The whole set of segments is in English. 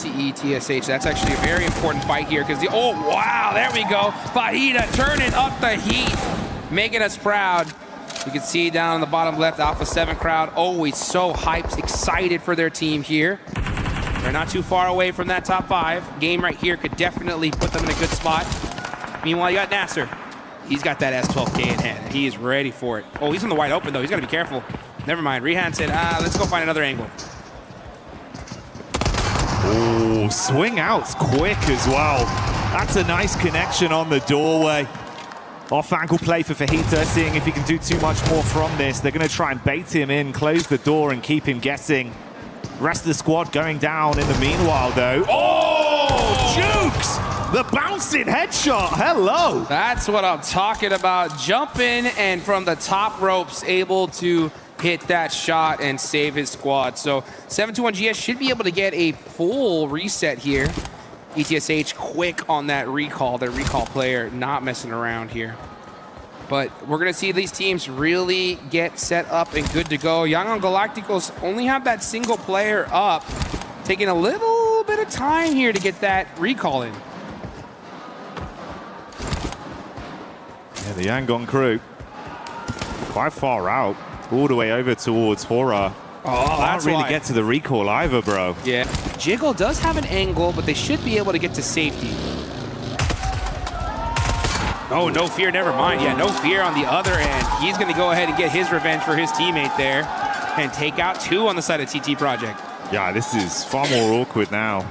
to ETSH. That's actually a very important fight here because oh, wow, there we go. Fajita turning up the heat, making us proud. You can see down on the bottom left, Alpha 7 crowd, always so hyped, excited for their team here. They're not too far away from that top 5. Game right here could definitely put them in a good spot. Meanwhile, you got Nasser. He's got that S12K in hand. He is ready for it. Oh, he's in the wide open, though. He's got to be careful. Never mind. Rehan said, let's go find another angle. Oh, swing out's quick as well. That's a nice connection on the doorway. Off-angle play for Fajita, seeing if he can do too much more from this. They're going to try and bait him in, close the door, and keep him guessing. Rest of the squad going down in the meanwhile, though. Oh, Jukes! The bouncing headshot, hello! That's what I'm talking about. Jumping and from the top ropes, able to hit that shot and save his squad. So 721GS should be able to get a full reset here. ETSH quick on that recall, their recall player not messing around here. But we're going to see these teams really get set up and good to go. Yangon Galacticos only have that single player up, taking a little bit of time here to get that recall in. Yeah, the Yangon crew quite far out, all the way over towards Hora. Oh, that's can't really get to the recall either, bro. Yeah. Jiggle does have an angle, but they should be able to get to safety. Oh, no fear, never mind. Yeah, no fear on the other end. He's going to go ahead and get his revenge for his teammate there and take out 2 on the side of TT Project. Yeah, this is far more awkward now.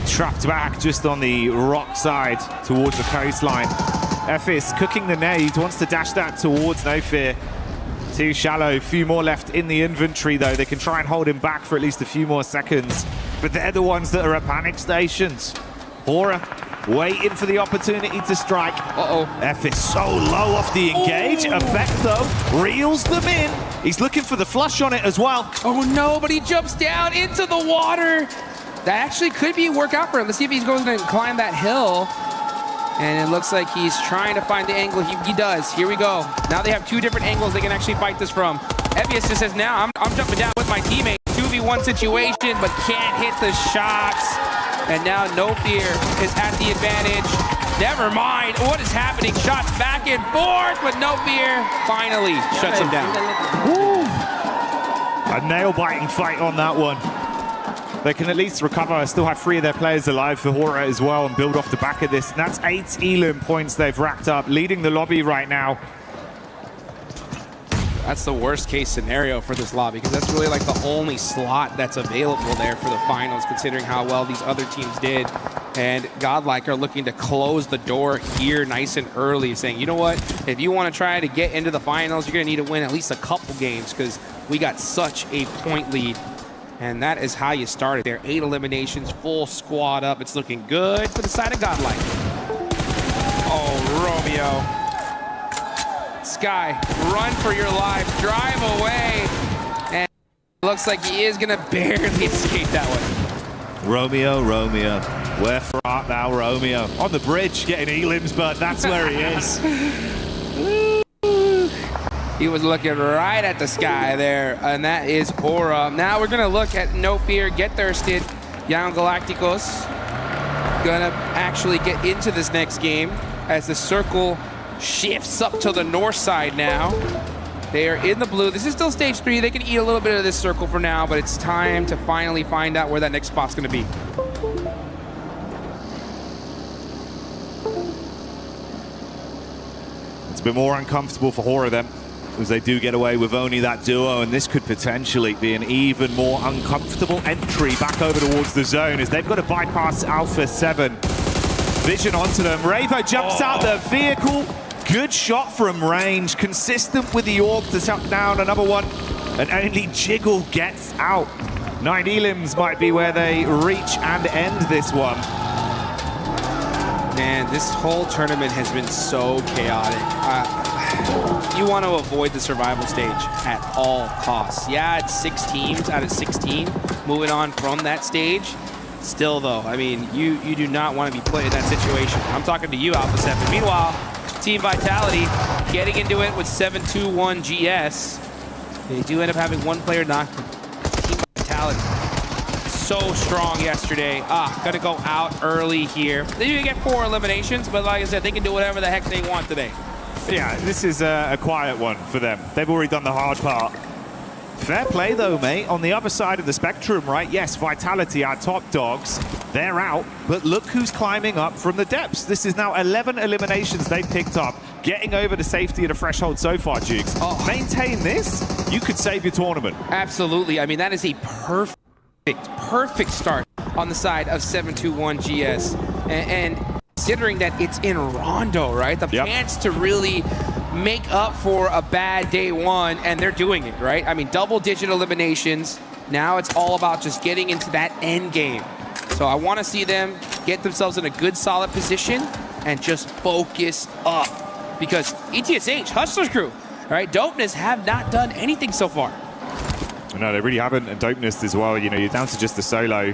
Trapped back just on the rock side towards the coastline. Ephes cooking the nade, wants to dash that towards No Fear. Too shallow, few more left in the inventory though. They can try and hold him back for at least a few more seconds. But they're the ones that are at panic stations. Hora waiting for the opportunity to strike. Ephes so low off the engage. Effect though, reels them in. He's looking for the flush on it as well. Oh no, but he jumps down into the water. That actually could be a workout for him. Let's see if he's going to climb that hill. And it looks like he's trying to find the angle. He does. Here we go. Now they have 2 different angles they can actually fight this from. Ephes just says, now I'm jumping down with my teammate. 2v1 situation, but can't hit the shots. And now No Fear is at the advantage. Never mind. What is happening? Shots back and forth, but No Fear finally shuts him down. Woo. A nail-biting fight on that one. They can at least recover, still have 3 of their players alive for Hora as well and build off the back of this. And that's 8 Elim points they've racked up, leading the lobby right now. That's the worst case scenario for this lobby because that's really like the only slot that's available there for the finals considering how well these other teams did. And Godlike are looking to close the door here nice and early, saying, you know what, if you want to try to get into the finals, you're going to need to win at least a couple games because we got such a point lead. And that is how you started there. 8 eliminations, full squad up. It's looking good for the side of Godlike. Oh, Romeo. Sky, run for your life. Drive away. And it looks like he is going to barely escape that one. Romeo, wherefore art thou, Romeo? On the bridge, getting Elims, but that's where he is. He was looking right at the sky there, and that is Hora. Now we're going to look at No Fear, Get Thirsted. Yangon Galacticos going to actually get into this next game as the circle shifts up to the north side now. They are in the blue. This is still stage 3. They can eat a little bit of this circle for now, but it's time to finally find out where that next spot's going to be. It's a bit more uncomfortable for Hora then, as they do get away with only that duo, and this could potentially be an even more uncomfortable entry back over towards the zone as they've got to bypass Alpha 7. Vision onto them. Ravo jumps out the vehicle. Good shot from range, consistent with the orb to shut down another one, and only Jiggle gets out. 9 Elims might be where they reach and end this one. Man, this whole tournament has been so chaotic. You want to avoid the survival stage at all costs. Yeah, it's 6 teams out of 16 moving on from that stage. Still, though, I mean, you do not want to be put in that situation. I'm talking to you, Alpha 7. Meanwhile, Team Vitality getting into it with 721GS. They do end up having 1 player knocked. Team Vitality so strong yesterday. Gonna go out early here. They didn't get 4 eliminations, but like I said, they can do whatever the heck they want today. Yeah, this is a quiet one for them. They've already done the hard part. Fair play, though, mate. On the other side of the spectrum, right? Yes, Vitality, our top dogs, they're out. But look who's climbing up from the depths. This is now 11 eliminations they've picked up, getting over the safety of the threshold so far, Jukes. Maintain this, you could save your tournament. Absolutely. I mean, that is a perfect start on the side of 721 GS. And considering that it's in Rondo, right? The chance to really make up for a bad day one, and they're doing it, right? I mean, double-digit eliminations. Now it's all about just getting into that end game. So I want to see them get themselves in a good, solid position and just focus up. Because ETSH, Hustler's crew, right? Dopeness have not done anything so far. No, they really haven't, and Dopeness as well. You know, you're down to just the solo.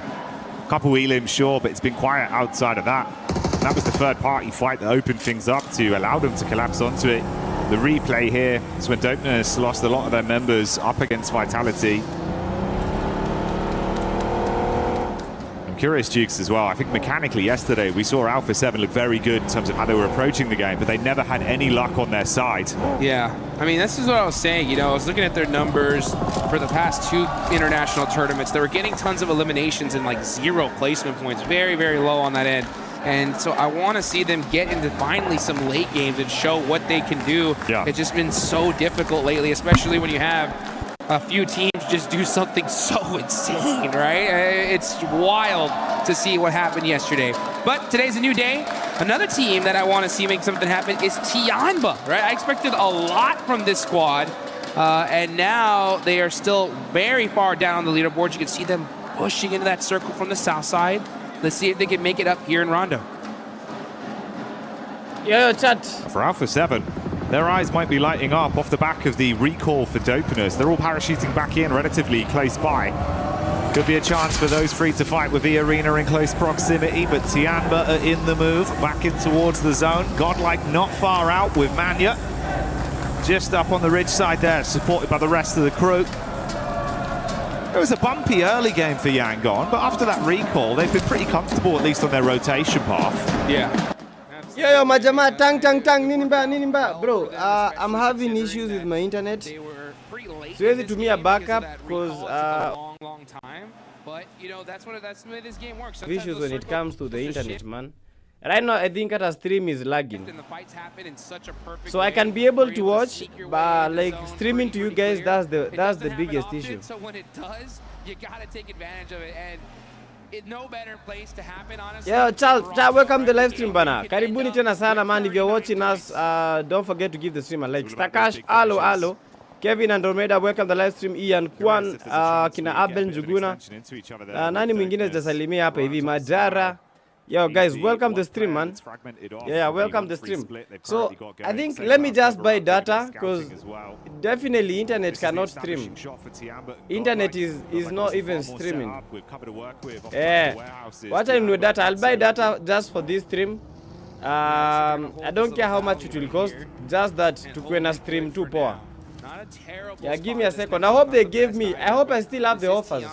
Couple elims, sure, but it's been quiet outside of that. And that was the third-party fight that opened things up to allow them to collapse onto it. The replay here is when Dopeness lost a lot of their members up against Vitality. I'm curious, Jukes, as well. I think mechanically yesterday we saw Alpha 7 look very good in terms of how they were approaching the game, but they never had any luck on their side. Yeah, I mean, this is what I was saying. You know, I was looking at their numbers for the past 2 international tournaments. They were getting tons of eliminations and like 0 placement points. Very, very low on that end. And so I want to see them get into finally some late games and show what they can do. Yeah. It's just been so difficult lately, especially when you have a few teams just do something so insane, right? It's wild to see what happened yesterday. But today's a new day. Another team that I want to see make something happen is Tianba, right? I expected a lot from this squad, and now they are still very far down on the leaderboard. You can see them pushing into that circle from the south side. Let's see if they can make it up here in Rondo. Yo, chat. For Alpha 7, their eyes might be lighting up off the back of the recall for Dopeness. They're all parachuting back in relatively close by. Could be a chance for those 3 to fight with the arena in close proximity, but Tianba are in the move, back in towards the zone. Godlike not far out with Manya. Just up on the ridge side there, supported by the rest of the crew. It was a bumpy early game for Yangon, but after that recall, they've been pretty comfortable, at least on their rotation path. Yeah. Yo, majama, tang, ninimba. Bro, I'm having issues with my internet. So is it to me a backup? Because long time. But you know, that's the way this game works. Issues when it comes to the internet, man. Right now, I think our stream is lagging. So I can be able to watch, but like streaming to you guys, that's the biggest issue. So when it does, you gotta take advantage of it, and no better place to happen, honestly. Yeah, Charles, welcome to the live stream, bana. Karibuni tena sana, man. If you're watching us, don't forget to give the stream a like. Stakash, hello. Kevin Andromeda, welcome to the live stream. Ian Kwan, kina Abel Njuguna. Nani mwingine zasalimia hapa hivi, Majara. Yo guys, welcome to the stream, man. Yeah, welcome to the stream. So I think let me just buy data, because definitely internet cannot stream. Internet is not even streaming. Yeah, what time with data? I'll buy data just for this stream. I don't care how much it will cost, just that to quena stream 2 power. Yeah, give me a second. I hope they gave me. I hope I still have the offers.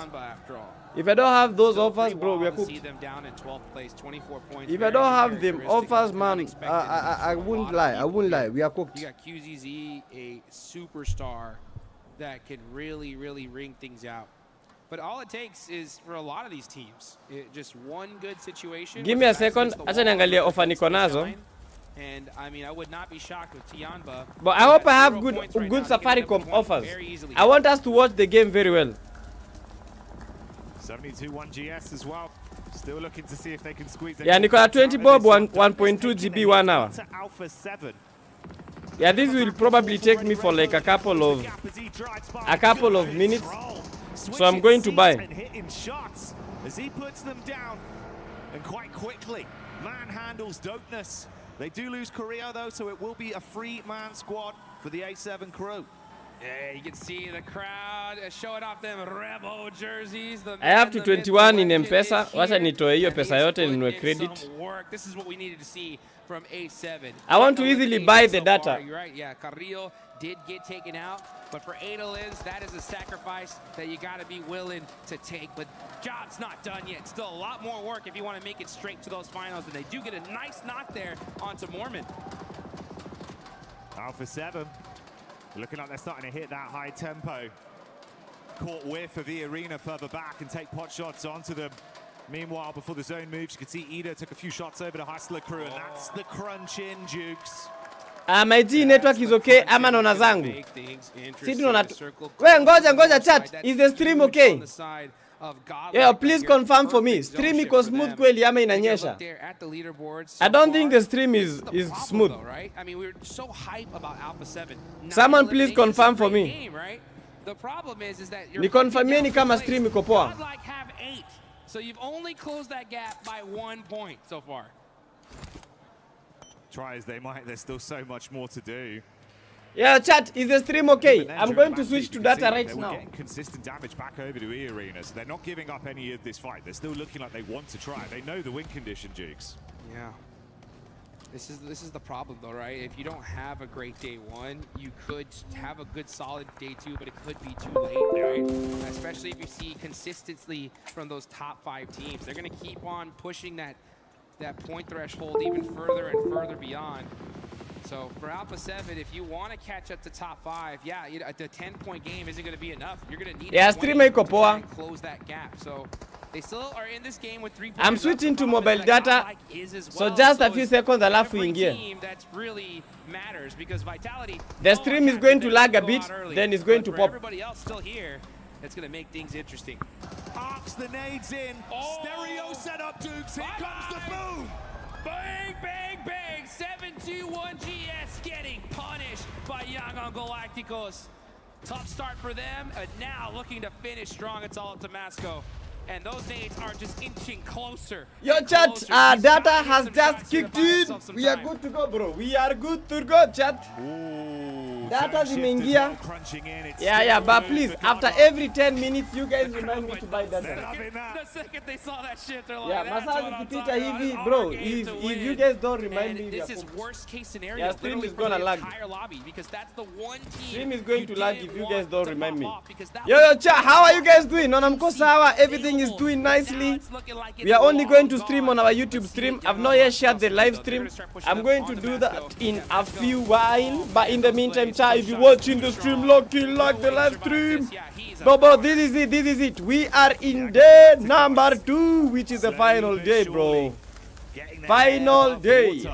If I don't have those offers, bro, we are cooked. If I don't have them offers, man, I wouldn't lie. We are cooked. You got QZZ, a superstar that can really, really ring things out. But all it takes is for a lot of these teams, just one good situation. Give me a second. Acha niangalie offer niko nazo. And I mean, I would not be shocked with Tianba. But I hope I have good Safaricom offers. I want us to watch the game very well. 72-1 GS as well. Still looking to see if they can squeeze it. Yeah, Nicola 20 bob 1.2 GB 1 hour. Alpha 7. Yeah, this will probably take me for like a couple of minutes. So I'm going to buy. Hitting shots as he puts them down, and quite quickly manhandles Dopeness. They do lose Korea though, so it will be a 3-man squad for the A7 crew. Yeah, you can see the crowd showing off them Rebel jerseys. I have to 21 in Mpesa. Wacha nitoe hiyo pesa yote ninunue credit. This is what we needed to see from A7. I want to easily buy the data. You're right. Yeah, Carrillo did get taken out. But for Adeliz, that is a sacrifice that you got to be willing to take. But job's not done yet. Still a lot more work if you want to make it straight to those finals. And they do get a nice knock there onto Mormon. Alpha 7, looking like they're starting to hit that high tempo. Caught whiff of the arena further back and take pot shots onto them. Meanwhile, before the zone moves, you can see Ida took a few shots over the Hustler crew, and that's the crunch in, Jukes. My G network is okay, ama naona zangu. Sisi tunaona. Wewe ngoja chat. Is the stream okay? Yeah, please confirm for me. Stream iko smooth kweli ama inanyesha? I don't think the stream is smooth. I mean, we were so hype about Alpha 7. Someone please confirm for me. The problem is that Ni confirmieni kama stream iko poa. Godlike have 8. So you've only closed that gap by 1 point so far. Try as they might, there's still so much more to do. Yeah, chat, is the stream okay? I'm going to switch to data right now. They're getting consistent damage back over to E-Arena, so they're not giving up any of this fight. They're still looking like they want to try. They know the win condition, Jukes. Yeah. This is the problem though, right? If you don't have a great day 1, you could have a good solid day 2, but it could be too late, right? Especially if you see consistency from those top 5 teams. They're gonna keep on pushing that point threshold even further and further beyond. So for Alpha 7, if you want to catch up to top 5, yeah, the 10-point game isn't going to be enough. You're going to need to close that gap. So they still are in this game with 3 points. I'm switching to mobile data, so just a few seconds alafu ingie. That's really matters because Vitality. The stream is going to lag a bit, then it's going to pop. Everybody else still here. That's going to make things interesting. Arcs the nades in. Stereo setup, Dukes. Here comes the boom. Bang, bang, bang. 7-2-1 GS getting punished by Young on Galacticos. Tough start for them, and now looking to finish strong. It's all up to Masco. And those nades are just inching closer. Yo, chat, data has just kicked in. We are good to go, bro. We are good to go, chat. Ooh, data zimeingia. Yeah, but please, after every 10 minutes, you guys remind me to buy data. The second they saw that shit, they're like, yeah, masaa zikipita hivi, bro. If you guys don't remind me, this is worst case scenario. Yeah, stream is gonna lag. Lobby because that's the one team. Stream is going to lag if you guys don't remind me. Yo, chat, how are you guys doing? Nonamko sawa, everything is doing nicely. We are only going to stream on our YouTube stream. I've not yet shared the live stream. I'm going to do that in a few while. But in the meantime, chat, if you're watching the stream, like the live stream. Bro, this is it. We are in day number 2, which is the final day, bro. Final day.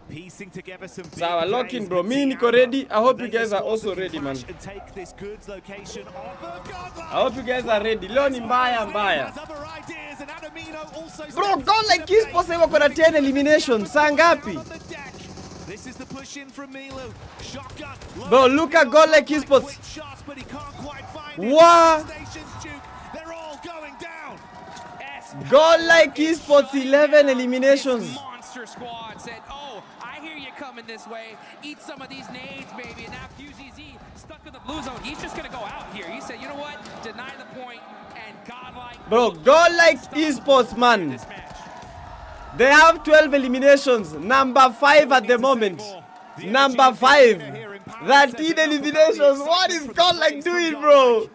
Piecing together some big Sawa, lock in, bro. Me niko ready. I hope you guys are also ready, man. I hope you guys are ready. Leo ni mbaya. Bro, Godlike Esports wako na 10 eliminations. Saa ngapi? This is the push in from Milu. Shotgun. Bro, look at Godlike Esports. Wow. They're all going down. Godlike Esports 11 eliminations. Monster squad said, "Oh, I hear you coming this way. Eat some of these nades, baby." And now QZZ stuck in the blue zone. He's just gonna go out here. He said, "You know what? Deny the point." And Godlike. Bro, Godlike Esports, man. They have 12 eliminations. Number 5 at the moment. Number 5. 13 eliminations. What is Godlike doing, bro?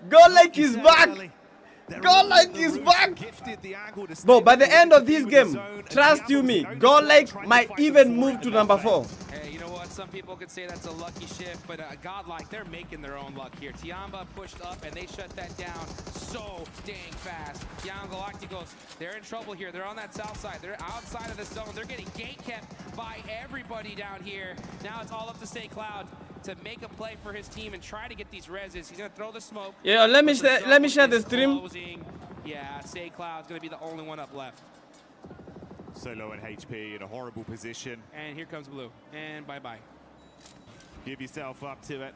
Godlike is back. Godlike is back. Bro, by the end of this game, trust you me, Godlike might even move to number 4. Hey, you know what? Some people could say that's a lucky shift, but Godlike, they're making their own luck here. Tiamba pushed up, and they shut that down so dang fast. Young Galacticos, they're in trouble here. They're on that south side. They're outside of the zone. They're getting gate kept by everybody down here. Now it's all up to Say Cloud to make a play for his team and try to get these reses. He's gonna throw the smoke. Yeah, let me share the stream. Yeah, Say Cloud's gonna be the only one up left. So low in HP, in a horrible position. And here comes Blue. And bye-bye. Give yourself up to it.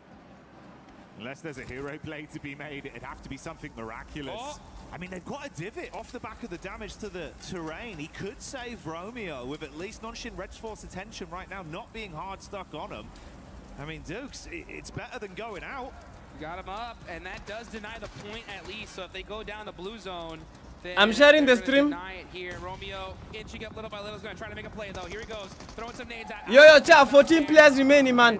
Unless there's a hero play to be made, it'd have to be something miraculous. Oh. I mean, they've got a divot off the back of the damage to the terrain. He could save Romeo with at least Nonshin Red's force attention right now, not being hard stuck on him. I mean, Dukes, it's better than going out. Got him up, and that does deny the point at least. So if they go down the blue zone, I'm sharing the stream. Here, Romeo inching up little by little, is going to try to make a play though. Here he goes, throwing some nades out. Yo, chat, 14 players remaining, man.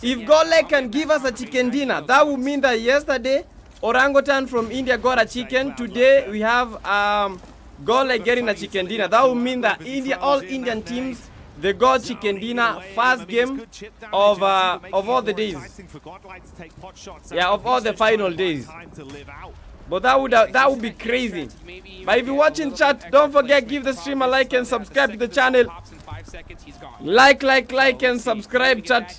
If GODLIKE can give us a chicken dinner, that would mean that yesterday, Orangutan from India got a chicken. Today, we have GODLIKE getting a chicken dinner. That would mean that all Indian teams, they got chicken dinner first game of all the days. Yeah, of all the final days. But that would be crazy. But if you're watching chat, don't forget, give the stream a like and subscribe to the channel. Like and subscribe, chat.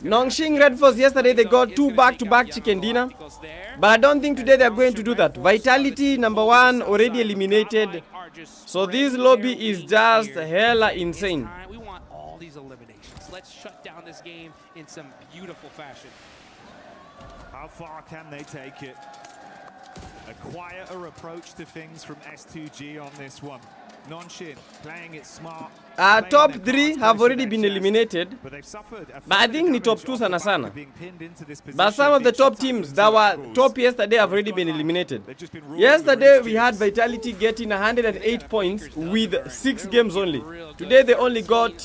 Nongshing Red Force yesterday, they got 2 back-to-back chicken dinner. But I don't think today they're going to do that. Vitality #1 already eliminated. So this lobby is just hella insane. We want all these eliminations. Let's shut down this game in some beautiful fashion. How far can they take it? A quieter approach to things from S2G on this one. Nonshin playing it smart. Top 3 have already been eliminated. But I think the top 2 sana sana. But some of the top teams that were top yesterday have already been eliminated. Yesterday we had Vitality getting 108 points with 6 games only. Today they only got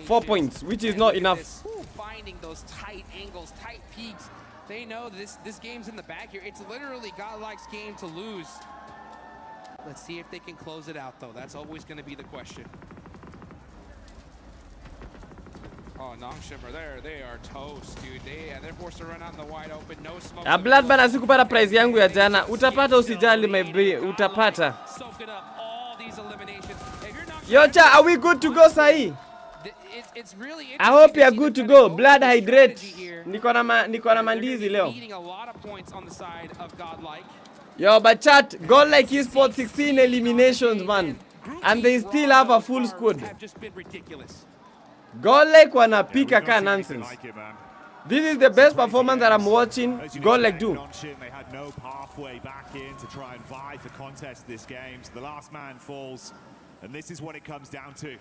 4 points, which is not enough. Finding those tight angles, tight peaks. They know this game's in the bag here. It's literally GODLIKE's game to lose. Let's see if they can close it out, though. That's always going to be the question. Oh, Nongshimmer, they are toast, dude. They're forced to run out in the wide open. No smoke. Blood bana sikupata prize yangu ya jana. Utapata usijali, my boy. Utapata. Soaking up all these eliminations. If you're not Yo, cha, are we good to go, Sahi? It's really I hope you're good to go. Blood hydrate. Niko na mandizi leo. Beating a lot of points on the side of GODLIKE. Yo, but chat, GODLIKE esports 16 eliminations, man. And they still have a full squad. GODLIKE wanapika ka nonsense. This is the best performance that I'm watching GODLIKE do. They had no pathway back in to try and vie for contest this game. So the last man falls. And this is what it comes down to.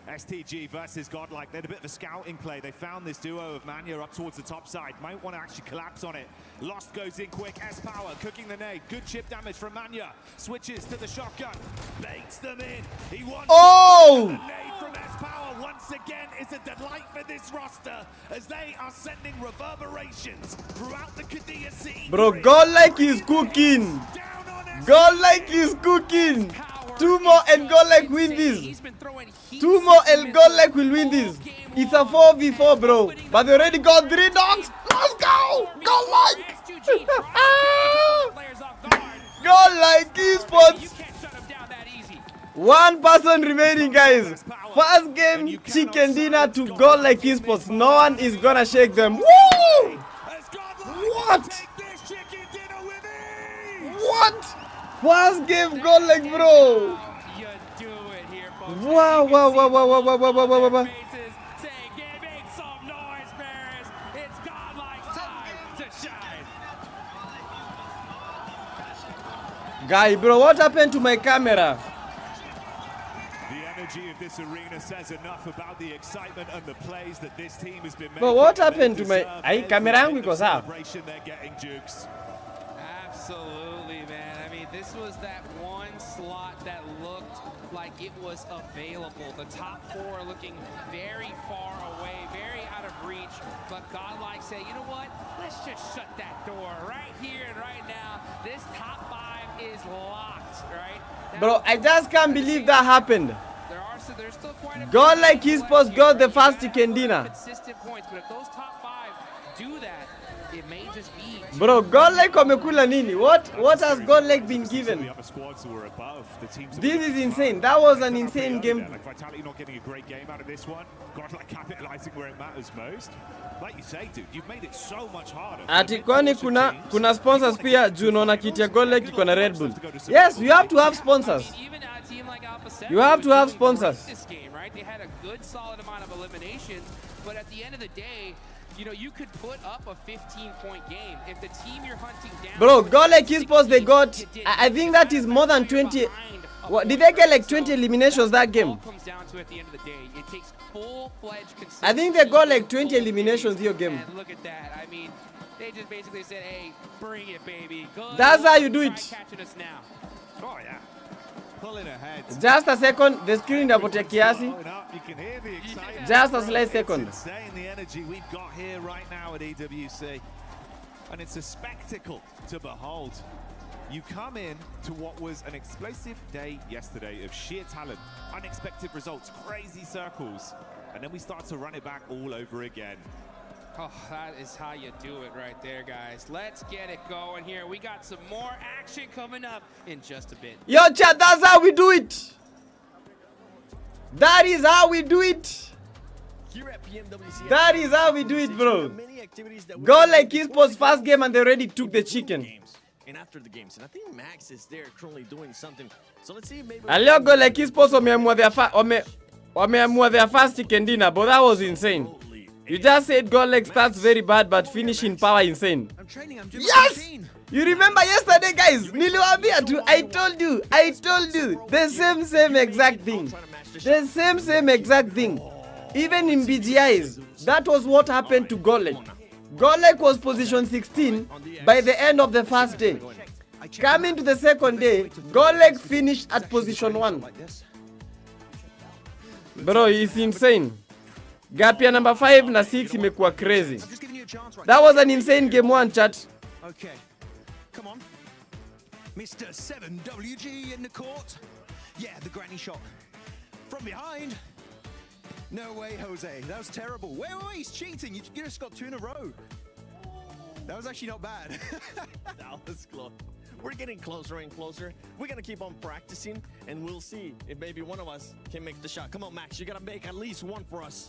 STG versus GODLIKE. They had a bit of a scouting play. They found this duo of Manya up towards the top side. Might want to actually collapse on it. Lost goes in quick. S-Power cooking the nade. Good chip damage from Manya. Switches to the shotgun. Baits them in. He wants the nade from S-Power once again is a delight for this roster as they are sending reverberations throughout the Kadia City. Bro, GODLIKE is cooking. GODLIKE is cooking. 2 more and GODLIKE win this. 2 more and GODLIKE will win this. It's a 4v4, bro. But they already got 3 dogs. Let's go! GODLIKE! GODLIKE esports. 1 person remaining, guys. First game chicken dinner to GODLIKE esports. No one is gonna shake them. Woo! What? What? First game GODLIKE, bro. Wow. Guy, bro, what happened to my camera? The energy of this arena says enough about the excitement and the plays that this team has been making. But what happened to my camera yangu iko sawa? They're getting Jukes. Absolutely, man. I mean, this was that one slot that looked like it was available. The top 4 looking very far away, very out of reach. But GODLIKE say, you know what? Let's just shut that door right here and right now. This top 5 is locked, right? Now, Bro, I just can't believe that happened. There's still quite a GODLIKE esports got the first chicken dinner. consistent points, but if those top 5 do that, it may just be. Bro, GODLIKE wamekula nini? What has GODLIKE been given? This is insane. That was an insane game. Like Vitality not getting a great game out of this one. GODLIKE capitalizing where it matters most. Like you say, dude, you've made it so much harder. Ati kwani kuna sponsors pia juu naona kiti ya GODLIKE iko na Red Bull. Yes, you have to have sponsors. You have to have sponsors. This game, right? They had a good solid amount of eliminations, but at the end of the day, you know, you could put up a 15-point game if the team you're hunting down. Bro, GODLIKE esports, they got, I think that is more than 20. What, did they get like 20 eliminations that game? Comes down to at the end of the day, it takes full-fledged I think they got like 20 eliminations your game. And look at that. I mean, They just basically said, hey, bring it, baby. Good. That's how you do it. Try catching us now. Oh, yeah. Pulling ahead. Just a second, the screen inapotea kiasi. You can hear the excitement. Just a slight second. It's insane the energy we've got here right now at EWC. And it's a spectacle to behold. You come in to what was an explosive day yesterday of sheer talent, unexpected results, crazy circles, and then we start to run it back all over again. Oh, that is how you do it right there, guys. Let's get it going here. We got some more action coming up in just a bit. Yo, chat, that's how we do it. That is how we do it. Here at PMWC, That is how we do it, bro. Godlike Esports first game and they already took the chicken. And after the games, and I think Max is there currently doing something. So let's see if maybe. And leo Godlike Esports wameamua their first chicken dinner, but that was insane. You just said Godlike starts very bad, but finish in power insane. I'm training. I'm doing Yes! You remember yesterday, guys? Niliwaambia tu. I told you. The same exact thing. The same exact thing. Even in BGIs, that was what happened to Godlike. Godlike was position 16 by the end of the first day. Coming to the second day, Godlike finished at position 1. Bro, it's insane. Gap ya number 5 na 6 imekuwa crazy. That was an insane game 1, chat. Okay, come on. Mr. 7WG in the court. Yeah, the granny shot. From behind. No way, Jose. That was terrible. Wait, he's cheating. You just got 2 in a row. That was actually not bad. That was close. We're getting closer and closer. We're gonna keep on practicing, and we'll see if maybe one of us can make the shot. Come on, Max. You gotta make at least one for us.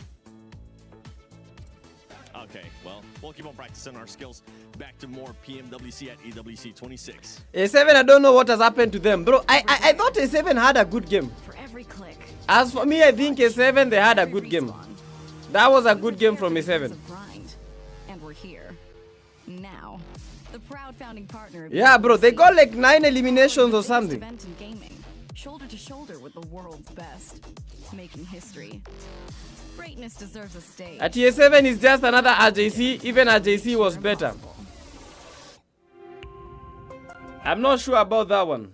Okay, well, we'll keep on practicing our skills. Back to more PMWC at EWC 26. A7, I don't know what has happened to them. Bro, I thought A7 had a good game. For every click. As for me, I think A7, they had a good game. That was a good game from A7. And we're here. Now, the proud founding partner of Yeah, bro, they got like 9 eliminations or something. Event in gaming, shoulder to shoulder with the world's best, making history. Greatness deserves a stage. At A7 is just another RJC, even RJC was better. I'm not sure about that one.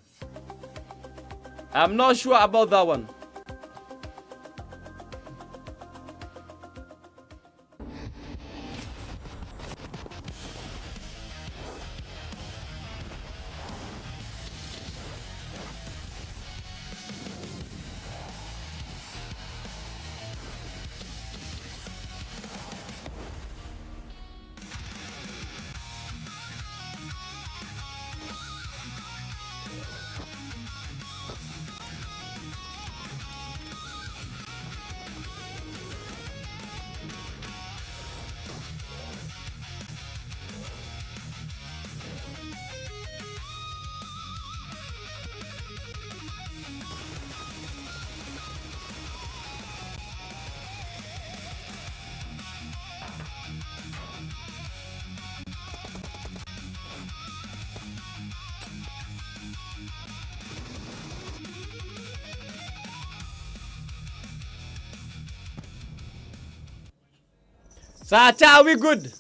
Sacha, are we good?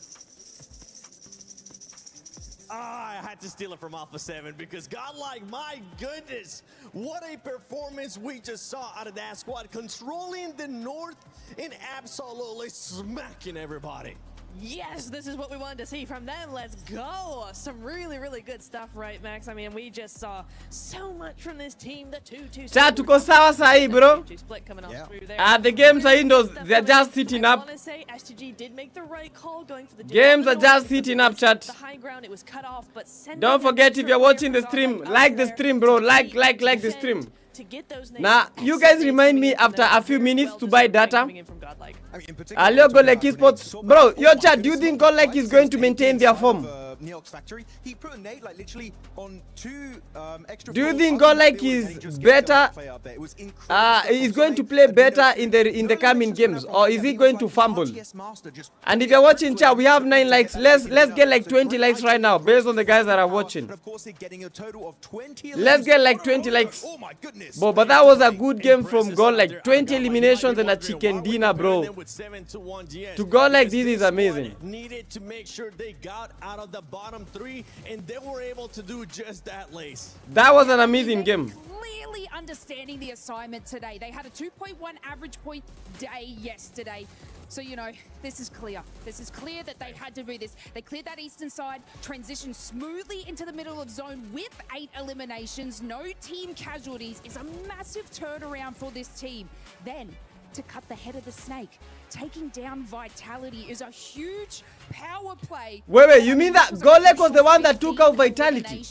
I had to steal it from Alpha 7 because Godlike, my goodness, what a performance we just saw out of that squad, controlling the North and absolutely smacking everybody. Yes, this is what we wanted to see from them. Let's go. Some really good stuff, right, Max? I mean, we just saw so much from this team. The 2-2 Chat, tuko sawa sahi, bro. split coming off through there. The games are indoors. They're just sitting up. I want to say STG did make the right call going for the Games are just sitting up, chat. The high ground, it was cut off, but Don't forget, if you're watching the stream, like the stream, bro. Like the stream. Now, you guys remind me after a few minutes to buy data. I mean, in particular, Godlike Esports. Bro, your chat, do you think Godlike is going to maintain their form? Neox factory. He put a nade like literally on 2 extra. Do you think GODLIKE is better? Is going to play better in the coming games, or is he going to fumble? And if you're watching chat, we have 9 likes. Let's get like 20 likes right now based on the guys that are watching. Let's get like 20 likes. Oh my goodness. But that was a good game from GODLIKE. 20 eliminations and a chicken dinner, bro. To GODLIKE, this is amazing. Needed to make sure they got out of the bottom 3, and they were able to do just that, Lace. That was an amazing game. Clearly understanding the assignment today. They had a 2.1 average point day yesterday. So, you know, this is clear. This is clear that they had to do this. They cleared that eastern side, transitioned smoothly into the middle of zone with 8 eliminations. No team casualties is a massive turnaround for this team. Then, to cut the head of the snake, taking down Vitality is a huge power play. Wait, you mean that GODLIKE was the one that took out Vitality?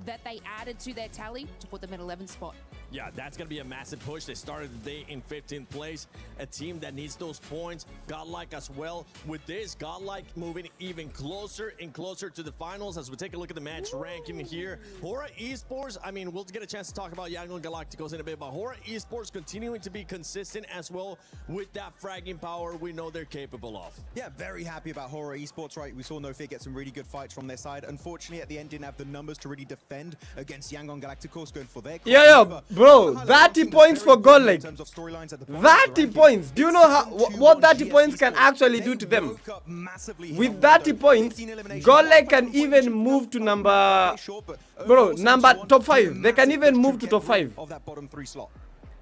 That they added to their tally to put them in 11th spot. Yeah, that's going to be a massive push. They started the day in 15th place. A team that needs those points. GODLIKE as well. With this, GODLIKE moving even closer and closer to the finals. As we take a look at the match ranking here. Hora Esports, I mean, we'll get a chance to talk about Yangon Galacticos in a bit, but Hora Esports continuing to be consistent as well with that fragging power we know they're capable of. Yeah, very happy about Hora Esports, right? We saw No Fear get some really good fights from their side. Unfortunately, at the end, didn't have the numbers to really defend against Yangon Galacticos going for their Bro, 30 points for GODLIKE. 30 points. Do you know what 30 points can actually do to them? With 30 points, GODLIKE can even move to top 5. They can even move to top 5.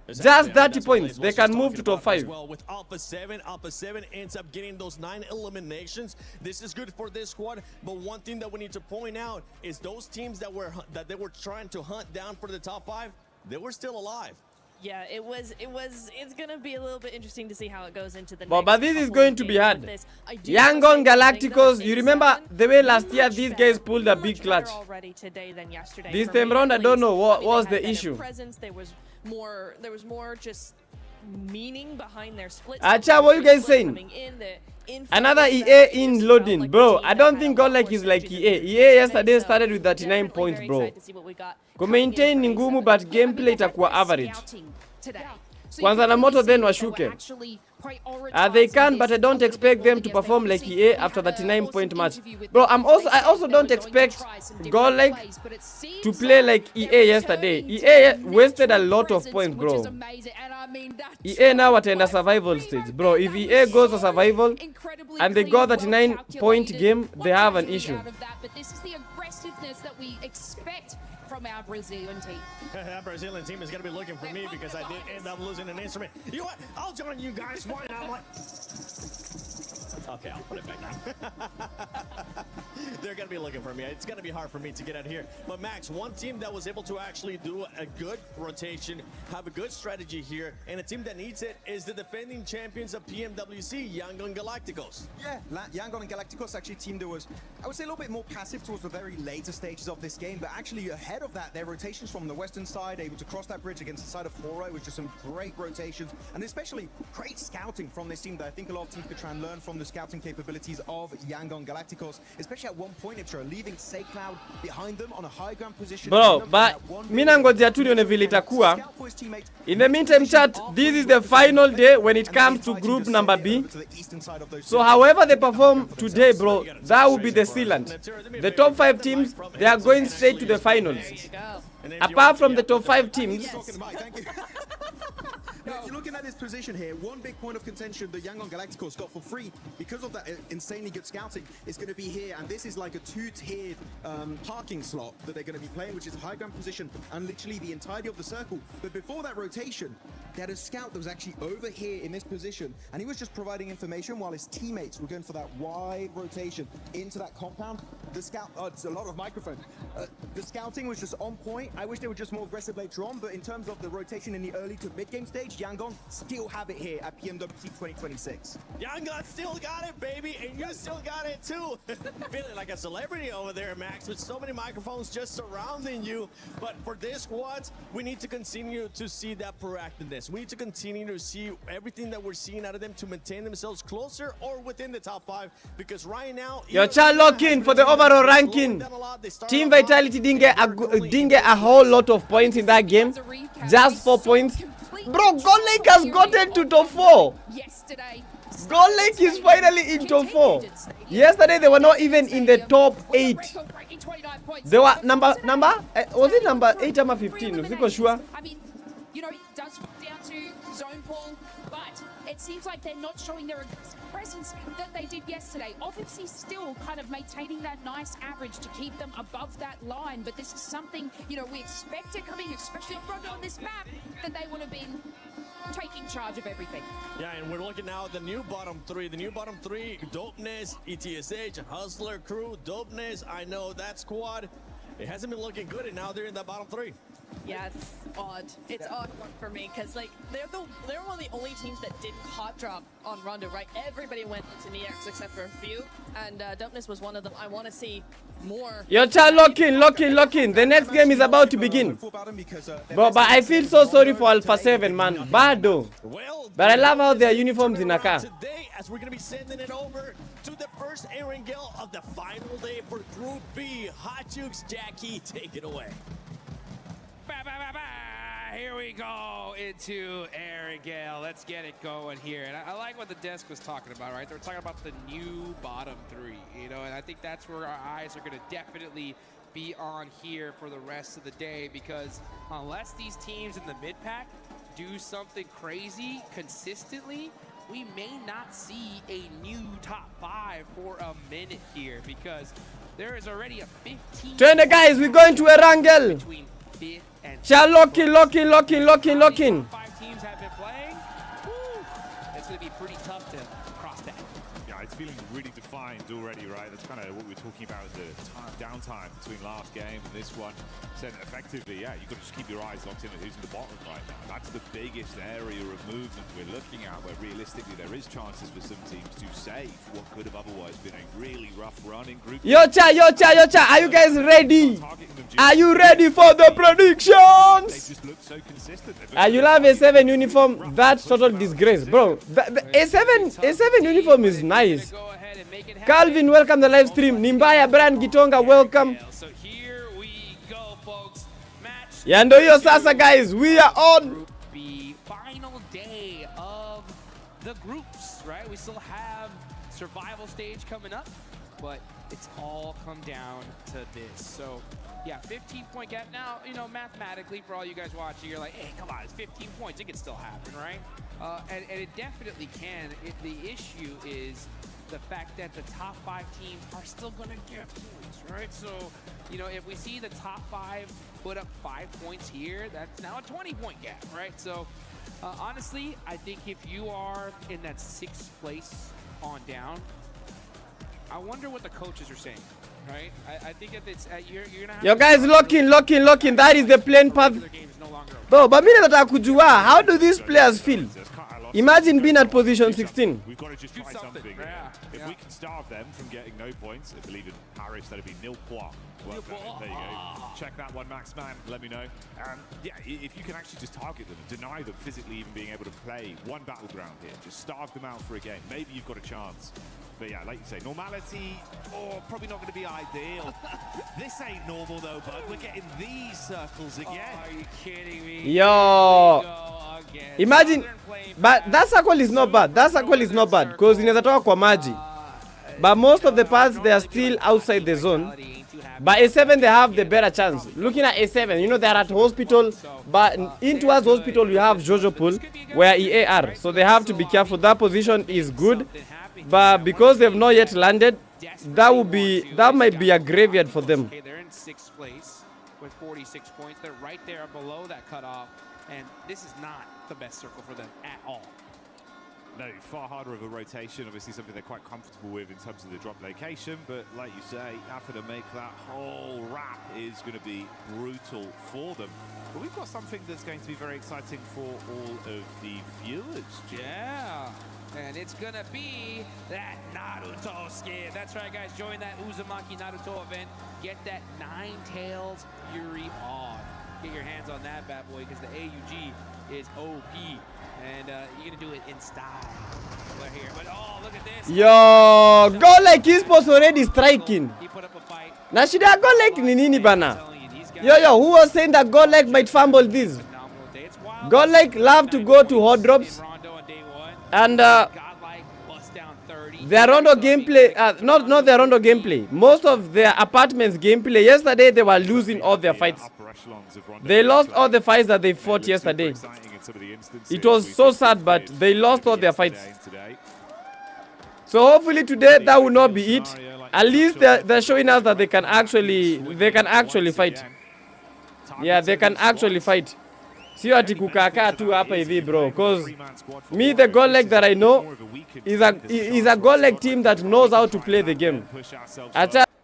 Just 30 points, they can move to top 5. Well, with Alpha 7 ends up getting those 9 eliminations. This is good for this squad, but one thing that we need to point out is those teams that they were trying to hunt down for the top 5, they were still alive. Yeah, it's gonna be a little bit interesting to see how it goes into the but this is going to be hard. Yangon Galacticos, you remember the way last year these guys pulled a big clutch. This time round, I don't know what was the issue. There was more just meaning behind their split. Acha, what you guys saying? Another EA in loading, bro. I don't think GODLIKE is like EA. EA yesterday started with 39 points, bro. Maintain ni ngumu, but gameplay itakuwa average. Kwanza na moto then washuke. They can, but I don't expect them to perform like EA after 39-point match. Bro, I also don't expect GODLIKE to play like EA yesterday. EA wasted a lot of points, bro. EA now wataenda survival stage, bro. If EA goes to survival and they go 39-point game, they have an issue. But this is the aggressiveness that we expect from our Brazilian team. That Brazilian team is going to be looking for me because I did end up losing an instrument. You know what? I'll join you guys. Why not? I'm like... Okay, I'll put it back down. They're going to be looking for me. It's going to be hard for me to get out of here. But Max, one team that was able to actually do a good rotation, have a good strategy here, and a team that needs it is the defending champions of PMWC, Yangon Galacticos. Yeah, Yangon and Galacticos actually a team that was, I would say, a little bit more passive towards the very later stages of this game, but actually ahead of that, their rotations from the western side, able to cross that bridge against the side of Hora, which is some great rotations, and especially great scouting from this team that I think a lot of teams could try and learn from the scouting capabilities of Yangon Galacticos, especially at one point, leaving SayCloud behind them on a high ground position. Bro, but mina ngojea tu nione vile itakuwa. In the meantime, chat, this is the final day when it comes to group number B. So however they perform today, bro, that will be the sealant. The top 5 teams, they are going straight to the finals. Apart from the top 5 teams. Now, if you're looking at this position here, one big point of contention that Yangon Galacticos got for free because of that insanely good scouting is going to be here, and this is like a 2-tiered parking slot that they're going to be playing, which is a high ground position and literally the entirety of the circle. But before that rotation, they had a scout that was actually over here in this position, and he was just providing information while his teammates were going for that wide rotation into that compound. The scout, it's a lot of microphones. The scouting was just on point. I wish they were just more aggressive later on, but in terms of the rotation in the early to mid-game stage, Yangon still have it here at PMWC 2026. Yangon still got it, baby, and you still got it too. Feeling like a celebrity over there, Max, with so many microphones just surrounding you. But for this squad, we need to continue to see that proactiveness. We need to continue to see everything that we're seeing out of them to maintain themselves closer or within the top 5, because right now... Your chat lock in for the over overall ranking, Team Vitality didn't get a whole lot of points in that game. Just 4 points. Bro, GODLIKE has gotten to top 4. Yesterday. GODLIKE is finally in top 4. Yesterday they were not even in the top 8. They were was it number 8 or 15? Ziko sure. I mean, you know, it does come down to zone ball, but it seems like they're not showing their presence that they did yesterday. Obviously still kind of maintaining that nice average to keep them above that line, but this is something, you know, we expected coming, especially on this map, that they would have been taking charge of everything. Yeah, and we're looking now at the new bottom three. The new bottom three, Dopeness, ETSH, Hustler Crew, Dopeness. I know that squad. It hasn't been looking good, and now they're in that bottom three. Yeah, it's odd. It's odd for me because like they're one of the only teams that didn't hot drop on Rondo, right? Everybody went into Neax except for a few, and Dopeness was one of them. I want to see more. Yo, chat, lock in. The next game is about to begin. But I feel so sorry for Alpha 7, man. Bad though. But I love how their uniforms in a car. Today, as we're gonna be sending it over to the first Erangel of the final day for Group B. Hot Jukes, Jackie, take it away. Here we go into Erangel. Let's get it going here. And I like what the desk was talking about, right? They were talking about the new bottom three, you know, and I think that's where our eyes are going to definitely be on here for the rest of the day, because unless these teams in the mid-pack do something crazy consistently, we may not see a new top 5 for a minute here, because there is already a 15. Trainer guys, we're going to Erangel. Between 5th and Shall lock in. 5 teams have been playing. Woo. It's going to be pretty tough to cross that. Yeah, it's feeling really defined already, right? That's kind of what we were talking about, the downtime between last game and this one. So effectively, yeah, you've got to just keep your eyes locked in at who's in the bottom right now. That's the biggest area of movement we're looking at, where realistically there is chances for some teams to save what could have otherwise been a really rough run in Group. Yo, cha, are you guys ready? Are you ready for the predictions? They just look so consistent. You love A7 uniform. That's total disgrace, bro. The A7 uniform is nice. Calvin, welcome to the live stream. Nimbaya, Brand, Gitonga, welcome. So here we go, folks. Match. Yando yo sasa, guys. We are on Group B, final day of the groups, right? We still have survival stage coming up, but it's all come down to this. So yeah, 15-point gap. Now, you know, mathematically, for all you guys watching, you're like, hey, come on, it's 15 points. It can still happen, right? And it definitely can. The issue is the fact that the top 5 teams are still going to get points, right? So, you know, if we see the top 5 put up 5 points here, that's now a 20-point gap, right? So, honestly, I think if you are in that 6th place on down, I wonder what the coaches are saying, right? I think if it's you're gonna have. Yo, guys, lock in. That is the plain path. Bro, but how do these players feel? Imagine being at position 16. We've got to just try something. Yeah. If we can starve them from getting no points, I believe in Paris that'd be nil point. Well, there you go. Check that one, Max Man. Let me know. Yeah, if you can actually just target them, deny them physically even being able to play one battleground here, just starve them out for a game. Maybe you've got a chance. But yeah, like you say, normality, probably not going to be ideal. This ain't normal though, bud. We're getting these circles again. Are you kidding me? Yo. Imagine, but that circle is not bad. Because inaweza toka kwa maji. But most of the paths, they are still outside the zone. But A7, they have the better chance. Looking at A7, you know, they're at hospital. But in towards hospital, you have Jojo Pool, where EA are. So they have to be careful. That position is good. But because they've not yet landed, that might be a graveyard for them. Okay, they're in 6th place with 46 points. They're right there below that cutoff. And this is not the best circle for them at all. No, far harder of a rotation. Obviously something they're quite comfortable with in terms of the drop location. But like you say, having to make that whole wrap is going to be brutal for them. But we've got something that's going to be very exciting for all of the viewers. Yeah. And it's going to be that Naruto skin. That's right, guys. Join that Uzumaki Naruto event. Get that Ninetales Fury on. Get your hands on that bad boy, because the AUG is OP. And you're going to do it in style. Right here. But, oh, look at this. Yo, GODLIKE esports already striking. He put up a fight. Na shida ya GODLIKE ni nini bana? Yo, who was saying that GODLIKE might fumble this? GODLIKE love to go to hot drops. And their Rondo gameplay, not their Rondo gameplay. Most of their apartments gameplay. Yesterday they were losing all their fights. They lost all the fights that they fought yesterday. It was so sad, but they lost all their fights. So hopefully today that will not be it. At least they're showing us that they can actually fight. Yeah, they can actually fight. Sio ati kukaa tu hapa hivi bro, cause me the GODLIKE that I know is a GODLIKE team that knows how to play the game.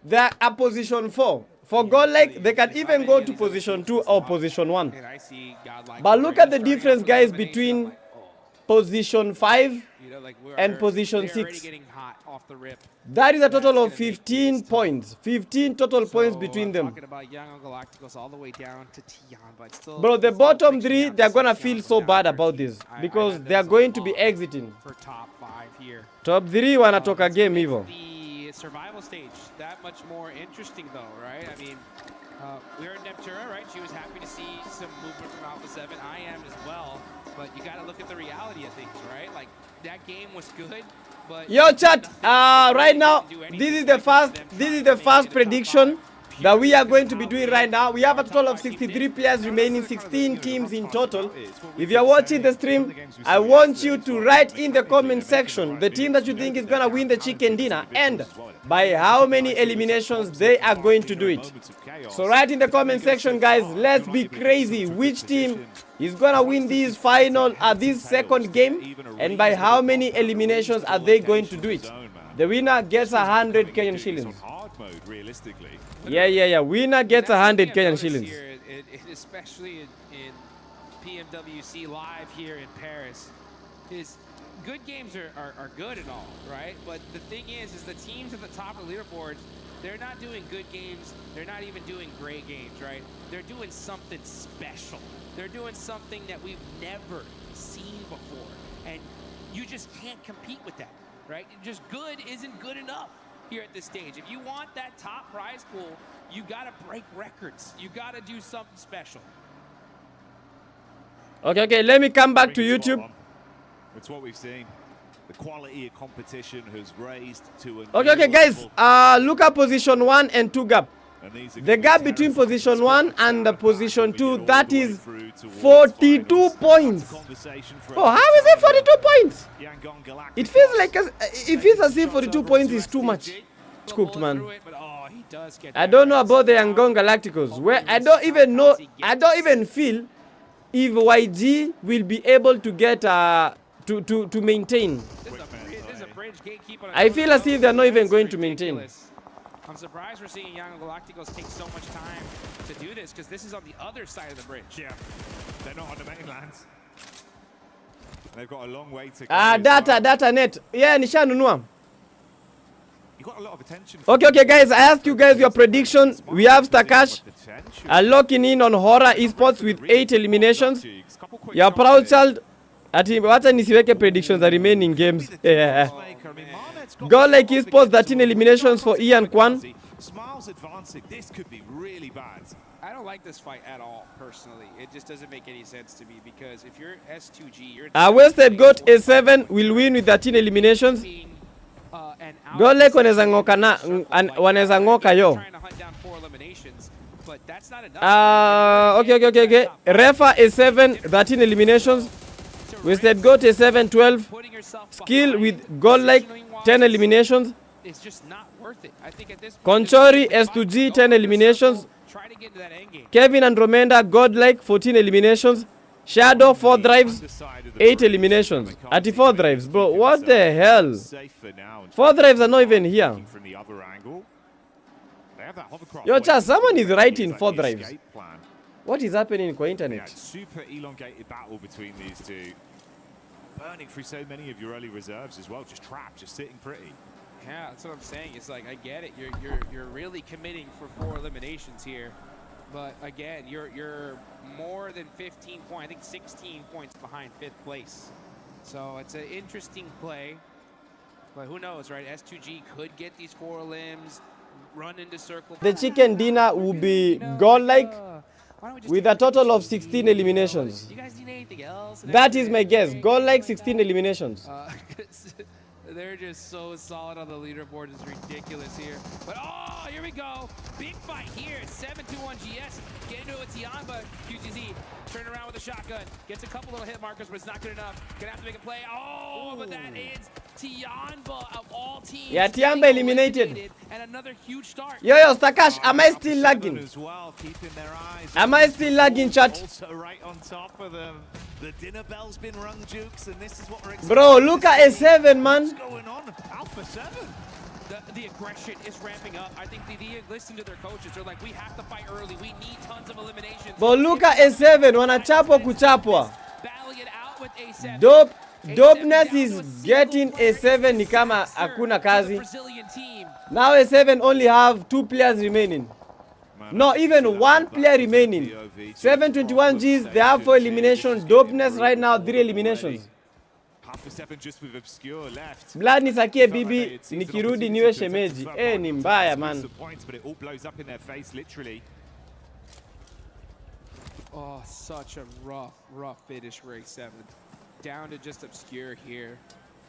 They're a position 4. For GODLIKE, they can even go to position 2 or position 1. But look at the difference, guys, between position 5 and position 6. That is a total of 15 points. 15 total points between them. Bro, the bottom 3, they're going to feel so bad about this because they're going to be exiting. Top 3 wanatoka game hivyo. The survival stage, that much more interesting though, right? I mean, we're in Neptura, right? She was happy to see some movement from Alpha 7. I am as well, but you got to look at the reality of things, right? Like, that game was good. Yo chat, right now this is the first prediction that we are going to be doing right now. We have a total of 63 players remaining, 16 teams in total. If you're watching the stream, I want you to write in the comment section the team that you think is gonna win the chicken dinner and by how many eliminations they are going to do it. So write in the comment section, guys. Let's be crazy. Which team is gonna win this this second game, and by how many eliminations are they going to do it? The winner gets 100 Kenyan shillings. Yeah. Winner gets 100 Kenyan shillings. Especially in PMWC live here in Paris, is good games are good and all, right? But the thing is the teams at the top of the leaderboards, they're not doing good games. They're not even doing great games, right? They're doing something special. They're doing something that we've never seen before. And you just can't compete with that, right? Just good isn't good enough here at this stage. If you want that top prize pool, you got to break records. You got to do something special. Okay, let me come back to YouTube. It's what we've seen. The quality of competition has raised to a Okay, guys. Look at position 1 and 2 gap. The gap between position 1 and the position 2, that is 42 points. Oh, how is it 42 points? It feels as if 42 points is too much. It's cooked, man. I don't know about the Yangon Galacticos. Where I don't even feel if YG will be able to get to maintain. I feel as if they're not even going to maintain. I'm surprised we're seeing Young Galacticos take so much time to do this because this is on the other side of the bridge. Yeah, they're not on the mainland. They've got a long way to go. Data net. Yeah, nishanunua. You got a lot of attention. Okay, guys. I asked you guys your predictions. We have Stakash locking in on Horror Esports with 8 eliminations. Your proud child. Wacha nisiweke predictions the remaining games. Yeah. GODLIKE Esports 13 eliminations for Ian Kwan. Smiles advancing. This could be really bad. I don't like this fight at all, personally. It just doesn't make any sense to me because if you're S2G, you're Wasted Goat A7 will win with 13 eliminations. GODLIKE wanaweza ngoka yo. Okay. Refa A7 13 eliminations. Wasted Goat A7 12. Skill with GODLIKE 10 eliminations. It's just not worth it. I think at this Conchori S2G 10 eliminations. Try to get into that end game. Kevin Andromeda GODLIKE 14 eliminations. Shadow 4 drives 8 eliminations. At 4 drives, bro. What the hell? 4 drives are not even here. Yo, chat, someone is writing 4 drives. What is happening in the internet? Super elongated battle between these two. Burning through so many of your early reserves as well, just trapped, just sitting pretty. Yeah, that's what I'm saying. It's like I get it. You're really committing for 4 eliminations here, but again, you're more than 15 points. I think 16 points behind 5th place. So it's an interesting play, but who knows, right? S2G could get these 4 limbs. run into circle. The chicken dinner will be godlike with a total of 16 eliminations. You guys need anything else? That is my guess. Godlike 16 eliminations. They're just so solid on the leaderboard. It's ridiculous here. But oh, here we go. Big fight here. 7-2-1 GS. Get into it with Tianba. QGZ turn around with a shotgun. Gets a couple little hit markers, but it's not good enough. Gonna have to make a play. Oh, but that ends Tianba of all teams. Yeah, Tianba eliminated. And another huge start. Yo, Stakash, am I still lagging? As well, keeping their eyes. Am I still lagging, chat? Also right on top of them. The dinner bell's been rung, Jukes, and this is what we're Bro, look at A7, man. What's going on? Alpha 7. The aggression is ramping up. I think they listen to their coaches. They're like, we have to fight early. We need tons of eliminations. But look at A7, wanachapwa kuchapwa. Battling it out with A7. Dopeness is getting A7 ni kama hakuna kazi. Now A7 only have 2 players remaining. No, even 1 player remaining. 721 Gs, they have 4 eliminations. Dopeness right now, 3 eliminations. Blood nisakie bibi, nikirudi niwe shemeji. Ni mbaya, man. Oh, such a rough finish for A7. Down to just obscure here.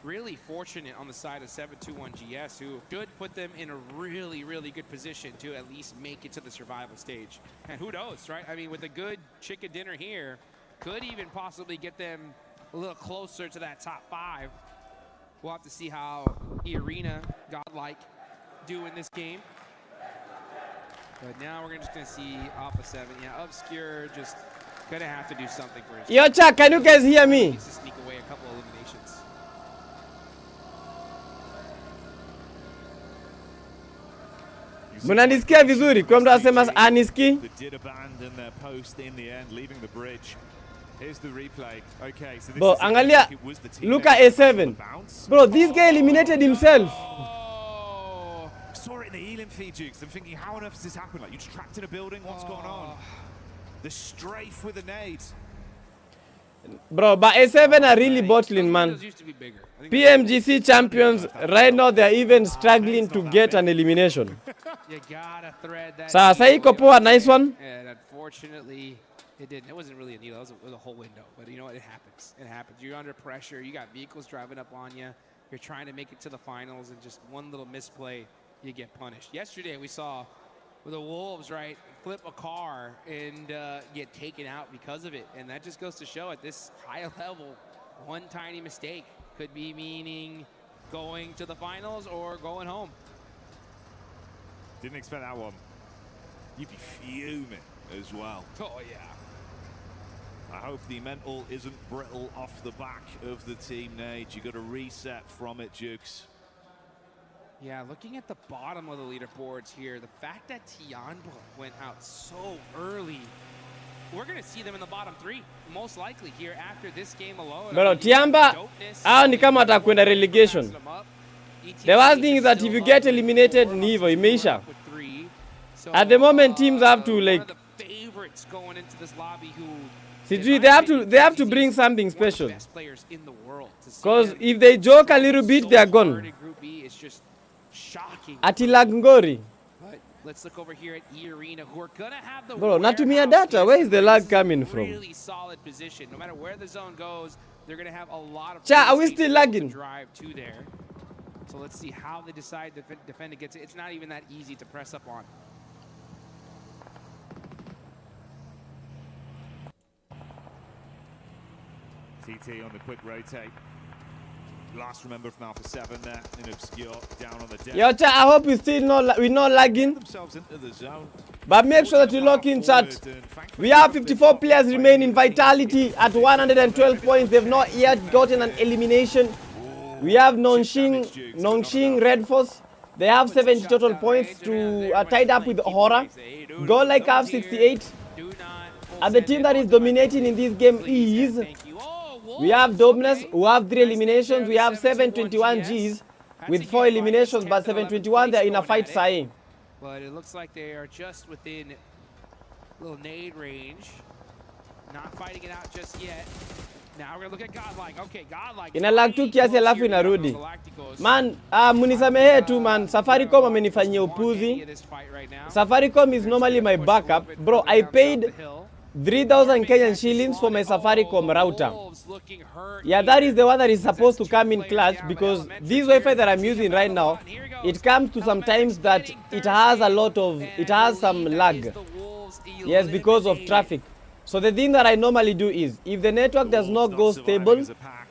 Really fortunate on the side of 721 GS, who should put them in a really good position to at least make it to the survival stage. And who knows, right? I mean, with a good chicken dinner here, could even possibly get them a little closer to that top 5. We'll have to see how Arena, Godlike, do in this game. But now we're just going to see Alpha 7. Yeah, Obscure just going to have to do something for his Yo, Chuck, can you guys hear me? Needs to sneak away a couple of eliminations. Mnanisikia vizuri? Kwa mtu asema aniski? The did abandon their post in the end, leaving the bridge. Here's the replay. Okay, so this Bro, is angalia, it was the team look at A7. Bro, this guy eliminated himself. Oh. Saw it in the Elim feed, Jukes. I'm thinking, how on earth does this happen? Like, you're just trapped in a building? What's going on? The strafe with a nade. Bro, but A7 are really bottling, man. PMGC champions, right now they're even struggling to get an elimination. You gotta thread that. Sasa iko poa, nice one. And unfortunately, it didn't. It wasn't really a needle. It was a whole window. But you know what? It happens. It happens. You're under pressure. You got vehicles driving up on you. You're trying to make it to the finals, and just one little misplay, you get punished. Yesterday, we saw the Wolves, right, flip a car and get taken out because of it. And that just goes to show at this high level, one tiny mistake could be meaning going to the finals or going home. Didn't expect that one. You'd be fuming as well. Oh, yeah. I hope the mental isn't brittle off the back of the team nade. You got to reset from it, Jukes. Yeah, looking at the bottom of the leaderboards here, the fact that Tianba went out so early, we're going to see them in the bottom 3, most likely here after this game alone. Bro, Tianba, hao ni kama atakwenda relegation. The worst thing is that if you get eliminated, ni hivyo, imeisha. At the moment, teams have to like. Sijui, they have to bring something special. Because if they joke a little bit, they are gone. Atilag Ngori. Let's look over here at E-Arena, who are gonna have the Bro, natumia data. Where is the lag coming from? Really solid position. No matter where the zone goes, they're gonna have a lot of. Cha, are we still lagging? Drive to there. So let's see how they decide to defend against it. It's not even that easy to press up on. TT on the quick rotate. Last remember from Alpha 7 there in Obscure, down on the deck. Yo, chat, I hope we're not lagging. Themselves into the zone. But make sure that you lock in, chat. We have 54 players remaining. Vitality at 112 points. They've not yet gotten an elimination. We have Nongxing, Red Force. They have 70 total points to tied up with Horror. Godlike have 68. And the team that is dominating in this game is... We have Dopeness, who have 3 eliminations. We have 721 Gs with 4 eliminations, but 721 they're in a fight, Sai. But it looks like they are just within a little nade range. Not fighting it out just yet. Now we're gonna look at Godlike. Okay, Godlike. Ina lag tu kiasi alafu inarudi. Man, munisamehe tu man. Safaricom amenifanyia upuzi. Safaricom is normally my backup. Bro, I paid 3,000 Kenyan shillings for my Safaricom router. Yeah, that is the one that is supposed to come in clutch, because this Wi-Fi that I'm using right now, it comes to sometimes that it has some lag. Yes, because of traffic. So the thing that I normally do is, if the network does not go stable,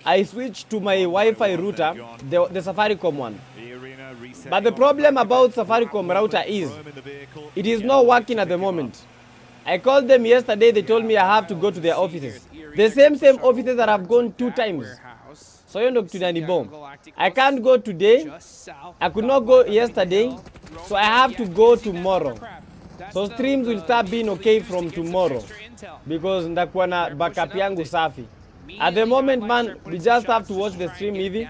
I switch to my Wi-Fi router, the Safaricom one. But the problem about Safaricom router is, it is not working at the moment. I called them yesterday, they told me I have to go to their offices. The same offices that I've gone 2 times. So you know, I can't go today, I could not go yesterday, so I have to go tomorrow. So streams will start being okay from tomorrow, because ndakuwa na backup yangu safi. At the moment man, we just have to watch the stream hivi.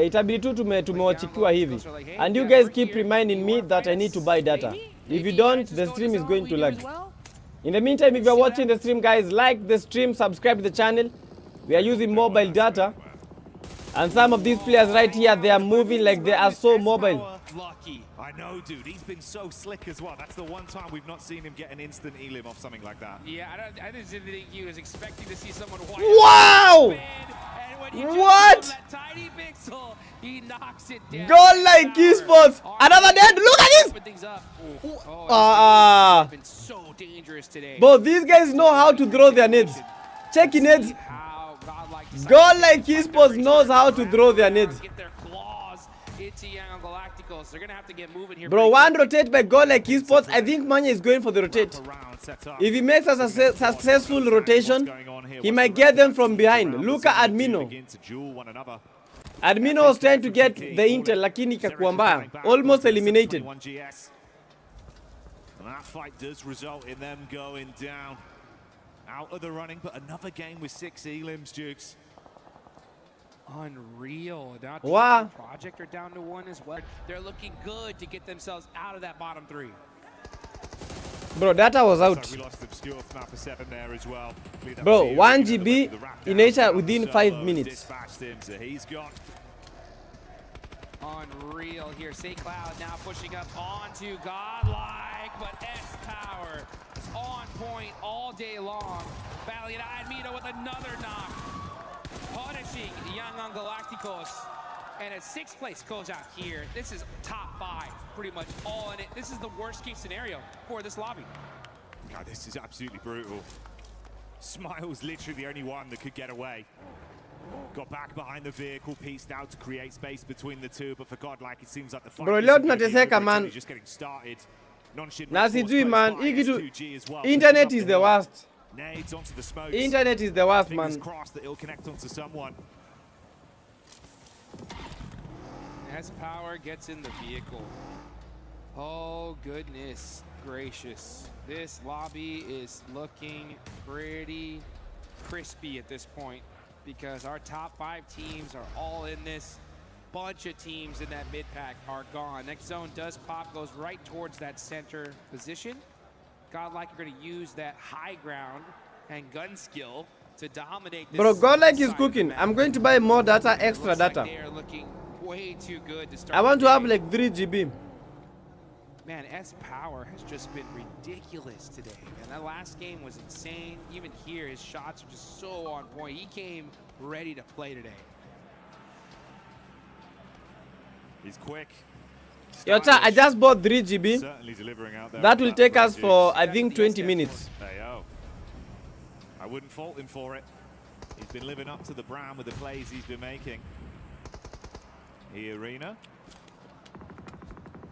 Itabidi tu tumewachikiwa hivi. And you guys keep reminding me that I need to buy data. If you don't, the stream is going to lag. In the meantime, if you're watching the stream, guys, like the stream, subscribe to the channel. We are using mobile data. And some of these players right here, they are moving like they are so mobile. I know, dude. He's been so slick as well. That's the one time we've not seen him get an instant elim off something like that. Yeah, I didn't think he was expecting to see someone white. Wow! What? That tiny pixel, he knocks it down. Godlike esports. Another dead. Look at this. It's been so dangerous today. But these guys know how to throw their nets. Check in nets. Godlike esports knows how to throw their nets. They're gonna have to get moving here. Bro, one rotate by Godlike esports. I think Manya is going for the rotate. If he makes a successful rotation, he might get them from behind. Look at Admino. Admino was trying to get the intel, lakini kakuamba. Almost eliminated. And that fight does result in them going down. Out of the running, but another game with 6 elims, Dukes. Unreal. Now wow. Project are down to 1 as well. They're looking good to get themselves out of that bottom 3. Bro, data was out. Bro, 1 GB in nature within 5 minutes. Unreal here. Say Cloud now pushing up onto Godlike, but S-Power on point all day long. Valiant Admino with another knock. Punishing Young on Galacticos. And a 6th place goes out here. This is top 5, pretty much all in it. This is the worst case scenario for this lobby. God, this is absolutely brutal. Smile's literally the only one that could get away. Got back behind the vehicle, pieced out to create space between the two, but for Godlike, it seems like the fight bro, leo tunateseka man. Just getting started. Na sijui man, internet is the worst. Nades onto the smokes. Internet is the worst, man. Fingers crossed that it'll connect onto someone. As Power gets in the vehicle. Oh, goodness gracious. This lobby is looking pretty crispy at this point, because our top 5 teams are all in this. Bunch of teams in that mid-pack are gone. Next zone does pop, goes right towards that center position. Godlike are going to use that high ground and gun skill to dominate this. Bro, Godlike is cooking. I'm going to buy more data, extra data. Like they are looking way too good to start. I want to have like 3 GB. Man, S-Power has just been ridiculous today. And that last game was insane. Even here, his shots are just so on point. He came ready to play today. He's quick. Yo, I just bought 3 GB. That will take us for, I think, 20 minutes. I wouldn't fault him for it. He's been living up to the brand with the plays he's been making. The arena.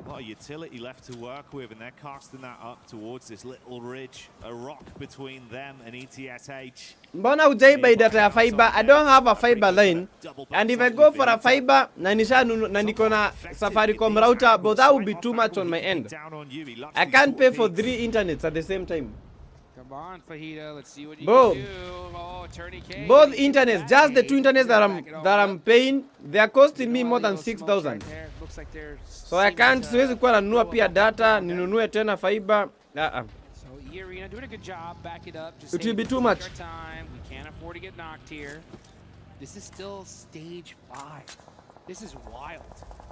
A lot of utility left to work with, and they're casting that up towards this little ridge. A rock between them and ETSH. Mbona ujai buy data ya fiber? I don't have a fiber line. And if I go for a fiber, na niko na Safaricom router, but that would be too much on my end. I can't pay for 3 internets at the same time. Come on, Fajita, let's see what you Bro, can do. Oh, Tourniquet. Both internets, just the 2 internets that I'm paying, they are costing me more than 6,000. Looks like So I can't siwezi kuwa nanunua pia data, ninunue tena fiber. So E-Arena doing a good job. Back it up. Just It will be saying, too take much. our time. We can't afford to get knocked here. This is still stage 5. This is wild.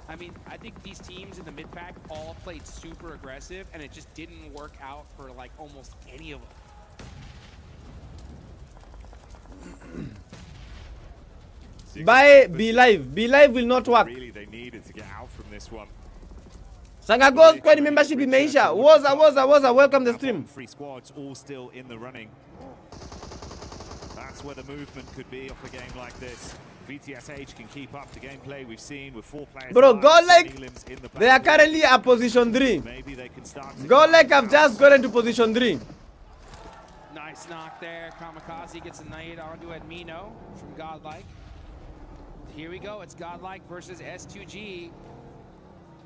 I mean, I think these teams in the mid-pack all played super aggressive, and it just didn't work out for like almost any of them. By Be Live. Be Live will not work. Really, they needed to get out from this one. Sanga goes kwani membership imeisha. Woza, welcome the stream. 3 squads all still in the running. That's where the movement could be off a game like this. VTSH can keep up the gameplay we've seen with 4 players. Bro, GODLIKE, they are currently at position 3. Maybe they can start. GODLIKE have just got into position 3. Nice knock there. Kamikaze gets a nade onto Admino from GODLIKE. Here we go. It's GODLIKE versus S2G.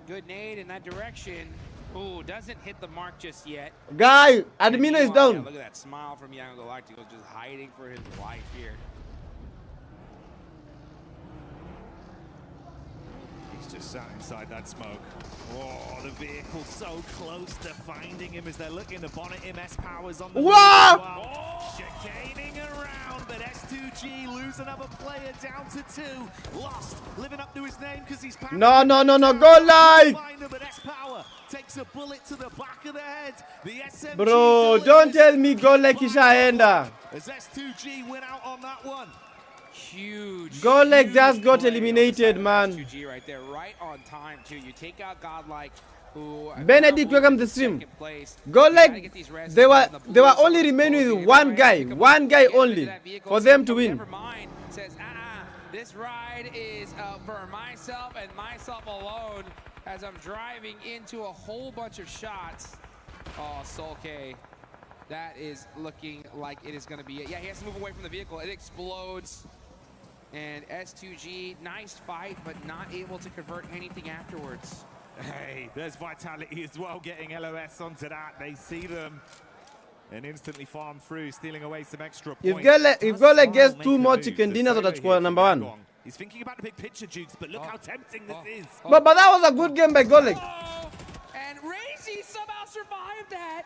Good nade in that direction. Ooh, doesn't hit the mark just yet. Guy, Admino is Yeah, down. look at that smile from Young Galactico, just hiding for his life here. He's just sat inside that smoke. Oh, the vehicle so close to finding him as they're looking to bonnet him. S-Power's on the move Wow! as well. Chicaning around, but S2G lose another player down to 2. Lost, living up to his name because he's No, GODLIKE! Find him, but S-Power takes a bullet to the back of the head. The SMG Bro, don't tell me GODLIKE ishaenda. as S2G went out on that one. Huge. GODLIKE just got play eliminated, on man. S2G right there, right on time too. You take out GODLIKE, who Benedict, welcome to the stream. second place. GODLIKE, they were only remaining with one guy only for them to win. Never mind. Says, this ride is for myself and myself alone as I'm driving into a whole bunch of shots. Oh, Soul K. That is looking like it is going to be it. Yeah, he has to move away from the vehicle. It explodes. And S2G, nice fight, but not able to convert anything afterwards. Hey, there's Vitality as well, getting LOS onto that. They see them and instantly farm through, stealing away some extra points. If GODLIKE gets 2 more chicken dinners, that's number 1. He's thinking about the big picture, Jukes, but look how tempting this is. But that was a good game by GODLIKE. Oh, and Razy somehow survived that.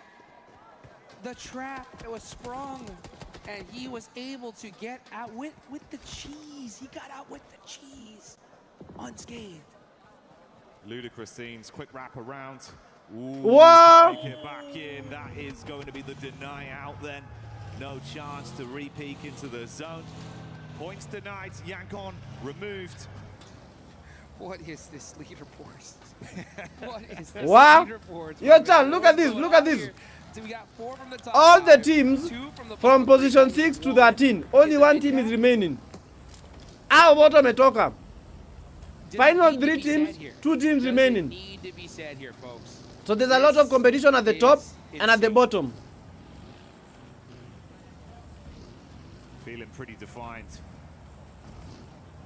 The trap was sprung, and he was able to get out with the cheese. He got out with the cheese, unscathed. Ludicrous scenes, quick wrap around. Ooh, Wow. take it back in. That is going to be the deny out then. No chance to re-peek into the zone. Points denied, Yankon removed. What is this leaderboard? What is this Wow. leaderboard? Yo, Chan, look at this, look at this. So we got 4 from the top All the 5, teams 2 from the from bottom position 3, 6 to 1 13. Only is one a team is dead. remaining. How about Ametoka? Doesn't Final need to 3 be teams, said here. 2 teams Doesn't remaining. need to be said here, folks. So there's a lot of competition at the top and at the bottom. Feeling pretty defined.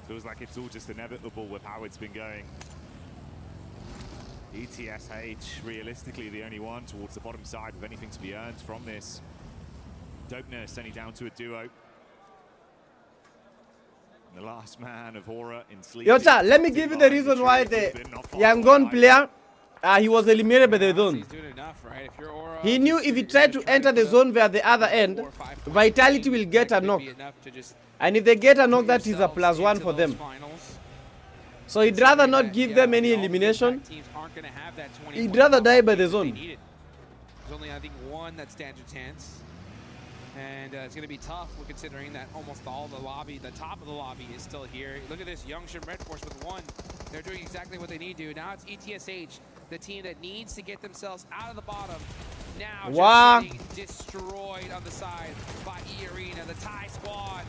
Feels like it's all just inevitable with how it's been going. ETSH, realistically the only one towards the bottom side with anything to be earned from this. Dopeness only down to a duo. And the last man of Aura in sleep. Yo, Cha, let me give you the reason why the Yangon player, he was eliminated by the zone. He's doing enough, right? If you're Aura, He knew if he tried to enter the zone via the other end, Vitality will get a knock. And if they get a knock, that is a +1 for them. So he'd rather not give them any elimination. He'd rather die by the zone. There's only, I think, one that stands a chance. And it's going to be tough, considering that almost all the lobby, the top of the lobby is still here. Look at this, Youngshim Red Force with 1. They're doing exactly what they need to. Now it's ETSH, the team that needs to get themselves out of the bottom. Now Wow. just getting destroyed on the side by E-Arena, the Thai squad.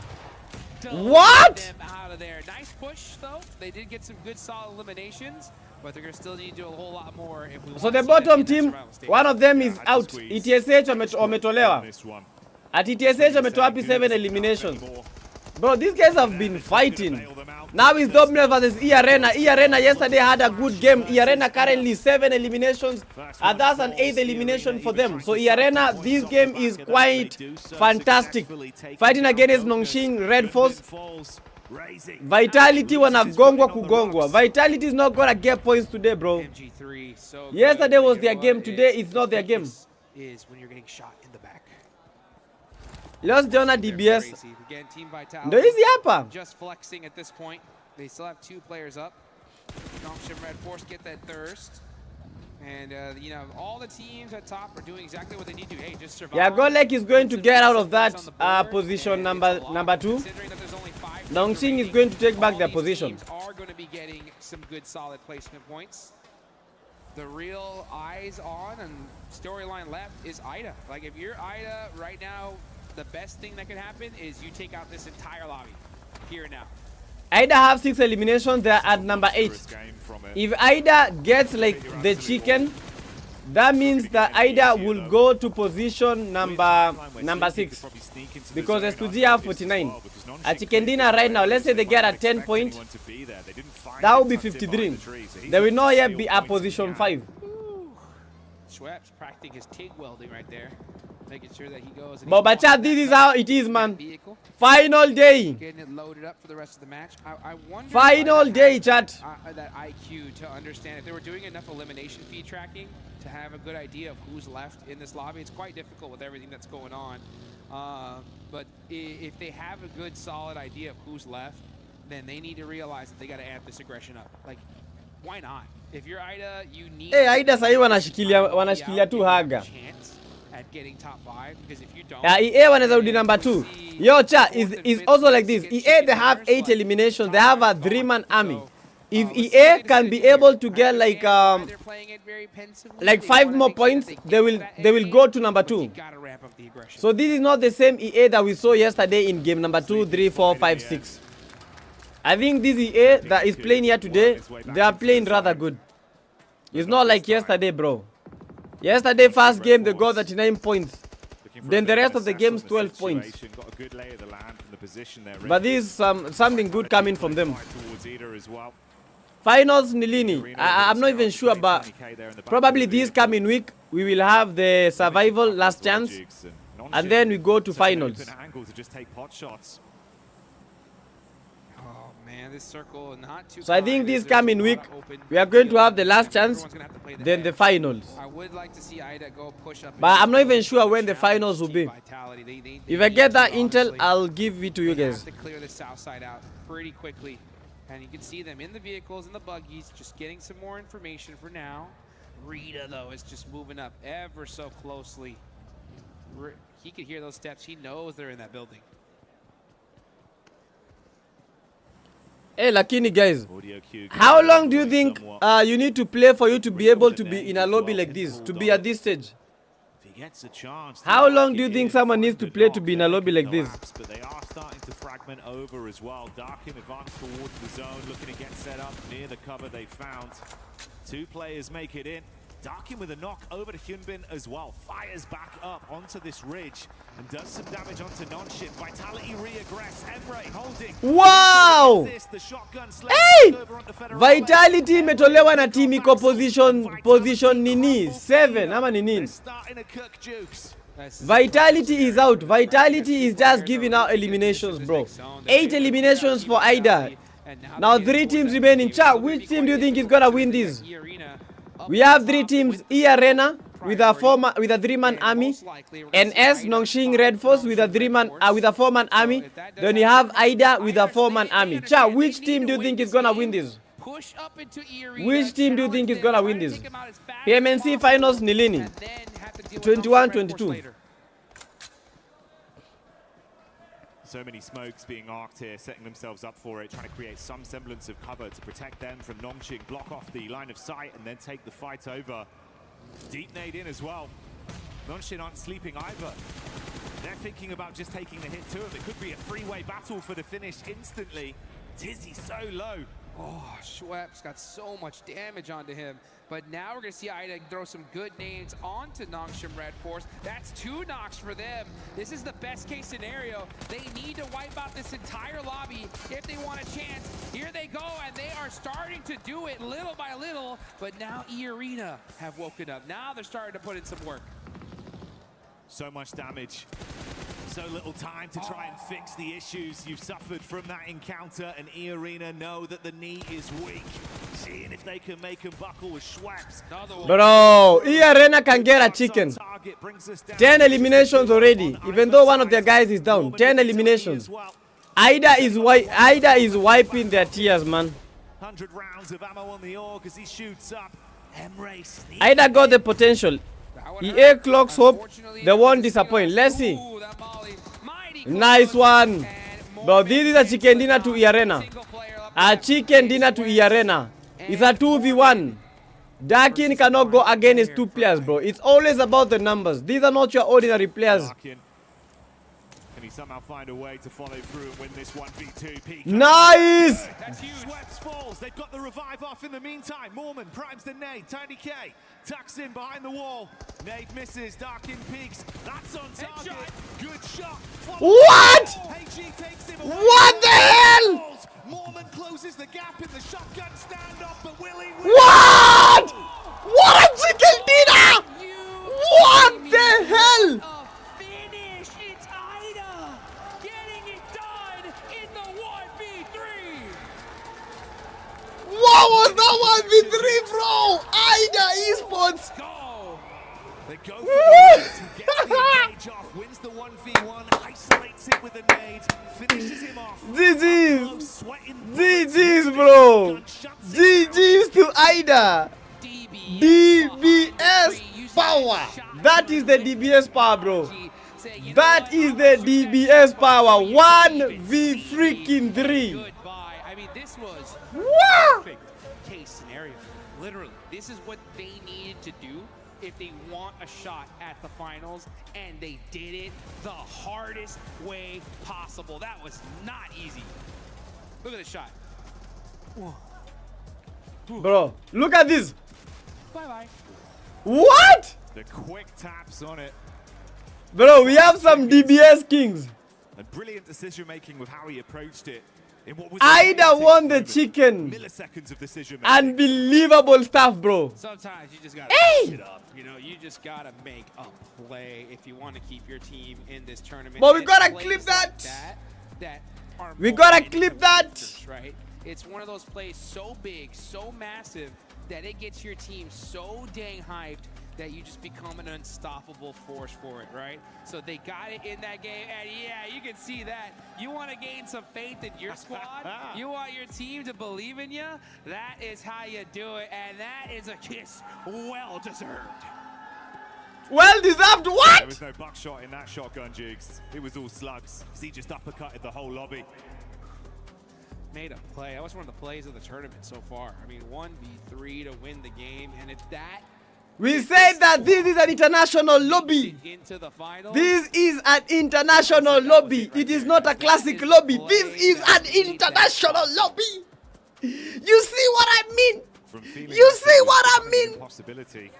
What? Them out of there. Nice push, though. They did get some good, solid eliminations, but they're going to still need to do a whole lot more if we So want the to see them bottom in that team, survival stage. one of them is Had to out. squeeze. ETSH wametolewa. This one. At ETSH wametoa 7 eliminations. Bro, these guys have been fighting. Now it's Dopeness versus E-Arena. E-Arena yesterday had a good game. E-Arena currently 7 eliminations. And that's an 8th elimination for them. So E-Arena, this game is quite fantastic. Fighting against Nongshing Red Force. Vitality wanagongwa kugongwa. Vitality is not gonna get points today, bro. MG3, so Yesterday good. was their What game. is Today it's not their game. is when you're getting shot in the back. Let's join a DBS. Crazy. Again, Team Ndo hizi Vitality hapa. just flexing at this point. They still have 2 players up. Nongshim Red Force get that thirst. And, you know, all the teams at top are doing exactly what they need to. Hey, just survive. Yeah, GODLIKE is going to get out of that position number 2. Nongshim is going to take back their position. Teams are going to be getting some good solid placement points. The real eyes on and storyline left is IDA. Like, if you're IDA right now, the best thing that could happen is you take out this entire lobby here and now. IDA have 6 eliminations. They're at number 8. If IDA gets like the chicken, that means that IDA will go to position number 6, because SPG have 49. At Chicken Dinner right now, let's say they get a 10 point, that will be 53. They will not yet be at position 5. Schweppes practicing his TIG welding right there, making sure that he goes. But chat, this is how it is, man. Final day. Getting it loaded up for the rest of the match. I wonder. Final day, chat. That IQ to understand if they were doing enough elimination feed tracking to have a good idea of who's left in this lobby. It's quite difficult with everything that's going on. But if they have a good, solid idea of who's left, then they need to realize that they got to amp this aggression up. Like, why not? If you're IDA, you need. Hey, IDA sahi wanashikilia tu haga. At getting top 5, because if you don't, EA wanaweza rudi number 2. Yo, cha is also like this. EA, they have 8 eliminations. They have a 3-man army. If EA can be able to get like 5 more points, they will go to number 2. So this is not the same EA that we saw yesterday in game number 2, 3, 4, 5, 6. I think this EA that is playing here today, they are playing rather good. It's not like yesterday, bro. Yesterday, first game, they got 39 points. Then the rest of the games, 12 points. But this is something good coming from them. Finals, Nilini. I'm not even sure, but probably this coming week, we will have the survival last chance. And then we go to finals. This circle not too. So I think this coming week we are going to have the last chance, then the finals. I would like to see IDA go push up, but I'm not even sure when the finals will be. If I get that intel, I'll give it to you guys. Have to clear the south side out pretty quickly, and you can see them in the vehicles and the buggies, just getting some more information for now. Rita though is just moving up ever so closely. He could hear those steps. He knows they're in that building. Hey, Lakini guys, how long do you think you need to play for you to be able to be in a lobby like this, to be at this stage? How long do you think someone needs to play to be in a lobby like this? But they are starting to fragment over as well. Darkin advance towards the zone, looking to get set up near the cover they found. 2 players make it in. Darkin with a knock over to Hyunbin as well. Fires back up onto this ridge and does some damage onto Nongshim. Vitality reaggress. Emre holding. Wow! Hey! Vitality imetolewa na team iko position nini? 7 ama nini? Vitality is out. Vitality is just giving out eliminations, bro. 8 eliminations for IDA. Now 3 teams remain in chat. Which team do you think is gonna win this? We have 3 teams: E Arena with a 3-man army, NS Nongshim Red Force with a 4-man army. Then you have IDA with a 4-man army. Cha, which team do you think is gonna win this? Which team do you think is gonna win this? PMWC finals Nilini 21-22. So many smokes being arced here, setting themselves up for it, trying to create some semblance of cover to protect them from Nongshim, block off the line of sight, and then take the fight over. Deep nade in as well. Nongshim aren't sleeping either. They're thinking about just taking the hit to him. It could be a three-way battle for the finish instantly. Tizzy so low. Oh, Schweppes got so much damage onto him. But now we're going to see IDA throw some good nades onto Nongshim Red Force. That's 2 knocks for them. This is the best case scenario. They need to wipe out this entire lobby if they want a chance. Here they go, and they are starting to do it little by little. But now E Arena have woken up. Now they're starting to put in some work. So much damage. So little time to try and fix the issues you've suffered from that encounter, and E Arena know that the knee is weak. Seeing if they can make him buckle with Schweppes. Bro, E Arena can get a chicken. target brings us down 10 eliminations already, even though one of their guys is down. 10 eliminations. Ida is wiping their tears, man. 100 rounds of ammo on the org as he shoots up. Emre sneaks. Ida got the potential. EA clocks hope they won't disappoint. Let's see. Ooh, that volley. Mighty Nice close. one. And Bro, this is a chicken dinner to Arena. single player up A there. chicken dinner to Arena. It's a 2v1. Darkin cannot go against two players, bro. It's always about the numbers. These are not your ordinary players. Larkin. Can he somehow find a way to follow through and win this 1v2? Peak. Nice! That's huge. Sweats falls. They've got the revive off in the meantime. Mormon primes the nade. Tiny K tucks in behind the wall. Nade misses. Darkin peaks. That's on target. Headshot. Good shot. What? HG takes him away. What the hell? Mormon closes the gap in the shotgun standoff, but Willie. What? What a chicken dinner! What the hell? A finish. It's Ida getting it done in the 1v3. What was that 1v3, bro? Ida Esports. Go. They go for the nades. He gets the engage off, wins the 1v1, isolates it with a nade, finishes him off. GG's. Close, sweating. GG's, bro. GG's to Ida. DBS power. That is the DBS power, bro. That is the DBS power. 1v3. Goodbye. I mean, this was Wow. perfect case scenario. Literally, this is what they needed to do if they want a shot at the finals, and they did it the hardest way possible. That was not easy. Look at the shot. Bro, look at this. Bye-bye. What? The quick taps on it. Bro, we have some DBS kings. And brilliant decision making with how he approached it. In what was Ida a won the moment. chicken. Milliseconds of decision making. Unbelievable stuff, bro. Sometimes you just gotta Hey! switch it up. You know, you just gotta make a play if you want to keep your team in this tournament. But we And gotta plays clip like that. that are We gotta momentum clip that. boosters, right? It's one of those plays so big, so massive that it gets your team so dang hyped that you just become an unstoppable force for it, right? So they got it in that game, and yeah, you can see that. You want to gain some faith in your squad? You want your team to believe in you? That is how you do it, and that is a kiss well deserved. Well deserved. There What? was no buckshot in that shotgun, Jukes. It was all slugs. He just uppercutted the whole lobby. Made a play. That was one of the plays of the tournament so far. I mean, 1v3 to win the game, and if that We said that this is an international lobby. into the final, This is an international lobby. It is not a classic lobby. This is an international lobby. You see what I mean? From feeling You like see it was what I an mean? impossibility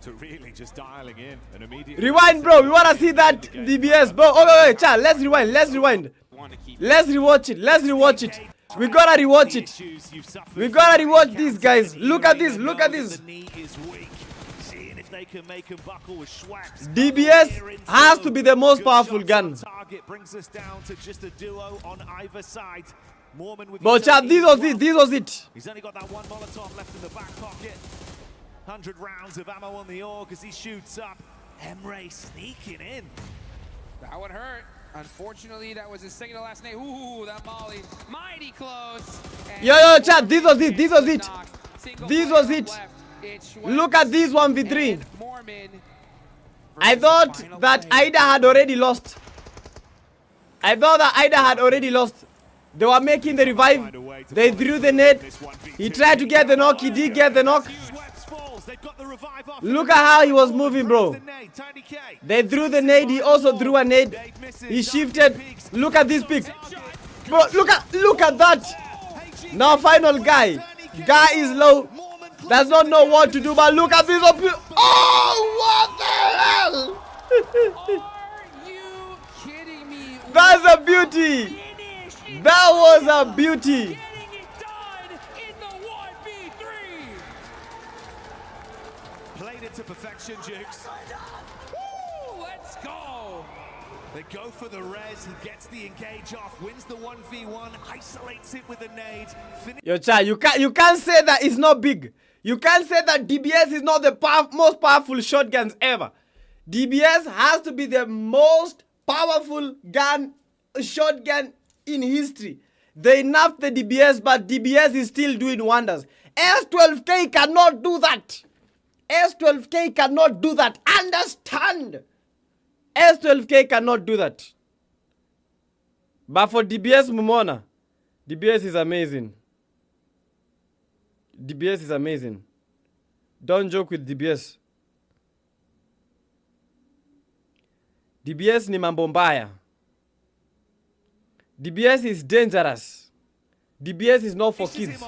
to really just dialing in and immediately. Rewind, bro. We want to see that DBS, bro. Oh, wait, chat. Let's rewind. Let's rewind. want to keep Let's rewatch it. Let's rewatch it. We gotta rewatch it. We gotta rewatch these guys. Look at this. Look at this. The knee is weak. Seeing if they can make him buckle with Schweppes. DBS has to be the most powerful gun. Target brings us down to just a duo on either side. Mormon with But chat, this was it. This was it. He's only got that one Molotov left in the back pocket. 100 rounds of ammo on the org as he shoots up. Emre sneaking in. that would hurt. Unfortunately, that was his second to last name. Ooh, that molly, mighty close. And Yo, chat, this was it. This was it. knock. Single This player was it. left. It's Look at this 1v3. and Mormon I versus thought the final that play. Ida had already lost. I thought that Ida had already lost. They were making the revive. They drew the net. He tried to get the knock. He did get the knock. Schweppes falls. They've got the revive off. Look at how he was moving, bro. Tiny K. They drew the nade. He also drew a nade. He shifted. Look at this pick. Bro, look at that. Now final guy. Guy is low. Does not know what to do, but look at this. Oh, what the hell? Are you kidding me? That's a beauty. Finish. That was a beauty. Getting it done in the 1v3. Played it to perfection, Jukes. Woo, let's go. They go for the res, he gets the engage off, wins the 1v1, isolates it with a nade. Yo, Cha, you can't say that it's not big. You can't say that DBS is not the most powerful shotguns ever. DBS has to be the most powerful shotgun in history. They nerfed the DBS, but DBS is still doing wonders. S12K cannot do that. S12K cannot do that. Understand? S12K cannot do that. But for DBS Mumona, DBS is amazing. DBS is amazing. Don't joke with DBS. DBS ni mambo mbaya. DBS is dangerous. DBS is not for kids.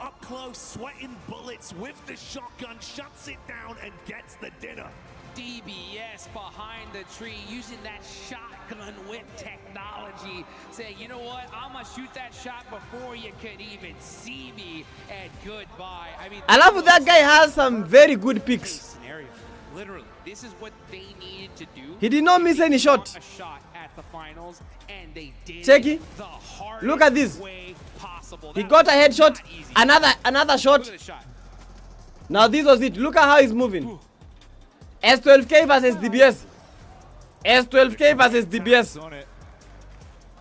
Up close, sweating bullets with the shotgun, shuts it down and gets the dinner. DBS behind the tree using that shotgun whip technology, saying, you know what, I'm gonna shoot that shot before you could even see me, and goodbye. I mean, I love that guy has some very good picks. Scenario. Literally, this is what they needed to do. He did not miss any shot. A shot at the finals, and they did Checky. the hardest Look at this. way possible. He That got a was headshot. not easy. Another shot. Look at the shot. Now this was it. Look at how he's moving. S12K versus DBS. S12K versus DBS. On it.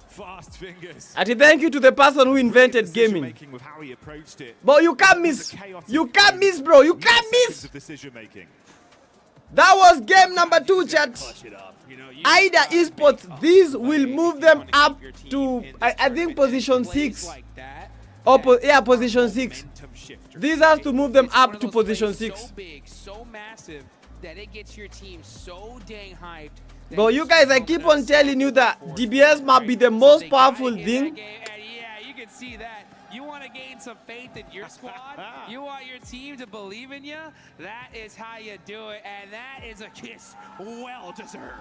Fast fingers. And thank you to the person who invented gaming. Making with how he approached it. But you can't miss. You can't miss, bro. You can't miss. Of decision making. That was game number 2, chat. Ida Esports, these will move them up to, I think, position 6. Or position 6. These has to move them up to position 6. So big, so massive that it gets your team so dang hyped. But you guys, I keep on telling you that DBS might be the most powerful thing. Yeah, you can see that. You want to gain some faith in your squad? You want your team to believe in you? That is how you do it, and that is a kiss well deserved.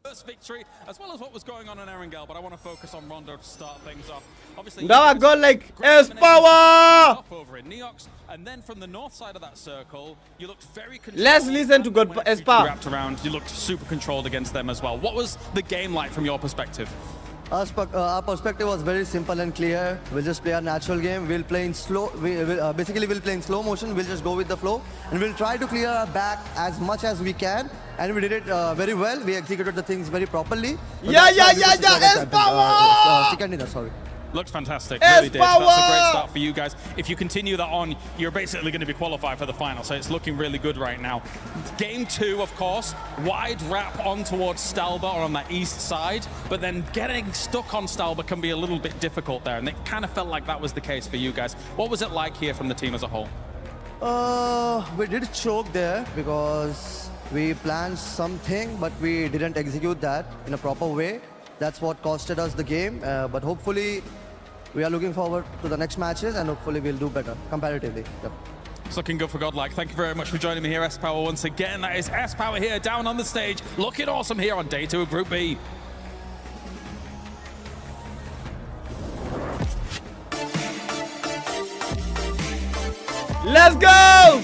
First victory, as well as what was going on in Erangel, but I want to focus on Rondo to start things off. Obviously, now I got like S-Power! Over in Neox, and then from the north side of that circle, you looked very controlled. Let's listen to God S-Power. Wrapped around, you looked super controlled against them as well. What was the game like from your perspective? Our perspective was very simple and clear. We'll just play our natural game. We'll play in slow. Basically, we'll play in slow motion. We'll just go with the flow, and we'll try to clear our back as much as we can. And we did it very well. We executed the things very properly. Yeah. S-Power! Sorry. Looked fantastic. Really did. S-Power! That's a great start for you guys. If you continue that on, you're basically going to be qualified for the final. So it's looking really good right now. Game 2, of course, wide wrap on towards Stalba or on that east side. But then getting stuck on Stalba can be a little bit difficult there. And it kind of felt like that was the case for you guys. What was it like here from the team as a whole? We did choke there because we planned something, but we didn't execute that in a proper way. That's what costed us the game. But hopefully, we are looking forward to the next matches, and hopefully we'll do better comparatively. Yep. It's looking good for Godlike. Thank you very much for joining me here, S-Power, once again. That is S-Power here, down on the stage. Looking awesome here on day 2 of Group B. Let's go!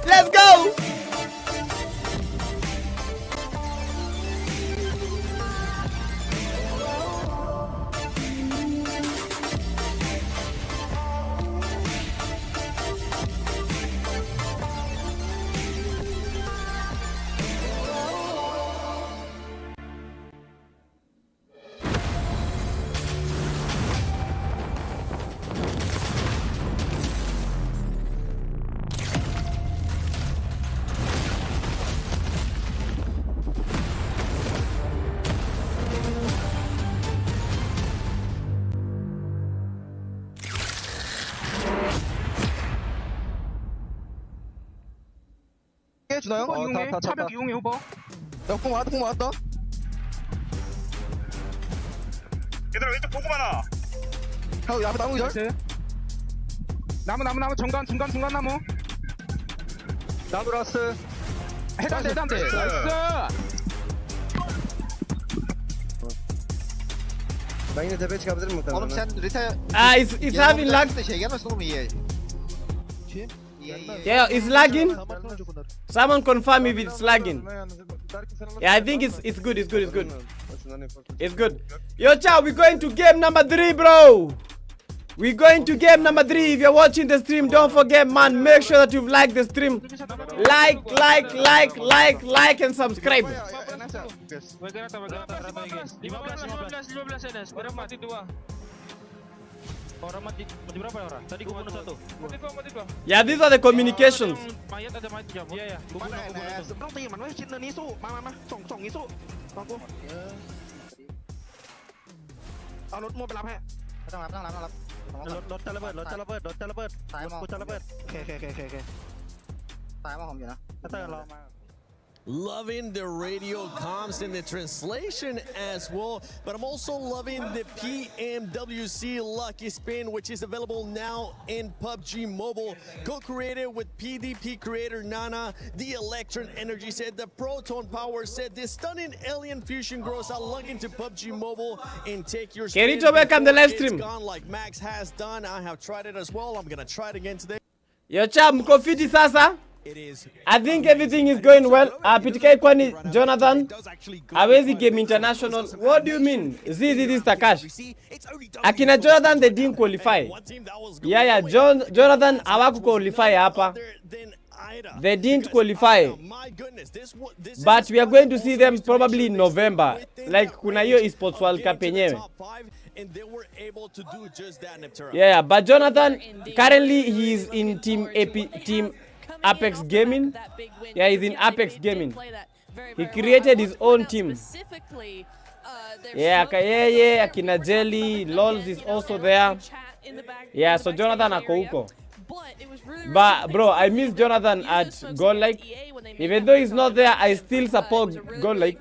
Let's go! 주나요? 다 차벽 이용해 후보. 야, 공 왔다. 얘들아 왼쪽 보고 많아. 형 앞에 나무 기절. 나무 중간 나무. 나무 라스. 해단대. 나이스. Ben yine tepe çıkabilirim muhtemelen. Oğlum sen It's having luck. Şey gelmesin oğlum iyi. Kim? Yeah, it's lagging. Someone confirm if it's lagging. Yeah, I think it's good. It's good. It's good. Yo, ciao. We're going to game number 3, bro. We're going to game number 3. If you're watching the stream, don't forget, man. Make sure that you've liked the stream. Like, and subscribe. Yeah, these are the communications. Loving the radio comms and the translation as well, but I'm also loving the PMWC Lucky Spin, which is available now in PUBG Mobile. Co-created with PDP creator Nana, the Electron Energy set, the Proton Power set, the stunning Alien Fusion grows out. Log into PUBG Mobile and take your spin. Kerito, welcome the live stream. It's gone like Max has done. I have tried it as well. I'm gonna try it again today. Yo, chap, mko fiti sasa? I think everything is going well. PTK kwani Jonathan hawezi game international. What do you mean? This Takash. Akina Jonathan, they didn't qualify. Yeah, Jonathan hawaku qualify hapa. They didn't qualify. But we are going to see them probably in November. Like kuna hiyo esports World Cup yenyewe. And they were able to do just that, Neptera. Yeah, but Jonathan currently he is in team Apex Gaming. Yeah, he's in Apex Gaming. He created his own team. Yeah, Akina Jelly, Lols is also there. Yeah, so Jonathan ako huko. But bro, I miss Jonathan at GODLIKE. Even though he's not there, I still support GODLIKE.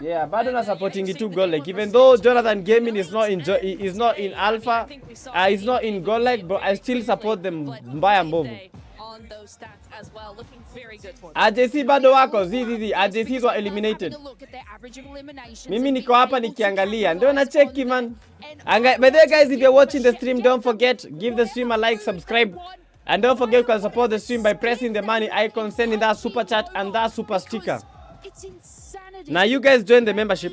Yeah, bado na supporting it to GODLIKE. Even though Jonathan Gaming is not in Alpha, he's not in GODLIKE, but I still support them mbaya mbovu. RJC bado wako zizi RJC were eliminated. Mimi niko hapa nikiangalia ndio na check man. By the way guys, if you're watching the stream, don't forget, give the stream a like, subscribe, and don't forget you can support the stream by pressing the money icon, sending that super chat and that super sticker. It's insanity. Now you guys join the membership.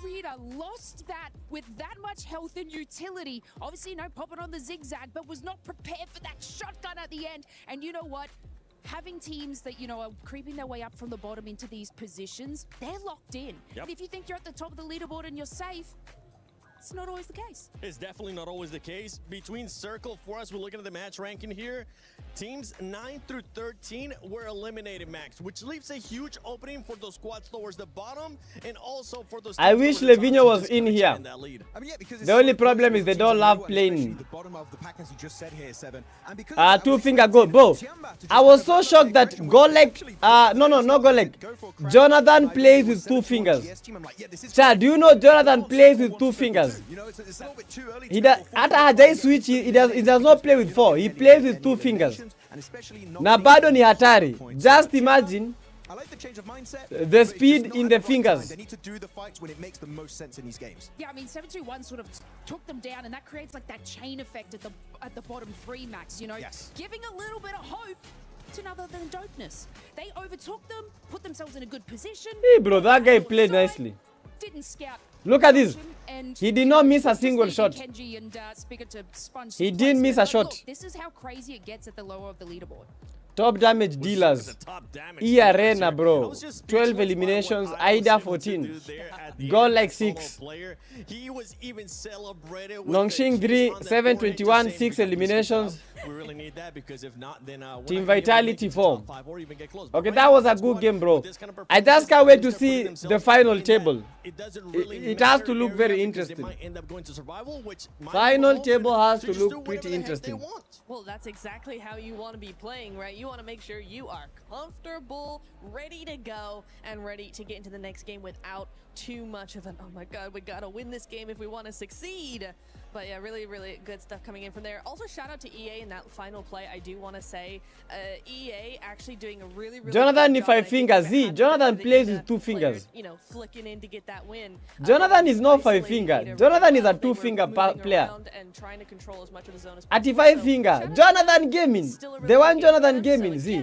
Arena lost that with that much health and utility. Obviously, popping on the zigzag, but was not prepared for that shotgun at the end. And you know what? Having teams that, are creeping their way up from the bottom into these positions, they're locked in. Yep. And if you think you're at the top of the leaderboard and you're safe, it's not always the case. It's definitely not always the case. Between Circle, for us, we're looking at the match ranking here. Teams 9 through 13 were eliminated, Max, which leaves a huge opening for those squads towards the bottom and also for those. I wish Levinho was in here. The only problem is they don't love playing. 2-finger goal, bro. I was so shocked that GODLIKE, not GODLIKE. Jonathan plays with 2 fingers. Chad, do you know Jonathan plays with 2 fingers? He does. After hajai switch, he does not play with 4. He plays with 2 fingers. Na bado ni hatari. Just imagine the speed in the fingers. They need to do the fights when it makes the most sense in these games. Yeah, I mean, 721 sort of took them down, and that creates like that chain effect at the bottom 3, Max. Yes. Giving a little bit of hope to none other than dopeness. They overtook them, put themselves in a good position. Hey, bro, that guy played nicely. Didn't scout. Look at this. He did not miss a single shot. He didn't miss a shot. Look, this is how crazy it gets at the lower of the leaderboard. Top damage dealers. E-Arena, bro. 12 eliminations. Ida 14. GODLIKE 6. Nongxing 3. 721. 6 eliminations. Team Vitality 4. Okay, that was a good game, bro. I just can't wait to see the final table. It has to look very interesting. Final table has to look pretty interesting. Well, that's exactly how you want to be playing, right? You want to make sure you are comfortable, ready to go, and ready to get into the next game without too much of an, oh my god, we gotta win this game if we want to succeed. But yeah, really, really good stuff coming in from there. Also, shout out to EA in that final play. I do want to say, EA actually doing a really, really Jonathan good with job, 5 fingers. See, Jonathan plays with 2 fingers. You know, flicking in to get that win. Jonathan is not 5 finger. Jonathan is a 2-finger player. And trying to control as much of the zone as At 5 finger. Jonathan Gaming. The one Jonathan Gaming. See,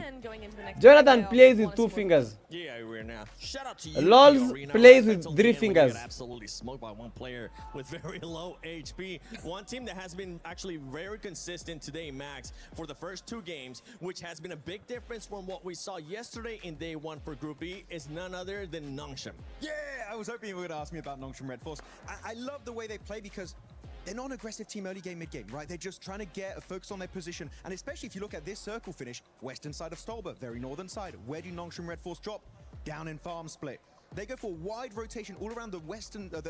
Jonathan plays with 2 fingers. Yeah, Arena. Shout out to you. LOLs plays with 3 fingers. Absolutely smoked by one player with very low HP. One team that has been actually very consistent today, Max, for the first 2 games, which has been a big difference from what we saw yesterday in day 1 for Group B, is none other than Nongshim. Yeah, I was hoping you were going to ask me about Nongshim Red Force. I love the way they play because they're not an aggressive team early game, mid game, right? They're just trying to get a focus on their position. And especially if you look at this circle finish, western side of Stolber, very northern side. Where do Nongshim Red Force drop? Down in farm split. They go for wide rotation all around the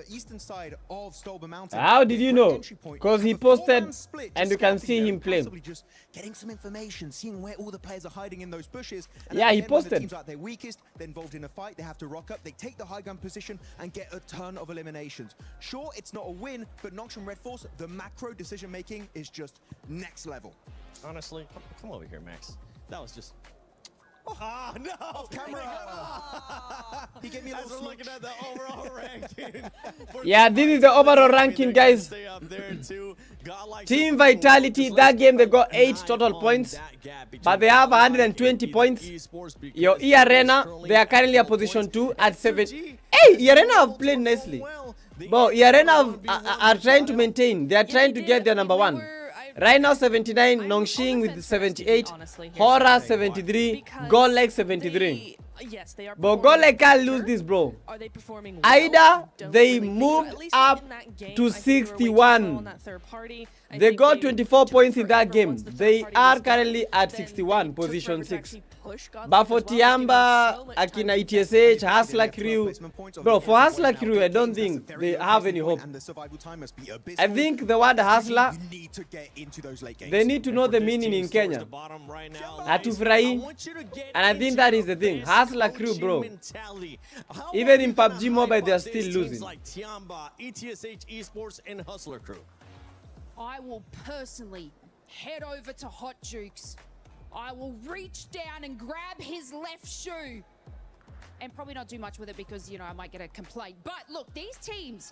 eastern side of Stolber Mountain. How did you know? Because he posted and you can see him play. Just getting some information, seeing where all the players are hiding in those bushes. And yeah, he when posted. the teams are at their weakest, they're involved in a fight, they have to rock up, they take the high ground position and get a ton of eliminations. Sure, it's not a win, but Nongshim Red Force, the macro decision making is just next level. Honestly, come over here, Max. That was just... Ah, no! Off camera! He gave me a little looking at the overall ranking. Yeah, this is the overall ranking, guys. Team Vitality, that game they got 8 total points, but they have 120 points. Your E-Arena, they are currently at position 2 at 7. Hey, E-Arena have played nicely. But E-Arena are trying to maintain. They are trying to get their number 1. Right now 79, Nongshim with 78, Horror 73, GODLIKE 73. Yes, they are. But GODLIKE can't lose this, bro. Are they performing well? Either they moved up to 61. They got 24 points in that game. They are currently at 61, position 6. But for Tiamba, Akina ETSH, Hustler Crew, bro, for Hustler Crew, I don't think they have any hope. I think the word Hustler, they need to know the meaning in Kenya. Hatufurahi, and I think that is the thing. Hustler Crew, bro. Even in PUBG Mobile, they are still losing. I will personally head over to Hot Jukes. I will reach down and grab his left shoe and probably not do much with it because, you know, I might get a complaint. But look, these teams,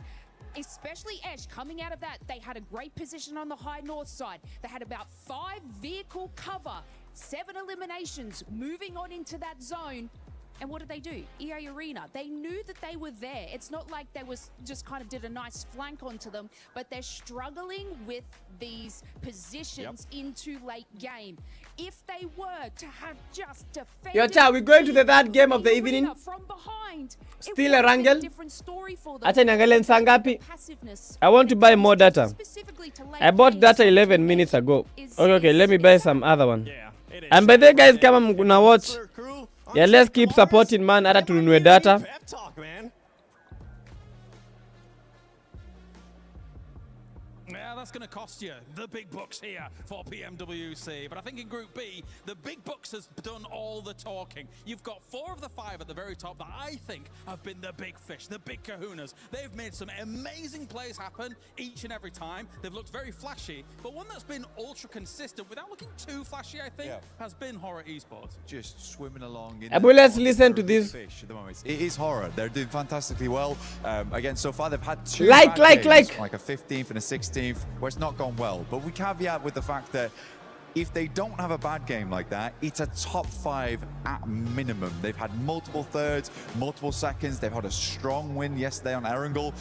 especially Esh, coming out of that, they had a great position on the high north side. They had about 5 vehicle cover, 7 eliminations, moving on into that zone. And what did they do? EA Arena, they knew that they were there. It's not like they was just kind of did a nice flank onto them, but they're struggling with these positions into late game. If they were to have just defended... Yo, Cha, we're going to the third game of the evening. From behind, still a wrangle. I want to buy more data. I bought data 11 minutes ago. Okay, let me buy some other one. And by the way, guys, come on, gonna watch. Yeah, let's keep supporting, man. Hata tununue data. Yeah, that's going to cost you the big bucks here for PMWC. But I think in Group B, the big bucks has done all the talking. You've got 4 of the 5 at the very top that I think have been the big fish, the big kahunas. They've made some amazing plays happen each and every time. They've looked very flashy, but one that's been ultra consistent without looking too flashy, I think, has been Horror Esports. Just swimming along. But let's listen to this. Fish at the moment. It is Horror. They're doing fantastically well. Again, so far they've had 2 like a 15th and a 16th, where it's not gone well. But we caveat with the fact that if they don't have a bad game like that, it's a top 5 at minimum. They've had multiple thirds, multiple seconds. They've had a strong win yesterday on Erangel.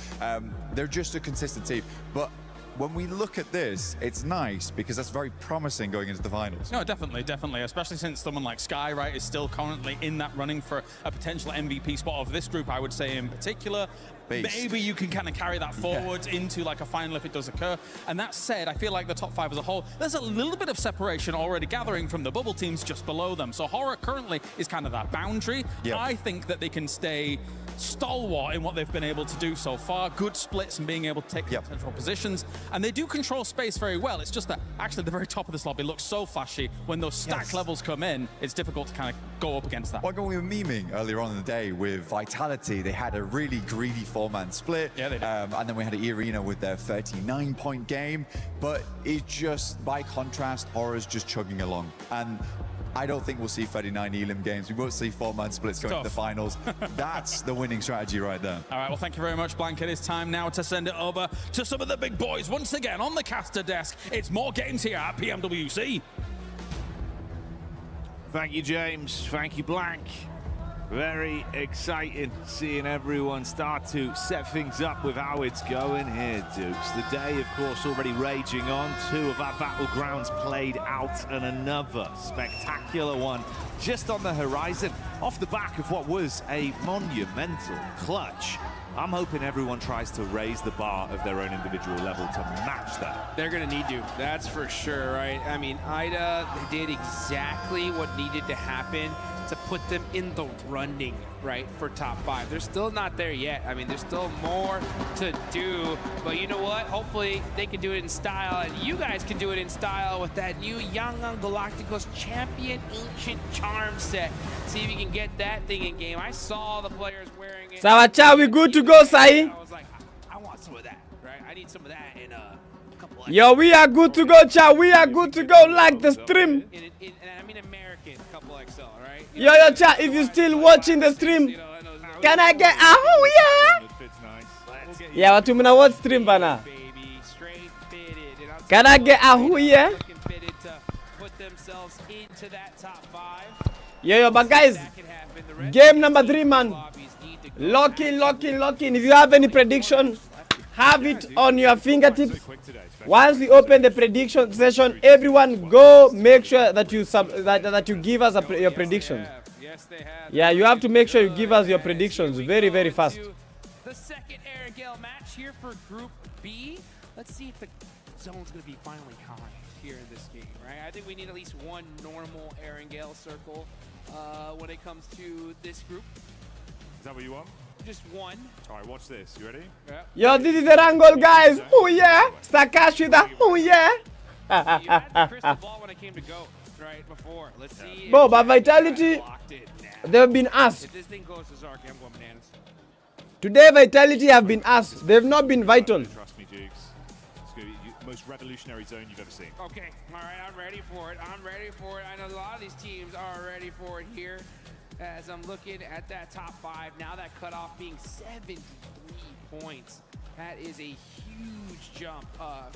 They're just a consistent team. But when we look at this, it's nice because that's very promising going into the finals. No, definitely, definitely. Especially since someone like Sky, right, is still currently in that running for a potential MVP spot of this group, I would say in particular. Beast. Maybe you can kind of carry that forward into like a final if it does occur. And that said, I feel like the top 5 as a whole, there's a little bit of separation already gathering from the bubble teams just below them. So Horror currently is kind of that boundary. I think that they can stay stalwart in what they've been able to do so far. Good splits and being able to take central positions. And they do control space very well. It's just that actually the very top of this lobby looks so flashy. When those stack levels come in, it's difficult to kind of go up against that. Like when we were memeing earlier on in the day with Vitality, they had a really greedy 4-man split. Yeah, they did. And then we had Arena with their 39-point game. But it just, by contrast, Horror's just chugging along. And I don't think we'll see 39 Elim games. We won't see 4-man splits going to the finals. That's the winning strategy right there. All right, well, thank you very much, Blank. It is time now to send it over to some of the big boys. Once again, on the caster desk, it's more games here at PMWC. Thank you, James. Thank you, Blank. Very exciting seeing everyone start to set things up with how it's going here, Dukes. The day, of course, already raging on. 2 of our battlegrounds played out and another spectacular one just on the horizon. Off the back of what was a monumental clutch. I'm hoping everyone tries to raise the bar of their own individual level to match that. They're going to need to, that's for sure, right? I mean, IDA, they did exactly what needed to happen to put them in the running, right, for top 5. They're still not there yet. I mean, there's still more to do, but you know what? Hopefully they can do it in style, and you guys can do it in style with that new Young Galacticos Champion Ancient Charm set. See if you can get that thing in game. I saw the players wearing it. Sawacha, we good to go, Sai? I was like, I want some of that, right? I need some of that in a couple of... Yo, we are good to go, Cha. We are good to go. Like the stream. And I mean American, couple XL, right? Yo, Cha, if you're still watching the stream, can I get a yeah? Yeah, watu mna watch stream bana. Can I get a yeah? Yo, but guys, game number 3, man. Lock in. If you have any prediction, have it on your fingertips. Once we open the prediction session, everyone go make sure that you that you give us your predictions. Yeah, you have to make sure you give us your predictions very fast. The second Aerogale match here for Group B. Let's see if the zone's going to be finally high here in this game, right? I think we need at least one normal Aerogale circle when it comes to this group. Is that what you want? Just one. All right, watch this. You ready? Yeah. Yo, this is the Wrangle, guys. Oh yeah, Stakash with that. Oh yeah. You had the crystal ball when I came to go, right before. Let's see. Bro, but Vitality, they've been asked. If this thing goes to Zark, I'm going bananas. Today, Vitality have been asked. They've not been vital. Trust me, Dukes. It's going to be the most revolutionary zone you've ever seen. Okay, all right, I'm ready for it. I know a lot of these teams are ready for it here. As I'm looking at that top 5, now that cutoff being 73 points. That is a huge jump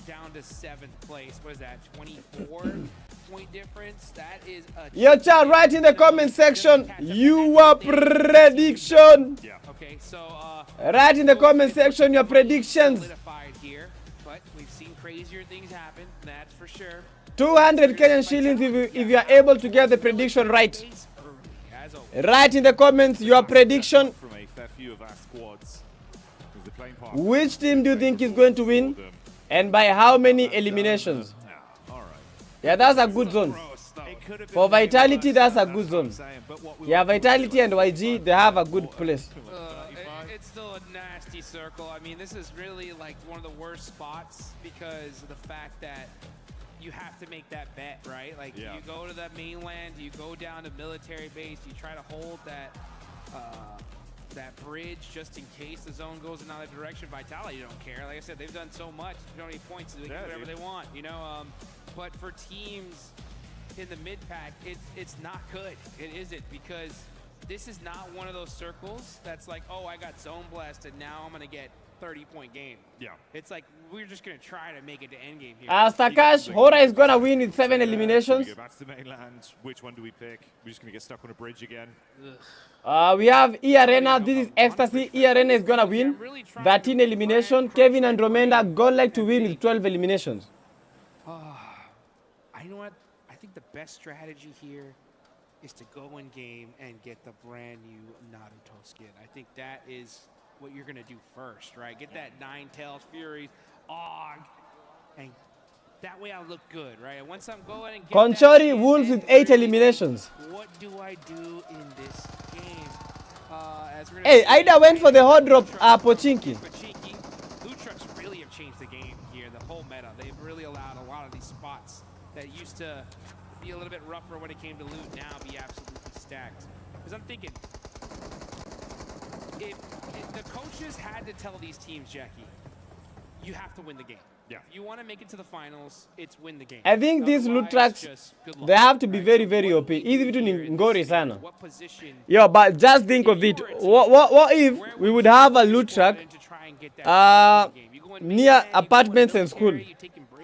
down to 7th place. What is that, 24-point difference? That is a... Yo, chat, write in the comment section your prediction. Yeah. Okay, so... write in the comment section your predictions. Solidified here, but we've seen crazier things happen, that's for sure. 200 Kenyan shillings if you are able to get the prediction right. Write in the comments your prediction. From a fair few of our squads. Which team do you think is going to win? And by how many eliminations? Yeah, that's a good zone. For Vitality, that's a good zone. Yeah, Vitality and YG, they have a good place. It's still a nasty circle. I mean, this is really like one of the worst spots because of the fact that you have to make that bet, right? Like, you go to the mainland, you go down to military base, you try to hold that that bridge just in case the zone goes in another direction. Vitality don't care. Like I said, they've done so much. They don't need points, so they can do whatever they want, you know? But for teams in the mid-pack, it's not good. It isn't, because this is not one of those circles that's like, oh, I got zone blessed and now I'm going to get 30-point game. Yeah. It's like, we're just going to try to make it to endgame here. Stakash, Hora is going to win with 7 eliminations. We go back to the mainland. Which one do we pick? We're just going to get stuck on a bridge again. We have E-Arena. This is Ecstasy. E-Arena is going to win. 13 elimination. Kevin Andromeda, Godlike to win with 12 eliminations. You know what? I think the best strategy here is to go in game and get the brand new Naruto skin. I think that is what you're going to do first, right? Get that Ninetales, Furies, Og, and that way I'll look good, right? And once I'm going and get Conchori, Wolves with 8 eliminations. What do I do in this game? Hey, Ida went for the hot drop, Pochinki. Blue Trucks really have changed the game here. The whole that used to be a little bit rougher when it came to loot now be absolutely stacked. Because I'm thinking, if the coaches had to tell these teams, Jackie, you have to win the game. Yeah. If you want to make it to the finals, it's win the game. I think these loot tracks, they have to be very, very OP. Easy to ngori sana. Yo, but just think of it. What if we would have a loot track near apartments and school?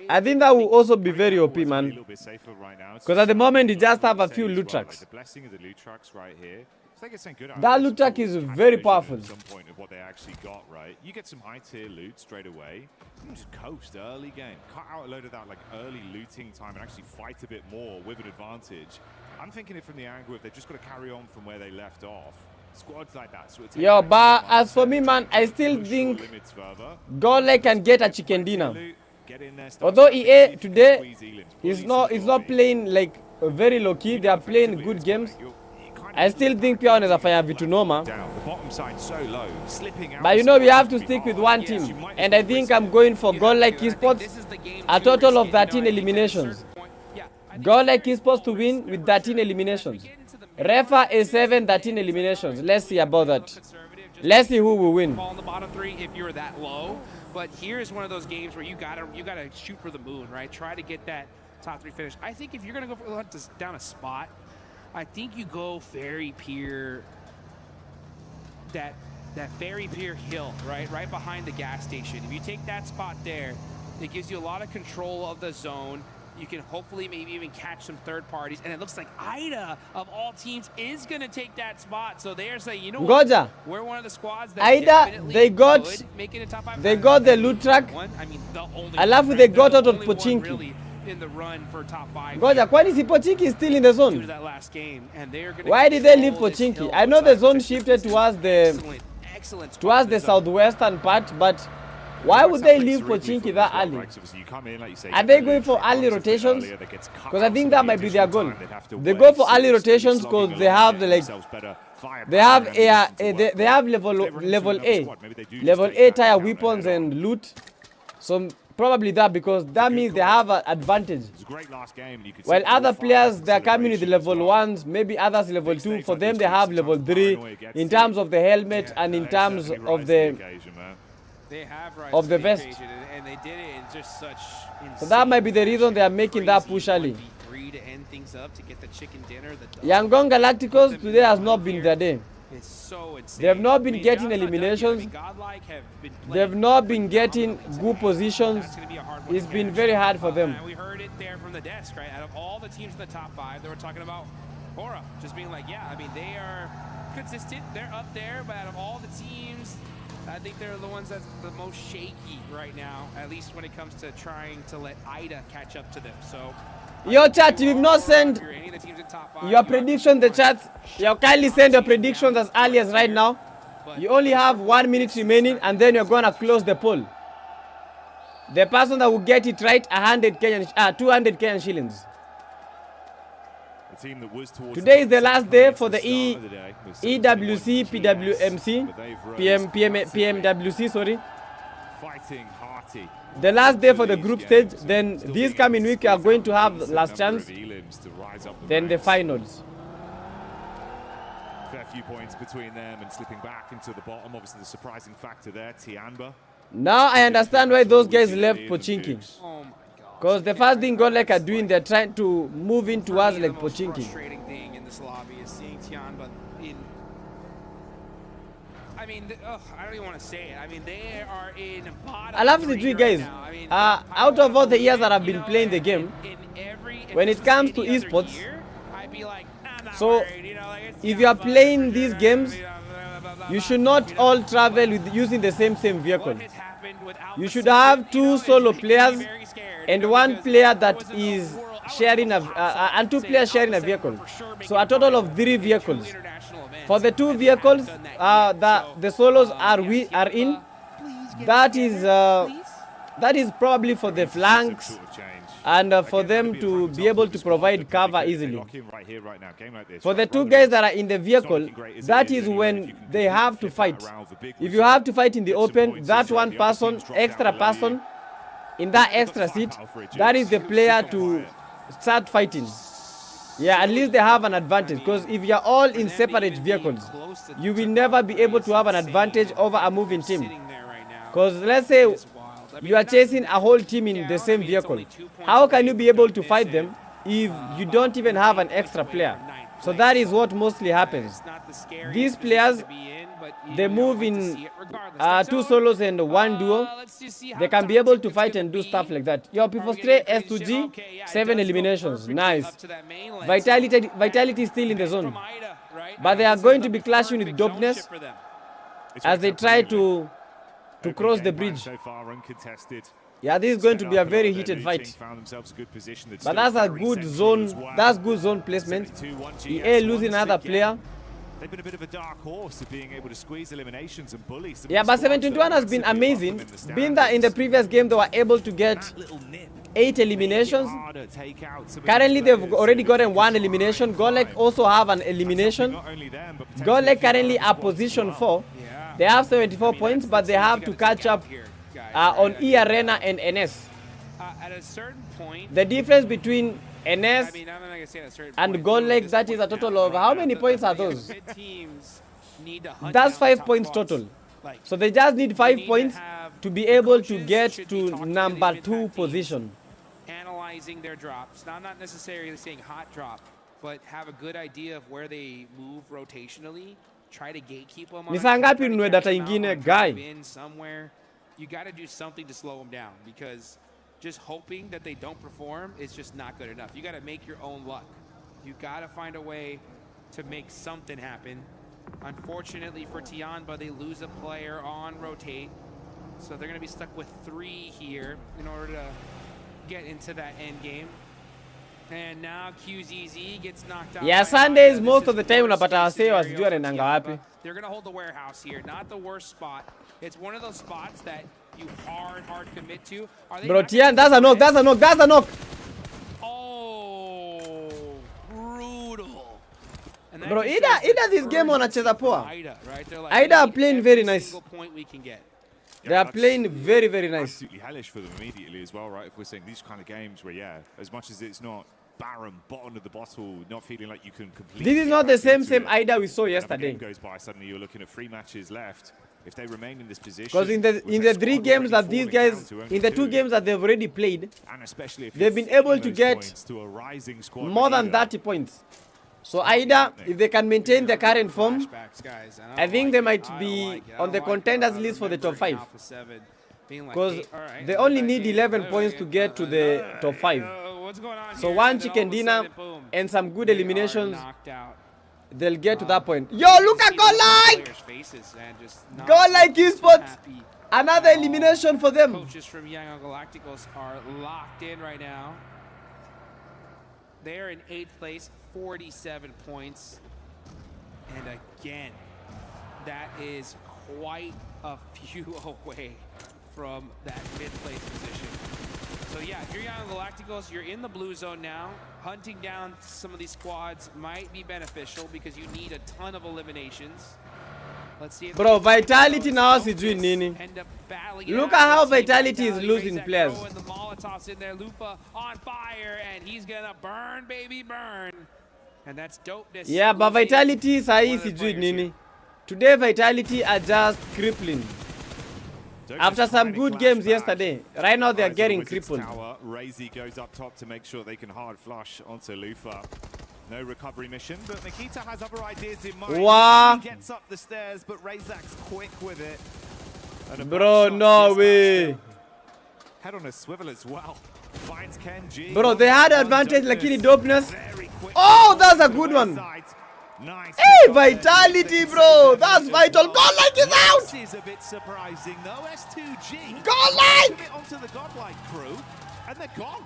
I think that will also be very OP, man. Because at the moment, you just have a few loot tracks. That loot track is very powerful. Some point of what they actually got, right? You get some high tier loot straight away. You can just coast early game. Cut out a load of that like early looting time and actually fight a bit more with an advantage. I'm thinking it from the angle if they've just got to carry on from where they left off. Squads like that. So yo, but as for me, man, I still think GODLIKE can get a chicken dinner. Although EA today is not playing like very low key, they are playing good games. I still think pia wanaweza fanya vitu noma. But you know we have to stick with one team. And I think I'm going for GODLIKE Esports. A total of 13 eliminations. GODLIKE Esports to win with 13 eliminations. Refa is 13 eliminations. Let's see about that. Let's see who will win. On the bottom three if you're that low. But here's one of those games where you gotta shoot for the moon, right? Try to get that top three finish. I think if you're gonna go for down a spot, I think you go Ferry Pier, that Ferry Pier hill, right behind the gas station. If you take that spot there, it gives you a lot of control of the zone. You can hopefully maybe even catch some third parties. And it looks like IDA, of all teams, is going to take that spot. So they're saying, you know what? We're one of the squads that IDA, they got the loot track. I love what they got out of Pochinki. Really in the run for top 5. Goja, kwani si Pochinki still in the zone? Why did they leave Pochinki? I know the zone shifted towards the southwestern part, but why would they leave Pochinki that early? Are they going for early rotations? Because I think that might be their goal. They go for early rotations because they have level A tire weapons and loot. So probably that, because that means they have an advantage. While other players, they're coming with level 1s, maybe others level 2. For them, they have level 3 in terms of the helmet and in terms of the vest. And they did it in just such so that might be the reason they are making that push early. Yangon Galacticos today has not been their day. They have not been getting eliminations. They have not been getting good positions. It's been very hard for them. We heard it there from the desk, right? Out of all the teams in the top 5, they were talking about Aura, just being like, yeah, I mean, they are consistent. They're up there, but out of all the teams, I think they're the ones that's the most shaky right now, at least when it comes to trying to let IDA catch up to them. So, your chat, you've not sent your prediction, the chat. You kindly send your predictions as early as right now. You only have 1 minute remaining, and then you're gonna close the poll. The person that will get it right, 200 Kenyan shillings. Today is the last day for the EWC, PMWC, sorry. The last day for the group stage. Then this coming week, we are going to have last chance. Then the finals. Fair few points between them and slipping back into the bottom. Obviously, the surprising factor there, Tianba. Now I understand why those guys left Pochinki. Because the first thing GODLIKE are doing, they're trying to move in towards like Pochinki. Frustrating thing in this lobby is seeing Tianba in. I mean, I don't even want to say it. I mean, they are in bottom. I love the three guys. Out of all the years that I've been playing the game, when it comes to esports, so if you are playing these games, you should not all travel with using the same vehicle. You should have 2 solo players and 1 player that is sharing and 2 players sharing a vehicle. So a total of 3 vehicles. For the 2 vehicles the solos are in, that is probably for the flanks and for them to be able to provide cover easily. For the 2 guys that are in the vehicle, that is when they have to fight. If you have to fight in the open, that one person, extra person in that extra seat, that is the player to start fighting. Yeah, at least they have an advantage, because if you're all in separate vehicles, you will never be able to have an advantage over a moving team. Because let's say you are chasing a whole team in the same vehicle. How can you be able to fight them if you don't even have an extra player? So that is what mostly happens. These players, they move in 2 solos and 1 duo. They can be able to fight and do stuff like that. Yo, people stray S2G, 7 eliminations. Nice. Vitality is still in the zone. But they are going to be clashing with Dopeness as they try to cross the bridge. Yeah, this is going to be a very heated fight. But that's a good zone. That's good zone placement. EA losing another player. They've been a bit of a dark horse of being able to squeeze eliminations and bully. Yeah, but 721 has been amazing. Being that in the previous game they were able to get 8 eliminations. Currently they've already gotten 1 elimination. GODLIKE also have an elimination. GODLIKE currently are position 4. They have 74 points, but they have to catch up on E Arena and NS. At a certain point, the difference between NS and GODLIKE, that is a total of how many points are those? That's 5 points total. So they just need 5 points to be able to get to number 2 position. Analyzing their drops, not necessarily saying hot drop, but have a good idea of where they move rotationally. Try to gatekeep them. Ni saa ngapi ununue data ingine guy? Somewhere, you got to do something to slow them down, because just hoping that they don't perform is just not good enough. You got to make your own luck. You got to find a way to make something happen. Unfortunately for Tianba, they lose a player on rotate, so they're going to be stuck with 3 here in order to get into that end game. And now QZZ gets knocked out. Yeah, Sundays most of the time unapata wasee wasijua wanaendanga wapi. They're going to hold the warehouse here. Not the worst spot. It's one of those spots that you hard commit to. Bro, Tian, that's a knock, that's a knock, that's a knock. Oh, brutal. Bro, Ida this game wanacheza poa. Ida are playing very nice. They are playing very, very nice. Absolutely hellish for them immediately as well, right? If we're saying these kind of games where, yeah, as much as it's not barren, bottom of the bottle, not feeling like you can complete. This is not the same Ida we saw yesterday. Goes by, suddenly you're looking at 3 matches left. If they remain in this position, because in the 3 games that these guys, in the 2 games that they've already played, and especially if they've been able to get more than 30 points. So Ida, if they can maintain their current form, I think they might be on the contenders list for the top 5. Because they only need 11 points to get to the top 5. So 1 chicken dinner and some good eliminations, they'll get to that point. Yo, look at GODLIKE! GODLIKE esports! Another elimination for them. Coaches from Young Galacticos are locked in right now. They're in 8th place, 47 points. And again, that is quite a few away from that mid-place position. So yeah, if you're Young Galacticos, you're in the blue zone now. Hunting down some of these squads might be beneficial because you need a ton of eliminations. Let's see. Bro, Vitality now is doing nini. Look at how Vitality is losing players. The Molotov's in there, Lufa on fire, and he's gonna burn, baby, burn. And that's dopeness. Yeah, but Vitality is doing nini. Today Vitality are just crippling. After some good games yesterday, right now they are getting crippled. Razy goes up top to make sure they can hard flush onto Lufa. No recovery mission, but Nikita has other ideas in mind. Wow. He gets up the stairs, but Razak's quick with it. Bro, no way. Head on a swivel as well. Finds Ken G. Bro, they had advantage, lakini dopeness. Oh, that's a good one. Nice. Hey, Vitality, bro. That's vital. GODLIKE is out. This is a bit surprising, though. S2G. GODLIKE. Onto the GODLIKE crew, and they're gone.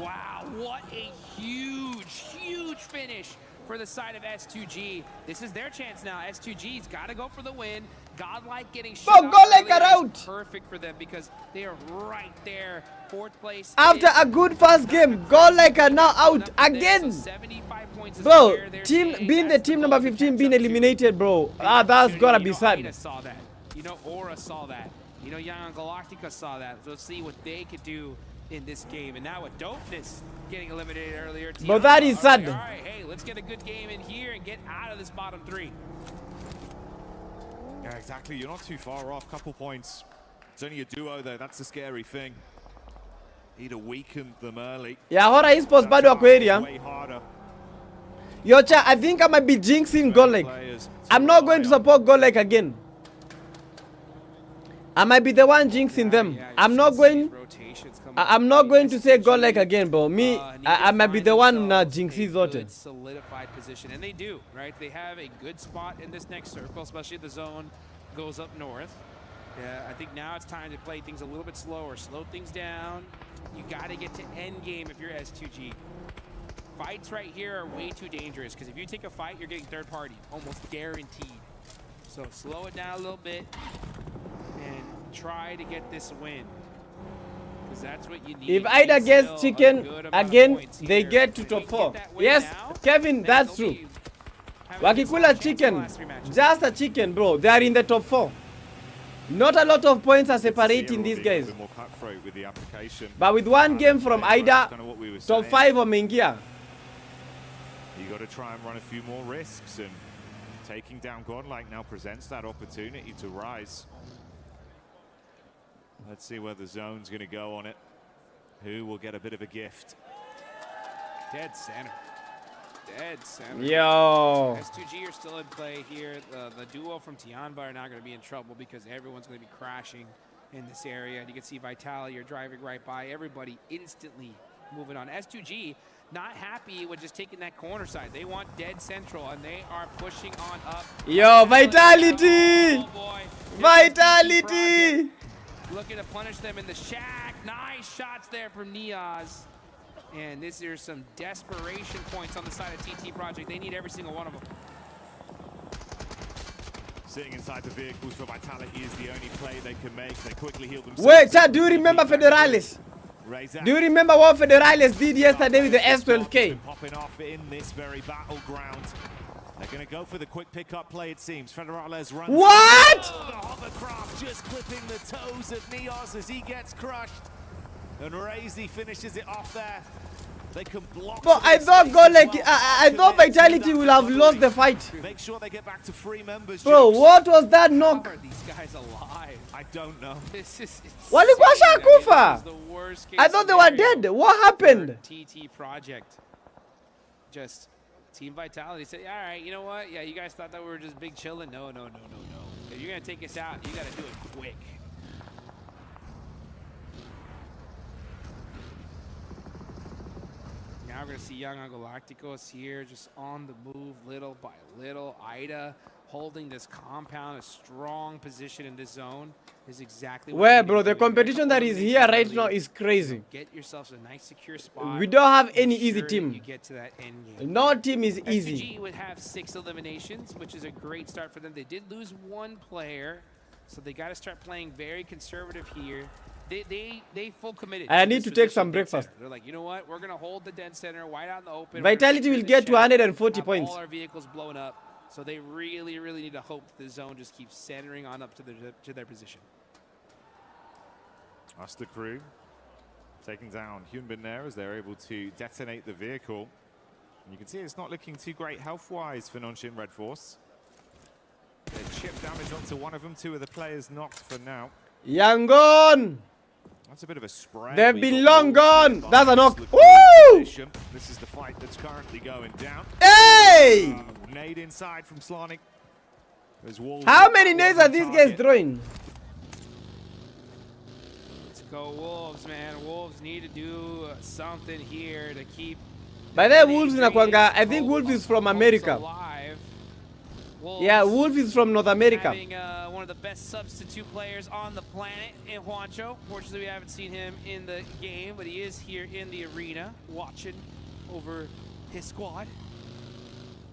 Wow, what a huge finish for the side of S2G. This is their chance now. S2G's got to go for the win. GODLIKE getting shot GODLIKE are out. Perfect for them because they are right there. 4th place. After a good first game, GODLIKE are now out again. 75 points. Bro, being the team number 15 being eliminated, bro. That's gotta be sad. Saw that. You know, Aura saw that. You know, Young Galactica saw that. So let's see what they could do in this game. And now with Dopeness getting eliminated earlier. But that is sad. All right, hey, let's get a good game in here and get out of this bottom 3. Yeah, exactly. You're not too far off. Couple points. It's only a duo though. That's the scary thing. He'd have weakened them early. Yeah, Hora Esports bado wako area. Way harder. Yo, cha, I think I might be jinxing GODLIKE. I'm not going to support GODLIKE again. I might be the one jinxing them. I'm not going to say GODLIKE again, bro. Me, I might be the one jinxing Zote. Solidified position, and they do, right? They have a good spot in this next circle, especially if the zone goes up north. Yeah, I think now it's time to play things a little bit slower, slow things down. You got to get to end game if you're S2G. Fights right here are way too dangerous because if you take a fight, you're getting third party, almost guaranteed. So slow it down a little bit and try to get this win. Because that's what you need. If Ida gets chicken again, they get to top 4. Yes, Kevin, that's true. Wakikula chicken, just a chicken, bro. They are in the top 4. Not a lot of points are separating these guys. But with one game from Ida, top 5 wameingia. You got to try and run a few more risks, and taking down GODLIKE now presents that opportunity to rise. Let's see where the zone's going to go on it. Who will get a bit of a gift? Dead center. Dead center. Yo. S2G are still in play here. The duo from Tianba are not going to be in trouble because everyone's going to be crashing in this area. And you can see Vitality are driving right by. Everybody instantly moving on. S2G not happy with just taking that corner side. They want dead central, and they are pushing on up. Yo, Vitality! Oh, Vitality! Looking to punish them in the shack. Nice shots there from Niaz. And this is some desperation points on the side of TT Project. They need every single one of them. Sitting inside the vehicles for Vitality is the only play they can make. They quickly heal themselves. Wait, Chad, do you remember Federales? Do you remember what Federales did yesterday with the S12K? Popping off in this very battleground. They're going to go for the quick pickup play, it seems. Federales runs. What? Oh, the hovercraft just clipping the toes of Niaz as he gets crushed. And Razy finishes it off there. They can block. But I thought GODLIKE, I thought Vitality will have lost the fight. Make sure they get back to 3 members. Bro, what was that knock? How are these guys alive? I don't know. This is Walikuwa shakufa. I thought they were dead. What happened? TT Project. Just Team Vitality said, all right, you know what? Yeah, you guys thought that we were just big chilling. No. If you're going to take us out, you got to do it quick. Now we're going to see Young Galacticos here just on the move little by little. Ida holding this compound, a strong position in this zone is exactly what Well, bro, the competition that is here right now is crazy. Get yourselves a nice secure spot. We don't have any easy team. You get to that end game. No team is easy. SG would have 6 eliminations, which is a great start for them. They did lose 1 player, so they got to start playing very conservative here. They full committed. I need to take some breakfast. They're like, you know what? We're gonna hold the dead center, wide out in the open. Vitality will get to 140 points. All our vehicles blown up, so they really need to hope the zone just keeps centering on up to their position. That's the crew taking down Hyunbin there as they're able to detonate the vehicle. And you can see it's not looking too great health-wise for Nonshin Red Force. They chip damage onto one of them. 2 of the players knocked for now. Yangon! That's a bit of a spread. They've been long gone. That's a knock. Woo! This is the fight that's currently going down. Hey! Nade inside from Slarnik. How many nades are these guys throwing? Let's go Wolves, man. Wolves need to do something here to keep. By the way, Wolves inakwanga, I think Wolves is from America. Yeah, Wolf is from North America. Having one of the best substitute players on the planet in Juancho. Fortunately, we haven't seen him in the game, but he is here in the arena watching over his squad.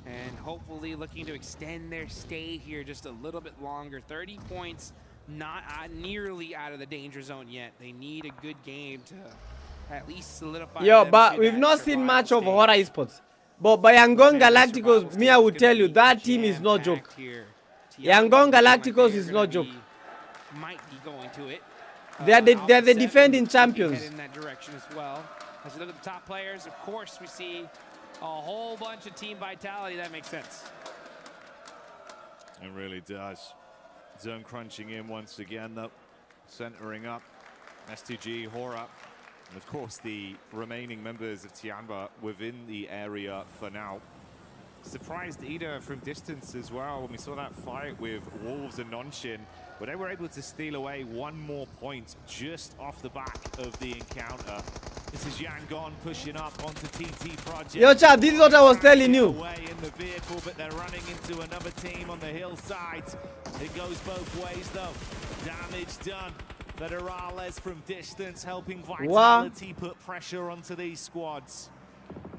And hopefully looking to extend their stay here just a little bit longer. 30 points, not nearly out of the danger zone yet. They need a good game to at least solidify. Yo, but we've not seen much of Hora Esports. But by Yangon Galacticos, me, I would tell you, that team is no joke. Yangon Galacticos is no joke. Might be going to it. They're the defending champions. Head in that direction as well. As we look at the top players, of course, we see a whole bunch of team vitality. That makes sense. It really does. Zone crunching in once again, though. Centering up. S2G, Hora, and of course the remaining members of Tianba within the area for now. Surprised Ida from distance as well when we saw that fight with Wolves and Nonshin, but they were able to steal away one more point just off the back of the encounter. This is Yangon pushing up onto TT Project. Yo, chat, this is what I was telling you. Away in the vehicle, but they're running into another team on the hillside. It goes both ways though. Damage done. Federales from distance helping Vitality put pressure onto these squads.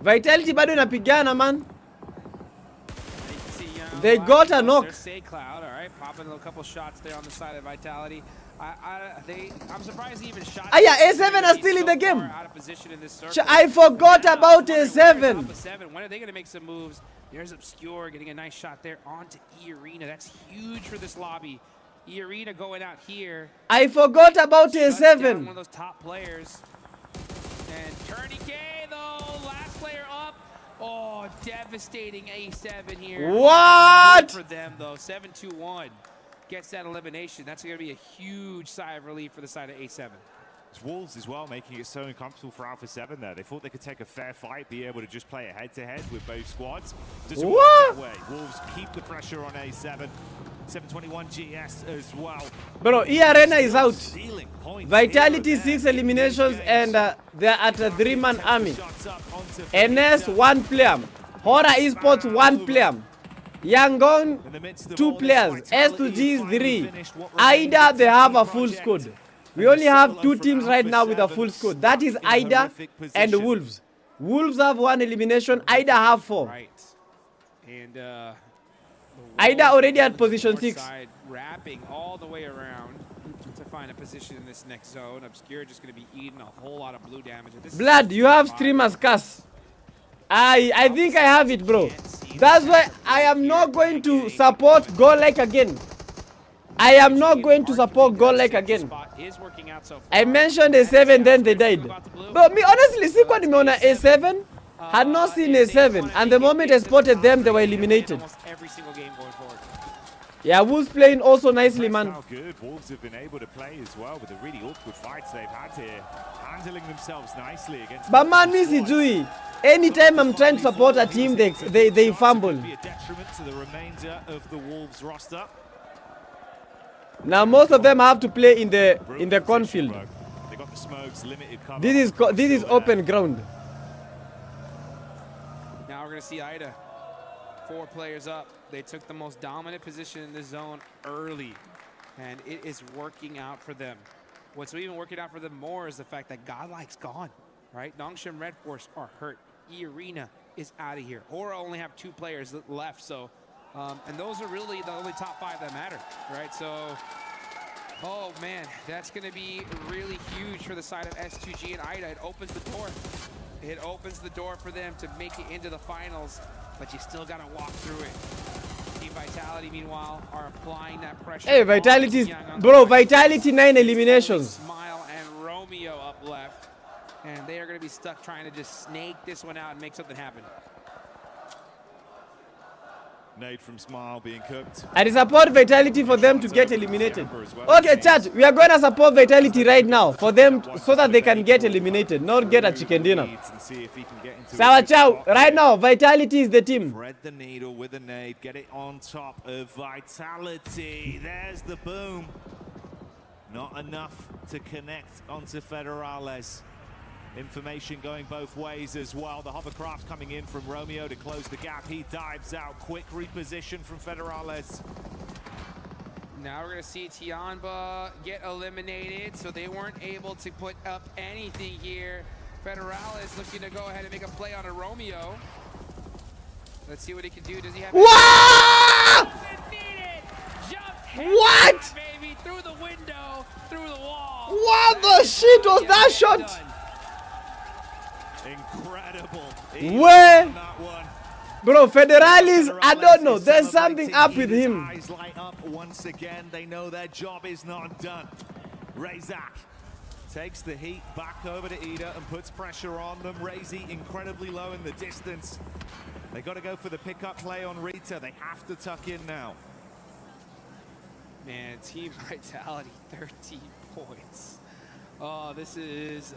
Vitality bado inapigana, man. They got a knock. Say Cloud, all right, popping a couple shots there on the side of Vitality. I'm surprised he even shot. Yeah, A7 are still in the game. Out of position in this circle. I forgot about A7. When are they going to make some moves? There's Obscure getting a nice shot there onto E-Arena. That's huge for this lobby. E-Arena going out here. I forgot about A7. One of those top players. And Tourniquet, though, last player up. Oh, devastating A7 here. What? Good for them, though. 7-2-1 gets that elimination. That's going to be a huge sigh of relief for the side of A7. It's Wolves as well, making it so uncomfortable for Alpha 7 there. They thought they could take a fair fight, be able to just play a head-to-head with both squads. Doesn't work that way. Wolves keep the pressure on A7. 721 GS as well. Bro, E-Arena is out. Vitality 6 eliminations and they're at a 3-man army. NS 1 player. Hora Esports 1 player. Yangon 2 players. S2G 3. Ida, they have a full squad. We only have 2 teams right now with a full squad. That is Ida and the Wolves. Wolves have 1 elimination. Ida have 4. Right. And Ida already at position 6. Wrapping all the way around to find a position in this next zone. Obscure just going to be eating a whole lot of blue damage. Blood, you have streamers cast. I think I have it, bro. That's why I am not going to support GODLIKE again. I am not going to support GODLIKE again. I mentioned A7, then they died. But me, honestly, sikuwa nimeona A7. Had not seen A7, and the moment I spotted them, they were eliminated. Yeah, Wolves playing also nicely, man. How good Wolves have been able to play as well with the really awkward fights they've had here, handling themselves nicely against. But man, Missy Jui, anytime I'm trying to support a team, they fumble. Be a detriment to the remainder of the Wolves roster. Now most of them have to play in the cornfield. They got the smokes, limited cover. This is open ground. Now we're gonna see Ida. 4 players up. They took the most dominant position in this zone early, and it is working out for them. What's even working out for them more is the fact that GODLIKE's gone, right? Nongshim Red Force are hurt. E-Arena is out of here. Hora only have 2 players left, so, and those are really the only top 5 that matter, right? So, oh man, that's gonna be really huge for the side of S2G and Ida. It opens the door. It opens the door for them to make it into the finals, but you still gotta walk through it. Team Vitality, meanwhile, are applying that pressure. Hey, Vitality, bro, Vitality 9 eliminations. Smile and Romeo up left, and they are gonna be stuck trying to just snake this one out and make something happen. Nade from Smile being cooked. I support Vitality for them to get eliminated. Okay, chat, we are going to support Vitality right now for them so that they can get eliminated, not get a chicken dinner. Sawa chow, right now, Vitality is the team. Thread the needle with a nade, get it on top of Vitality. There's the boom. Not enough to connect onto Federales. Information going both ways as well. The hovercraft coming in from Romeo to close the gap. He dives out. Quick reposition from Federales. Now we're going to see Tianba get eliminated, so they weren't able to put up anything here. Federales looking to go ahead and make a play on a Romeo. Let's see what he can do. Does he have... What? What? Baby, through the window, through the wall. What the shit was that shot? Incredible. Where? Bro, Federalis, I don't know. There's something up with him. Eyes light up once again. They know their job is not done. Razak takes the heat back over to Ida and puts pressure on them. Razy incredibly low in the distance. They got to go for the pickup play on Rita. They have to tuck in now. Man, team vitality, 13 points. Oh, this is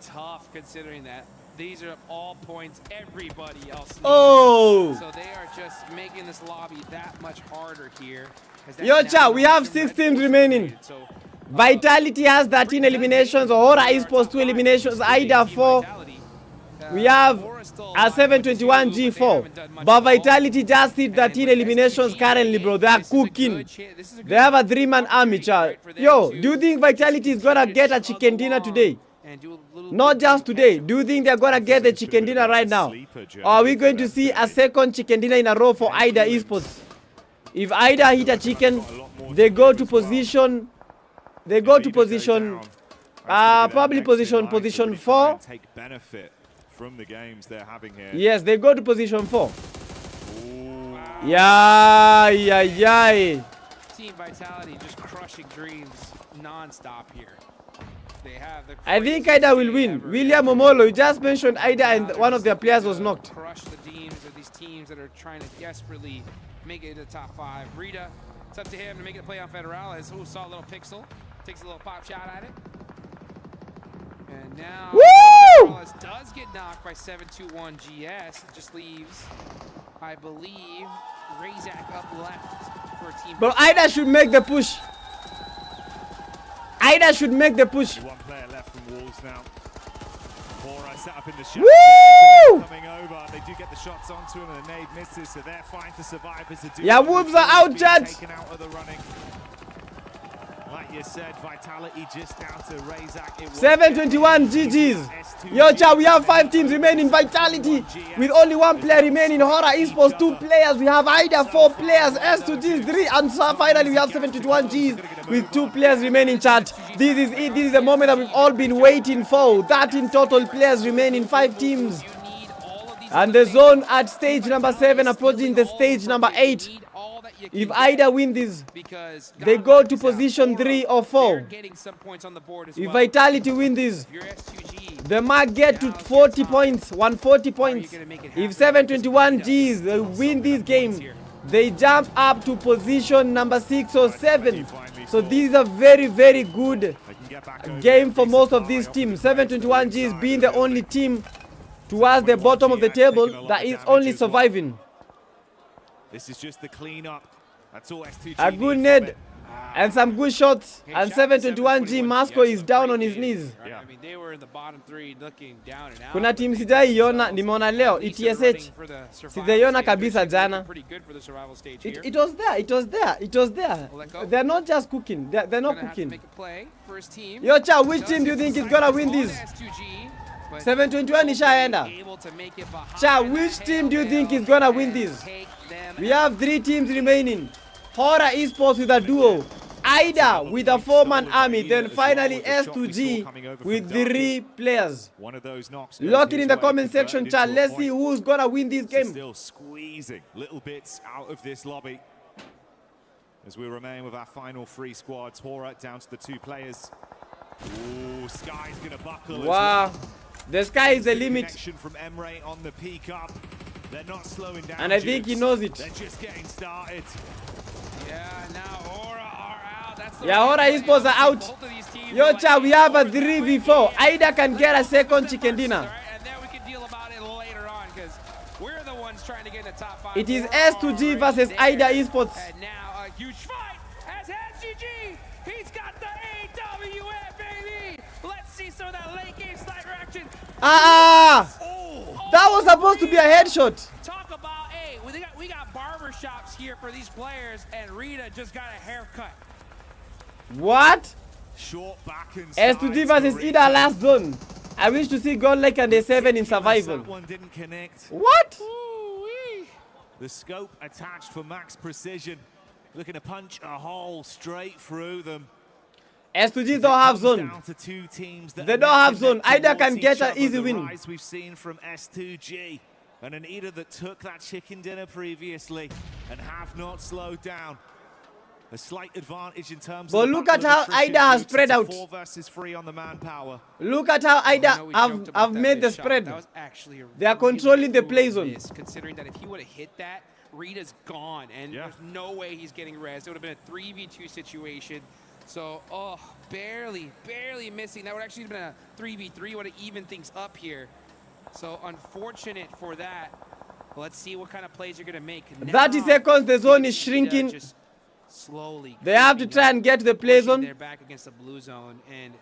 tough considering that these are all points everybody else needs. Oh! So they are just making this lobby that much harder here. Yo, chat, we have 6 teams remaining. Vitality has 13 eliminations, Aura Esports 2 eliminations, Ida 4. We have a 721 G4. But Vitality just hit 13 eliminations currently, bro. They are cooking. They have a 3-man army, chat. Yo, do you think Vitality is gonna get a chicken dinner today? Not just today. Do you think they're gonna get the chicken dinner right now? Or are we going to see a second chicken dinner in a row for Ida Esports? If Ida hit a chicken, they go to position. They go to position. Probably position 4. Take benefit from the games they're having here. Yes, they go to position 4. Yeah. Team Vitality just crushing dreams non-stop here. They have the I think Ida will win. William Omolo, you just mentioned Ida and one of their players was knocked. Crush the teams of these teams that are trying to desperately make it to the top 5. Rita, it's up to him to make it a play on Federales. Who saw a little pixel, takes a little pop shot at it. And now Federales does get knocked by 721 GS. It just leaves, I believe, Razak up left for a team. But Ida should make the push. Ida should make the push. One player left from Wolves now. Bora set up in the shot. Woo! Coming over. They do get the shots onto him and the nade misses, so they're fine to survive as a duo. Yeah, Wolves are out, Judge. Taken out of the running. Like you said, Vitality just down to Razak. 721 GG's. Yo, chat, we have 5 teams remaining. Vitality with only 1 player remaining. Horror Esports 2 players. We have Ida 4 players. S2Gs 3. And so finally we have 721 Gs with 2 players remaining, chat. This is it. This is the moment that we've all been waiting for. 13 total players remaining. 5 teams. And the zone at stage number 7 approaching the stage number 8. If Ida win this, they go to position 3 or 4. If Vitality win this, they might get to 40 points, 140 points. If 721 Gs win this game, they jump up to position number 6 or 7. So this is a very, very good game for most of these teams. 721 Gs being the only team towards the bottom of the table that is only surviving. This is just the cleanup. That's all S2G. A good nade and some good shots. And 721 G Masco is down on his knees. Yeah. I mean, they were in the bottom 3 looking down and out. Kuna team sijaiona nimeona leo ETSH. Sijaiona kabisa jana. It was there. They're not just cooking. They're not cooking. Yo, cha, which team do you think is gonna win this? 721 ishaenda. Cha, which team do you think is gonna win this? We have 3 teams remaining. Horror Esports with a duo. Ida with a 4-man army. Then finally S2G with 3 players. Lock it in the comment section, chat. Let's see who's gonna win this game. Still squeezing little bits out of this lobby as we remain with our final 3 squads. Horror down to the 2 players. Ooh, Sky's gonna buckle. Wow. The sky is the limit. From Emre on the peak up. They're not slowing down. And I think he knows it. They're just getting started. Yeah, now Aura are out. That's the yeah, Aura Esports are out. Yo, cha, we have a 3v4. Ida can get a second chicken dinner. And then we can deal about it later on because we're the ones trying to get in the top 5. It is S2G versus Ida Esports. And now a huge fight as S2G. He's got the AWF, baby. Let's see some of that late game sniper action. That was supposed to be a headshot. Talk about, hey, we got barber shops here for these players, and Rita just got a haircut. What? Short back and S2G versus Ida last zone. I wish to see GODLIKE and the 7 in survival. That one didn't connect. What? The scope attached for max precision. Looking to punch a hole straight through them. S2Gs don't have zone. They don't have zone. Ida can get an easy win. We've seen from S2G and an Ida that took that chicken dinner previously and have not slowed down. A slight advantage in terms but of look at how Ida has spread out. 4 versus 3 on the manpower. Look at how Ida have made the spread. That was actually a They are controlling the play zone. Considering that if he would have hit that, Rita's gone, and there's no way he's getting res. It would have been a 3v2 situation. So, barely missing. That would actually have been a 3v3. Would have evened things up here. So unfortunate for that. Let's see what kind of plays you're gonna make. 30 seconds. The zone is shrinking. Just slowly. They have to try and get to the play zone. They're back against the blue zone, and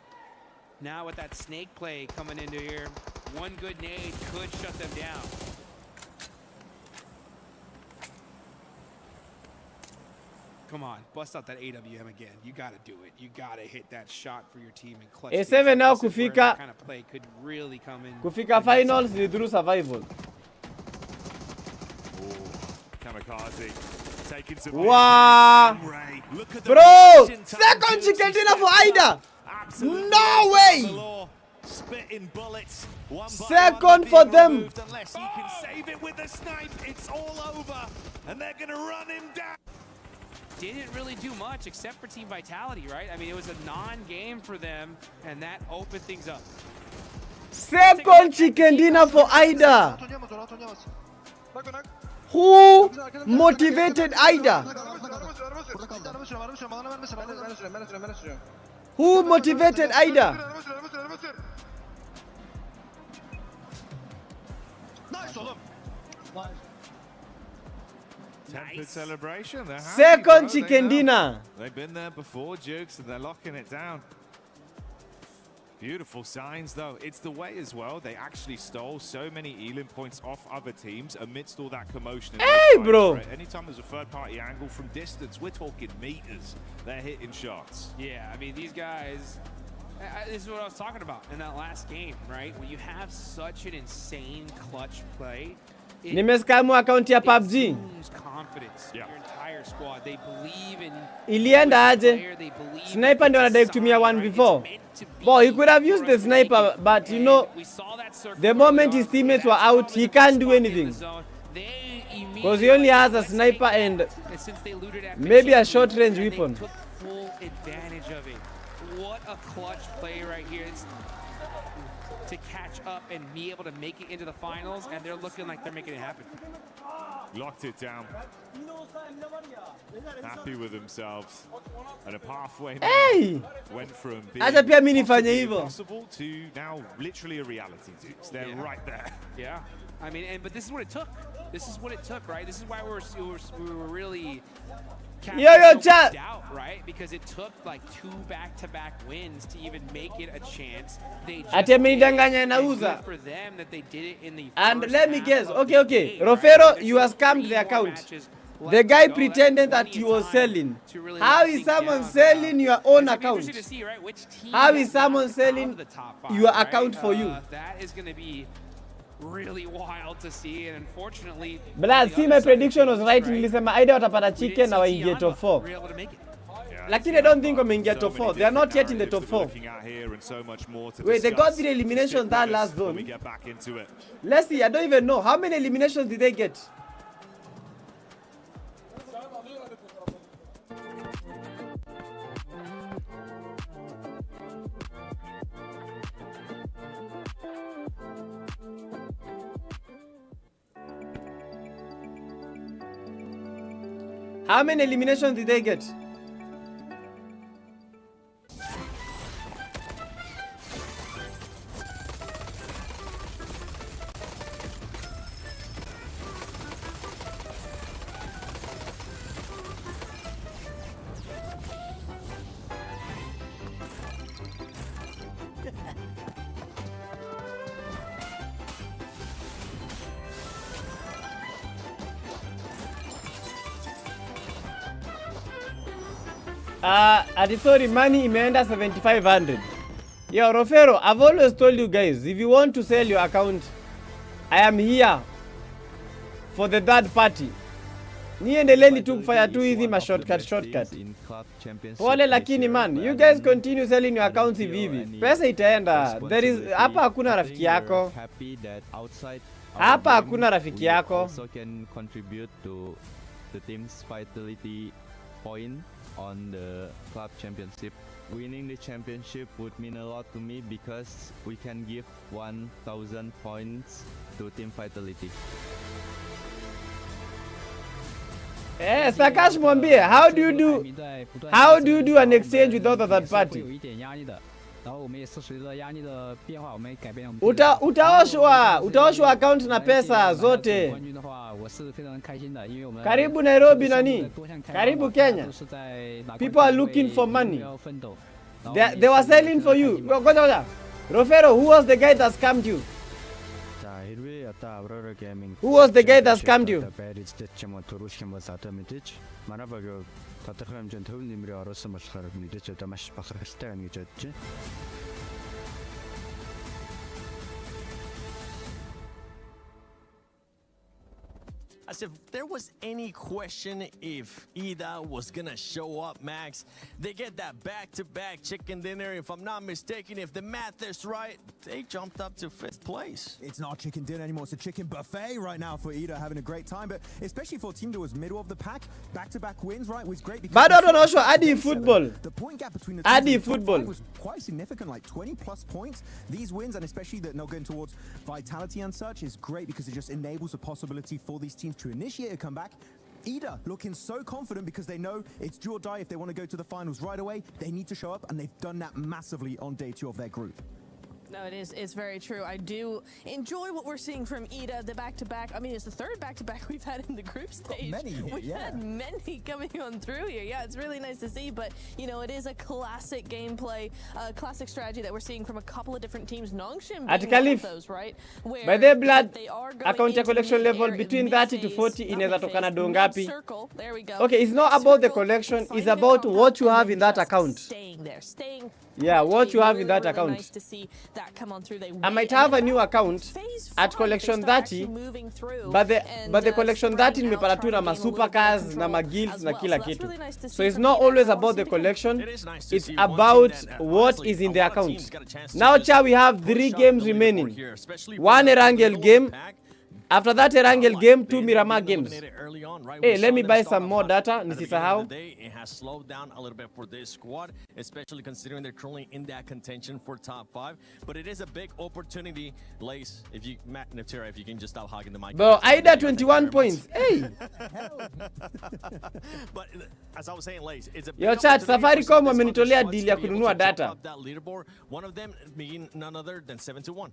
now with that snake play coming into here, one good nade could shut them down. Come on, bust out that AWM again. You gotta do it. You gotta hit that shot for your team and clutch. A7 now kufika. Kind of play could really come in. Kufika finals through survival. Kamikaze taking some. Wow, bro! Second chicken dinner for Ida. No way! Spitting bullets. Second for them. Unless he can save it with a snipe, it's all over, and they're gonna run him down. Didn't really do much except for team vitality, right? I mean, it was a non-game for them, and that opened things up. Second chicken dinner for Ida. Who motivated Ida? Who motivated Ida? Tempered celebration. They're happy, Second bro. chicken dinner. They've been there before, Jukes, and they're locking it down. Beautiful signs, though. It's the way as well. They actually stole so many Elim points off other teams amidst all that commotion. Hey, bro. Right? Anytime there's a third-party angle from distance, we're talking meters. They're hitting shots. Yeah, I mean, these guys, this is what I was talking about in that last game, right? When you have such an insane clutch play, Nimescamu account ya PUBG. Confidence. Your entire squad. They believe in Ilienda aje. Sniper ndio anadai kutumia 1v4. Boy, he could have used the sniper, but you know, the moment his teammates were out, he can't do anything. Because he only has a sniper and maybe a short range weapon. Took full advantage of it. What a clutch play right here. It's to catch up and be able to make it into the finals, and they're looking like they're making it happen. Locked it down. Happy with themselves. And a pathway went from being impossible to now literally a reality, Dukes. They're right there. Yeah. I mean, but this is what it took. This is what it took, right? This is why we were really chat out, right? Because it took like 2 back-to-back wins to even make it a chance. They just nauza for them that they did it in the and let me guess. Okay. Rofero, you have scammed the account. The guy pretended that he was selling. How is someone selling your own account? How is someone selling your account for you? That is going to be really wild to see, and unfortunately, but see, my prediction was right. Nilisema Ida watapata chicken na waingie top 4. Lakini I don't think wameingia top 4. They are not yet in the top 4. Wait, they got 3 eliminations that last zone. Let's see, I don't even know. How many eliminations did they get? How many eliminations did they get? Sorry, money imeenda 7,500. Yo, Rofero, I've always told you guys, if you want to sell your account, I am here for the third party. Niendeleni tu kufanya tu hizi ma shortcut. Pole lakini man, you guys continue selling your accounts hivi. Pesa itaenda. There is hapa hakuna rafiki yako. Hapa hakuna rafiki yako. Also can contribute to the team's vitality point on the club championship. Winning the championship would mean a lot to me because we can give 1,000 points to Team Vitality. Stakash mwambie, how do you do an exchange without a third party? Utaoshwa account na pesa zote. Karibu Nairobi nani? Karibu Kenya. People are looking for money. They were selling for you. Rofero, who was the guy that scammed you? Who was the guy that scammed you? As if there was any question if Ida was gonna show up, Max. They get that back-to-back chicken dinner. If I'm not mistaken, if the math is right, they jumped up to 5th place. It's not chicken dinner anymore, it's a chicken buffet right now for Ida, having a great time. But especially for a team that was middle of the pack, back-to-back wins, right, was great. But I don't know, Adi football. The point gap between the Adi teams football was quite significant, like 20+ points. These wins, and especially that not going towards Vitality and such, is great because it just enables a possibility for these teams to initiate a comeback. Ida looking so confident because they know it's do or die. If they want to go to the finals right away, they need to show up, and they've done that massively on day 2 of their group. No, it's very true. I do enjoy what we're seeing from Ida, the back-to-back. I mean, it's the 3rd back-to-back we've had in the group stage. We've had many coming on through here. Yeah, it's really nice to see, but, you know, it is a classic gameplay, classic strategy that we're seeing from a couple of different teams. Nongshim being one of those, right? Where by their blood, account collection level between 30 to 40 inaweza tokana do ngapi? There we go. Okay, it's not about the collection, it's about what you have in that account. Staying there, yeah, what you have in that account. Nice to see that come on through. I might have a new account at collection 30, but the collection 30 nimepata tu na ma supercars na ma guilds na kila kitu. So it's not always about the collection, it's about what is in the account. Now Cha, we have 3 games remaining. 1 Erangel game. After that Erangel game, 2 Miramar games. Hey, let me buy some more data. Nisisahau. It has slowed down a little bit for this squad, especially considering they're currently in that contention for top 5. But it is a big opportunity. Lace, if you, Matt Niptera, if you can just stop hogging the mic. Bro, Ida 21 points. Hey. But as I was saying, Lace, it's a big Yo chat, Safaricom wamenitolea deal ya kununua data. That leaderboard, one of them being none other than 7-1.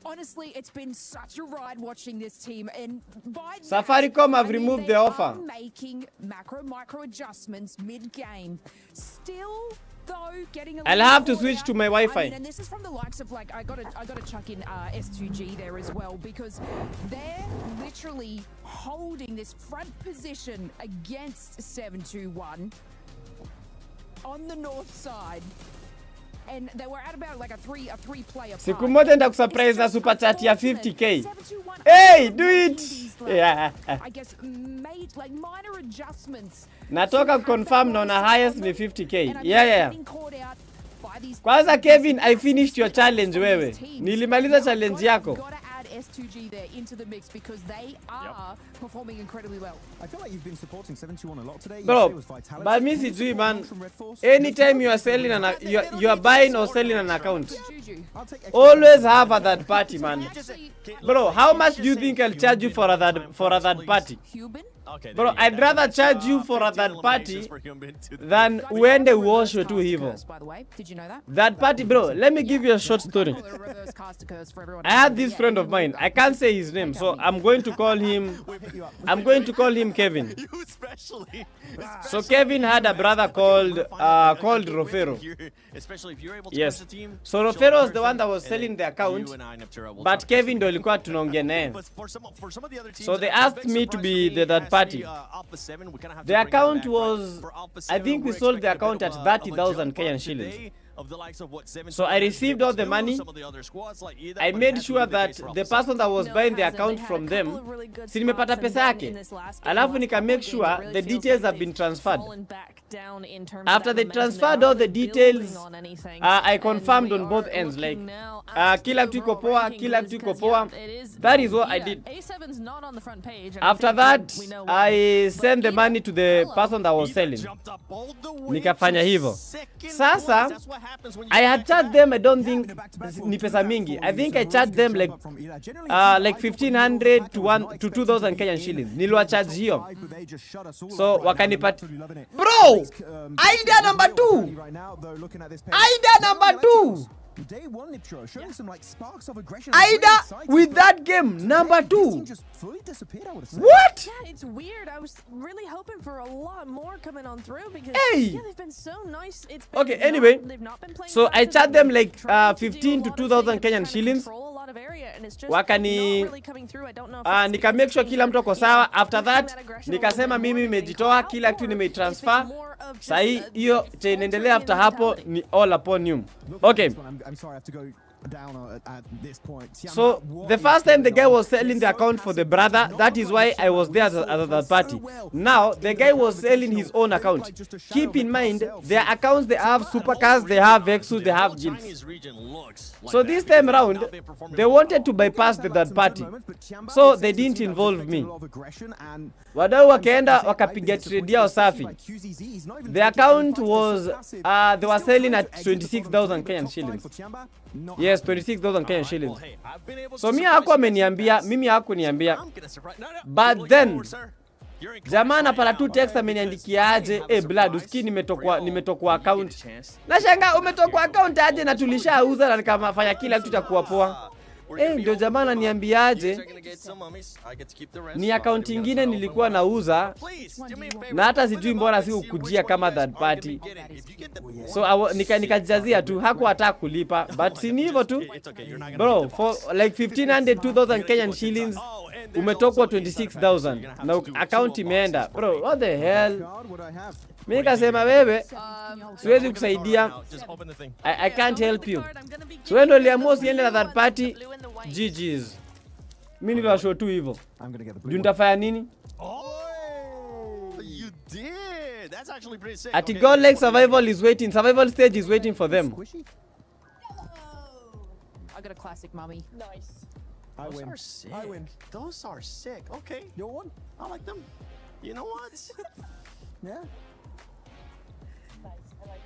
Honestly, it's been such a ride watching this team, and by Safaricom have removed the offer. Making micro adjustments mid-game. Still, though, getting a I'll have to switch to my Wi-Fi. I mean, and this is from the likes of, like, I gotta chuck in S2G there as well, because they're literally holding this front position against 721 on the north side. And they were at about like a three player. Siku moja nitakusurprise na super chat ya 50k. Hey, do it. Yeah. I guess made like minor adjustments. Natoka confirm naona highest ni 50k. Yeah. Kwanza Kevin, I finished your challenge wewe. Nilimaliza challenge yako. S2G there into the mix because they are performing incredibly well. I feel like you've been supporting 721 a lot today. Bro, but me sijui man. Anytime you are selling you are buying or selling an account, always have a third party, man. Bro, how much do you think I'll charge you for a third party? Bro, I'd rather charge you for a third party than uende uoshwe tu hivyo. Did you know that? That party, bro, let me give you a short story. I had this friend of mine. I can't say his name, so I'm going to call him Kevin. So Kevin had a brother called Rofero. Yes. So Rofero is the one that was selling the account, but Kevin ndo alikuwa tunaongea naye. So they asked me to be the third party. The account was, I think we sold the account at 30,000 Kenyan shillings. of the likes of what 7. So I received all the money. Some of the other squads like either, I made sure that the person that was buying the account from them, si nimepata pesa yake, alafu nika make sure the details have been transferred. After they transferred all the details, I confirmed on both ends, like kila kitu iko poa, kila kitu iko poa. That is what I did. After that, I sent the money to the person that was selling. Nikafanya hivyo. Sasa, I had charged them, I don't think ni pesa mingi. I think I charged them like 1,500 to 2,000 Kenyan shillings. Niliwa charge hiyo. So wakanipati. Bro! Aida number 2! Aida number 2! Day one, Niptro, showing some like sparks of aggression. Aida with that game, number 2. Just fully disappeared, I would say. What? Yeah, it's weird. I was really hoping for a lot more coming on through because hey, they've been so nice. It's been okay, anyway, they've not been playing so I charged them like 15 to 2,000 Kenyan shillings. Wakani nika make sure kila mtu ako sawa. After that, nikasema mimi nimejitoa, kila kitu nimetransfer. Sahi hiyo inaendelea after hapo ni all upon you. Okay. I'm sorry, I have to go down at this point. So the first time the guy was selling the account for the brother, that is why I was there as a third party. Now the guy was selling his own account. Keep in mind, their accounts, they have supercars, they have Vexus, they have guilds. So this time around, they wanted to bypass the third party, so they didn't involve me. Wadau wakaenda wakapiga trade yao safi. The account was they were selling at 26,000 Kenyan shillings. Yes, 26,000 Kenyan shillings. So mimi hakuwa ameniambia, mimi hakuniambia. But then jamaa anapata tu text ameniandikia aje, blood usikii nimetokwa account. Nashangaa umetokwa account aje na tulishauza na nikamafanya kila kitu itakuwa poa. Ndio jamaa ananiambiaje ni account nyingine nilikuwa nauza na hata sijui mbona si ukujia kama third party. So nikajazia tu, hakuwa hata kulipa, but si hivyo tu. Bro, for like 1,500 2,000 Kenyan shillings umetokwa 26,000 na account imeenda. Bro, what the hell? Mimi nikasema wewe siwezi kusaidia. I can't help you. So wewe ndio uliamua usiende na third party. GG's. Mimi niwashow tu hivyo. Ndio nitafanya nini? You did. That's actually pretty sick. At GODLIKE survival is waiting. Survival stage is waiting for them. I got a classic, mommy. Nice. Those are sick. I win. Those are sick. Okay. Your one? I like them. You know what? Yeah. Nice. I like it.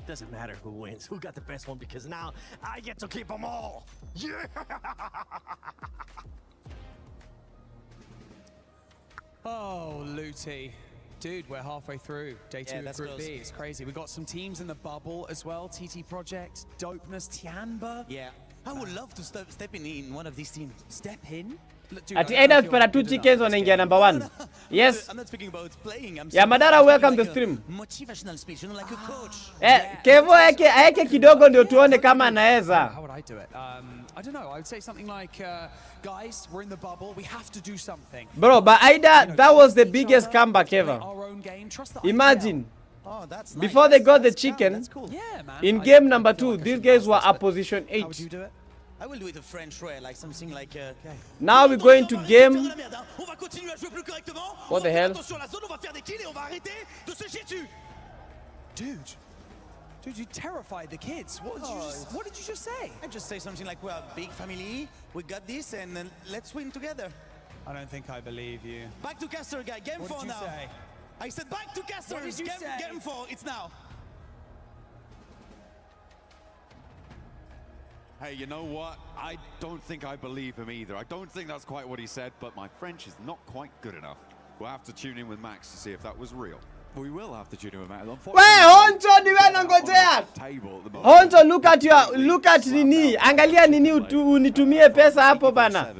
Doesn't matter who wins, who got the best one, because now I get to keep them all. Yeah. Oh, Looty. Dude, we're halfway through day 2 of Group B. It's crazy. We've got some teams in the bubble as well. TT Project, Dopeness, Tianba. Yeah, I would love to step in one of these teams. Step in? At the end of para 2 chickens wanaingia number 1. Yes. I'm not speaking about playing. I'm ya Madara, welcome to the stream. Motivational speech, you know, like a coach. Kevo aeke kidogo ndio tuone kama anaweza. How would I do it? I don't know. I would say something like, guys, we're in the bubble. We have to do something. Bro, but Aida, that was the biggest comeback ever. Imagine. Oh, that's before they got the chicken, in game number 2, these guys were at position 8. How would you do it? I will do it the French way, like something like... Now we're going to game... What the hell? Dude, you terrified the kids. What did you just say? I just say something like, we're a big family, we got this, and then let's win together. I don't think I believe you. Back to Caster, guy. Game 4 now. Say? I said back to Caster. Game 4, it's now. Hey, you know what? I don't think I believe him either. I don't think that's quite what he said, but my French is not quite good enough. We'll have to tune in with Max to see if that was real. We will have to tune in with Max. Wait, Honcho, niwe nangojea. Honcho, look at nini. Angalia nini unitumie pesa hapo bana.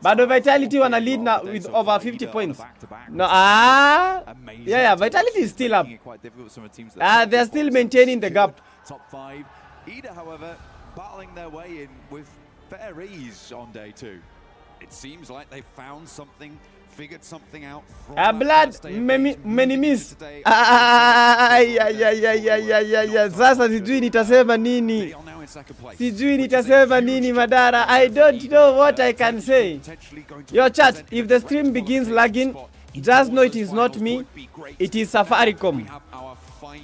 Bado Vitality wana lead now with over 50 points. No, yeah, Vitality is still up. They're still maintaining the gap. Top 5. EDA, however, battling their way in with fair ease on day 2. It seems like they found something figured something out from blood many miss. Sasa sijui nitasema nini. Sijui nitasema nini Madara. I don't know what I can say. Yo chat, if the stream begins lagging, just know it is not me. It is Safaricom.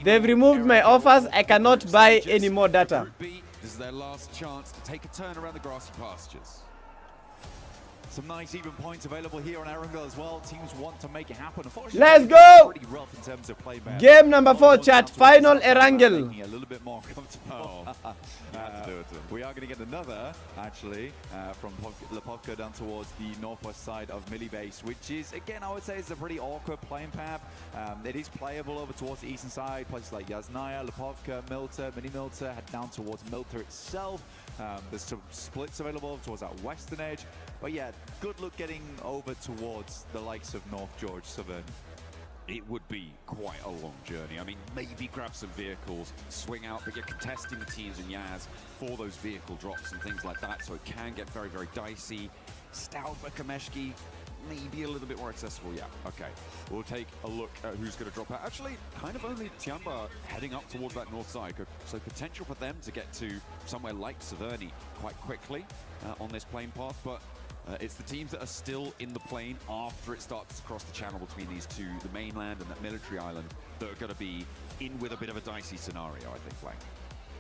They've removed my offers. I cannot buy any more data. This is their last chance to take a turn around the grassy pastures. Some nice even points available here on Erangel as well. Teams want to make it happen. Let's go! Pretty rough in terms of play, man. Game number 4 chat, final Erangel. A little bit more comfortable. We are going to get another, actually, from Lepovka down towards the northwest side of Millie Base, which is, again, I would say it's a pretty awkward playing path. It is playable over towards the eastern side, places like Yasnaya, Lepovka, Milta, Mini Milta, head down towards Milta itself. There's some splits available over towards that western edge. But yeah, good luck getting over towards the likes of North George Southern. It would be quite a long journey. I mean, maybe grab some vehicles, swing out, but you're contesting the teams in Yaz for those vehicle drops and things like that, so it can get very, very dicey. Stalba, Kameshki, maybe a little bit more accessible, yeah. Okay, we'll take a look at who's going to drop out. Actually, kind of only Tiamba heading up towards that north side, so potential for them to get to somewhere like Severny quite quickly on this plane path, but it's the teams that are still in the plane after it starts to cross the channel between these two, the mainland and that military island, that are going to be in with a bit of a dicey scenario, I think, Flank.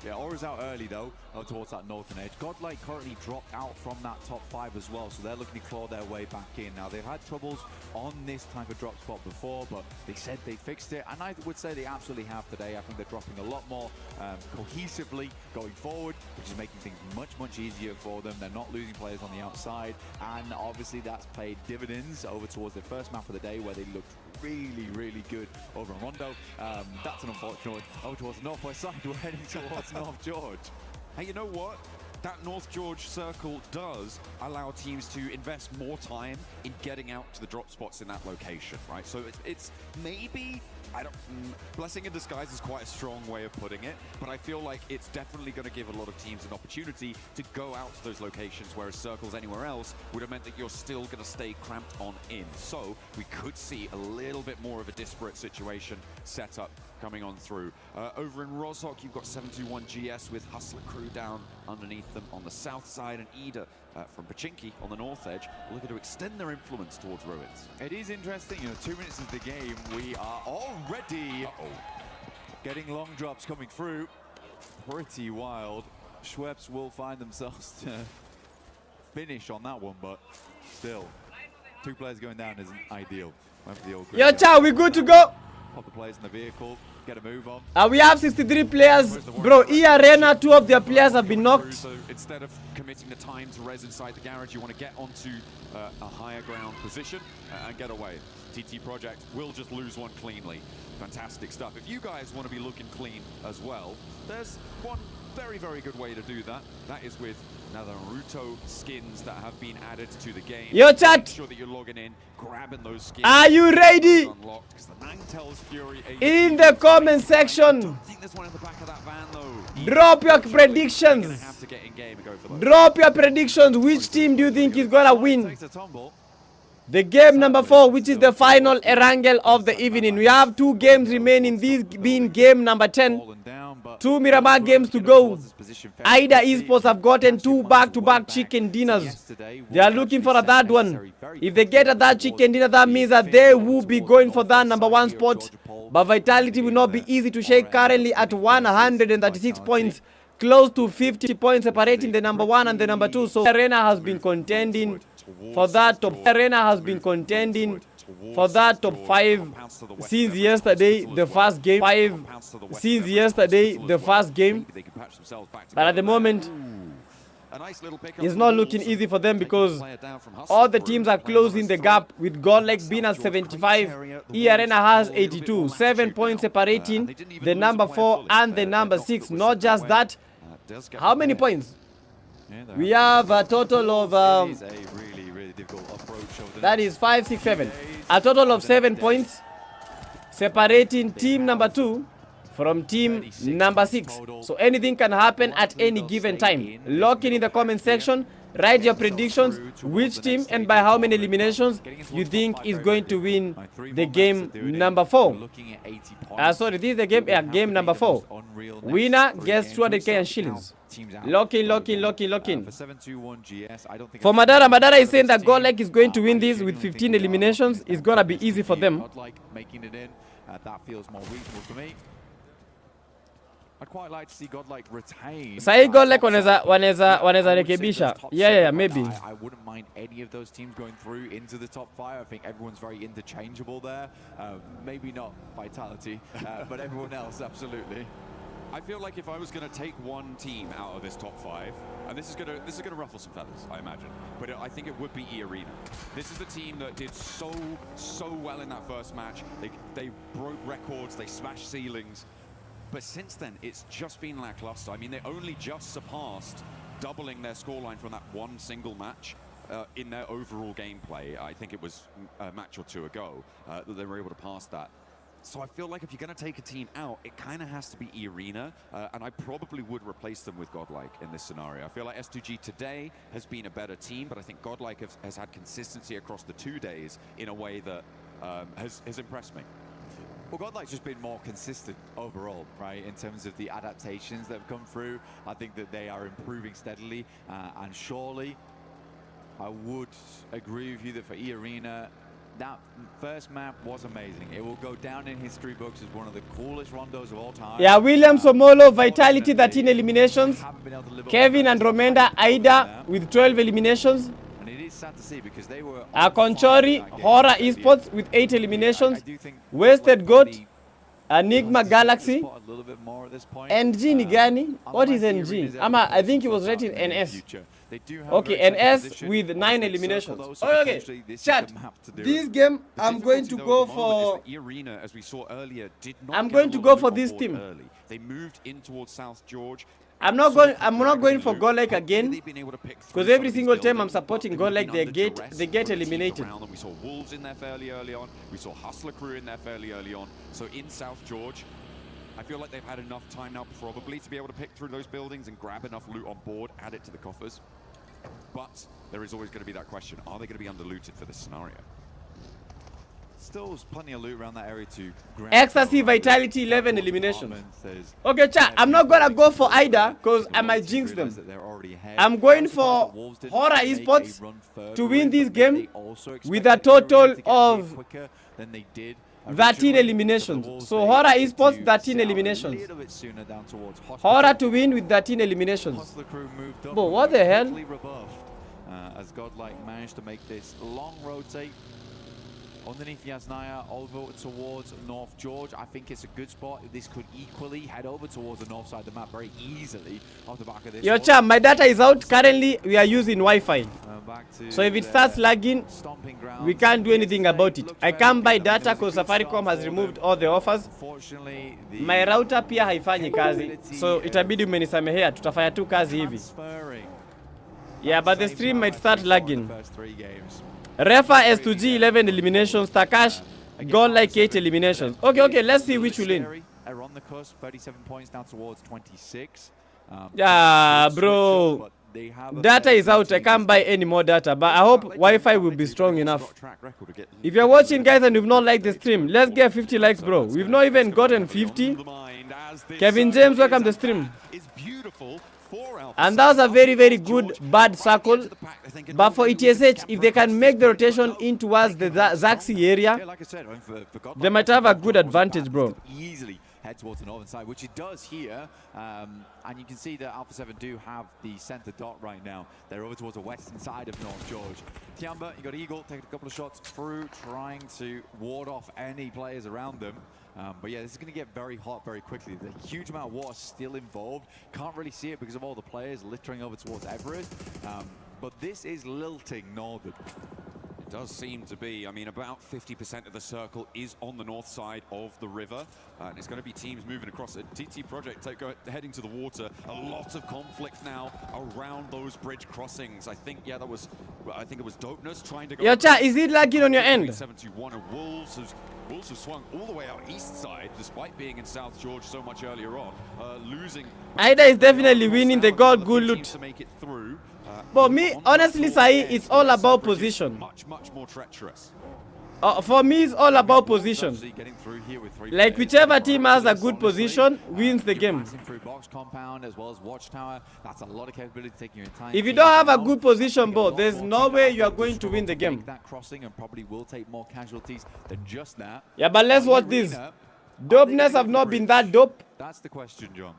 Yeah, Aura's out early though, towards that northern edge. Godlike currently dropped out from that top 5 as well, so they're looking to claw their way back in. Now, they've had troubles on this type of drop spot before, but they said they fixed it, and I would say they absolutely have today. I think they're dropping a lot more cohesively going forward, which is making things much, much easier for them. They're not losing players on the outside, and obviously that's paid dividends over towards the first map of the day where they looked really, really good over in Rondo. That's an unfortunate one. Over towards the northwest side, we're heading towards North George. Hey, you know what? That North George circle does allow teams to invest more time in getting out to the drop spots in that location, right? So it's maybe, blessing in disguise is quite a strong way of putting it, but I feel like it's definitely going to give a lot of teams an opportunity to go out to those locations, whereas circles anywhere else would have meant that you're still going to stay cramped on in. So we could see a little bit more of a disparate situation set up coming on through. Over in Rozhok, you've got 721 GS with Hustler Crew down underneath them on the south side, and Ida from Pachinki on the north edge looking to extend their influence towards Ruins. It is interesting, 2 minutes into the game, we are already getting long drops coming through. Pretty wild. Schweppes will find themselves to finish on that one, but still, 2 players going down isn't ideal. Yo, Chow, we good to go? Pop the players in the vehicle, get a move on. We have 63 players. Bro, E-Arena, 2 of their players have been knocked. So instead of committing the time to res inside the garage, you want to get onto a higher ground position and get away. TT Project will just lose one cleanly. Fantastic stuff. If you guys want to be looking clean as well, there's one very, very good way to do that. That is with now the Naruto skins that have been added to the game. Yo, chat! Make sure that you're logging in, grabbing those skins. Are you ready? In the comment section, drop your predictions. Drop your predictions. Which team do you think is gonna win the game number 4, which is the final Erangel of the evening? We have 2 games remaining, this being game number 10. 2 Miramar games to go. Ida Esports have gotten 2 back-to-back chicken dinners. They are looking for a third one. If they get a third chicken dinner, that means that they will be going for that number 1 spot. But Vitality will not be easy to shake, currently at 136 points. Close to 50 points separating the number 1 and the number 2. So Arena has been contending for that top. Arena has been contending for that top 5 since yesterday, the first game. 5 since yesterday, the first game. But at the moment, it's not looking easy for them because all the teams are closing the gap, with GODLIKE being at 75. E-Arena has 82. 7 points separating the number 4 and the number 6. Not just that. How many points? We have a total of that is 5, 6, 7. A total of 7 points separating team number 2 from team number 6. So anything can happen at any given time. Lock in the comment section. Write your predictions, which team and by how many eliminations you think is going to win the game number 4. Sorry, this is the game number 4. Winner gets 200k and shillings. Lock in. For Madara is saying that GODLIKE is going to win this with 15 eliminations. It's gonna be easy for them. Making it in, that feels more reasonable to me. I'd quite like to see GODLIKE retain. Sahi GODLIKE wanaweza rekebisha. Yeah, maybe. I wouldn't mind any of those teams going through into the top 5. I think everyone's very interchangeable there. Maybe not Vitality, but everyone else, absolutely. I feel like if I was going to take one team out of this top 5, and this is going to ruffle some feathers, I imagine, but I think it would be E-Arena. This is the team that did so well in that first match. They broke records, they smashed ceilings, but since then it's just been lackluster. I mean, they only just surpassed doubling their scoreline from that one single match in their overall gameplay. I think it was a match or 2 ago that they were able to pass that. So I feel like if you're going to take a team out, it kind of has to be E-Arena, and I probably would replace them with GODLIKE in this scenario. I feel like S2G today has been a better team, but I think GODLIKE has had consistency across the 2 days in a way that has impressed me. Well, GODLIKE's just been more consistent overall, right, in terms of the adaptations that have come through. I think that they are improving steadily, and surely I would agree with you that for E-Arena, that first map was amazing. It will go down in history books as one of the coolest rondos of all time. Yeah, William Somolo, Vitality 13 eliminations. Kevin Andromeda, Aida with 12 eliminations. And it is sad to see because they were Conchori, Horror Esports with 8 eliminations. Wasted Goat, Enigma Galaxy. NG Nigani. What is NG? I think he was rated NS. Okay, NS with 9 eliminations. Okay, chat. This game, I'm going to go for. E-Arena, as we saw earlier, did not. I'm going to go for this team. They moved in towards South George. I'm not going for GODLIKE again, because every single time I'm supporting GODLIKE, they get eliminated. We saw Wolves in there fairly early on. We saw Hustler Crew in there fairly early on. So in South George, I feel like they've had enough time now probably to be able to pick through those buildings and grab enough loot on board, add it to the coffers. But there is always going to be that question, are they going to be underlooted for this scenario? Still there's plenty of loot around that area to grab. Ecstasy, Vitality, 11 eliminations. Okay, chat, I'm not going to go for Aida because I might jinx them. I'm going for Horror Esports to win this game with a total of 13 eliminations. So Horror Esports, 13 eliminations. Horror to win with 13 eliminations. But what the hell? As GODLIKE managed to make this long rotate underneath Yasnaya over towards North George. I think it's a good spot. This could equally head over towards the north side of the map very easily off the back of this. Yo, chat, my data is out. Currently, we are using Wi-Fi. So if it starts lagging, we can't do anything about it. I can't buy data because Safaricom has removed all the offers. My router pia haifanyi kazi. So itabidi mmenisamehea, tutafanya tu kazi hivi. Yeah, but the stream might start lagging. Refa S2G 11 eliminations, Takash GODLIKE 8 eliminations. Okay, let's see which will win. Are on the cusp, 37 points down towards 26. Yeah, bro. Data is out. I can't buy any more data, but I hope Wi-Fi will be strong enough. If you're watching, guys, and you've not liked the stream, let's get 50 likes, bro. We've not even gotten 50. Kevin James, welcome to the stream. And that was a very, very good bad circle. But for ETSH, if they can make the rotation in towards the Zaxi area, they might have a good advantage, bro. Easily head towards the northern side, which it does here. And you can see that Alpha 7 do have the center dot right now. They're over towards the western side of North George. Tiamba, you got Eagle taking a couple of shots through, trying to ward off any players around them. But yeah, this is going to get very hot very quickly. There's a huge amount of water still involved. Can't really see it because of all the players littering over towards Everest. But this is lilting Northern. It does seem to be. I mean, about 50% of the circle is on the north side of the river. And it's going to be teams moving across it. TT Project heading to the water. A lot of conflict now around those bridge crossings. I think it was Dopeness trying to go. Yo, chat, is it lagging on your end? 721 of Wolves have swung all the way out east side, despite being in South George so much earlier on, losing. Aida is definitely winning. They got good loot. To make it through. For me, honestly, Sai, it's all about position. Much more treacherous. For me, it's all about position. Like whichever team has a good position wins the game. If you don't have a good position, bro, there's no way you are going to win the game. Yeah, but let's watch this. Dopeness have not been that dope. That's the question, John.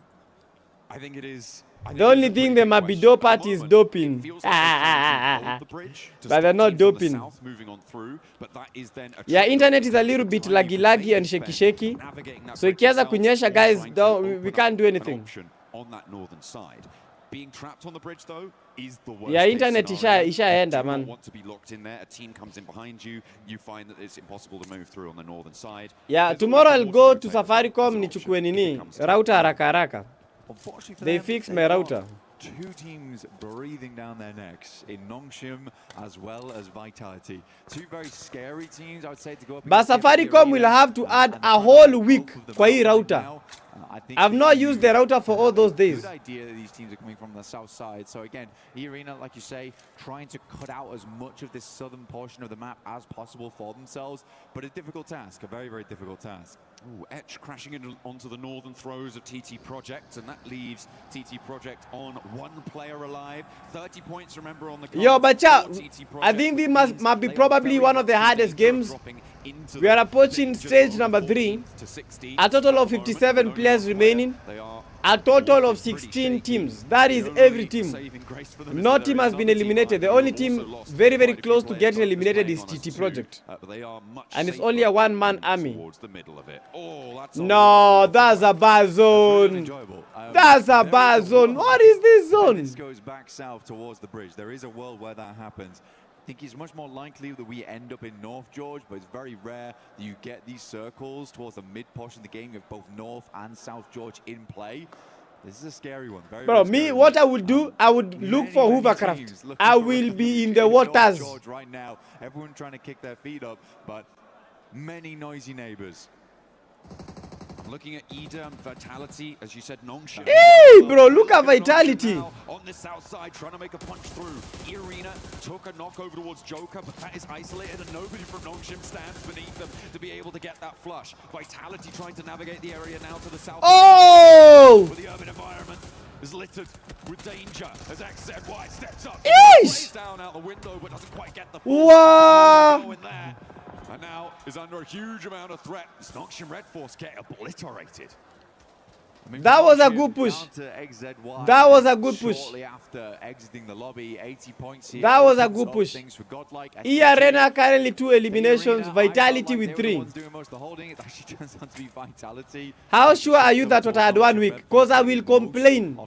I think it is. The only thing they might be dope at is doping. But they're not doping. Yeah, internet is a little bit laggy and shaky. So ikianza kunyesha, guys, we can't do anything. On that northern side. Being trapped on the bridge, though, is the worst. Yeah, internet ishaenda, man. Want to be locked in there. A team comes in behind you. You find that it's impossible to move through on the northern side. Yeah, tomorrow I'll go to Safaricom nichukue nini router haraka. They fixed my router. Two teams breathing down their necks in Nongshim as well as Vitality. Two very scary teams, I would say, to go up. But Safaricom will have to add a whole week kwa hii router. I've not used the router for all those days. Good idea that these teams are coming from the south side. So again, E-Arena, like you say, trying to cut out as much of this southern portion of the map as possible for themselves. But a difficult task, a very, very difficult task. Ooh, Etch crashing onto the northern throws of TT Project, and that leaves TT Project on one player alive. 30 points, remember, on the card. Yo, but I think this must be probably one of the hardest games. We are approaching stage number 3. A total of 57 players remaining. A total of 16 teams. That is every team. No team has been eliminated. The only team very, very close to getting eliminated is TT Project. And it's only a one-man army. No, that's a bad zone. That's a bad zone. What is this zone? This goes back south towards the bridge. There is a world where that happens. I think it's much more likely that we end up in North George, but it's very rare that you get these circles towards the mid portion of the game with both North and South George in play. This is a scary one. Bro, me, what I would do, I would look for hovercraft. I will be in the waters. Right now, everyone trying to kick their feet up, but many noisy neighbors. Looking at Ida and Vitality, as you said, Nongshim. Hey, bro, look at Vitality. On the south side, trying to make a punch through. E-Arena took a knock over towards Joker, but that is isolated, and nobody from Nongshim stands beneath them to be able to get that flush. Vitality trying to navigate the area now to the south. Oh! Where the urban environment is littered with danger as XZY steps up. Yeesh! Down out the window, but doesn't quite get the wow! And now is under a huge amount of threat. Nongshim Red Force get obliterated. That was a good push. That was a good push. Shortly after exiting the lobby, 80 points here. That was a good push. E-Arena currently 2 eliminations, Vitality with 3. How sure are you that what I had 1 week? Because I will complain.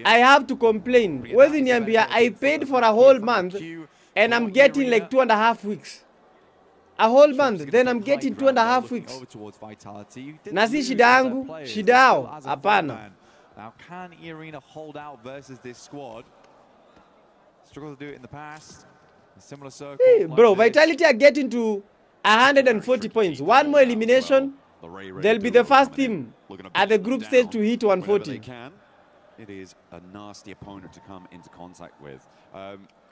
I have to complain. I paid for a whole month and I'm getting like 2.5 weeks. A whole month, then I'm getting 2.5 weeks. Na si shida yangu, shida yao, hapana. Now can E-Arena hold out versus this squad? Struggled to do it in the past. A similar circle. Hey, bro, Vitality are getting to 140 points. 1 more elimination, they'll be the first team at the group stage to hit 140. It is a nasty opponent to come into contact with.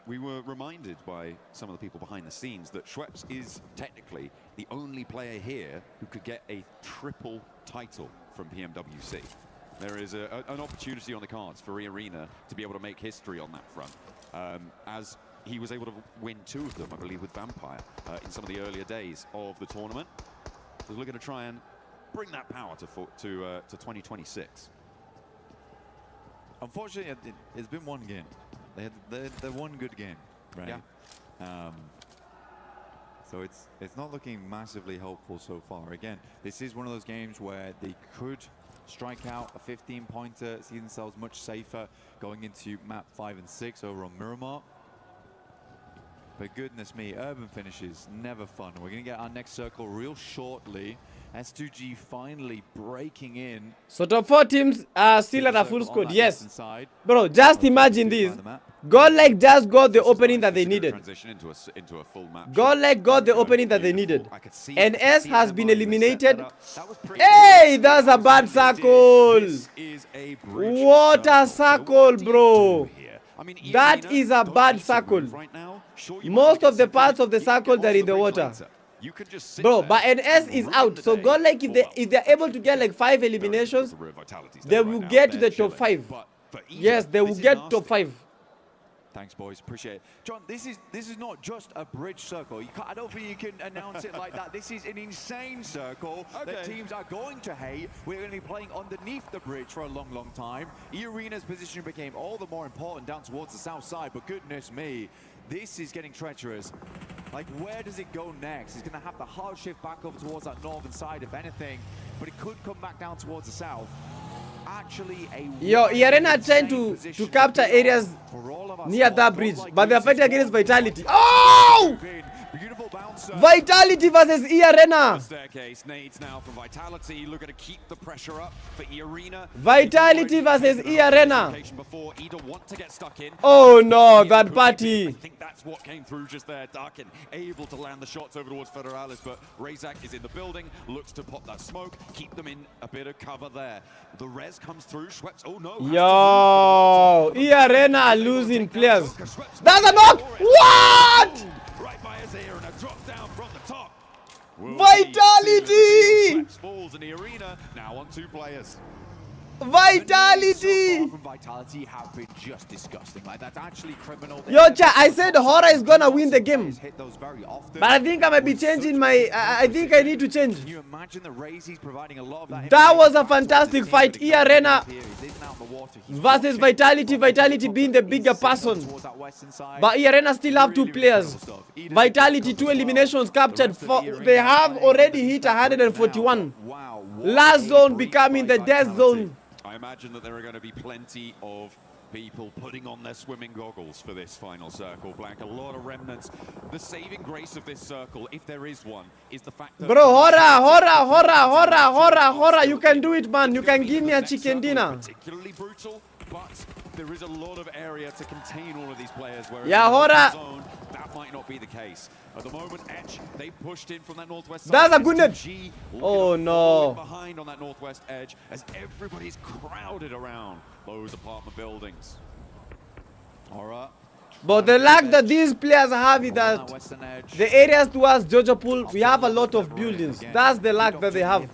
We were reminded by some of the people behind the scenes that Schweppes is technically the only player here who could get a triple title from PMWC. There is an opportunity on the cards for E-Arena to be able to make history on that front, as he was able to win 2 of them, I believe, with Vampire in some of the earlier days of the tournament. So we're looking to try and bring that power to 2026. Unfortunately, it's been 1 game. They had one good game, right? Yeah. So it's not looking massively hopeful so far. Again, this is one of those games where they could strike out a 15-pointer, see themselves much safer going into map 5 and 6 over on Miramar. But goodness me, urban finishes, never fun. We're going to get our next circle real shortly. S2G finally breaking in. So top 4 teams are still at a full squad, yes. Bro, just imagine this. Godlike just got the opening that they needed. Godlike got the opening that they needed. And S has been eliminated. Hey, that's a bad circle. What a circle, bro. That is a bad circle. Most of the parts of the circle that are in the water. Bro, but an S is out. So GODLIKE, if they're able to get like 5 eliminations, they will get to the top 5. Yes, they will get top 5. Thanks, boys. Appreciate it. John, this is not just a bridge circle. I don't think you can announce it like that. This is an insane circle that teams are going to hate. We're going to be playing underneath the bridge for a long, long time. E-Arena's position became all the more important down towards the south side, but goodness me, this is getting treacherous. Like, where does it go next? He's going to have to hard shift back over towards that northern side, if anything, but it could come back down towards the south. Actually, E-Arena trying to capture areas near that bridge, but they're fighting against Vitality. Oh! Vitality versus E-Arena. Staircase nades now from Vitality, looking to keep the pressure up for E-Arena. Vitality versus E-Arena. Oh no, that party. I think that's what came through just there. Darkin able to land the shots over towards Federalis, but Razak is in the building, looks to pop that smoke, keep them in a bit of cover there. The res comes through, Schweppes, oh no. Yo, E-Arena are losing players. That's a knock. What? Right by his ear and a drop down from the top. Vitality! Falls in the arena, now on 2 players. Vitality! Vitality have been just disgusting. Like, that's actually criminal. Yo, chat, I said Horror is gonna win the game. But I think I might be changing my... I think I need to change. Can you imagine the raise he's providing a lot of that? That was a fantastic fight. E-Arena versus Vitality. Vitality being the bigger person. But E-Arena still have 2 players. Vitality 2 eliminations captured. They have already hit 141. Last zone becoming the death zone. I imagine that there are going to be plenty of people putting on their swimming goggles for this final circle, Black. A lot of remnants. The saving grace of this circle, if there is one, is the fact that... Bro, horror. You can do it, man. You can give me a chicken dinner. Particularly brutal, but there is a lot of area to contain all of these players. Yeah, horror. Zone, that might not be the case. At the moment, Edge, they pushed in from that northwest side. That's a good net. Oh no. Behind on that northwest edge as everybody's crowded around those apartment buildings. All right. But the luck that these players have is that the areas towards Jojo Pool, we have a lot of buildings. That's the luck that they have.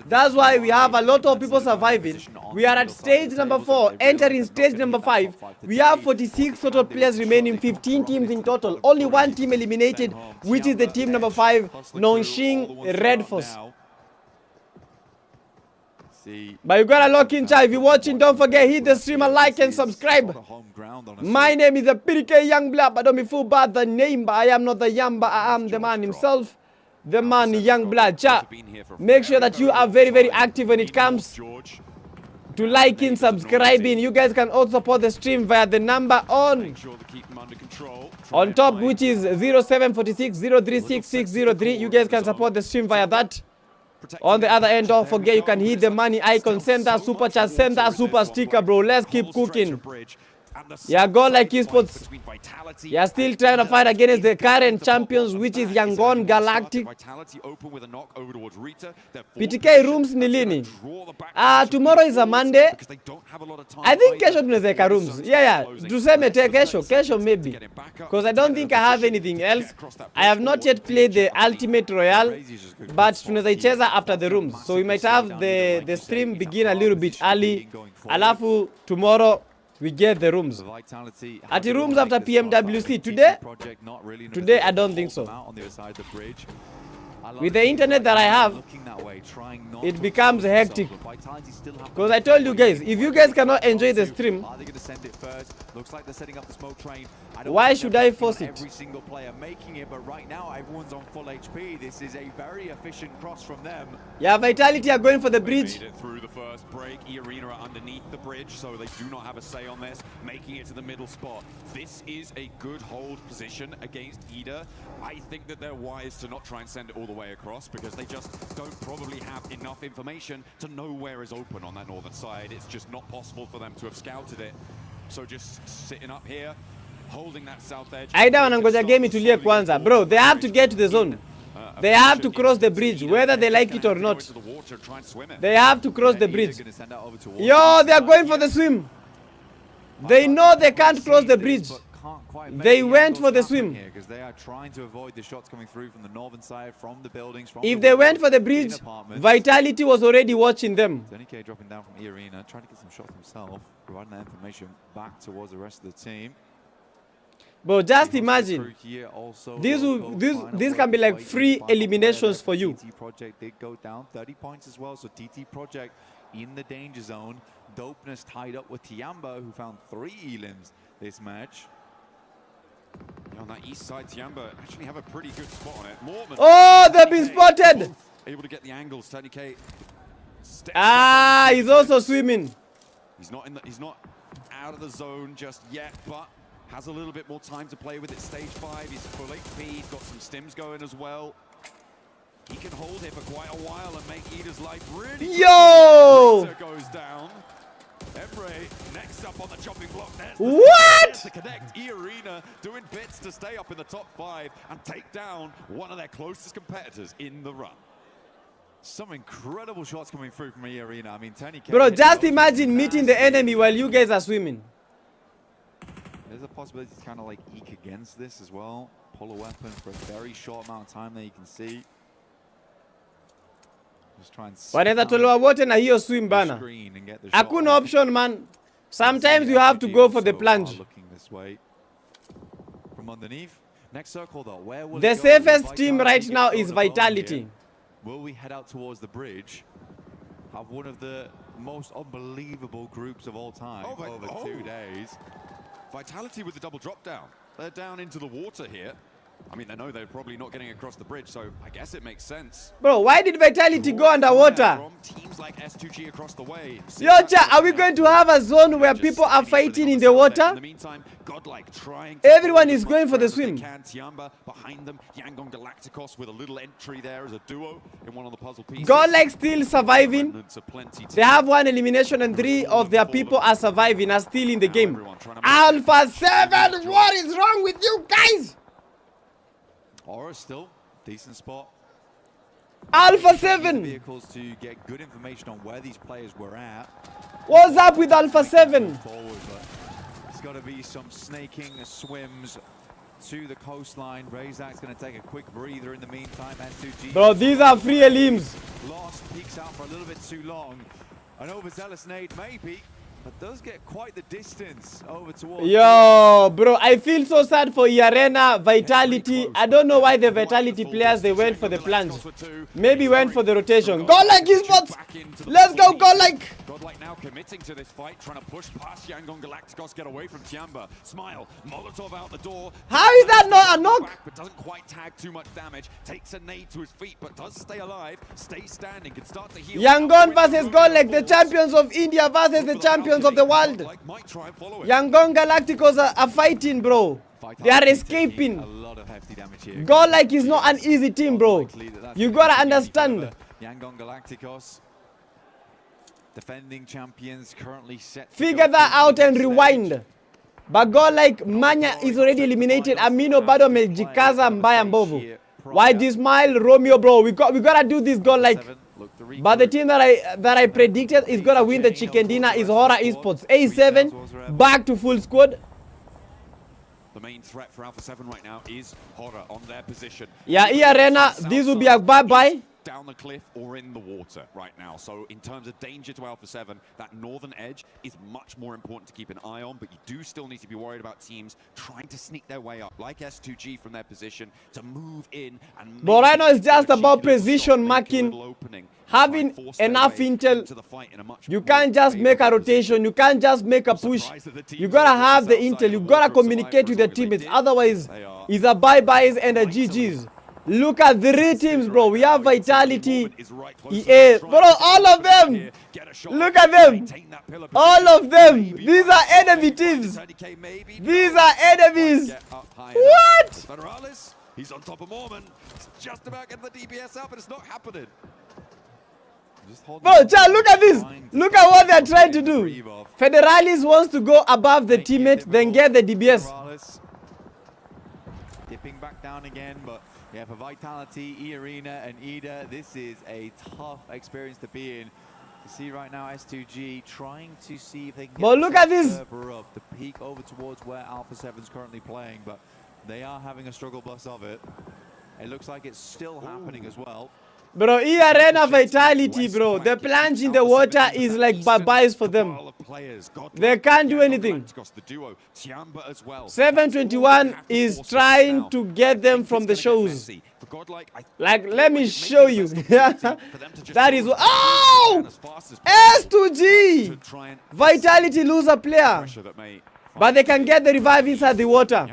That's why we have a lot of people surviving. We are at stage number 4, entering stage number 5. We have 46 total players remaining, 15 teams in total. Only 1 team eliminated, which is the team number 5, Nongxing Red Force. But you gotta lock in, chat. If you're watching, don't forget, hit the stream a like and subscribe. My name is the PDK Young Blood, but don't be fooled by the name. But I am not the young, but I am the man himself. The man Young Blood. Chat, make sure that you are very, very active when it comes to liking, subscribing. You guys can also support the stream via the number on top, which is 0746 036 603. You guys can support the stream via that. On the other end, don't forget, you can hit the money icon, send that super chat, send that super sticker, bro. Let's keep cooking. Yeah, GODLIKE Esports. Yeah, still trying to fight against the current champions, which is Yangon Galactic. PTK rooms ni lini? Tomorrow is a Monday. I think kesho tunaweka rooms. Yeah. Tuseme te kesho maybe. Because I don't think I have anything else. I have not yet played the Ultimate Royale, but tunaweza icheza after the rooms. So we might have the stream begin a little bit early. Alafu tomorrow we get the rooms. At the rooms after PMWC. Today I don't think so. With the internet that I have, it becomes hectic. Because I told you guys, if you guys cannot enjoy the stream, why should I force it? Every single player making it, but right now everyone's on full HP. This is a very efficient cross from them. Yeah, Vitality are going for the bridge. Through the first break, E-Arena are underneath the bridge, so they do not have a say on this, making it to the middle spot. This is a good hold position against Ida. I think that they're wise to not try and send it all the way across, because they just don't probably have enough information to know where is open on that northern side. It's just not possible for them to have scouted it. So just sitting up here, holding that south edge. Aida wanangoja game itulie kwanza. Bro, they have to get to the zone. They have to cross the bridge, whether they like it or not. They have to cross the bridge. Yo, they are going for the swim. They know they can't cross the bridge. They went for the swim. Because they are trying to avoid the shots coming through from the northern side, from the buildings. From If they went for the bridge, Vitality was already watching them. TonyK dropping down from E-Arena, trying to get some shots himself, providing that information back towards the rest of the team. But just imagine, this can be like free eliminations for you. TT Project did go down 30 points as well, so TT Project in the danger zone. Dopeness tied up with Tiamba, who found 3 elims this match. Yeah, on that east side, Tiamba actually have a pretty good spot on it. Mortman. Oh, they've been spotted! Able to get the angles. TonyK. Ah, he's also swimming. He's not out of the zone just yet, but has a little bit more time to play with it. Stage 5, he's full HP, he's got some stims going as well. He can hold here for quite a while and make Ida's life really Yo! goes down. Emre next up on the chopping block. There's what? to connect. E-Arena doing bits to stay up in the top 5 and take down one of their closest competitors in the run. Some incredible shots coming through from E-Arena. I mean, TonyK. Bro, just imagine meeting the enemy while you guys are swimming. There's a possibility to kind of like eke against this as well. Pull a weapon for a very short amount of time there, you can see. Just try and Wanaweza tolewa wote na hiyo swim bana. Hakuna option, man. Sometimes you have to go for the plunge. Looking this way from underneath. Next circle though, where will the safest team right now is Vitality. Will we head out towards the bridge? Have one of the most unbelievable groups of all time over 2 days. Vitality with the double drop down. They're down into the water here. I mean, they know they're probably not getting across the bridge, so I guess it makes sense. Bro, why did Vitality go underwater? From teams like S2G across the way. Yo, cha, are we going to have a zone where people are fighting in the water? In the meantime, Godlike trying Everyone is going for the swim. Tiamba behind them. Yangon Galacticos with a little entry there as a duo in one of the puzzle pieces. Godlike still surviving. They have 1 elimination and 3 of their people are surviving, are still in the game. Alpha 7, what is wrong with you guys? Aura still decent spot. Alpha 7. Vehicles to get good information on where these players were at. What's up with Alpha 7? Forward, but it's got to be some snaking swims to the coastline. Razak's going to take a quick breather in the meantime. S2G. Bro, these are free elims. Lost, peeks out for a little bit too long. An overzealous nade maybe, but does get quite the distance over towards. Yo, bro, I feel so sad for E-Arena, Vitality. I don't know why the Vitality players, they went for the plunge. Maybe went for the rotation. Godlike esports! Let's go, Godlike! Godlike now committing to this fight, trying to push past Yangon Galacticos, get away from Tiamba. Smile, Molotov out the door. How is that not a knock? But doesn't quite tag too much damage. Takes a nade to his feet, but does stay alive. Stays standing, can start to heal. Yangon versus Godlike, the champions of India versus the champions of the world. Yangon Galacticos are fighting, bro. They are escaping. Godlike is not an easy team, bro. You gotta understand. Yangon Galacticos, defending champions, currently set. Figure that out and rewind. But Godlike, Manya is already eliminated. Amino bado amejikaza mbaya mbovu. YG Smile, Romeo, bro. We gotta do this, Godlike. But the team that I predicted is gonna win the chicken dinner is Horror Esports. A7 back to full squad. The main threat for Alpha 7 right now is Horror on their position. Yeah, E-Arena, this will be a bye-bye. Down the cliff or in the water right now. So in terms of danger to Alpha 7, that northern edge is much more important to keep an eye on, but you do still need to be worried about teams trying to sneak their way up, like S2G from their position, to move in and... But right now it's just about precision marking, having enough intel. You can't just make a rotation, you can't just make a push. You gotta have the intel, you gotta communicate with the teammates, otherwise it's a bye-byes and a GG's. Look at the 3 teams, bro. We have Vitality, EA, bro, all of them. Look at them. All of them. These are enemy teams. These are enemies. What? He's on top of Mormon. He's just about getting the DBS out, but it's not happening. Bro, Chad, look at this. Look at what they're trying to do. Federalis wants to go above the teammate, then get the DBS. Dipping back down again, but yeah, for Vitality, E-Arena and Ida, this is a tough experience to be in. See right now, S2G trying to see if they can get But look at this. further up, the peak over towards where Alpha 7's currently playing, but they are having a struggle bus of it. It looks like it's still happening as well. Bro, arena vitality, bro. The plunge in the water is like bye-byes for them. They can't do anything. 721 is trying to get them from the shows. Like, let me show you. That is what. Oh! S2G! Vitality lose a player. But they can get the revive inside the water.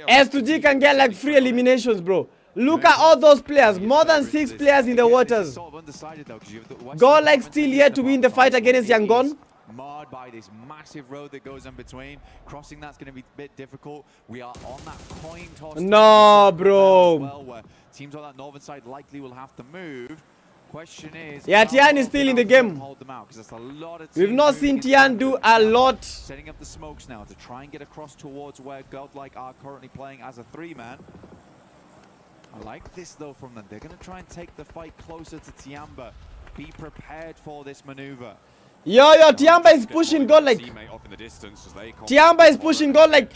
S2G can get like free eliminations, bro. Look at all those players. More than 6 players in the waters. Godlike still here to win the fight against Yangon. Marred by this massive road that goes in between. Crossing that's going to be a bit difficult. We are on that coin toss. No, bro. Well, where teams on that northern side likely will have to move. Question is, yeah, Tian is still in the game. We've not seen Tian do a lot. Setting up the smokes now to try and get across towards where Godlike are currently playing as a 3-man. I like this though from them. They're going to try and take the fight closer to Tiamba. Be prepared for this maneuver. Yo, Tiamba is pushing Godlike. Tiamba is pushing Godlike.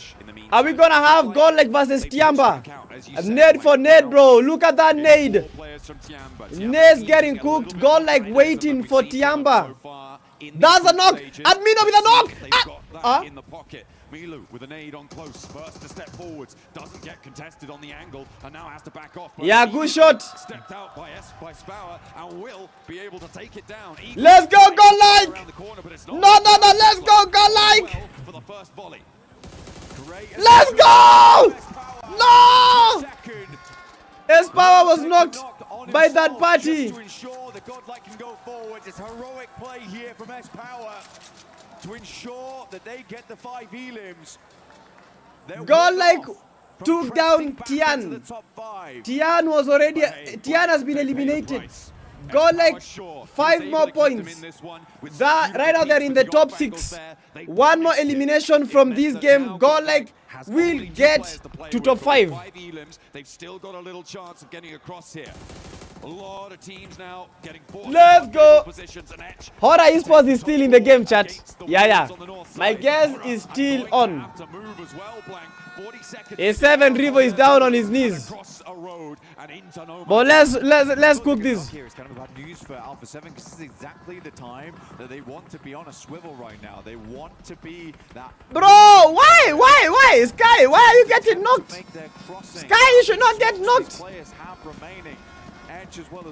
Are we gonna have Godlike versus Tiamba? Nade for nade, bro. Look at that nade. Nade's getting cooked. Godlike waiting for Tiamba. That's a knock. Admino with a knock. In the pocket. Milu with an aid on close, first to step forwards, doesn't get contested on the angle, and now has to back off. Yeah, good shot. Stepped out by Spauer and will be able to take it down. Let's go, Godlike! No, let's go, Godlike! For the first volley. Let's go! No! Spauer was knocked by that party. To ensure that Godlike can go forward, it's heroic play here from Spauer. To ensure that they get the 5 elims. Godlike took down Tian. Tian was already. Tian has been eliminated. Godlike 5 more points. That right now they're in the top 6. 1 more elimination from this game. Godlike will get to top 5. They've still got a little chance of getting across here. A lot of teams now getting forced. Let's go. Horror Esports is still in the game, chat. Yeah. My guess is still on. A7 Rivo is down on his knees. But let's cook this. Here it's kind of bad news for Alpha 7 because this is exactly the time that they want to be on a swivel right now. They want to be that. Bro, why? Sky, why are you getting knocked? Sky, you should not get knocked.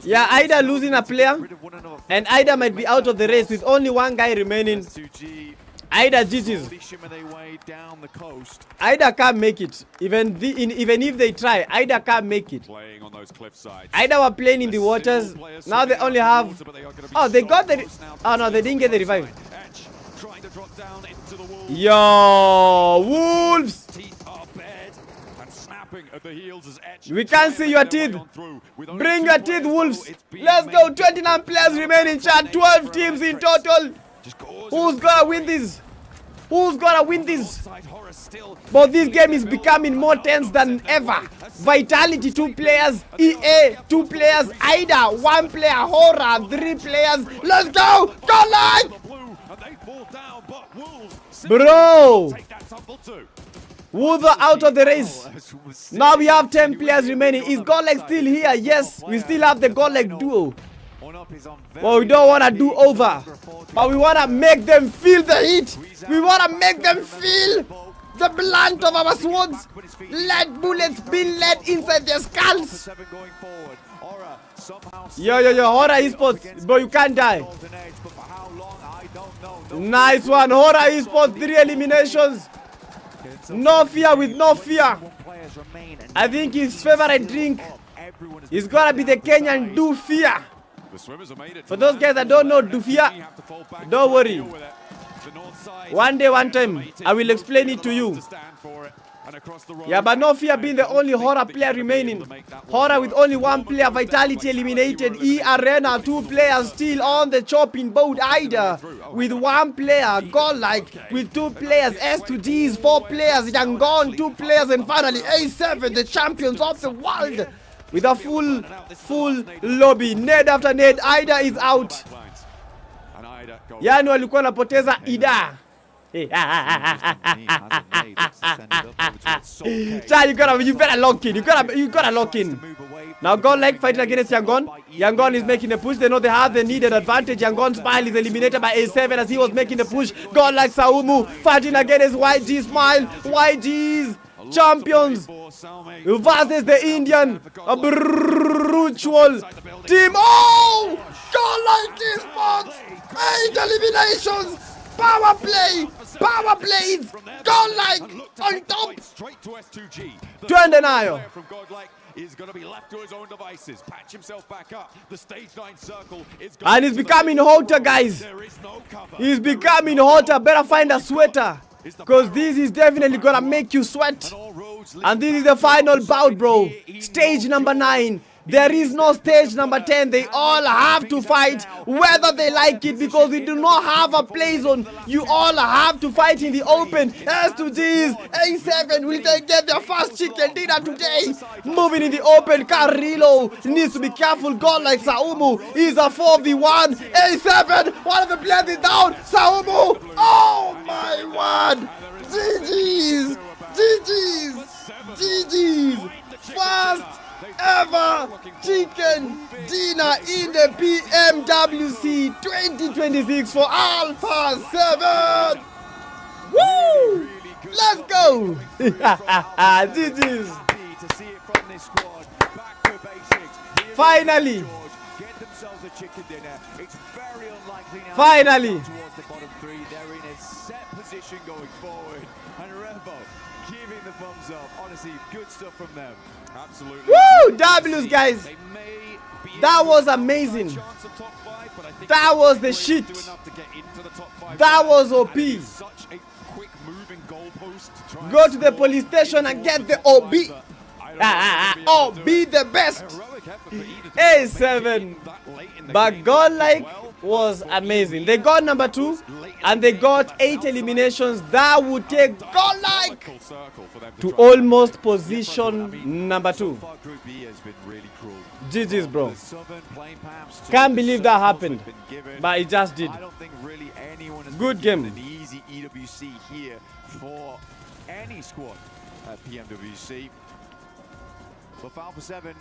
Yeah, Ida losing a player, and Ida might be out of the race with only 1 guy remaining. Ida GG's. Ida can't make it. Even if they try, Ida can't make it. Ida were playing in the waters. Now they only have. Oh, they got the. Oh no, they didn't get the revive. Yo, Wolves! We can't see your teeth. Bring your teeth, Wolves. Let's go. 29 players remaining, chat. 12 teams in total. Who's gonna win this? Who's gonna win this? But this game is becoming more tense than ever. Vitality 2 players, EA 2 players, Ida 1 player, Horror 3 players. Let's go! Godlike! Bro! Wolves are out of the race. Now we have 10 players remaining. Is Godlike still here? Yes, we still have the Godlike duo. But we don't want to do over. But we want to make them feel the heat. We want to make them feel the blunt of our swords. Let bullets be let inside their skulls. Yo, Horror Esports. Bro, you can't die. Nice one. Horror Esports, 3 eliminations. No fear with no fear. I think his favorite drink is gonna be the Kenyan Do Fear. For those guys that don't know Do Fear, don't worry. One day, one time, I will explain it to you. Yeah, but no fear being the only Horror player remaining. Horror with only 1 player, Vitality eliminated. E Arena 2 players still on the chopping board. Ida with 1 player. Godlike with 2 players. S2Gs 4 players. Yangon 2 players, and finally A7, the champions of the world. with a full lobby. Nade after nade. Ida is out. Yani walikuwa napoteza Ida. Chad, you better lock in. You gotta lock in. Now Godlike fighting against Yangon. Yangon is making the push. They know they have the needed advantage. Yangon Smile is eliminated by A7 as he was making the push. Godlike Saumu fighting against YG Smile. YG's champions versus the Indian brutal team. Oh! Godlike Esports! 8 eliminations! Power plays! Godlike on top! Twende nayo! Is going to be left to his own devices. Patch himself back up. The stage 9 circle is and he's becoming hotter, guys. He's becoming hotter. Better find a sweater, because this is definitely gonna make you sweat. And this is the final bout, bro. Stage number 9. There is no stage number 10. They all have to fight whether they like it, because we do not have a play zone. You all have to fight in the open. S2Gs, A7, will they get their first chicken dinner today? Moving in the open, Carrillo needs to be careful. Godlike Saumu is a 4v1. A7, one of the players is down. Saumu, oh my word. GG's. First ever chicken dinner in the PMWC 2026 for Alpha 7. Woo! Let's go! GG's. Finally. Finally. They're in a set position going forward. And Revo giving the thumbs up. Honestly, good stuff from them. Absolutely. Woo! W's, guys. That was amazing. That was the shit. That was OP. Go to the police station and get the OB. OB the best. A7. But Godlike was amazing. They got number 2 and they got 8 eliminations. That would take Godlike to almost position number 2. GG's, bro. Can't believe that happened, but it just did. Good game. An easy EWC here for any squad at PMWC. But for Alpha 7,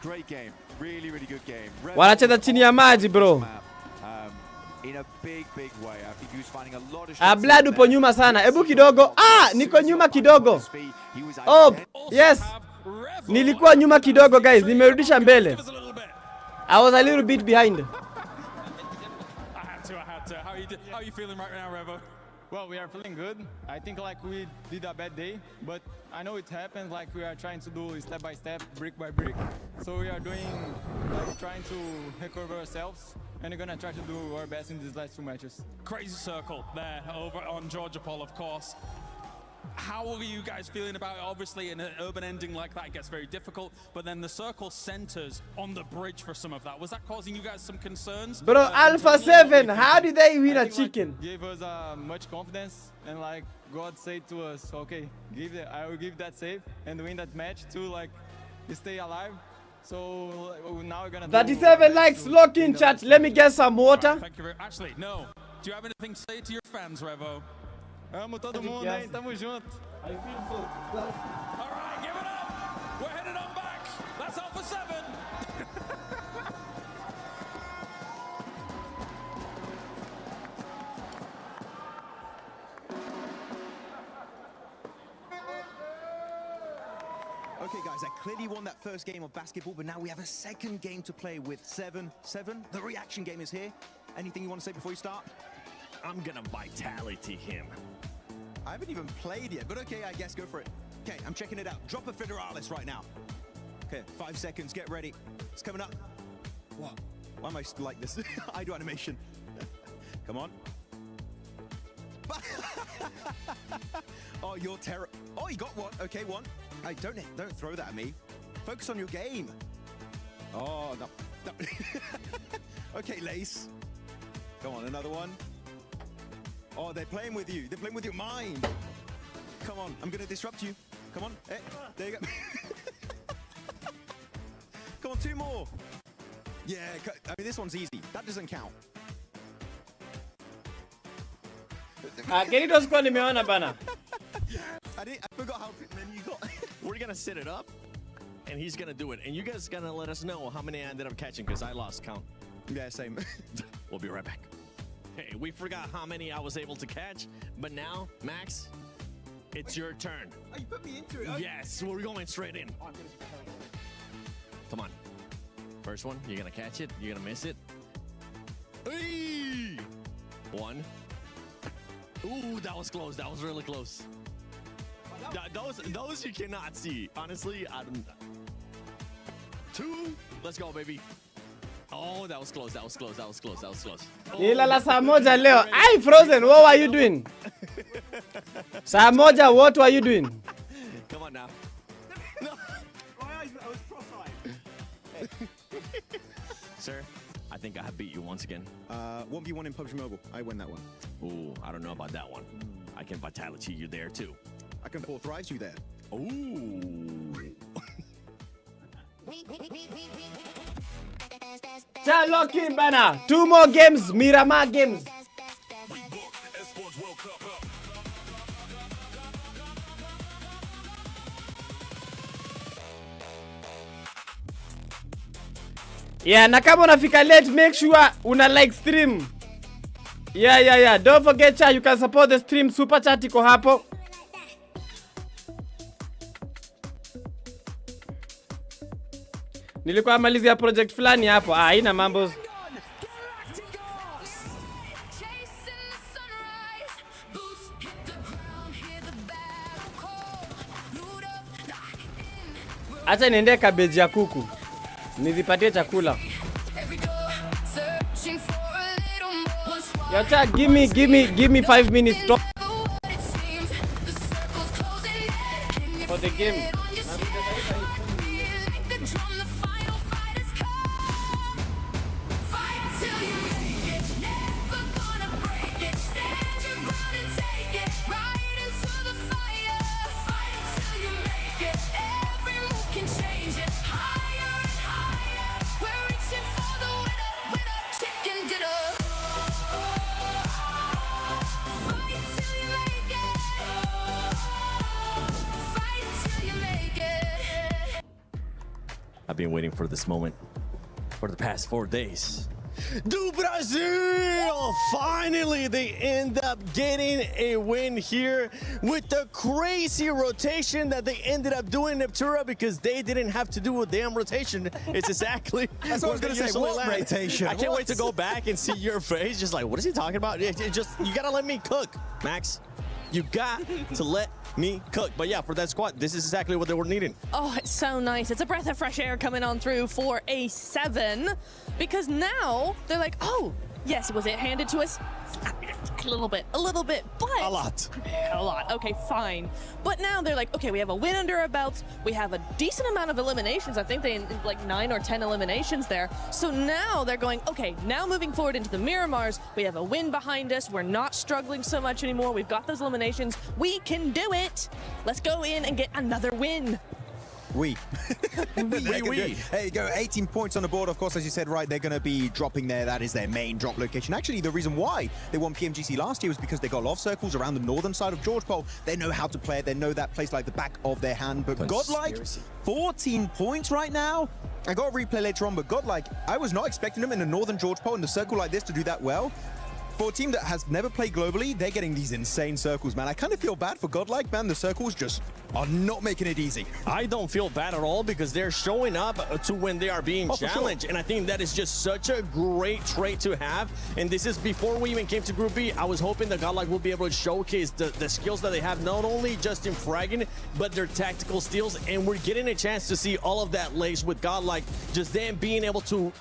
great game. Really good game. Wanacheza chini ya maji, bro. In a big way. I think he was finding a lot of Blood upo nyuma sana. Hebu kidogo. Niko nyuma kidogo. Oh, yes. Nilikuwa nyuma kidogo, guys. Nimerudisha mbele. I was a little bit behind. I had to. How are you feeling right now, Revo? Well, we are feeling good. I think like we did a bad day, but I know it happens. Like we are trying to do step by step, brick by brick. So we are doing, like, trying to recover ourselves, and we're gonna try to do our best in these last 2 matches. Crazy circle there over on Georgia Paul, of course. How are you guys feeling about it? Obviously, in an urban ending like that, it gets very difficult, but then the circle centers on the bridge for some of that. Was that causing you guys some concerns? Bro, Alpha 7, how did they win a chicken? Like, gave us much confidence, and like God said to us, okay, I will give that save and win that match to like stay alive. So now we're gonna 37 likes, lock in chat. Let me get some water. Thank you very much. Actually, no. Do you have anything to say to your fans, Revo? Amo todo mundo, hein? Tamo junto. All right, give it up. We're headed on back. That's Alpha 7. Okay, guys, I clearly won that first game of basketball, but now we have a second game to play with 7-7. The reaction game is here. Anything you want to say before you start? I'm gonna vitality him. I haven't even played yet, but okay, I guess go for it. Okay, I'm checking it out. Drop a Federalis right now. Okay, 5 seconds, get ready. It's coming up. What? Why am I like this? I do animation. Come on. Oh, you're terrible. Oh, you got one. Okay, one. Hey, don't throw that at me. Focus on your game. Oh, no. Okay, Lace. Come on, another one. Oh, they're playing with you. They're playing with your mind. Come on, I'm going to disrupt you. Come on. Hey, there you go. on, 2 more. Yeah, I mean, this one's easy. That doesn't count. Kenito score nimeona bana. I forgot how many you got. We're gonna set it up, and he's gonna do it. And you guys gonna let us know how many I ended up catching, because I lost count. Yeah, same. We'll be right back. Hey, we forgot how many I was able to catch, but now, Max, it's your turn. Oh, you put me into it? Yes, we're going straight in. Come on. First one, you're gonna catch it, you're gonna miss it. Hey! 1. Ooh, that was close. That was really close. Those you cannot see. Honestly, I don't. 2. Let's go, baby. Oh, that was close. That was close. That was close. That was close. Ilala saa moja leo. Hey, Frozen, what were you doing? Saa moja, what were you doing? Come on now. No. I was cross-eyed. Sir, I think I have beat you once again. 1v1 in PUBG Mobile. I win that one. Ooh, I don't know about that one. I can vitality you there too. I can 4th rise you there. Ooh. Lock in bana. 2 more games, Miramar games. Yeah, na kama unafika late, make sure una like stream. Yeah. Don't forget, you can support the stream. Super chat iko hapo. Nilikuwa malizia project fulani hapo. Haina mambo. Acha niende cabbage ya kuku. Nizipatie chakula. Yacha, give me 5 minutes stop for the game. I've been waiting for this moment for the past 4 days. Do Brazil! Finally, they end up getting a win here with the crazy rotation that they ended up doing in Neptura, because they didn't have to do a damn rotation. It's exactly that's what I was going to say. What rotation? I can't wait to go back and see your face. Just like, what is he talking about? It just, you got to let me cook, Max. You got to let me cook. But yeah, for that squad, this is exactly what they were needing. Oh, it's so nice. It's a breath of fresh air coming on through for a 7, because now they're like, oh, yes, was it handed to us? A little bit, but a lot. Okay, fine. But now they're like, okay, we have a win under our belts. We have a decent amount of eliminations. I think they like 9 or 10 eliminations there. So now they're going, okay, now moving forward into the Miramars, we have a win behind us. We're not struggling so much anymore. We've got those eliminations. We can do it. Let's go in and get another win. We. There you go, 18 points on the board. Of course, as you said, right, they're going to be dropping there. That is their main drop location. Actually, the reason why they won PMGC last year was because they got a lot of circles around the northern side of George Pole. They know how to play it. They know that place like the back of their hand. But Godlike, 14 points right now. I got a replay later on, but Godlike, I was not expecting them in the northern George Pole in a circle like this to do that well. For a team that has never played globally, they're getting these insane circles, man. I kind of feel bad for Godlike, man. The circles just are not making it easy. I don't feel bad at all, because they're showing up to when they are being challenged. And I think that is just such a great trait to have. And this is before we even came to Group B. I was hoping that Godlike will be able to showcase the skills that they have, not only just in fragging, but their tactical skills. And we're getting a chance to see all of that laced with Godlike, just them being able to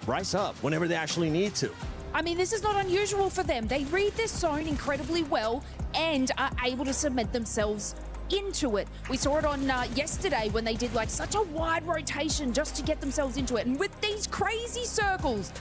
rise up whenever they actually need to. I mean, this is not unusual for them. They read this zone incredibly well and are able to cement themselves into it. We saw it on yesterday when they did like such a wide rotation just to get themselves into it. And with these crazy circles,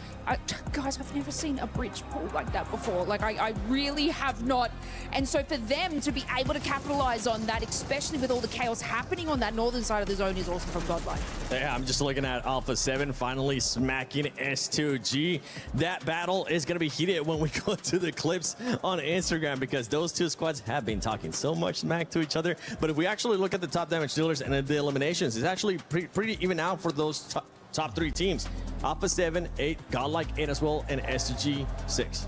guys, I've never seen a bridge pull like that before. Like, I really have not. And so for them to be able to capitalize on that, especially with all the chaos happening on that northern side of the zone, is awesome from Godlike. Yeah, I'm just looking at Alpha 7 finally smacking S2G. That battle is going to be heated when we go to the clips on Instagram, because those two squads have been talking so much smack to each other. But if we actually look at the top damage dealers and the eliminations, it's actually pretty even out for those top 3 teams. Alpha 7, 8, Godlike 8 as well, and S2G 6.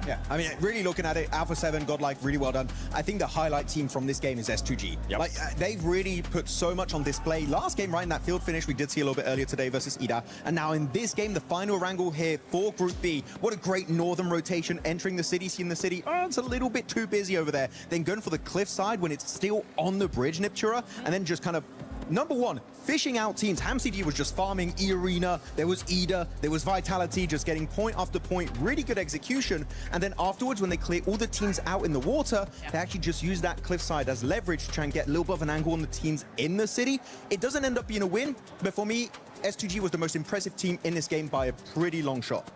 Yeah, I mean, really looking at it, Alpha 7, Godlike, really well done. I think the highlight team from this game is S2G. Yep. Like, they've really put so much on display. Last game, right in that field finish, we did see a little bit earlier today versus Ida. And now in this game, the final wrangle here for Group B. What a great northern rotation, entering the city, seeing the city. Oh, it's a little bit too busy over there. Then going for the cliff side when it's still on the bridge, Niptura, and then just kind of number one, fishing out teams. HamCD was just farming E-Arena. There was Ida. There was Vitality, just getting point after point. Really good execution. And then afterwards, when they clear all the teams out in the water, they actually just use that cliffside as leverage to try and get a little bit of an angle on the teams in the city. It doesn't end up being a win, but for me, S2G was the most impressive team in this game by a pretty long shot.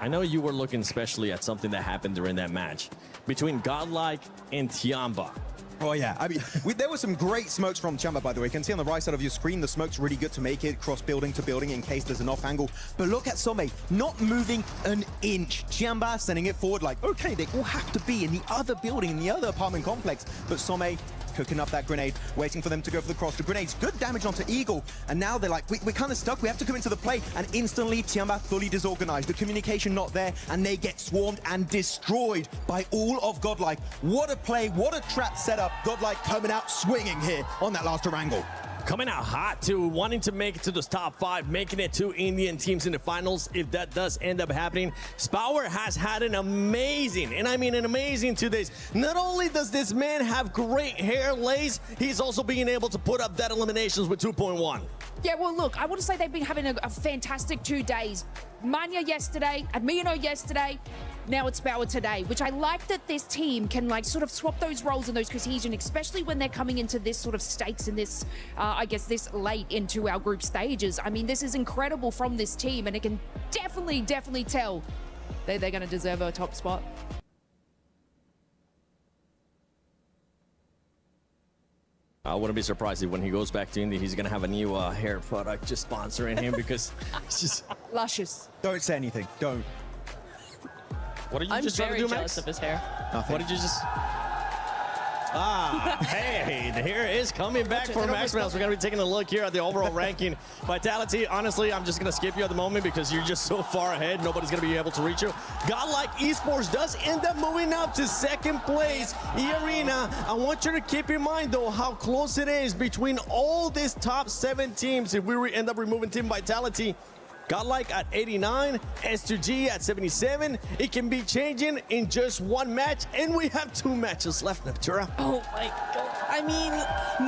I know you were looking especially at something that happened during that match between Godlike and Tiamba. Oh, yeah. I mean, there were some great smokes from Tiamba, by the way. You can see on the right side of your screen, the smoke's really good to make it cross building to building in case there's an off angle. But look at Some, not moving an inch. Tiamba sending it forward like, okay, they all have to be in the other building, in the other apartment complex. But Some cooking up that grenade, waiting for them to go for the cross. The grenade's good damage onto Eagle. And now they're like, we're kind of stuck. We have to come into the play. And instantly, Tiamba fully disorganized. The communication not there. And they get swarmed and destroyed by all of Godlike. What a play. What a trap setup. Godlike coming out swinging here on that last wrangle. Coming out hot too, wanting to make it to those top 5, making it 2 Indian teams in the finals if that does end up happening. Spower has had an amazing, and I mean an amazing 2 days. Not only does this man have great hair lace, he's also being able to put up that eliminations with 2.1. Yeah, well, look, I want to say they've been having a fantastic 2 days. Manya yesterday, Admiano yesterday, now it's Spower today, which I like that this team can like sort of swap those roles and those cohesion, especially when they're coming into this sort of stakes in this, I guess, this late into our group stages. I mean, this is incredible from this team, and it can definitely tell they're going to deserve a top spot. I wouldn't be surprised if when he goes back to India, he's going to have a new hair product just sponsoring him because it's just luscious. Don't say anything. Don't. What did you just try to do, Max? I'm very jealous of his hair. Nothing. What did you just... Hey, the hair is coming back for Max Mouse. We're going to be taking a look here at the overall ranking. Vitality, honestly, I'm just going to skip you at the moment because you're just so far ahead. Nobody's going to be able to reach you. Godlike Esports does end up moving up to 2nd place. E-Arena, I want you to keep in mind, though, how close it is between all these top 7 teams. If we end up removing Team Vitality, Godlike at 89, S2G at 77. It can be changing in just 1 match, and we have 2 matches left, Niptura. Oh my god. I mean,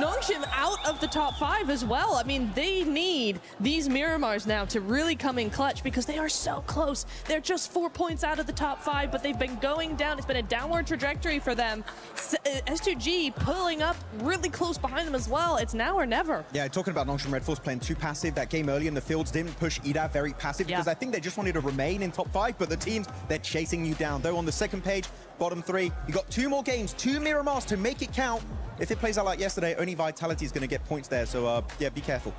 Nongshim out of the top 5 as well. I mean, they need these Miramars now to really come in clutch because they are so close. They're just 4 points out of the top 5, but they've been going down. It's been a downward trajectory for them. S2G pulling up really close behind them as well. It's now or never. Yeah, talking about Nongshim Red Force playing too passive. That game early in the fields didn't push Ida very passive because I think they just wanted to remain in top 5, but the teams, they're chasing you down. Though on the 2nd page, bottom 3, you got 2 more games, 2 Miramars to make it count. If it plays out like yesterday, only Vitality is going to get points there, so yeah, be careful.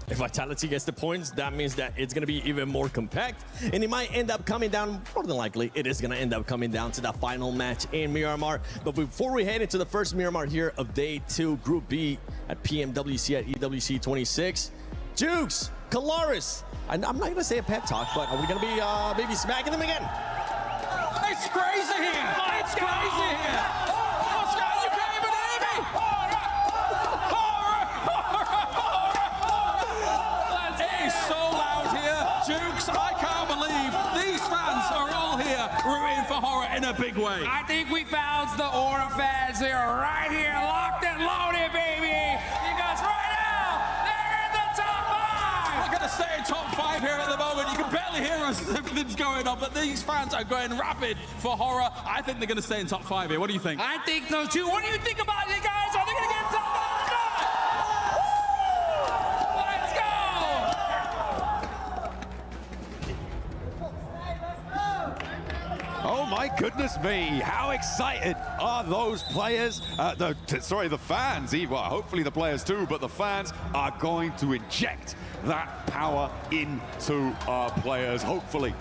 If Vitality gets the points, that means that it's going to be even more compact, and it might end up coming down, more than likely, it is going to end up coming down to that final match in Miramar. But before we head into the first Miramar here of Day 2, Group B at PMWC at EWC 26, Jukes, Kalaris, I'm not going to say a pep talk, but are we going to be maybe smacking them again? It's crazy here! It's crazy here! What's going on? You can't even hear me! It is so loud here. Jukes, I can't believe these fans are all here rooting for Horror in a big way. I think we found the Aura fans. They are right here, locked and loaded, baby. Because right now, they're in the top 5. We're going to stay in top 5 here at the moment. You can barely hear us as everything's going on, but these fans are going rapid for Horror. I think they're going to stay in top 5 here. What do you think? I think so too. What do you think about it, guys? Are my goodness me. How excited are those players? The fans. Well, hopefully the players too, but the fans are going to inject that power into our players, hopefully,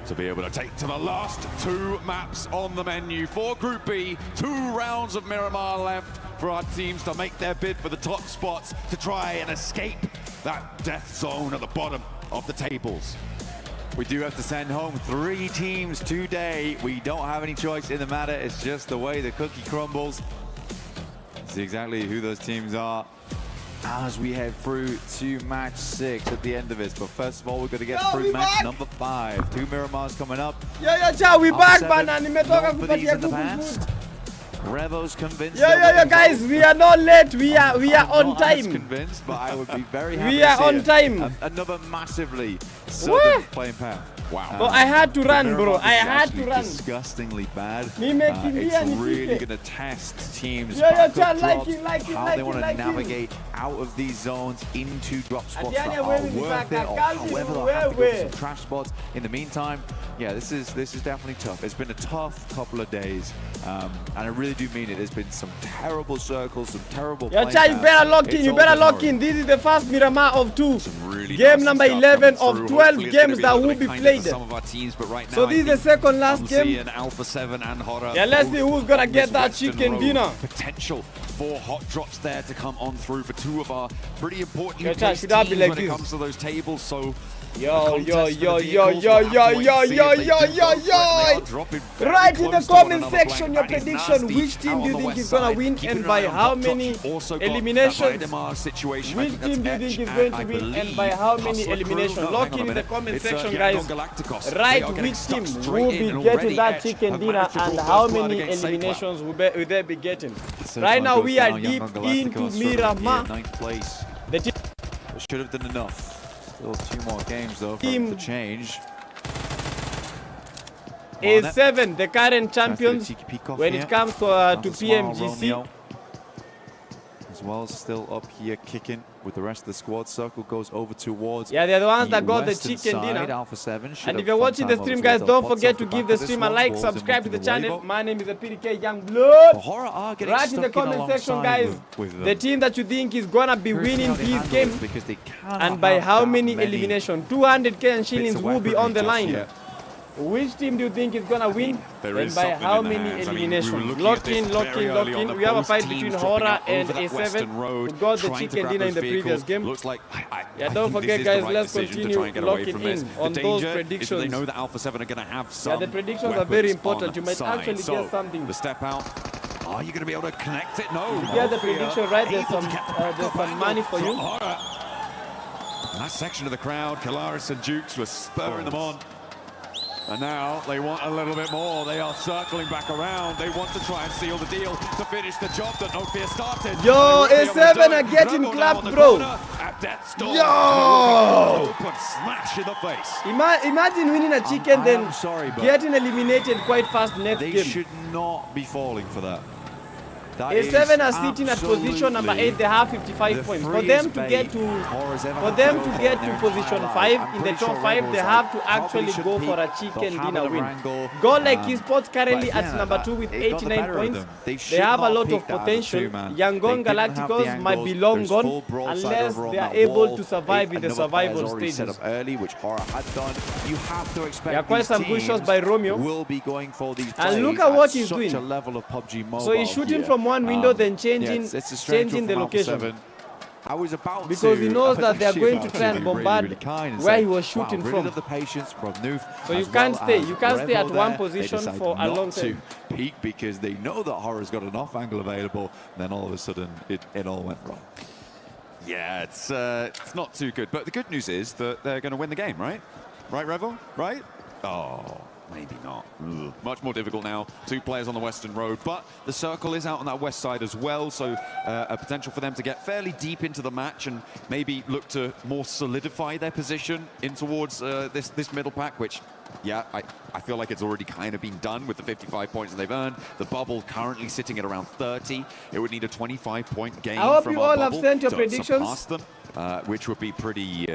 to be able to take to the last two maps on the menu for Group B. 2 rounds of Miramar left for our teams to make their bid for the top spots to try and escape that death zone at the bottom of the tables. We do have to send home 3 teams today. We don't have any choice in the matter. It's just the way the cookie crumbles. See exactly who those teams are as we head through to match 6 at the end of this. But first of all, we're going to get through match number 5. 2 Miramars coming up. Cha, we back, bana. Nimetoka kupatia kuku. Revo's convinced. Guys, we are not late. We are on time. Convinced, but I would be very happy. We are on time. Another massively southern playing path. Wow. Oh, I had to run, bro. I had to run. Disgustingly bad. It's really going to test teams. How they want to navigate out of these zones into drop spots that are worth it, or however they'll have to go for some trash spots. In the meantime, yeah, this is definitely tough. It's been a tough couple of days, and I really do mean it. There's been some terrible circles, some terrible. You better lock in. You better lock in. This is the first Miramar of 2. Really game number 11 of 12 games that will be played. Some of our teams, but right now, so this is the second last game. Alpha 7 and Horror. Yeah, let's see who's gonna get that chicken dinner. Potential for hot drops there to come on through for 2 of our pretty important teams like when it comes to those tables. So Yo. Write in the comment section your prediction. Which team do you think is gonna win and by how many eliminations? Which team do you think is going to win and by how many eliminations? Lock in the comment section, guys. Write which team will be getting that chicken dinner and how many eliminations will they be getting. Right now we are deep into Miramar. The team should have done enough. Still 2 more games though for them to change. A7, the current champions when it comes to PMGC. As well, still up here kicking with the rest of the squad. Circle goes over towards they're the ones that got the chicken dinner. Alpha 7 and if you're watching the stream, guys, don't forget to give the stream a like, subscribe to the channel. My name is the PDK Young Blood. Write in the comment section, guys, the team that you think is gonna be winning this game and by how many eliminations. 200k shillings will be on the line. Which team do you think is gonna win and by how many eliminations? Lock in. We have a fight between Horror and A7 who got the chicken dinner in the previous game. Yeah, don't forget, guys, let's continue locking in on those predictions. They know that Alpha 7 are gonna have some. Yeah, the predictions are very important. You might actually get something. The step out. Are you gonna be able to connect it? No. If you get the prediction right, there's some money for you. That section of the crowd, Kalaris and Jukes were spurring them on. And now they want a little bit more. They are circling back around. They want to try and seal the deal to finish the job that No Fear started. Yo, A7 are getting clapped, bro. Yo! Open smash in the face. Imagine winning a chicken, then getting eliminated quite fast next game. They should not be falling for that. A7 are sitting at position number 8. They have 55 points. For them to get to position 5 in the top 5, they have to actually go for a chicken dinner win. GODLIKE Esports currently at number 2 with 89 points. They have a lot of potential. Yangon Galacticos might be long gone unless they are able to survive in the survival stages. There are quite some good shots by Romeo. And look at what he's doing. So he's shooting from one window, then changing the location. Because he knows that they are going to try and bombard where he was shooting from. So you can't stay at one position for a long time. Peak because they know that Horror's got an off angle available. Then all of a sudden it all went wrong. Yeah, it's not too good. But the good news is that they're going to win the game, right? Right, Revel? Right? Oh. Maybe not. Much more difficult now. 2 players on the western road, but the circle is out on that west side as well, so a potential for them to get fairly deep into the match and maybe look to more solidify their position in towards this middle pack, which, yeah, I feel like it's already kind of been done with the 55 points that they've earned. The bubble currently sitting at around 30. It would need a 25-point gain I hope from you our all bubble have sent your to predictions. surpass them. Which would be pretty.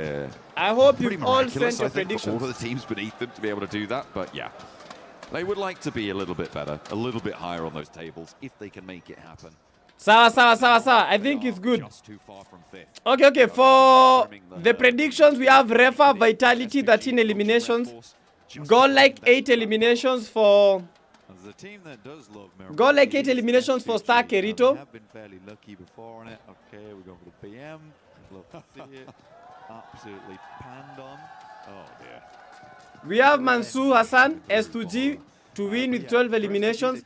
I hope you've all miraculous, sent your I think, predictions. for all of the teams beneath them to be able to do that, but yeah. They would like to be a little bit better, a little bit higher on those tables, if they can make it happen. Sawa. I think it's good. Just too far from fifth. Okay. For the predictions, we have Refa, Vitality, 13 eliminations. GODLIKE 8 eliminations for... There's a team that does love GODLIKE 8 eliminations for Star Kerito. Have been fairly lucky before on it. Okay, we go for the PM. Love to see it. Absolutely panned on. Oh dear. We have Mansoor Hassan, S2G, to win with 12 eliminations.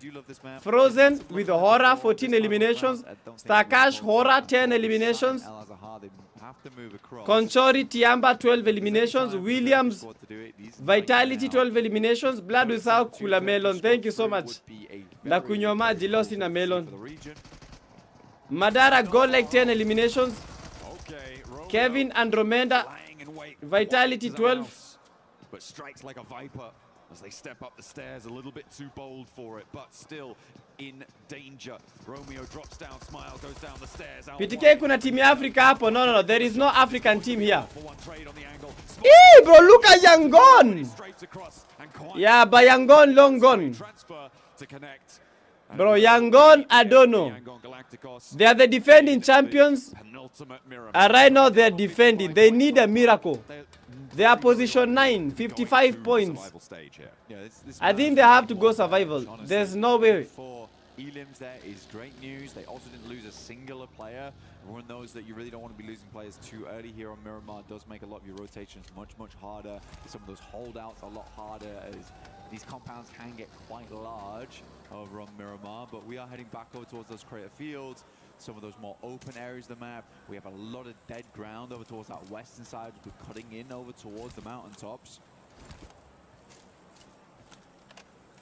Frozen with Horror, 14 eliminations. Stakash, Horror, 10 eliminations. Conchori, Tiamba, 12 eliminations. Williams, Vitality, 12 eliminations. Blood without Kula Melon. Thank you so much. La Kunyoma, Jilos in a melon. Madara, GODLIKE, 10 eliminations. Kevin Andromeda, Vitality, 12. But strikes like a viper as they step up the stairs, a little bit too bold for it, but still in danger. Romeo drops down, Smile goes down the stairs. PTK kuna team ya Africa hapo. No. There is no African team here. Eee, bro, look at Yangon. Yeah, but Yangon long gone. Bro, Yangon, I don't know. They are the defending champions. And right now they are defending. They need a miracle. They are position 9, 55 points. I think they have to go survival. There's no way. For Elims, there is great news. They also didn't lose a singular player. Everyone knows that you really don't want to be losing players too early here on Miramar. It does make a lot of your rotations much harder. Some of those holdouts a lot harder as these compounds can get quite large over on Miramar. But we are heading back over towards those crater fields. Some of those more open areas of the map. We have a lot of dead ground over towards that western side. We're cutting in over towards the mountaintops.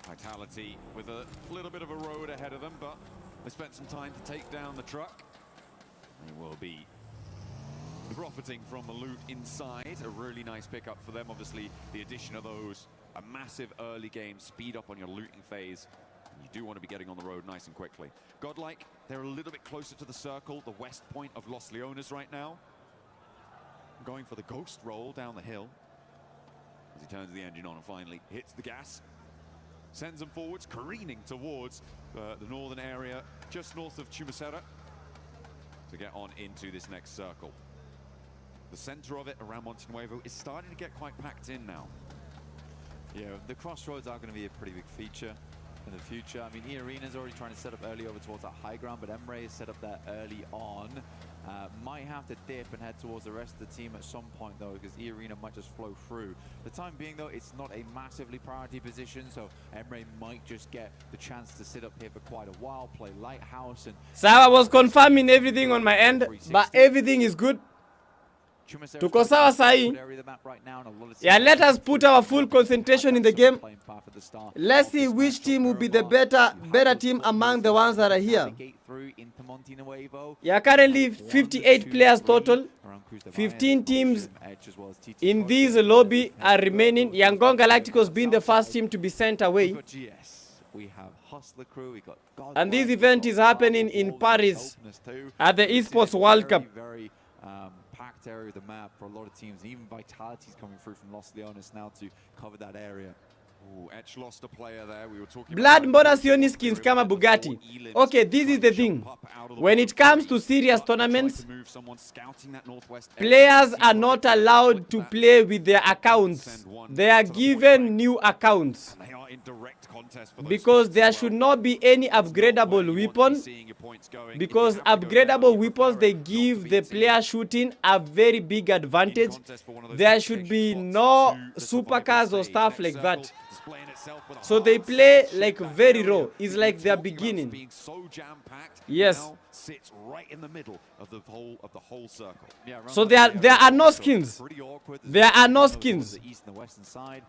Vitality with a little bit of a road ahead of them, but they spent some time to take down the truck. They will be profiting from the loot inside. A really nice pickup for them. Obviously, the addition of those, a massive early game speed up on your looting phase. You do want to be getting on the road nice and quickly. GODLIKE, they're a little bit closer to the circle, the west point of Los Leones right now. Going for the ghost roll down the hill as he turns the engine on and finally hits the gas. Sends them forwards, careening towards the northern area, just north of Chumacera, to get on into this next circle. The center of it around Monte Nuevo is starting to get quite packed in now. Yeah, the crossroads are going to be a pretty big feature in the future. I mean, E-Arena's already trying to set up early over towards that high ground, but Emre is set up there early on. Might have to dip and head towards the rest of the team at some point, though, because E-Arena might just flow through. The time being, though, it's not a massively priority position, so Emre might just get the chance to sit up here for quite a while, play Lighthouse. And so I was confirming everything on my end, but everything is good. Tuko sawa sahi. Yeah, let us put our full concentration in the game. Let's see which team will be the better team among the ones that are here. Yeah, currently 58 players total. 15 teams in this lobby are remaining. Yangon Galacticos being the first team to be sent away. And this event is happening in Paris at the Esports World Cup. Packed area of the map for a lot of teams. Even Vitality's coming through from Los Leones now to cover that area. Ooh, Etch lost a player there. We were talking Blood mbona sioni skins kama Bugatti. Okay, this is the thing. When it comes to serious tournaments, players are not allowed to play with their accounts. They are given new accounts. Because there should not be any upgradable weapon. Because upgradable weapons, they give the player shooting a very big advantage. There should be no supercars or stuff like that. So they play like very raw. It's like their beginning. Yes. Sits right in the middle of the whole circle. So there are no skins. There are no skins.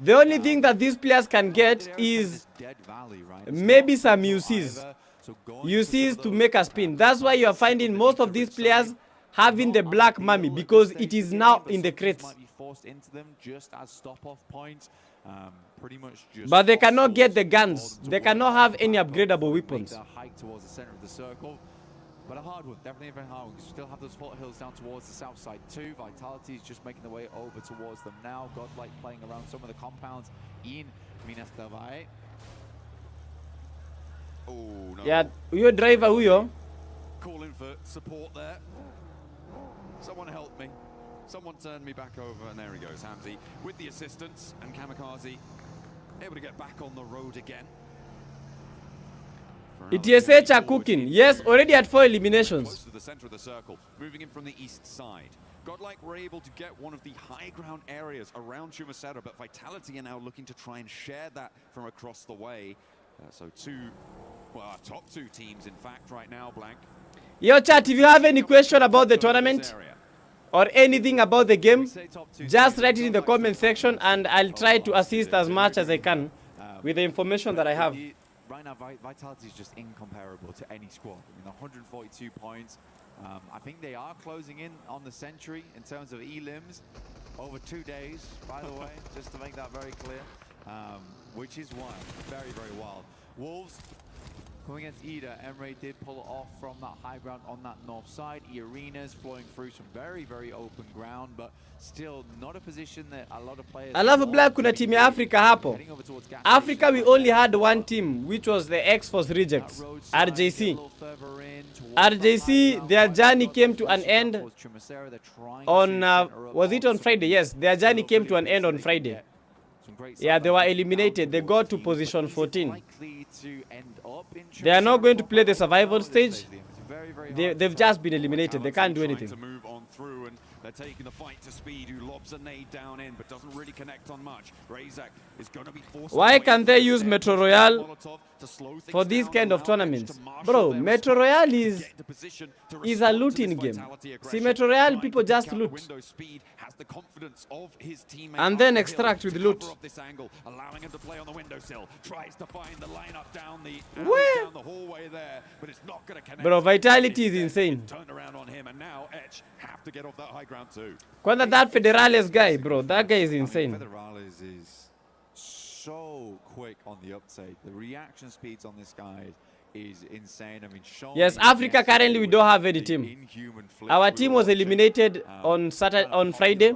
The only thing that these players can get is maybe some UCs. UCs to make a spin. That's why you are finding most of these players having the black mummy, because it is now in the crates. But they cannot get the guns. They cannot have any upgradable weapons. But a hard one, definitely a very hard one. You still have those foothills down towards the south side too. Vitality is just making their way over towards them now. GODLIKE playing around some of the compounds in Minas Gerais. Oh, no. Yeah, huyo driver huyo. Calling for support there. Someone help me. Someone turn me back over, and there he goes, Hamzy, with the assistance, and Kamikaze able to get back on the road again. ETSH are cooking. Yes, already at 4 eliminations. Close to the center of the circle, moving in from the east side. Godlike were able to get one of the high ground areas around Chumacera, but Vitality are now looking to try and share that from across the way. So our top two teams, in fact, right now, Blank. Yo, chat, if you have any question about the tournament or anything about the game, just write it in the comment section and I'll try to assist as much as I can with the information that I have. Right now, Vitality is just incomparable to any squad. I mean, 142 points. I think they are closing in on the century in terms of elims over 2 days, by the way, just to make that very clear, which is wild, very, very wild. Wolves coming against Ida. Emre did pull it off from that high ground on that north side. Arenas flowing through some very, very open ground, but still not a position that a lot of players... Alafu Black kuna team ya Africa hapo. Africa we only had one team, which was the X-Force Rejects, RJC. RJC, their journey came to an end on, was it on Friday? Yes, their journey came to an end on Friday. Yeah, they were eliminated. They got to position 14. They are not going to play the survival stage. They've just been eliminated. They can't do anything. They're taking the fight to Speed, who lobs a nade down in, but doesn't really connect on much. Razak is going to be forced. Why can't they use Metro Royale for these kind of tournaments? Bro, Metro Royale is a looting game. See, Metro Royale, people just loot and then extract with loot. Allowing him to play on the windowsill, tries to find the lineup down the hallway there, but it's not going to connect. Bro, Vitality is insane. Turned around on him, and now Etch have to get off that high ground too. Kwanda that Federales guy, bro, that guy is insane. Federales is so quick on the uptake. The reaction speeds on this guy is insane. I mean, yes, Africa currently we don't have any team. Our team was eliminated on Friday.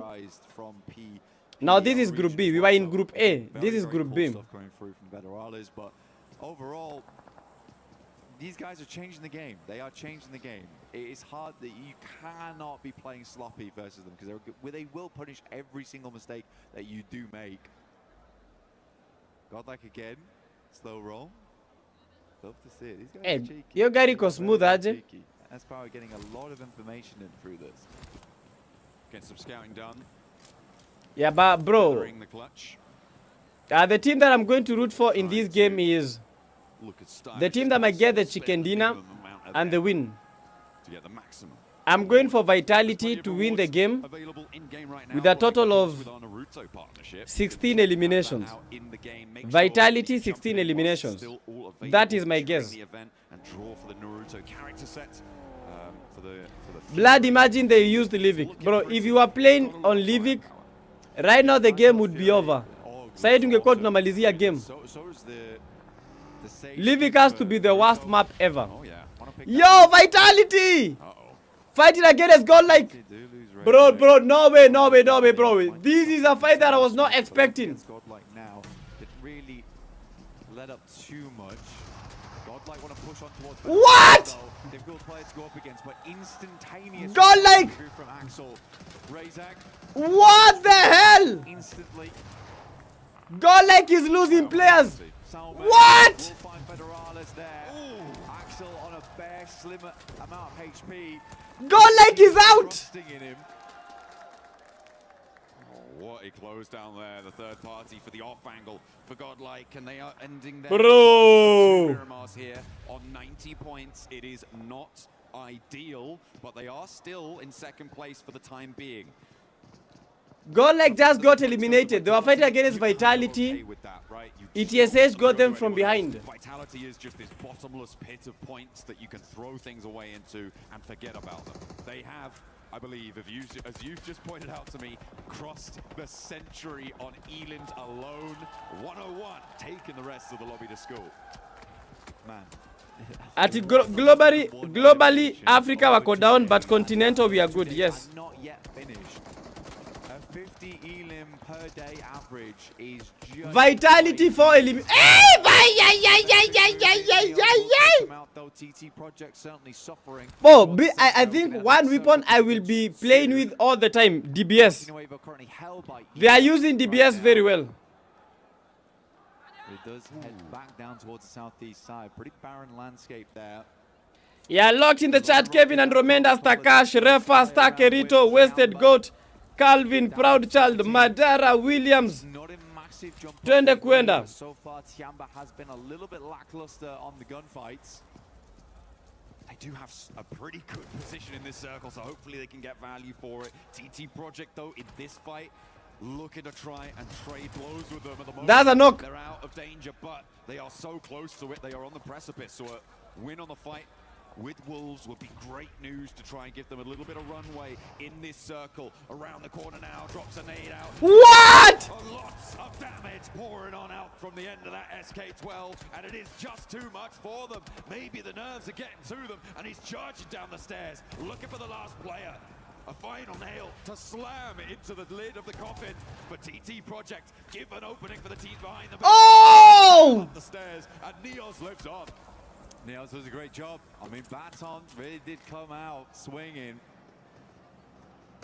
Now this is Group B. We were in Group A. This is Group B. But overall, these guys are changing the game. They are changing the game. It is hard that you cannot be playing sloppy versus them because they will punish every single mistake that you do make. Godlike again, slow roll. Love to see it. These guys are cheeky. Your guy is smooth, aje? That's probably getting a lot of information in through this. Get some scouting done. Yeah, but bro, the team that I'm going to root for in this game is the team that might get the chicken dinner and the win. I'm going for Vitality to win the game with a total of 16 eliminations. Vitality 16 eliminations. That is my guess. Blood, imagine they used Livik. Bro, if you are playing on Livik, right now the game would be over. Sasa tungekuwa tunamalizia game. Livik has to be the worst map ever. Yo, Vitality! Fighting against Godlike. Bro, no way, bro. This is a fight that I was not expecting. Godlike now, it really led up too much. Godlike want to push on towards what? Difficult player to go up against, but instantaneous. Godlike! From Axel. Razak. What the hell? Instantly. Godlike is losing players. What? Axel on a bare slim amount of HP. Godlike is out. What a close down there, the third party for the off angle for Godlike, and they are ending their bro here on 90 points. It is not ideal, but they are still in second place for the time being. Godlike just got eliminated. They were fighting against Vitality. ETSH got them from behind. Vitality is just this bottomless pit of points that you can throw things away into and forget about them. They have, I believe, as you've just pointed out to me, crossed the century on Eland alone. 101, taking the rest of the lobby to school. Man. At globally, Africa were down, but continental we are good. Yes. Not yet finished. 50 elim per day average is just Vitality for elimination. TT Project certainly suffering. Oh, I think one weapon I will be playing with all the time, DBS. They are using DBS very well. It does head back down towards the southeast side. Pretty barren landscape there. Yeah, locked in the chat. Kevin and Romenda, Stakash, Refa, Stakerito, Wasted Goat, Calvin, Proud Child, Madara, Williams. Twende kwenda. So far, Tiamba has been a little bit lackluster on the gunfights. They do have a pretty good position in this circle, so hopefully they can get value for it. TT Project, though, in this fight, looking to try and trade blows with them at the moment. That's a knock. They're out of danger, but they are so close to it. They are on the precipice, so a win on the fight with Wolves would be great news to try and give them a little bit of runway in this circle. Around the corner now, drops a nade out. What? Lots of damage pouring on out from the end of that SK-12, and it is just too much for them. Maybe the nerves are getting to them, and he's charging down the stairs, looking for the last player. A final nail to slam into the lid of the coffin for TT Project. Give an opening for the teams behind them. Oh! Up the stairs, and Neos lives on. Neos does a great job. I mean, Baton really did come out swinging.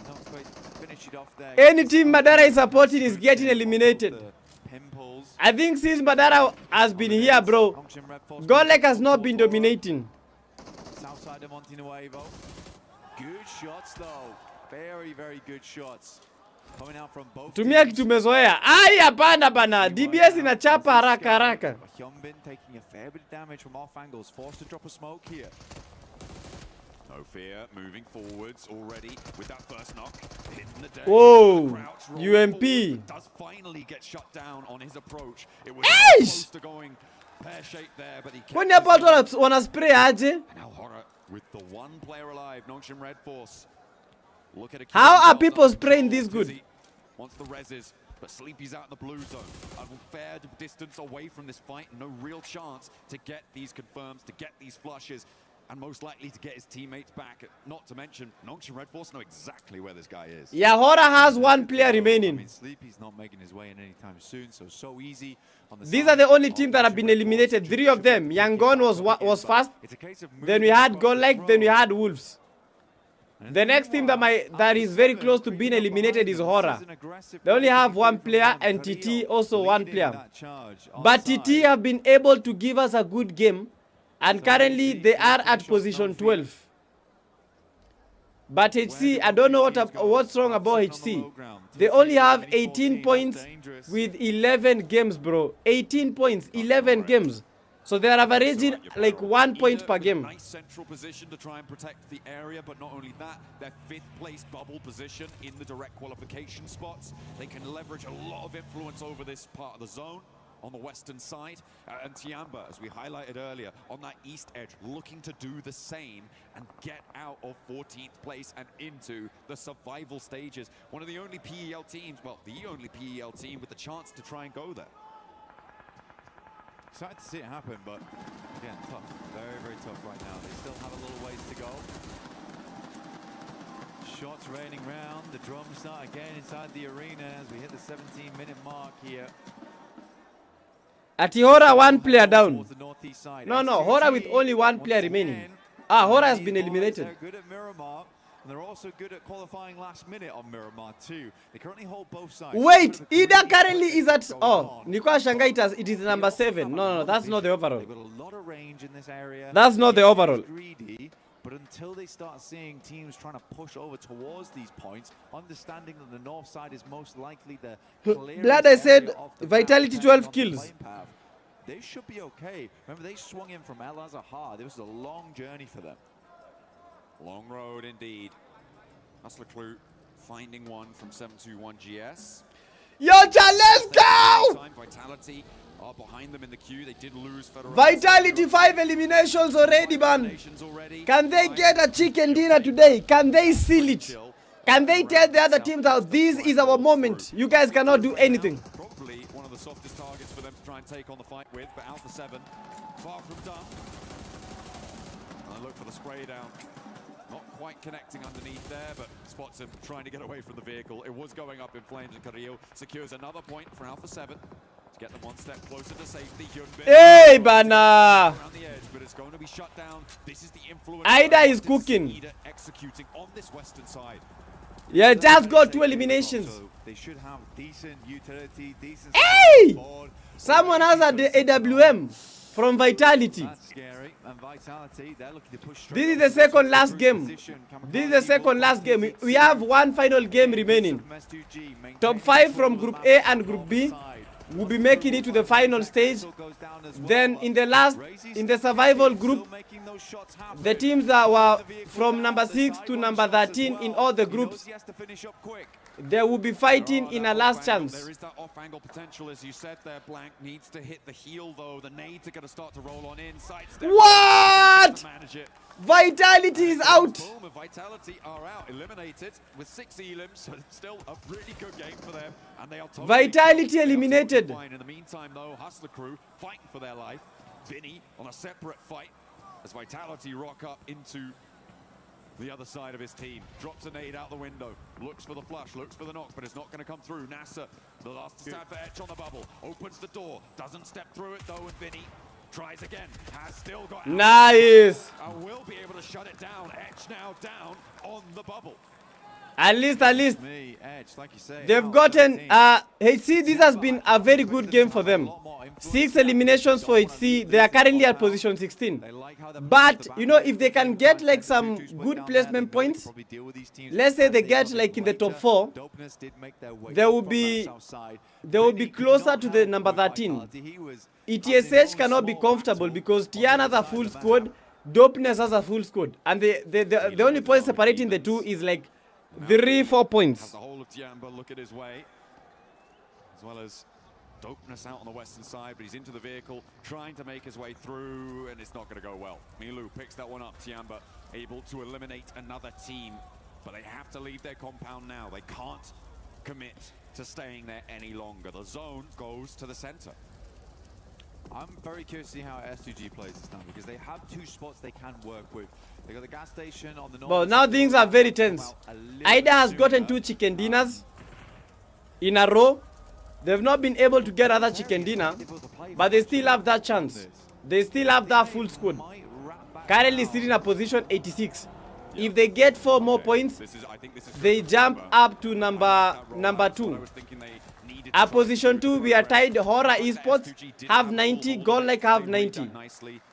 Not quite finish it off there. Any team Madara is supporting is getting eliminated. I think since Madara has been here, bro, Godlike has not been dominating. South side of Montinuevo. Good shots, though. Very, very good shots. Coming out from both. Tumia kitu mezoea. Ai hapana bana. DBS inachapa haraka haraka. Hyunbin taking a fair bit of damage from off angles, forced to drop a smoke here. No fear, moving forwards already with that first knock. Hitting the deck. Whoa, UMP. Does finally get shut down on his approach. It was close to going pear-shaped there, but he kept. Kwani hapo watu wana spray aje? Now Horror with the one player alive, Nongshim Red Force. Look at a How are people spraying this good? Wants the reses, but Sleepy's out in the blue zone. A fair distance away from this fight, no real chance to get these confirms, to get these flushes, and most likely to get his teammates back. Not to mention, Nongshim Red Force know exactly where this guy is. Yeah, Horror has one player remaining. I mean, Sleepy's not making his way in anytime soon, so easy. On the These are the only teams that have been eliminated. 3 of them. Yangon was first. Then we had Godlike. Then we had Wolves. The next team that is very close to being eliminated is Horror. They only have one player, and TT also one player. But TT have been able to give us a good game, and currently they are at position 12. But HC, I don't know what's wrong about HC. They only have 18 points with 11 games, bro. 18 points, 11 games. So they are averaging like 1 point per game. Nice central position to try and protect the area, but not only that, their 5th place bubble position in the direct qualification spots. They can leverage a lot of influence over this part of the zone on the western side. And Tiamba, as we highlighted earlier, on that east edge, looking to do the same and get out of 14th place and into the survival stages. One of the only PEL teams, well, the only PEL team with the chance to try and go there. Excited to see it happen, but again, tough. Very, very tough right now. They still have a little ways to go. Shots raining round. The drums start again inside the arena as we hit the 17-minute mark here. At Horror, one player down. No, Horror with only one player remaining. Horror has been eliminated. They're good at Miramar, and they're also good at qualifying last minute on Miramar too. They currently hold both sides. Wait, Ida currently is at Nikwa Shanghai it is number 7. No, that's not the overall. They've got a lot of range in this area. That's not the overall. Greedy, but until they start seeing teams trying to push over towards these points, understanding that the north side is most likely the Blood, I said Vitality 12 kills. They should be okay. Remember, they swung in from El Azhar. This was a long journey for them. Long road indeed. Hustler Clue finding one from 721 GS. Yo, Chan, let's go! Vitality are behind them in the queue. They did lose Federal. Vitality 5 eliminations already, man. Can they get a chicken dinner today? Can they seal it? Can they tell the other teams that this is our moment? You guys cannot do anything. Probably one of the softest targets for them to try and take on the fight with, but Alpha 7 far from done. And I look for the spray down. Not quite connecting underneath there, but spots him trying to get away from the vehicle. It was going up in flames, and Carrillo secures another point for Alpha 7 to get them one step closer to safety. Hey, Bana! Around the edge, but it's going to be shut down. This is the influence. Ida is cooking. Ida executing on this western side. Yeah, just got 2 eliminations. So they should have decent utility, decent. Hey! Someone else at the AWM from Vitality. That's scary. And Vitality, they're looking to push straight. This is the second last game. This is the second last game. We have one final game remaining. Top 5 from Group A and Group B will be making it to the final stage. Then in the survival group, the teams that were from number 6 to number 13 in all the groups, they will be fighting in a last chance. There is that off-angle potential, as you said there, Blank. Needs to hit the heel, though. The nades are going to start to roll on in. What? Vitality is out. Boom, Vitality are out, eliminated with 6 elims, so it's still a really good game for them. And they are totally Vitality eliminated. In the meantime, though, Hustler crew fighting for their life. Vinny on a separate fight as Vitality rock up into the other side of his team. Drops a nade out the window, looks for the flush, looks for the knock, but it's not going to come through. Nasser, the last to stand for Etch on the bubble, opens the door, doesn't step through it though, and Vinny tries again, has still got... Nice! And will be able to shut it down. Etch now down on the bubble. At least, Me, Edge, like you say, they've gotten, HC, this has been a very good game for them. 6 eliminations for HC, they are currently at position 16. But, you know, if they can get like some good placement points, let's say they get like in the top 4, they will be closer to the number 13. ETSH cannot be comfortable because Tiana has a full squad, Dopeness has a full squad. And the only point separating the two is like 3-4 points. The whole of Tiamba look at his way, as well as Dopeness out on the western side, but he's into the vehicle, trying to make his way through, and it's not going to go well. Milu picks that one up. Tiamba able to eliminate another team, but they have to leave their compound now. They can't commit to staying there any longer. The zone goes to the center. I'm very curious to see how S2G plays this now, because they have 2 spots they can work with. They got the gas station on the north. Well, now things are very tense. Ida has gotten 2 chicken dinners in a row. They've not been able to get other chicken dinner, but they still have that chance. They still have that full squad. Currently sitting at position 86. If they get 4 more points, they jump up to number 2. At position 2, we are tied. Horror Esports have 90, GODLIKE have 90.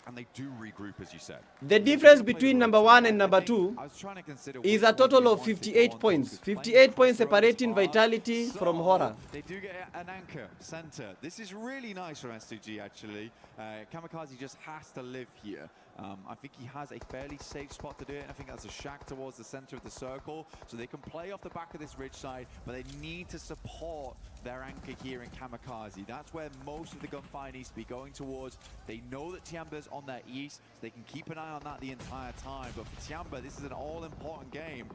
And they do regroup, as you said. The difference between number 1 and number 2 is a total of 58 points. 58 points separating Vitality from Horror. They do get an anchor center. This is really nice for S2G, actually. Kamikaze just has to live here. I think he has a fairly safe spot to do it. I think that's a shack towards the center of the circle, so they can play off the back of this ridge side, but they need to support their anchor here in Kamikaze. That's where most of the gunfire needs to be going towards. They know that Tiamba's on their east, so they can keep an eye on that the entire time. But for Tiamba, this is an all-important game.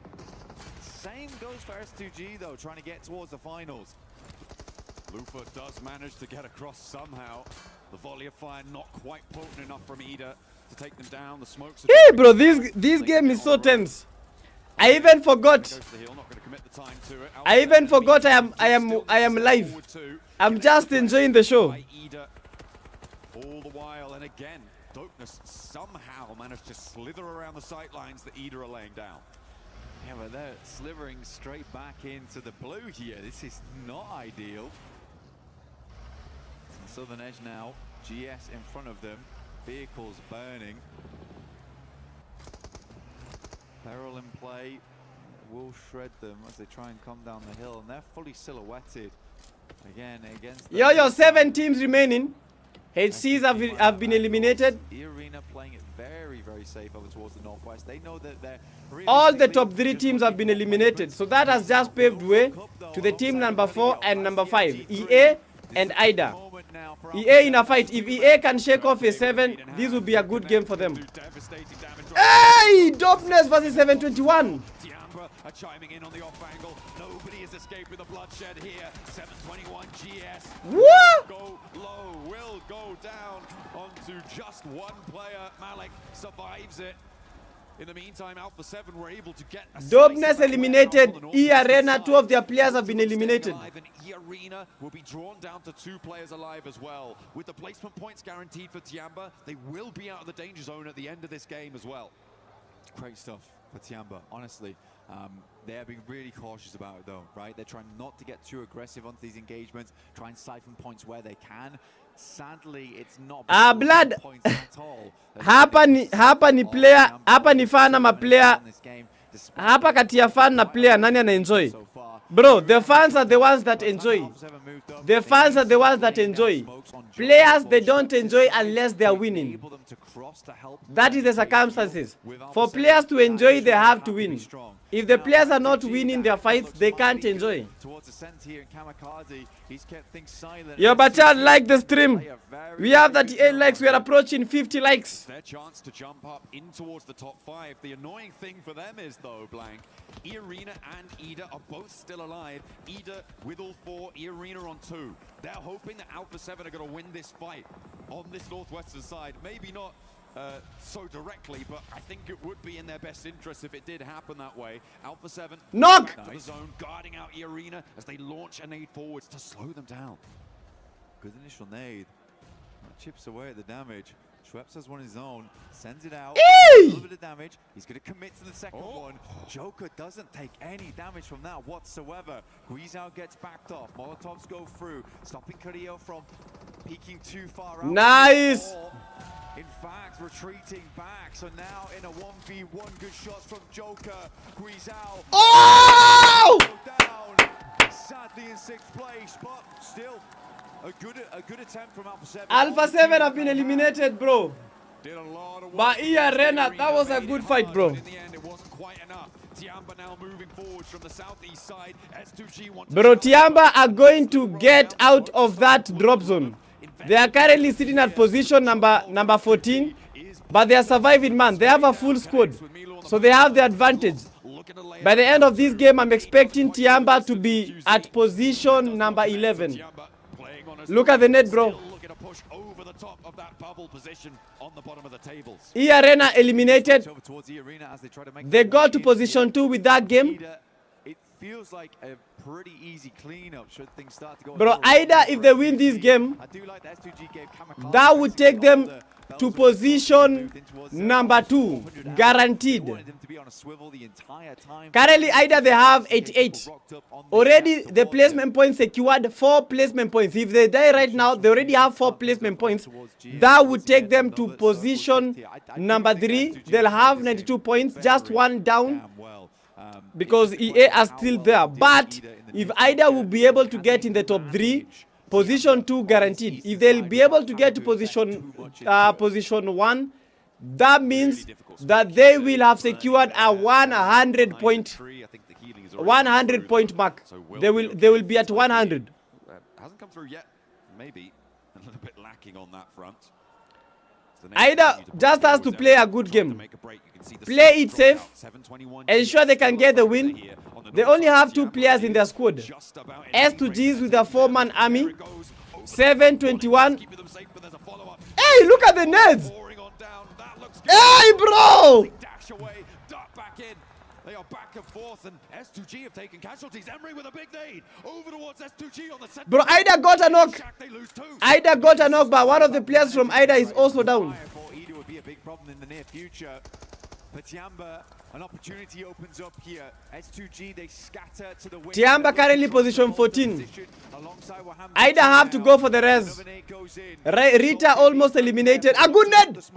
Same goes for S2G, though, trying to get towards the finals. Lufa does manage to get across somehow. The volley of fire not quite potent enough from Ida to take them down. The smokes. Hey, bro, this game is so tense. I even forgot. I even forgot I am live. I'm just enjoying the show. All the while, and again, Dopeness somehow managed to slither around the sight lines that Ida are laying down. Yeah, but they're slithering straight back into the blue here. This is not ideal. Southern Edge now, GS in front of them, vehicles burning. Barrel in play will shred them as they try and come down the hill, and they're fully silhouetted again against the... Yo, 7 teams remaining. HCs have been eliminated. E-Arena playing it very, very safe over towards the northwest. They know that they're... All the top 3 teams have been eliminated, so that has just paved way to the team number 4 and number 5, EA and Ida. EA in a fight. If EA can shake off a 7, this will be a good game for them. Hey! Dopeness versus 721. Tiamba are chiming in on the off angle. Nobody is escaping the bloodshed here. 721 GS. What? Go low, will go down onto just one player. Malik survives it. In the meantime, Alpha 7 were able to get a Dopeness eliminated. E Arena, 2 of their players have been eliminated. And E Arena will be drawn down to 2 players alive as well. With the placement points guaranteed for Tiamba, they will be out of the danger zone at the end of this game as well. Great stuff for Tiamba, honestly. They are being really cautious about it though, right? They're trying not to get too aggressive onto these engagements, try and siphon points where they can. Sadly, it's not blood. points at all. Hapa ni player, hapa ni fan ama player. Hapa kati ya fan na player nani ana enjoy? Bro, the fans are the ones that enjoy. The fans are the ones that enjoy. Players, they don't enjoy unless they are winning. That is the circumstances. For players to enjoy, they have to win. If the players are not winning their fights, they can't enjoy. Yo, but y'all like the stream. We have 38 likes. We are approaching 50 likes. Their chance to jump up in towards the top 5. The annoying thing for them is, though, Blank, E-Arena and Ida are both still alive. Ida with all 4, E-Arena on 2. They're hoping that Alpha 7 are going to win this fight on this northwestern side. Maybe not so directly, but I think it would be in their best interest if it did happen that way. Alpha 7 knock to the zone, guarding out E-Arena as they launch a nade forwards to slow them down. Good initial nade. Chips away at the damage. Schweppes has one his own, sends it out. A little bit of damage. He's going to commit to the second one. Joker doesn't take any damage from that whatsoever. Guizhou gets backed off. Molotovs go through, stopping Carrillo from peeking too far out. Nice! In fact, retreating back. So now in a 1v1, good shots from Joker. Guizhou. Oh! Down. Sadly in 6th place, but still a good attempt from Alpha 7. Alpha 7 have been eliminated, bro. But E Arena, that was a good fight, bro. In the end, it wasn't quite enough. Tiamba now moving forward from the southeast side. S2G wants Bro, Tiamba are going to get out of that drop zone. They are currently sitting at position number 14, but they are surviving, man. They have a full squad, so they have the advantage. By the end of this game, I'm expecting Tiamba to be at position number 11. Look at the net, bro. E Arena eliminated. They got to position 2 with that game. It feels like a pretty easy cleanup should things start to go. Bro, Ida, if they win this game, that would take them to position number 2, guaranteed. Currently, Ida, they have 88. Already, the placement points secured 4 placement points. If they die right now, they already have 4 placement points. That would take them to position number 3. They'll have 92 points, just 1 down, because EA are still there. But if Ida will be able to get in the top 3, position 2 guaranteed. If they'll be able to get to position 1, that means that they will have secured a 100 point mark. They will be at 100. Hasn't come through yet. Maybe a little bit lacking on that front. Ida just has to play a good game. Play it safe. Ensure they can get the win. They only have 2 players in their squad. S2Gs with a 4-man army. 721. Hey, look at the nets. Hey, bro. They are back and forth, and S2G have taken casualties. Emery with a big nade over towards S2G on the center. Bro, Ida got a knock. Ida got a knock, but one of the players from Ida is also down. Ida would be a big problem in the near future. For Tiamba, an opportunity opens up here. S2G, they scatter to the wind. Tiamba currently position 14. Ida have to go for the res. Rita almost eliminated. A good net.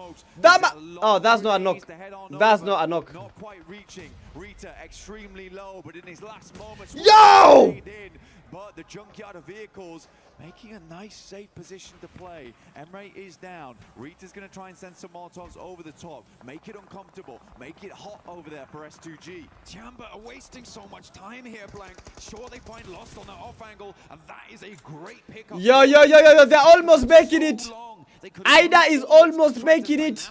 Oh, that's not a knock. That's not a knock. Not quite reaching. Rita extremely low, but in his last moments, yo! But the junkyard of vehicles making a nice safe position to play. Emre is down. Rita's going to try and send some Molotovs over the top. Make it uncomfortable. Make it hot over there for S2G. Tiamba are wasting so much time here, Blank. Sure, they find Lost on that off angle, and that is a great pickup. Yo, they're almost making it. Ida is almost making it.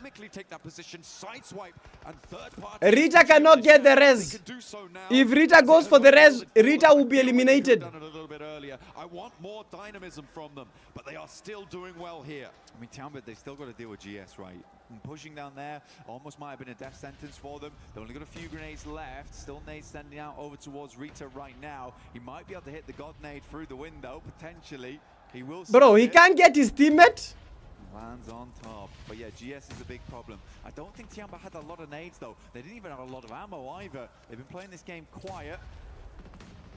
Rita cannot get the res. If Rita goes for the res, Rita will be eliminated. I want more dynamism from them, but they are still doing well here. I mean, Tiamba, they still got to deal with GS, right? And pushing down there almost might have been a death sentence for them. They've only got a few grenades left. Still nades sending out over towards Rita right now. He might be able to hit the God nade through the window, potentially. He will. Bro, he can't get his teammate. Lands on top. But yeah, GS is a big problem. I don't think Tiamba had a lot of nades, though. They didn't even have a lot of ammo either. They've been playing this game quiet.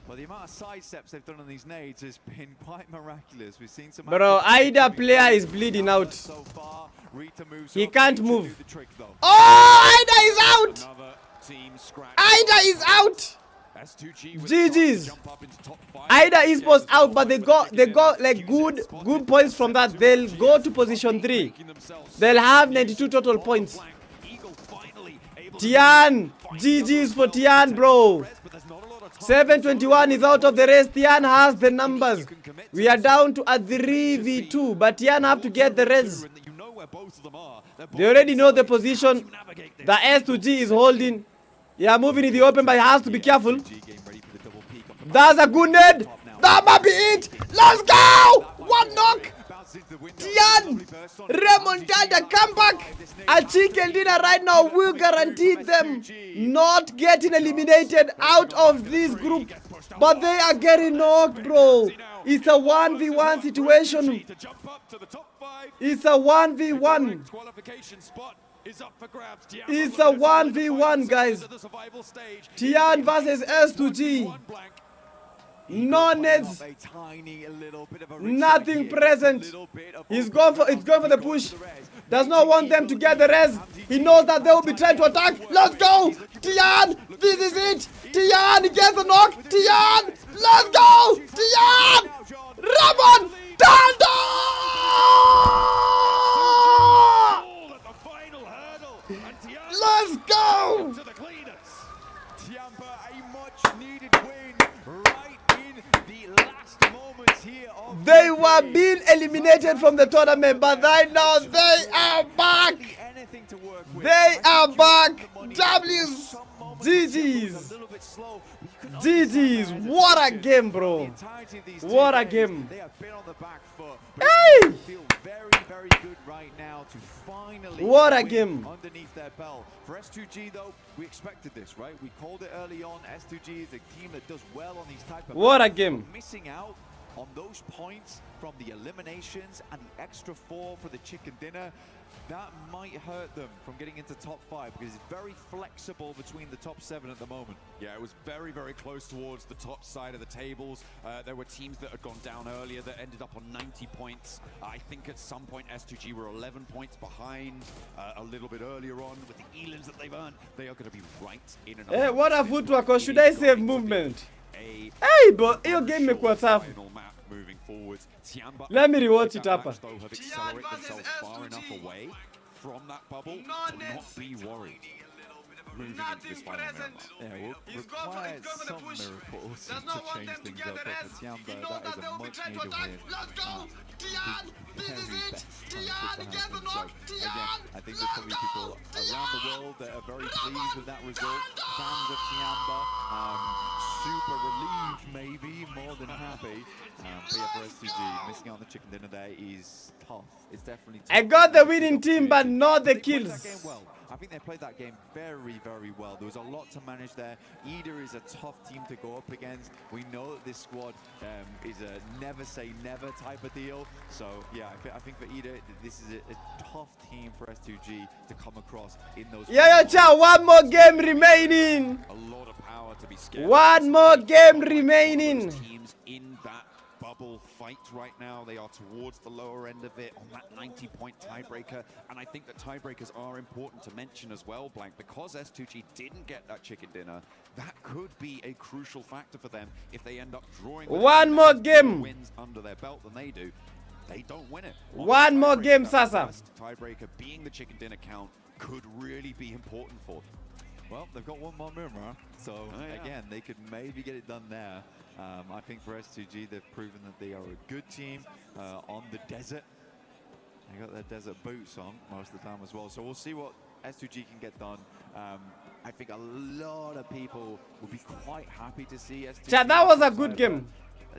But the amount of side steps they've done on these nades has been quite miraculous. We've seen some. Bro, Ida player is bleeding out. So far, Rita moves he up. can't Rita move. do the trick, though. Oh, Ida is out. Another team scratch. Ida is out. GG's. Ida esports out, but they got like good points from that. They'll go to position 3. They'll have 92 total points. Tian, GG's for Tian, bro. 721 is out of the race. Tian has the numbers. We are down to a 3v2, but Tian have to get the res. They already know the position the S2G is holding. Yeah, moving in the open, but he has to be careful. That's a good nade. That might be it. Let's go. One knock. Tian, remontada, come back. A chicken dinner right now will guarantee them not getting eliminated out of this group. But they are getting knocked, bro. It's a 1v1 situation. It's a 1v1. It's a 1v1, guys. Tian versus S2G. No nades, nothing present. It's going for the push. Does not want them to get the res. He knows that they will be trying to attack. Let's go, Tian. This is it. Tian gets the knock. Tian, let's go, Tian. Ramon, Tanda. Let's go. They were being eliminated from the tournament, but right now they are back. They are back. W's, GG's, GG's. What a game, bro. What a game. Hey! Very good right now to finally what a game. Underneath their belt. For S2G though, we expected this, right? We called it early on. S2G is a team that does well on these type of what a game. Missing out on those points from the eliminations and the extra 4 for the chicken dinner, that might hurt them from getting into top 5 because it's very flexible between the top 7 at the moment. Yeah, it was very close towards the top side of the tables. There were teams that had gone down earlier that ended up on 90 points. I think at some point S2G were 11 points behind a little bit earlier on with the elims that they've earned. They are going to be right in and hey, what a footwork, or should I say movement? Hey, but your game make what's tough. Moving forward. Let me rewatch it up. Have accelerated themselves far enough away from that bubble to not be worried. Moving into this final round. Yeah, we'll require some miracles to change things up, but for Tiamba, that is a much needed win. This is it! Tian, get the knock! Tian, I think there's probably people around the world that are very pleased with that result. Fans of Tiamba, super relieved maybe, more than happy. But yeah, for STG, missing out on the chicken dinner there is tough. It's definitely tough. I got the winning team, but not the kills. I think they played that game very well. There was a lot to manage there. EDA is a tough team to go up against. We know that this squad is a never say never type of deal. So yeah, I think for EDA, this is a tough team for S2G to come across in those. Yeah, ciao. One more game remaining. A lot of power to be scared. One more game remaining. Teams in that bubble fight right now. They are towards the lower end of it on that 90-point tiebreaker, and I think that tiebreakers are important to mention as well, Blank, because S2G didn't get that chicken dinner. That could be a crucial factor for them if they end up drawing one more game wins under their belt than they do. They don't win it. One more game, Sasa. Tiebreaker being the chicken dinner count could really be important for them. Well, they've got one more mirror, so again, they could maybe get it done there. I think for S2G, they've proven that they are a good team on the desert. They got their desert boots on most of the time as well. So we'll see what S2G can get done. I think a lot of people will be quite happy to see S2G. Chat, that was a good game.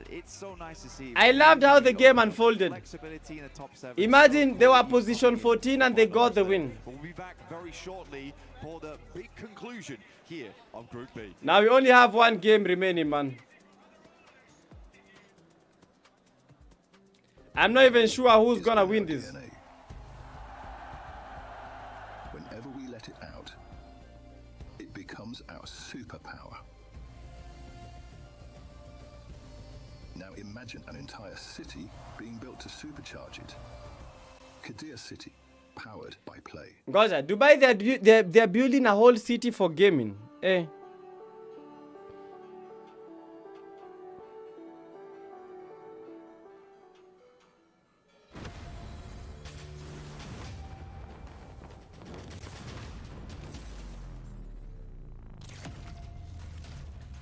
It's so nice to see. I loved how the game unfolded. Flexibility in the top 7. Imagine they were position 14 and they got the win. We'll be back very shortly for the big conclusion here of Group B. Now we only have one game remaining, man. I'm not even sure who's gonna win this. Whenever we let it out, it becomes our superpower. Now imagine an entire city being built to supercharge it. Kadir City, powered by play. Goja, Dubai, they're building a whole city for gaming. Eh?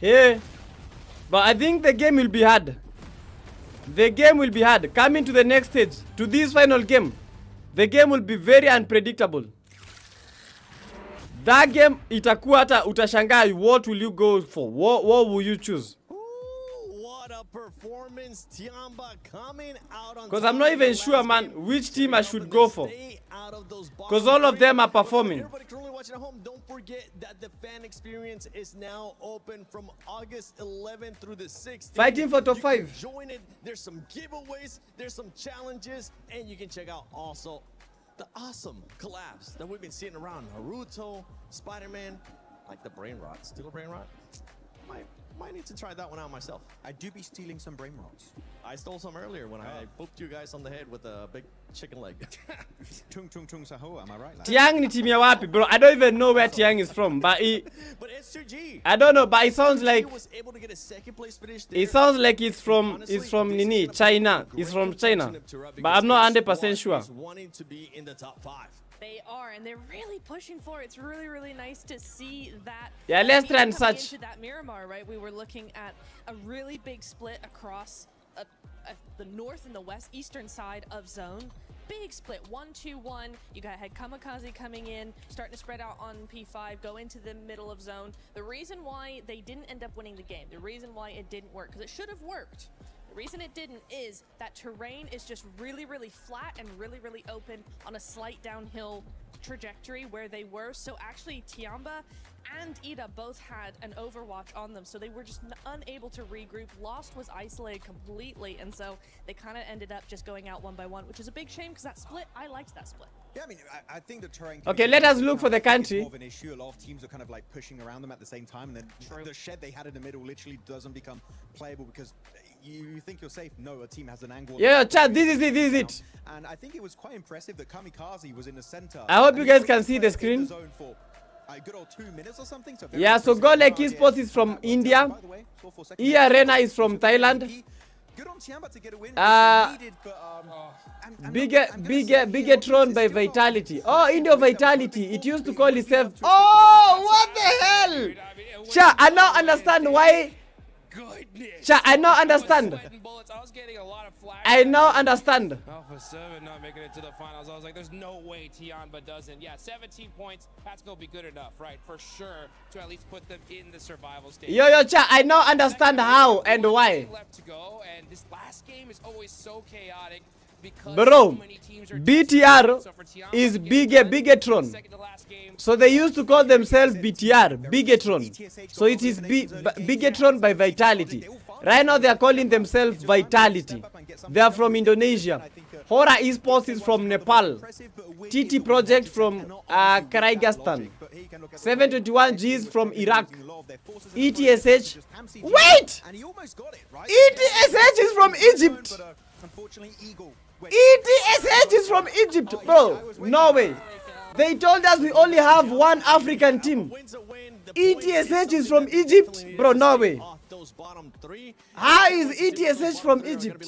Yeah, but I think the game will be hard. The game will be hard. Coming to the next stage, to this final game, the game will be very unpredictable. That game, itakuwa hata utashangaa, what will you go for? What will you choose? What a performance, Tiamba coming out on. Because I'm not even sure, man, which team I should go for. Because all of them are performing. Everybody currently watching at home, don't forget that the fan experience is now open from August 11th through the 16th. Fighting for top 5. Join it. There's some giveaways, there's some challenges, and you can check out also the awesome collabs that we've been seeing around. Naruto, Spider-Man, like the brain rot. Still a brain rot? Might need to try that one out myself. I do be stealing some brain rots. I stole some earlier when I booped you guys on the head with a big chicken leg. Chung chung chung saho, am I right? Lad? Tiang ni team ya wapi, bro? I don't even know where Tiang is from, but S2G. I don't know, but it sounds like he was able to get a second place finish there. it sounds like it's from Nini, China. It's from China, but I'm not 100% sure. Wanting to be in the top 5. They are, and they're really pushing for it. It's really, really nice to see that. Yeah, let's try and coming search. into that Miramar, right? We were looking at a really big split across the north and the west eastern side of zone. Big split, 1-2-1. You got had Kamikaze coming in, starting to spread out on P5, go into the middle of zone. The reason why they didn't end up winning the game, the reason why it didn't work, because it should have worked. The reason it didn't is that terrain is just really, really flat and really, really open on a slight downhill trajectory where they were. So actually Tiamba and Ida both had an overwatch on them, so they were just unable to regroup. Lost was isolated completely, and so they kind of ended up just going out one by one, which is a big shame because that split, I liked that split. Yeah, I mean, I think the terrain. Okay, let us look for the country. More of an issue. A lot of teams are kind of like pushing around them at the same time, and then the shed they had in the middle literally doesn't become playable because you think you're safe. No, a team has an angle. Yeah, chat, this is it. And I think it was quite impressive that Kamikaze was in the center. I hope you guys can see the screen. Good old 2 minutes or something. So Yeah, so GODLIKE Esports is from India. E Arena is from Thailand. Good on Tiamba to get a win. Bigetron by Vitality. Oh, Indo Vitality. It used to call itself. Oh, what the hell? Cha, I now understand why. Cha, I now understand. I now understand. Alpha 7 not making it to the finals. I was like, there's no way Tiamba doesn't. Yeah, 17 points. That's going to be good enough, right? For sure, to at least put them in the survival stage. Yo, Cha, I now understand how and why. Left to go, and this last game is always so chaotic. Bro, BTR is Bigetron. So they used to call themselves BTR, Bigetron. So it is Bigetron by Vitality. Right now they are calling themselves Vitality. They are from Indonesia. Hora Esports is from Nepal. TT Project from Kyrgyzstan. 721G is from Iraq. ETSH. Wait! ETSH is from Egypt. ETSH is from Egypt, bro. No way. They told us we only have one African team. ETSH is from Egypt, bro. No way. How is ETSH from Egypt?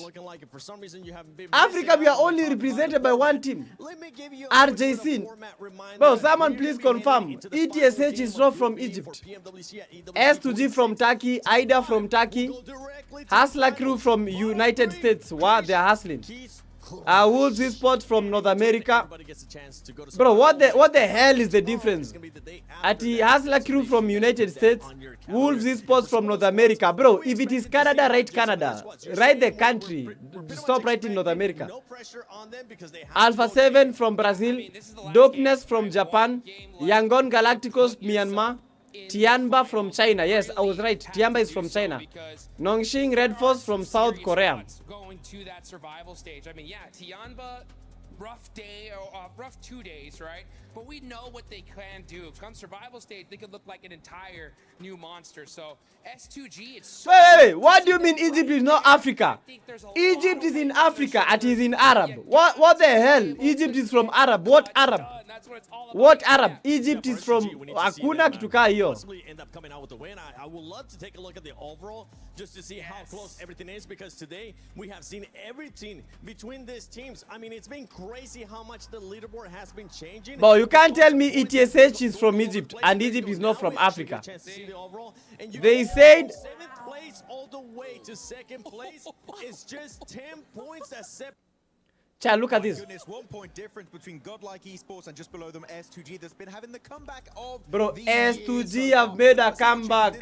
Africa, we are only represented by one team. RJC. Bro, someone please confirm. ETSH is not from Egypt. S2G from Turkey. Ida from Turkey. Hustler crew from United States. Wow, they are hustling. Wolves Esports from North America. Bro, what the hell is the difference? Ati Hustler Crew from United States, Wolves Esports from North America. Bro, if it is Canada, write Canada. Write the country. Stop writing North America. Alpha 7 from Brazil, Dopeness from Japan, Yangon Galacticos, Myanmar, Tianba from China. Yes, I was right. Tianba is from China. Nongxing Red Force from South Korea. Going to that survival stage. I mean, yeah, Tianba, rough day or rough 2 days, right? But we know what they can do. Come survival stage, they could look like an entire new monster. So S2G, it's so wait. What do you mean Egypt is not Africa? Egypt is in Africa. It is in Arab. What the hell? Egypt is from Arab. What Arab? What Arab? Egypt is from Hakuna Kituka hiyo. End up coming out with the win. I would love to take a look at the overall just to see how close everything is, because today we have seen everything between these teams. I mean, it's been crazy how much the leaderboard has been changing. But you can't tell me ETSH is from Egypt and Egypt is not from Africa. They said 7th place all the way to 2nd place is just 10 points that separate. Child, look at this. Goodness, 1 point difference between Godlike Esports and just below them S2G that's been having the comeback of bro. S2G have made a comeback.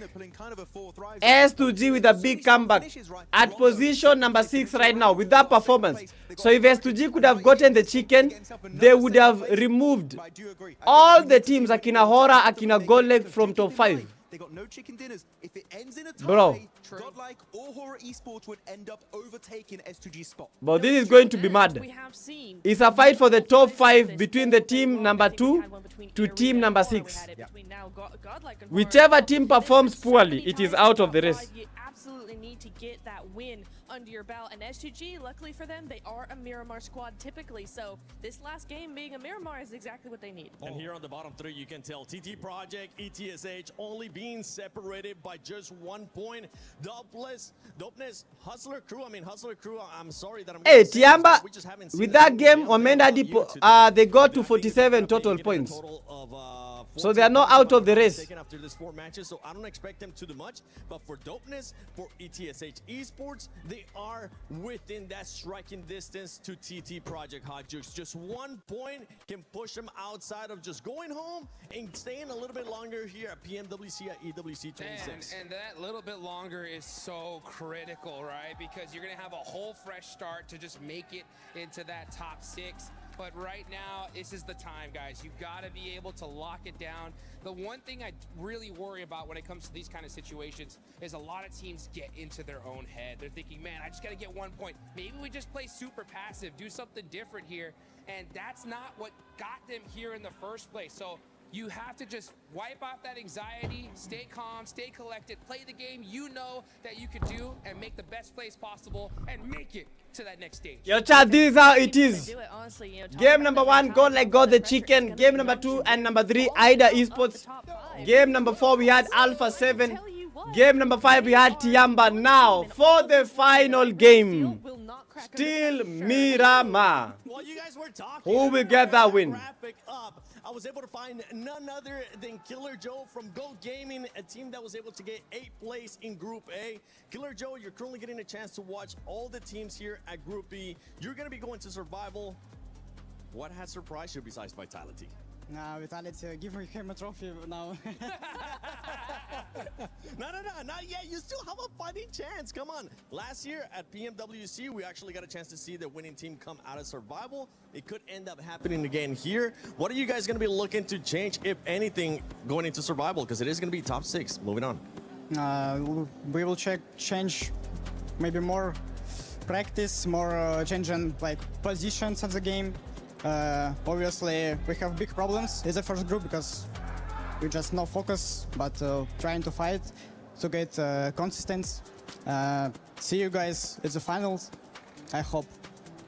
S2G with a big comeback at position number 6 right now with that performance. So if S2G could have gotten the chicken, they would have removed all the teams Akina Hora, Akina GODLIKE from top 5. They got no chicken dinners. If it ends in a tie, bro, Godlike or Horror Esports would end up overtaking S2G's spot. But this is going to be mad. It's a fight for the top 5 between the team number 2 to team number 6. Whichever team performs poorly, it is out of the race. You absolutely need to get that win under your belt. And S2G, luckily for them, they are a Miramar squad typically. So this last game being a Miramar is exactly what they need. And here on the bottom 3, you can tell TT Project, ETSH only being separated by just 1 point. Dopeness, Hustler Crew. I mean, Hustler Crew, I'm sorry that I'm Hey, Tiamba, with that game, they got to 47 total points. So they are not out of the race. After this 4 matches, so I don't expect them to do much. But for Dopeness, for ETSH Esports, they are within that striking distance to TT Project Hot Jukes. Just 1 point can push them outside of just going home and staying a little bit longer here at PMWC at EWC 26. And that little bit longer is so critical, right? Because you're going to have a whole fresh start to just make it into that top 6. But right now, this is the time, guys. You've got to be able to lock it down. The one thing I really worry about when it comes to these kind of situations is a lot of teams get into their own head. They're thinking, man, I just got to get 1 point. Maybe we just play super passive, do something different here. And that's not what got them here in the first place. So you have to just wipe off that anxiety, stay calm, stay collected, play the game you know that you could do, and make the best plays possible and make it to that next stage. Yo, chat, this is how it is. Game number 1, GODLIKE got the chicken. Game number 2 and number 3, Ida Esports. Game number 4, we had Alpha 7. Game number 5, we had Tiamba. Now, for the final game, still Miramar. Who will get that win? I was able to find none other than Killer Joe from Go Gaming, a team that was able to get 8th place in Group A. Killer Joe, you're currently getting a chance to watch all the teams here at Group B. You're going to be going to Survival. What has surprised you besides Vitality? Vitality, give him a trophy now. No, not yet. You still have a fighting chance. Come on. Last year at PMWC, we actually got a chance to see the winning team come out of Survival. It could end up happening again here. What are you guys going to be looking to change, if anything, going into Survival? Because it is going to be top 6. Moving on. We will change maybe more practice, more changing like positions of the game. Obviously, we have big problems in the first group because we just no focus, but trying to fight to get consistent. See you guys at the finals, I hope.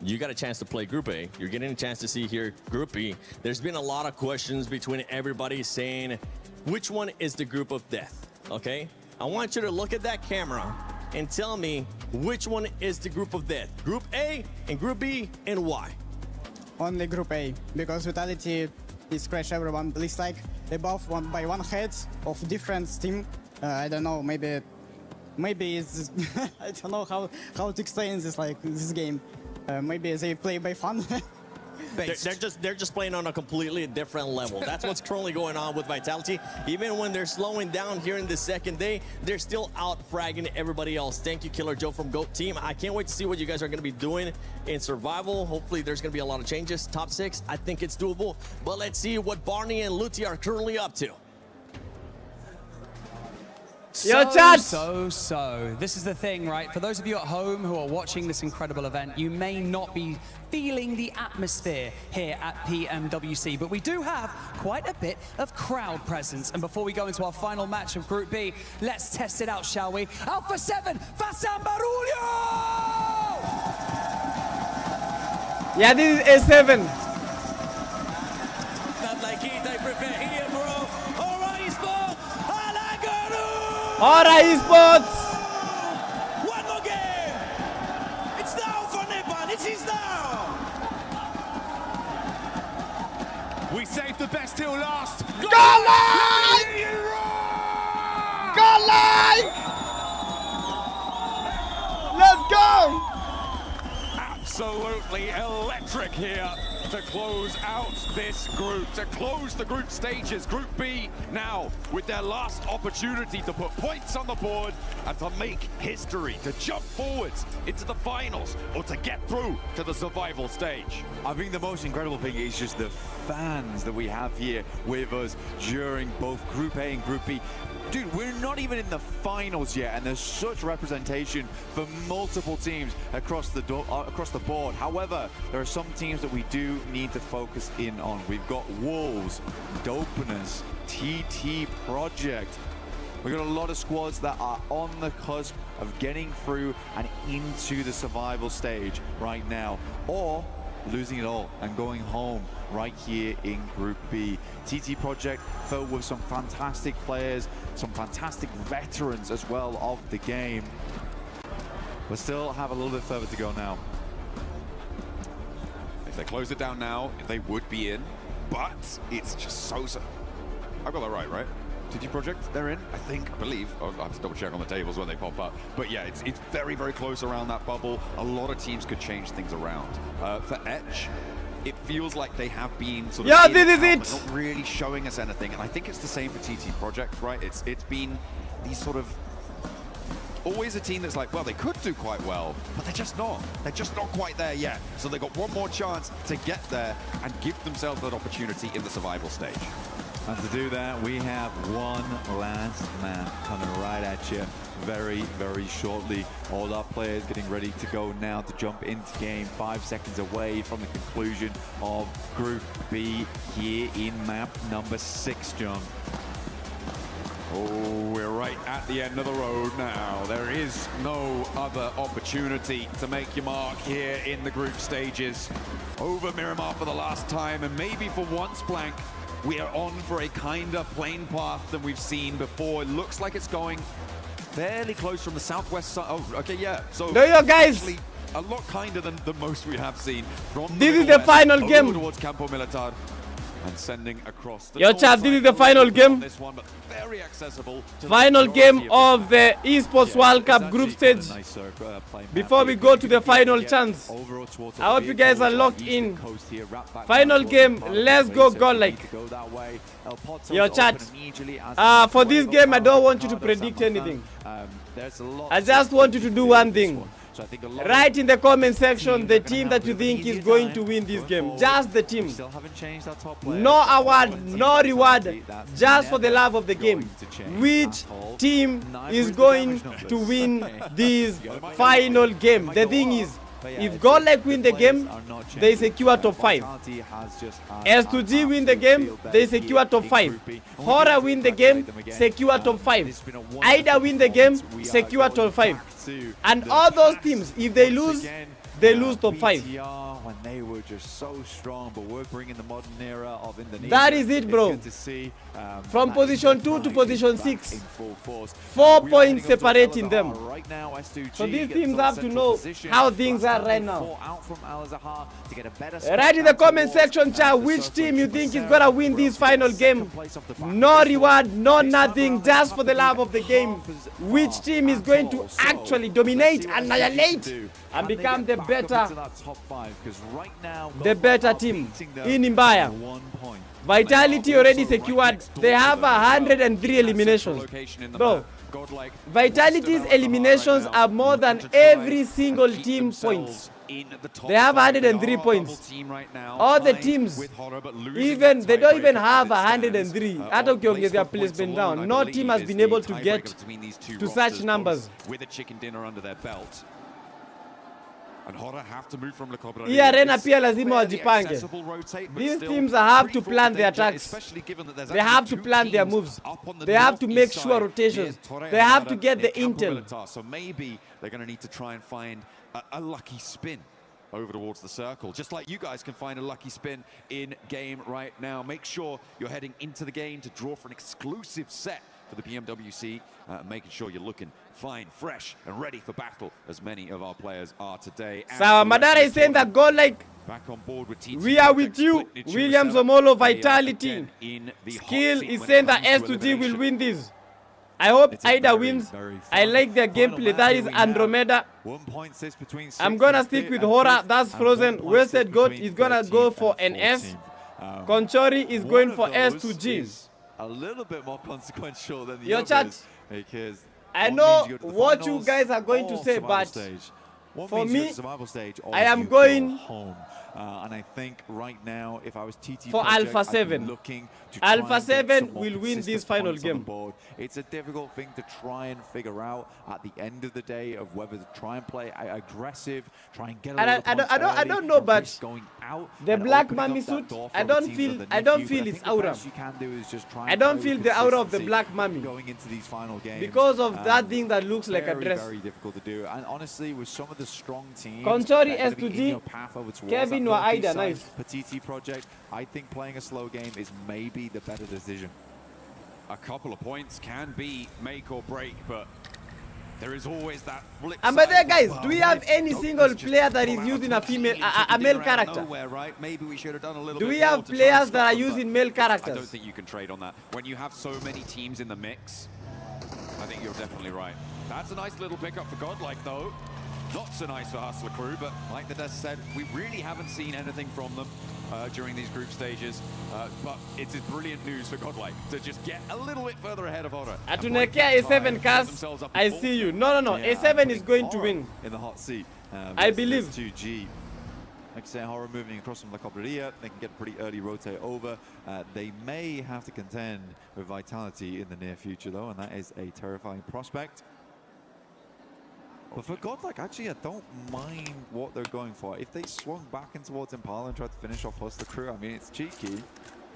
You got a chance to play Group A. You're getting a chance to see here Group B. There's been a lot of questions between everybody saying, which one is the group of death, okay? I want you to look at that camera and tell me which one is the group of death. Group A and Group B, and why? Only Group A, because Vitality is crash everyone. At least like they both by one head of different team. I don't know, maybe it's I don't know how to explain this this game. Maybe they play by fun. They're just playing on a completely different level. That's what's currently going on with Vitality. Even when they're slowing down here in the second day, they're still out fragging everybody else. Thank you, Killer Joe from GOAT Team. I can't wait to see what you guys are going to be doing in survival. Hopefully there's going to be a lot of changes. Top 6, I think it's doable. But let's see what Barney and Luti are currently up to. So, this is the thing, right? For those of you at home who are watching this incredible event, you may not be feeling the atmosphere here at PMWC, but we do have quite a bit of crowd presence. And before we go into our final match of Group B, let's test it out, shall we? Alpha 7, Fasan Barulho! Yeah, this is A7. Not like it, I prepare here, bro. All right, sport. Alright, esports! One more game! It's now for Nepal, it is now! We saved the best till last. GODLIKE! GODLIKE! Let's go! Absolutely electric here to close out this group, to close the group stages. Group B now with their last opportunity to put points on the board and to make history, to jump forwards into the finals or to get through to the survival stage. I think the most incredible thing is just the fans that we have here with us during both Group A and Group B. Dude, we're not even in the finals yet, and there's such representation for multiple teams across the board. However, there are some teams that we do need to focus in on. We've got Wolves, Dopeners, TT Project. We've got a lot of squads that are on the cusp of getting through and into the survival stage right now, or losing it all and going home right here in Group B. TT Project filled with some fantastic players, some fantastic veterans as well of the game. We still have a little bit further to go now. If they close it down now, they would be in, but it's just so... I got that right? TT Project, they're in, I believe. I have to double check on the tables when they pop up. But yeah, it's very, very close around that bubble. A lot of teams could change things around. For Etch, it feels like they have been sort of not really showing us anything. And I think it's the same for TT Project, right? It's been these sort of always a team that's like, well, they could do quite well, but they're just not. They're just not quite there yet. So they've got one more chance to get there and give themselves that opportunity in the survival stage. And to do that, we have one last man coming right at you very, very shortly. All our players getting ready to go now to jump into game. 5 seconds away from the conclusion of Group B here in map number 6, John. Oh, we're right at the end of the road now. There is no other opportunity to make your mark here in the group stages. Over Miramar for the last time, and maybe for once, Blank, we are on for a kinder plain path than we've seen before. It looks like it's going fairly close from the southwest side. Oh, okay, yeah. So guys, a lot kinder than the most we have seen. From this is the final game. Towards Campo Militar and sending across the chat, this is the final game. This one, but very accessible. Final game of the Esports World Cup group stage. Before we go to the final chance, I hope you guys are locked in. Final game, let's go GODLIKE. Your chat, for this game I don't want you to predict anything. I just want you to do one thing. Write in the comment section the team that you think is going to win this game. Just the team. No award, no reward. Just for the love of the game. Which team is going to win this final game? The thing is, if GODLIKE win the game, they secure top 5. S2G win the game, they secure top 5. Horror win the game, secure top 5. IDA win the game, secure top 5. And all those teams, if they lose top 5. When they were just so strong, but we're bringing the modern era of Indonesia. That is it, bro. From position 2 to position 6, 4 points separating them. So these teams have to know how things are right now. Write in the comment section, chat, which team you think is gonna win this final game. No reward, no nothing, just for the love of the game. Which team is going to actually dominate, annihilate and Can they become get the back up better, into that top 5? Because right now, the Godlike better are team beating them in Mbaya. by 1 point. Vitality already secured. They have 103 eliminations. Bro, Vitality's eliminations are more than every single team points. They have 103 points. All the teams, even they don't even have 103. Hata ukiongezea placement down, no team has been able to get to such numbers. With a chicken dinner under their belt. And Horror have to move from Le Cobra. Hii arena pia lazima wajipange. These teams have to plan their attacks. They have to plan their moves. They have to make sure rotations. They have to get the intel. So maybe they're going to need to try and find a lucky spin over towards the circle. Just like you guys can find a lucky spin in game right now. Make sure you're heading into the game to draw for an exclusive set for the PMWC, making sure you're looking fine, fresh, and ready for battle, as many of our players are today. So Madara is saying that GODLIKE, back on board with TT we are with you. Williams Omolo, Vitality. Skill is saying that S2G will win this. I hope Ida wins. I like their gameplay. That is Andromeda. I'm gonna stick with Horror. That's Frozen. Wasted Goat is gonna go for an S. Conchori is going for S2G. A little bit more consequential than the Your others, chat. because I one know means you go to the what you finals guys are going to or say, survival but stage. One for means you go me, to survival stage or I am you go going home. And I think right now, if I was TT for Project, Alpha I'd be 7. looking to try Alpha and get 7 some more will win consistent this final points on the game. board. It's a difficult thing to try and figure out at the end of the day of whether to try and play aggressive, try and get a And I don't know, but going out the black mummy suit, I don't feel its aura. I don't feel the aura of the black mummy going into these final games because of that thing that looks like a very, dress. very difficult to do. And honestly, with some of the strong teams, Conchori that are gonna be in S2G, your path over towards Kevin that or northeast Ida, side nice. for TT Project, I think playing a slow game is maybe the better decision. A couple of points can be make or break, but there is always that flip And side. by the guys, Well, do we have any nope, single let's just player that pull is out using a a female, chicken a male dinner out of character? nowhere, right? Maybe we should have done a little Do bit we more have to try and players stop that are them, but using male I don't characters? think you can trade on that. When you have so many teams in the mix, I think you're definitely right. That's a nice little pickup for Godlike, though. Not so nice for Hustler Crew, but like the Death said, we really haven't seen anything from them during these group stages. But it's brilliant news for Godlike to just get a little bit further ahead of Horror. Atunekea A7 cast, I see you. No, Yeah, A7 is going to win. in the hot seat. I versus believe. 2G. Like I say, Horror moving across from La Cobreria, they can get a pretty early rotate over. They may have to contend with Vitality in the near future, though, and that is a terrifying prospect. But for Godlike, actually, I don't mind what they're going for. If they swung back in towards Impala and tried to finish off Hustler Crew, I mean, it's cheeky,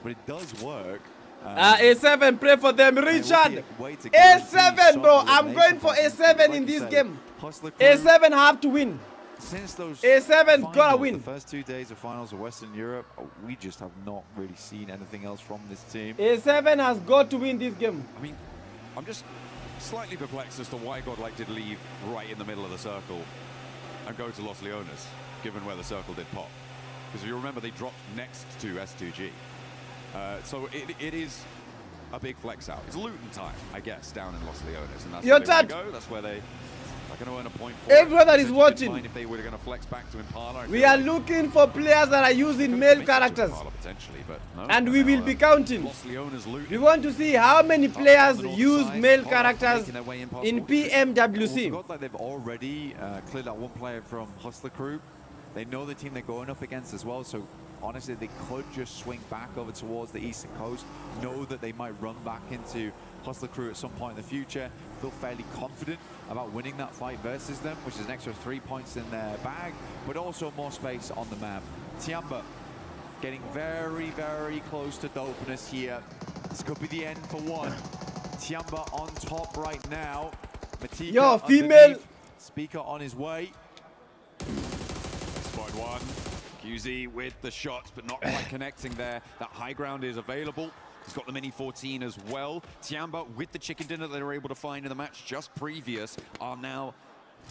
but it does work. A7, pray for them. Richard, A7, bro. I'm going for A7 in this game. A7 have to win. Since those A7 gotta finals, win. The first 2 days of finals of Western Europe, we just have not really seen anything else from this team. A7 has got to win this game. I mean, I'm just slightly perplexed as to why Godlike did leave right in the middle of the circle and go to Los Leones, given where the circle did pop. Because if you remember, they dropped next to S2G. So it is a big flex out. It's Luton time, I guess, down in Los Leones. And that's Your where they want to chat. go. That's where they are going to earn a point for. Everyone that is Potentially watching, fine if they were going to flex back to Impala. I we feel are like looking for players that are using male characters. Impala potentially, but no, And we will be counting. Los Leones, Luton. We want to see how many players use side, male Horror characters making their way in in possible. PMWC. Well, like they've already cleared out one player from Hustler Crew. They know the team they're going up against as well, so honestly, they could just swing back over towards the eastern coast, know that they might run back into Hustler Crew at some point in the future, feel fairly confident about winning that fight versus them, which is an extra 3 points in their bag, but also more space on the map. Tiamba getting very, very close to dopeness here. This could be the end for one. Tiamba on top right now. Matika Yo, female. underneath. Speaker on his way. Spot one. QZ with the shots, but not quite connecting there. That high ground is available. He's got the Mini 14 as well. Tiamba with the chicken dinner they were able to find in the match just previous are now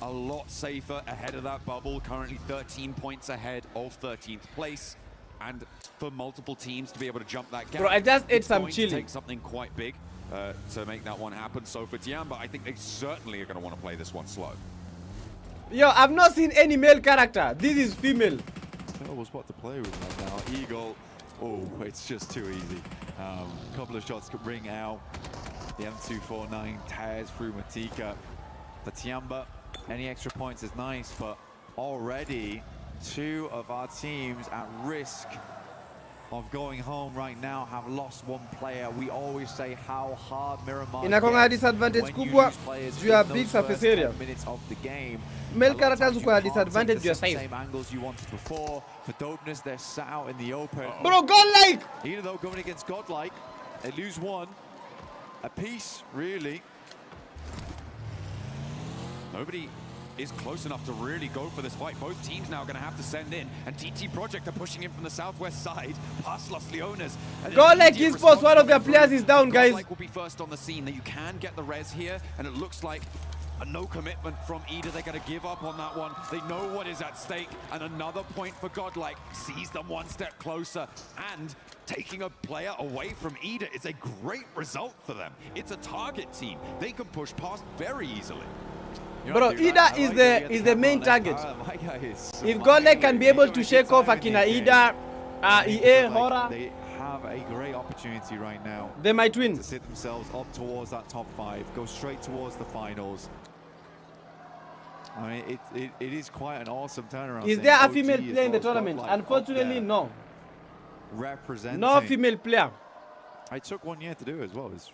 a lot safer ahead of that bubble. Currently 13 points ahead of 13th place. And for multiple teams to be able to jump that gap, Bro, I just ate it's some going to chili. take something quite big to make that one happen. So for Tiamba, I think they certainly are going to want to play this one slow. Yo, I've not seen any male character. This is female. Terrible spot to play with right now. Eagle. Oh, it's just too easy. Couple of shots could ring out. The M249 tears through Matika. The Tiamba, any extra points is nice, but already two of our teams at risk of going home right now have lost one player. We always say how hard Miramar Inakonga disadvantage kubwa juu ya big surface area. Male characters uko disadvantage juu ya size. Same angles you wanted before. For Dopeness, they're sat out in the open. Bro, Godlike! Even though going against Godlike, they lose one. A piece, really. Nobody is close enough to really go for this fight. Both teams now are going to have to send in, and TT Project are pushing in from the southwest side past Los Leones. Godlike Esports, one of their players is down, guys. Godlike will be first on the scene. That you can get the res here, and it looks like a no commitment from Eda. They're going to give up on that one. They know what is at stake, and another point for Godlike sees them one step closer, and taking a player away from Eda is a great result for them. It's a target team. They can push past very easily. Bro, Ida is the main target. If Godlike can be able to shake off Akina Ida, EA, Hora, they have a great opportunity right now. They might win. To sit themselves up towards that top 5, go straight towards the finals. I mean, it is quite an awesome turnaround. Is there a female player in the tournament? Unfortunately, no. Representing. No female player. I took 1 year to do it as well. It's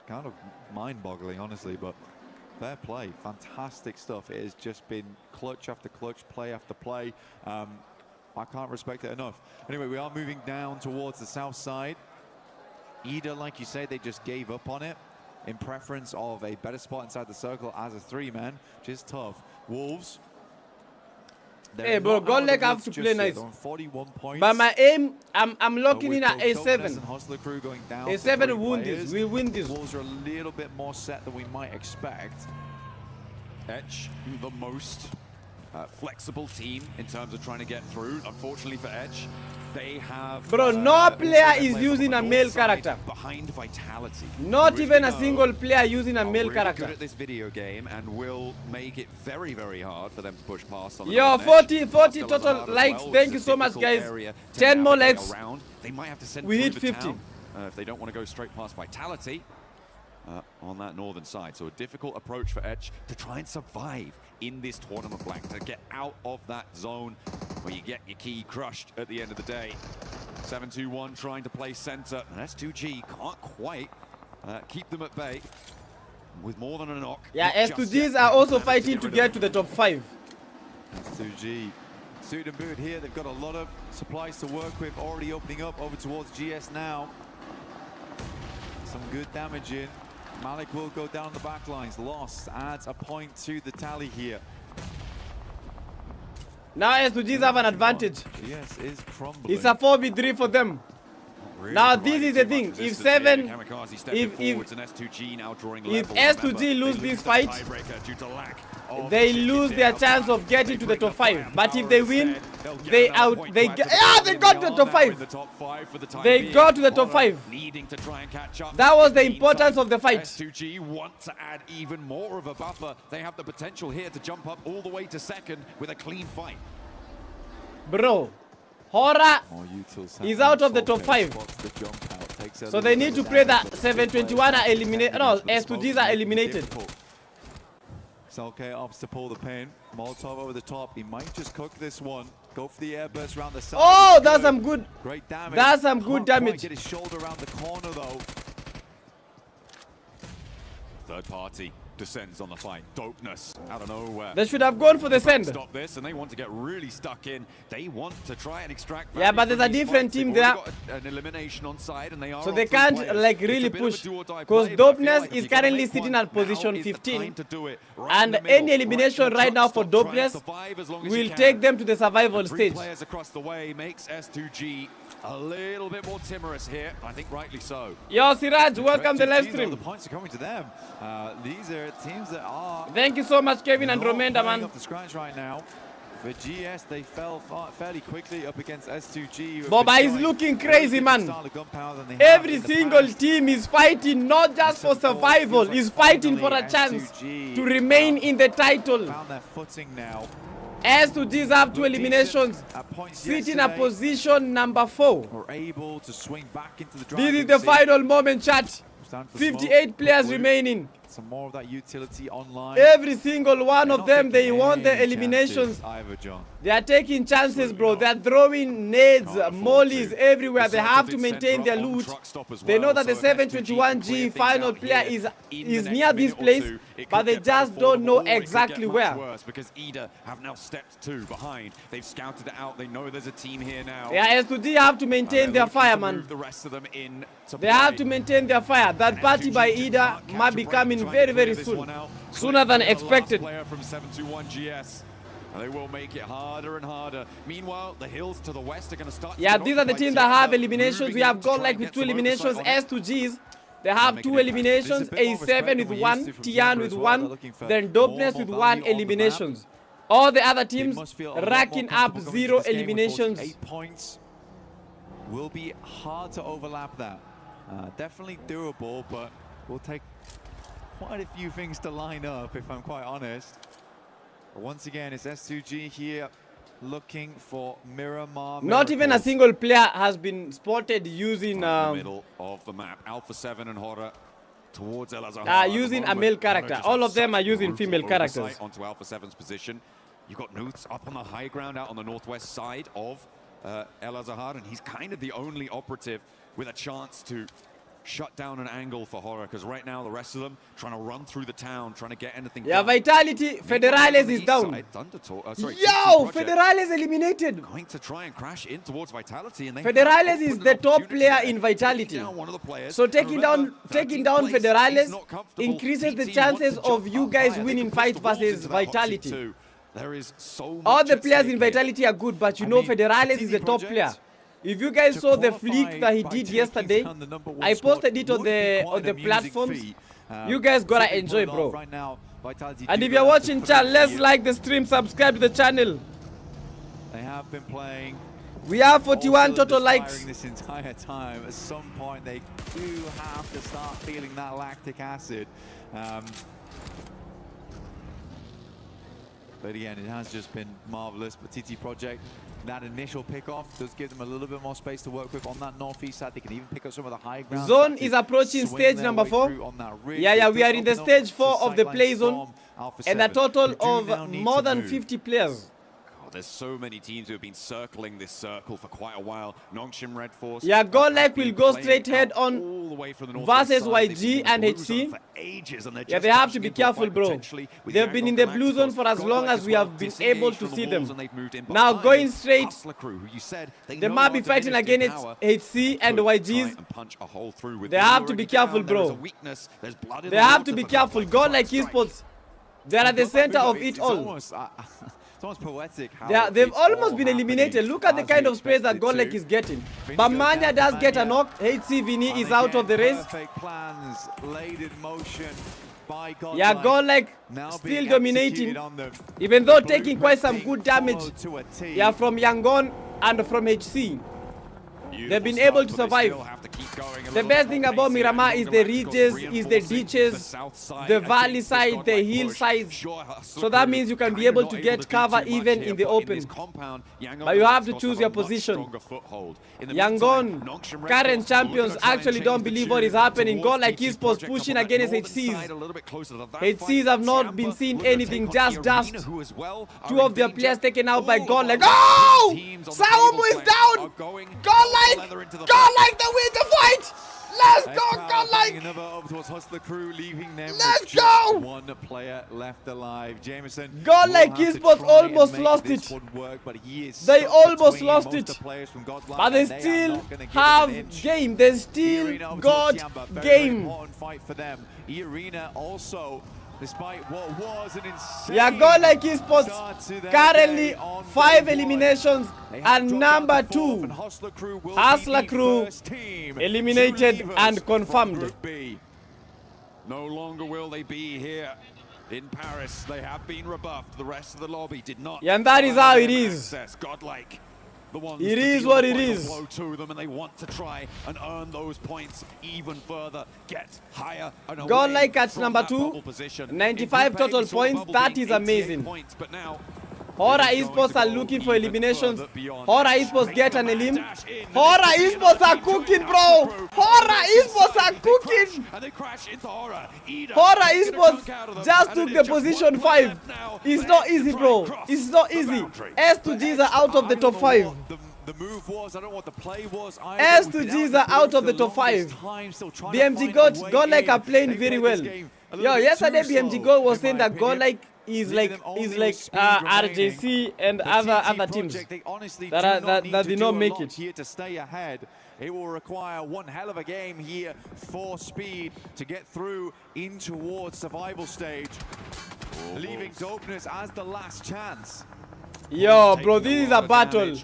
kind of mind-boggling, honestly, but fair play. Fantastic stuff. It has just been clutch after clutch, play after play. I can't respect it enough. Anyway, we are moving down towards the south side. Eda, like you say, they just gave up on it in preference of a better spot inside the circle as a 3-man, which is tough. Wolves. Hey, bro, Godlike have to play nice. 41 points. But my aim, I'm locking in at A7. Going down A7 win this. We win this. Wolves are a little bit more set than we might expect. Etch, the most flexible team in terms of trying to get through. Unfortunately for Etch, they have... Bro, no player is using a male character. Behind Vitality. Not even a single player using a male really character. Good at this video game and will make it very, very hard for them to push past. Yo, 40 total likes. Thank you so much, guys. 10 more likes. They might have to send we hit the 50. Town, if they don't want to go straight past Vitality on that northern side. So a difficult approach for Etch to try and survive in this tournament blank, to get out of that zone where you get your key crushed at the end of the day. 7-2-1 trying to play center, and S2G can't quite keep them at bay with more than a knock. Yeah, S2Gs are also fighting to get to the top 5. S2G suit and boot here. They've got a lot of supplies to work with, already opening up over towards GS now. Some good damage in. Malik will go down the back lines. Lost adds a point to the tally here. Now S2Gs have an advantage. GS is crumbling. It's a 4v3 for them. Really now this is the thing. If 7, if S2G lose this fight, they lose their chance of getting to the top 5. But if they win, they got to the top 5. They got to the top 5. That was the importance of the fight. S2G want to add even more of a buffer. They have the potential here to jump up all the way to second with a clean fight. Bro, Hora is out of the top 5. So they need to pray that 721 are eliminated. No, S2Gs are eliminated. Salke opts to pull the pin. Molotov over the top. He might just cook this one. Go for the airburst around the side. Oh, that's some good. Great damage. That's some good damage. Get his shoulder around the corner though. Third party descends on the fight. Dopeness out of nowhere. They should have gone for the send. Stop this, and they want to get really stuck in. They want to try and extract. Yeah, but there's a different team there. Got an elimination on side, and they are so they can't like really push because Dopeness is currently sitting at position 15, and any elimination right now for Dopeness will take them to the survival stage. Players across the way makes S2G a little bit more timorous here. I think rightly so. Yo, Siraj, welcome to the live stream. The points are coming to them. These are teams that are. Thank you so much, Kevin and Romenda, man. Off the scratch right now. For GS, they fell fairly quickly up against S2G. Boba is looking crazy, man. Every single team is fighting not just for survival, is fighting for a chance to remain in the title. Found their footing now. S2Gs have 2 eliminations, sit in a position number 4. We're able to swing back into the This is the final moment, chat. 58 players remaining. Some more of that utility online. Every single one of them, they want the eliminations. They are taking chances, bro. They are throwing nades, mollies everywhere. They have to maintain their loot. They know that the 721G final player is near this place, but they just don't know exactly where. Because EDA have now stepped 2 behind. They've scouted it out. They know there's a team here now. Yeah, S2G have to maintain their fire, man. The rest of them in they have to maintain their fire. That party by EDA might be coming very, very soon. Sooner than expected. Player from 721GS. And they will make it harder and harder. Meanwhile, the hills to the west are going to start. Yeah, these are the teams that have eliminations. We have GODLIKE with 2 eliminations, S2Gs. They have 2 eliminations, A7 with 1, Tian with 1, then Dopeness with 1 eliminations. All the other teams racking up 0 eliminations. 8 points will be hard to overlap that. Definitely doable, but we'll take quite a few things to line up, if I'm quite honest. But once again, it's S2G here looking for Miramar. Not even a single player has been spotted using the middle of the map. Alpha 7 and Horror towards El Azhar. Using a male character. All of them are using female characters. Onto Alpha 7's position. You've got Nuths up on the high ground out on the northwest side of El Azhar, and he's kind of the only operative with a chance to shut down an angle for Horror, because right now the rest of them trying to run through the town, trying to get anything Yeah, done. Vitality, Federales is down. Yo, Federales eliminated. Going to try and crash in towards Vitality, and they Federales is the top player in Vitality. So taking down Federales increases the chances of you guys winning fight versus Vitality. There is so all the players in Vitality are good, but you know Federales is the top player. If you guys saw the flick that he did yesterday, I posted it on the platforms. You guys gotta enjoy, bro. And if you're watching, chat, let's like the stream, subscribe to the channel. They have been playing. We have 41 total likes. This entire time, at some point they do have to start feeling that lactic acid. But again, it has just been marvelous. But TT Project, that initial pickoff does give them a little bit more space to work with on that northeast side. They can even pick up some of the high ground. Zone is approaching stage number 4. Yeah, we are in the stage 4 of the play zone, and a total of more than 50 players. There's so many teams who have been circling this circle for quite a while. Nongshim Red Force. Yeah, GODLIKE will go straight head on versus YG and HC. Yeah, they have to be careful, bro. They've been in the blue zone for as long as we have been able to see them. Now going straight, they might be fighting against HC and YGs. They have to be careful, bro. They have to be careful. GODLIKE Esports, they're at the center of it all. It's almost poetic. They've almost been eliminated. Look at the kind of space that GODLIKE is getting. Bamania does get a knock. HC Vini is out of the race. Plans laid in motion by GODLIKE. Yeah, GODLIKE still dominating, even though taking quite some good damage. Yeah, from Yangon and from HC. They've been able to survive. The best thing about Miramar is the ridges, is the ditches, the valley side, the hill sides. So that means you can be able to get cover even in the open. But you have to choose your position. Yangon, current champions, actually don't believe what is happening. GODLIKE Esports pushing against HCs. HCs have not been seeing anything, just dust. 2 of their players taken out by GODLIKE. Oh! Saumu is down! GODLIKE! GODLIKE, they win the fight! Let's go, GODLIKE! Let's go! One player left alive. Jameson. GODLIKE Esports almost lost it. They almost lost it. But they still have game. They still got game. Fight for them. E-Arena also, despite what was an insane. Yeah, GODLIKE Esports currently 5 eliminations and number 2 Hustler Crew eliminated and confirmed. No longer will they be here In Paris, they have been rebuffed. The rest of the lobby did not. Yeah, and that is how it is. Godlike. The ones It is what it is. blow to them, and they want to try and earn those points even further, get higher and away Godlike at from number that 2, bubble position. 95 In total we saw the points. bubble That being is 88 amazing. Points, but now Horror Esports are looking for eliminations. Horror Esports get an elim. Horror Esports are cooking, bro. Horror Esports are cooking. and they crash into Horror. Horror Esports just took the position 5. It's not easy, bro. It's not easy. S2Gs are out of the top 5. The move was, I don't know what the play was. S2Gs are out of the top 5. BMG Godlike are playing very well. Yo, yesterday BMG God was saying that Godlike is like RJC and other teams that did not make it. Here to stay ahead. It will require one hell of a game here for Speed to get through in towards survival stage, leaving Dopeness as the last chance. Yo, bro, this is a battle.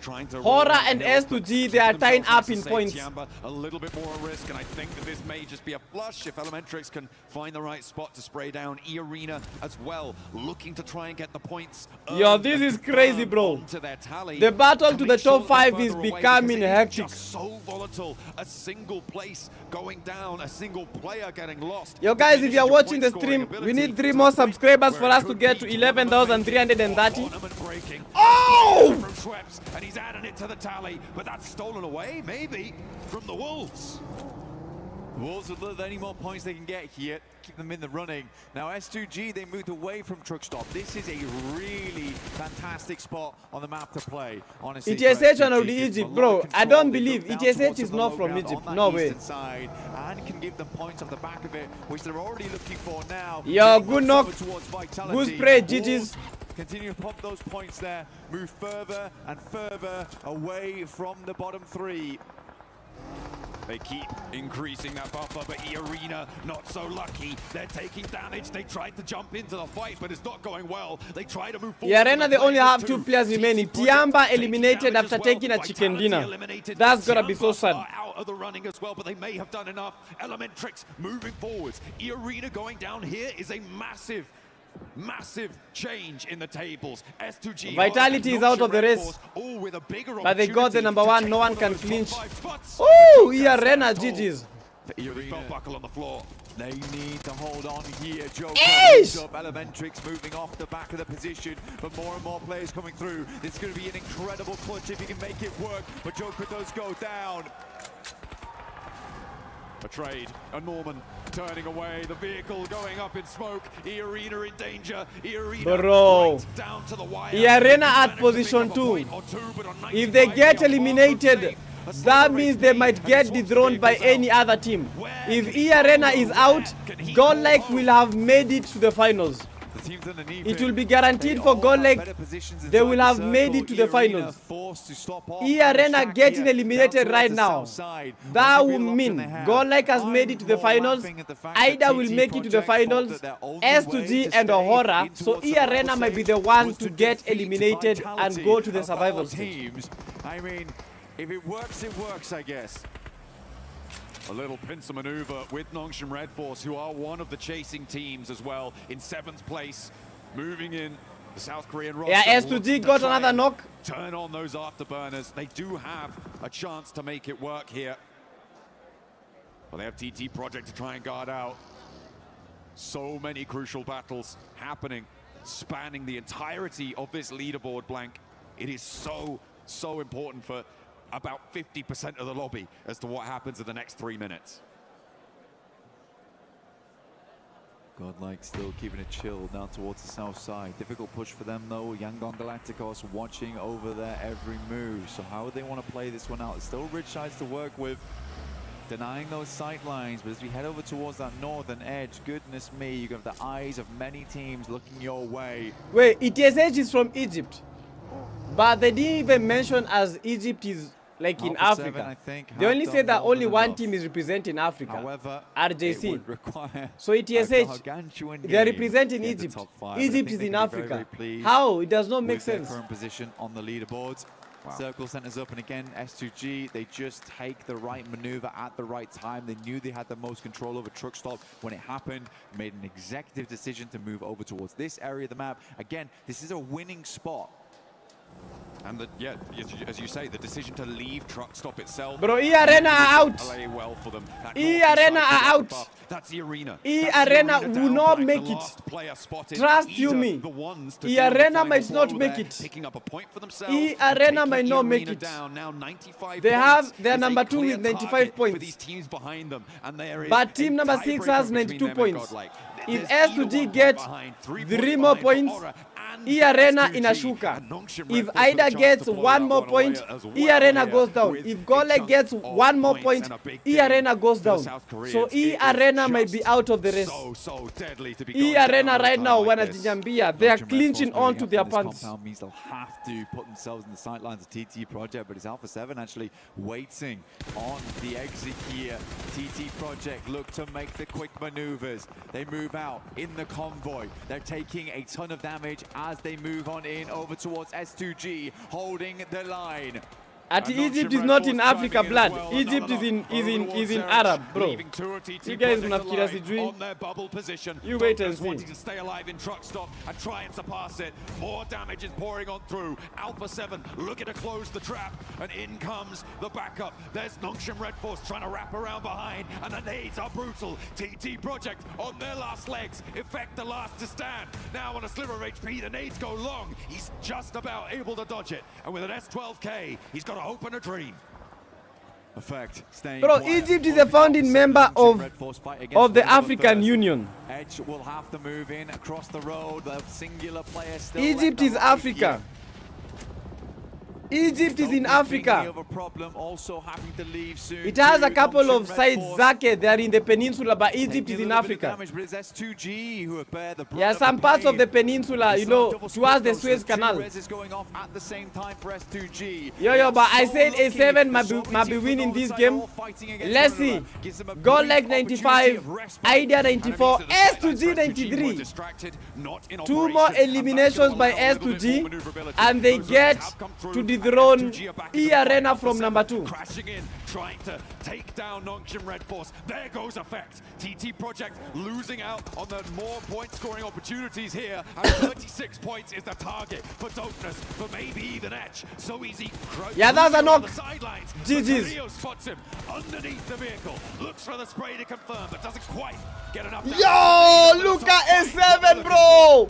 Horror and S2G, they are tying up in points. A little bit more risk, and I think that this may just be a flush if Elementrix can find the right spot to spray down E-Arena as well, looking to try and get the points. Yo, this is crazy, bro. The battle to the top 5 is becoming hectic. So volatile, a single place going down, a single player getting lost. Yo, guys, if you're watching the stream, we need 3 more subscribers for us to get to 11,330. Oh! From Schweppes, and he's adding it to the tally, but that's stolen away, maybe, from the Wolves. Wolves would love any more points they can get here, keep them in the running. Now S2G, they moved away from Truck Stop. This is a really fantastic spot on the map to play. Honestly, ETSH and Egypt, bro. I don't believe ETSH is not from Egypt. No way. Side, and can give them points off the back of it, which they're already looking for now. Yo, good knock. Good spray, GG's. Continue to pump those points there. Move further and further away from the bottom 3. They keep increasing that buffer, but E-Arena not so lucky. They're taking damage. They tried to jump into the fight, but it's not going well. They try to move forward. E-Arena, they only have 2 players remaining. Tiamba eliminated after taking a chicken dinner. That's gonna be so sad. Out of the running as well, but they may have done enough. Elementrix moving forwards. E-Arena going down here is a massive change in the tables. S2G Vitality is out of the race, but they got the number 1. No one can clinch. Oh, E-Arena, GG's. Belt buckle on the floor. They need to hold on here. Joker Elementrix moving off the back of the position, but more and more players coming through. It's going to be an incredible clutch if he can make it work, but Joker does go down. A trade, a Norman turning away, the vehicle going up in smoke, E-Arena in danger, E-Arena bro, right down to the wire. E-Arena at position 2. If they get eliminated, that means they might get dethroned by any other team. If E-Arena is out, Godlike will have made it to the finals. It will be guaranteed for Godlike. They will have made it to the finals. E-Arena getting eliminated right now. That would mean Godlike has made it to the finals. Ida will make it to the finals. S2G and Horror. So E-Arena might be the one to get eliminated and go to the survival stage. I mean, if it works, I guess. A little pincer maneuver with Nongshim Red Force, who are one of the chasing teams as well, in 7th place, moving in the South Korean roster. Yeah, S2G got another knock. Turn on those afterburners. They do have a chance to make it work here. Well, they have TT Project to try and guard out. So many crucial battles happening, spanning the entirety of this leaderboard, Blank. It is so important for about 50% of the lobby as to what happens in the next 3 minutes. Godlike still keeping it chill down towards the south side. Difficult push for them though. Yangon Galacticos watching over their every move. So how would they want to play this one out? There's still ridge sides to work with. Denying those sight lines, but as we head over towards that northern edge, goodness me, you got the eyes of many teams looking your way. Wait, ETSH is from Egypt, but they didn't even mention as Egypt is like in Africa. They only said that only one team is representing Africa. However, RJC. So ETSH, they are representing Egypt. Egypt is in Africa. How? It does not make sense. Current position on the leaderboards. Circle centers up, and again, S2G, they just take the right maneuver at the right time. They knew they had the most control over truck stop when it happened, made an executive decision to move over towards this area of the map. Again, this is a winning spot. And yeah, as you say, the decision to leave truck stop itself. Bro, E-Arena are out. Play well for them. E-Arena are out. That's the arena. E-Arena will not make it. Trust you me. E-Arena might not make it. E-Arena might not make it. They are number 2 with 95 points. But team number 6 has 92 points. If S2G gets 3 more points, E-Arena inashuka. If Ida gets 1 more point, E-Arena goes down. If GODLIKE gets 1 more point, E-Arena goes down. So E-Arena might be out of the race. E-Arena right now, wanajijambia, they are clinching on to their pants. Means they'll have to put themselves in the sightlines of TT Project, but it's Alpha 7 actually waiting on the exit here. TT Project look to make the quick maneuvers. They move out in the convoy. They're taking a ton of damage as they move on in over towards S2G, holding the line. Egypt is not in Africa, blood. Egypt is in Arab, bro. You guys mnafikiria sijui. You wait and see. Wanting to stay alive in truck stop and try and surpass it. More damage is pouring on through. Alpha 7 looking to close the trap, and in comes the backup. There's Nongshim Red Force trying to wrap around behind, and the nades are brutal. TT Project on their last legs. Effect the last to stand. Now on a sliver of HP, the nades go long. He's just about able to dodge it, and with an S12K, he's got to open a dream. Effect staying Bro, quiet. Egypt is a founding member of the African Union. Edge will have to move in across the road. The singular player still Egypt is Africa. Egypt is in Africa. It has a couple of sides zake, they are in the peninsula, but Egypt is in Africa. Yeah, some parts of the peninsula, you know, towards the Suez Canal. Yo, but I said A7 might be winning this game. Let's see. GODLIKE 95, Idea 94, S2G 93. 2 more eliminations by S2G, and they get to dethrone E-Arena from number 2. Crashing in, trying to take down Nongshim Red Force. There goes Effect. TT Project losing out on the more point scoring opportunities here. And 36 points is the target for Dopeness, for maybe even Edge. So easy. Yeah, that's a knock. GG's. Rio spots him underneath the vehicle. Looks for the spray to confirm, but doesn't quite get enough. Yo, look at A7, bro.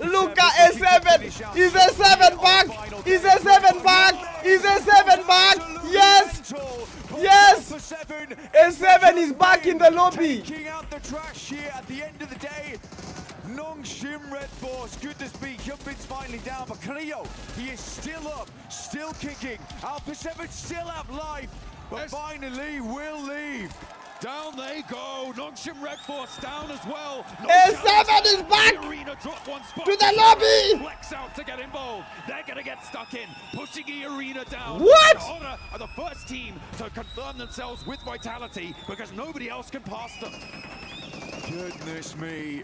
Look at A7. Is A7 back? Is A7 back? Is A7 back? Yes. Yes. A7 is back in the lobby. Taking out the trash here at the end of the day. Nongshim Red Force, good to speak. Jumpin's finally down, but Cleo, he is still up, still kicking. Alpha 7 still have life, but finally will leave. Down they go. Nongshim Red Force down as well. A7 is back to the lobby. Flex out to get involved. They're going to get stuck in, pushing E-Arena down. What? Honor are the first team to confirm themselves with vitality because nobody else can pass them. Goodness me,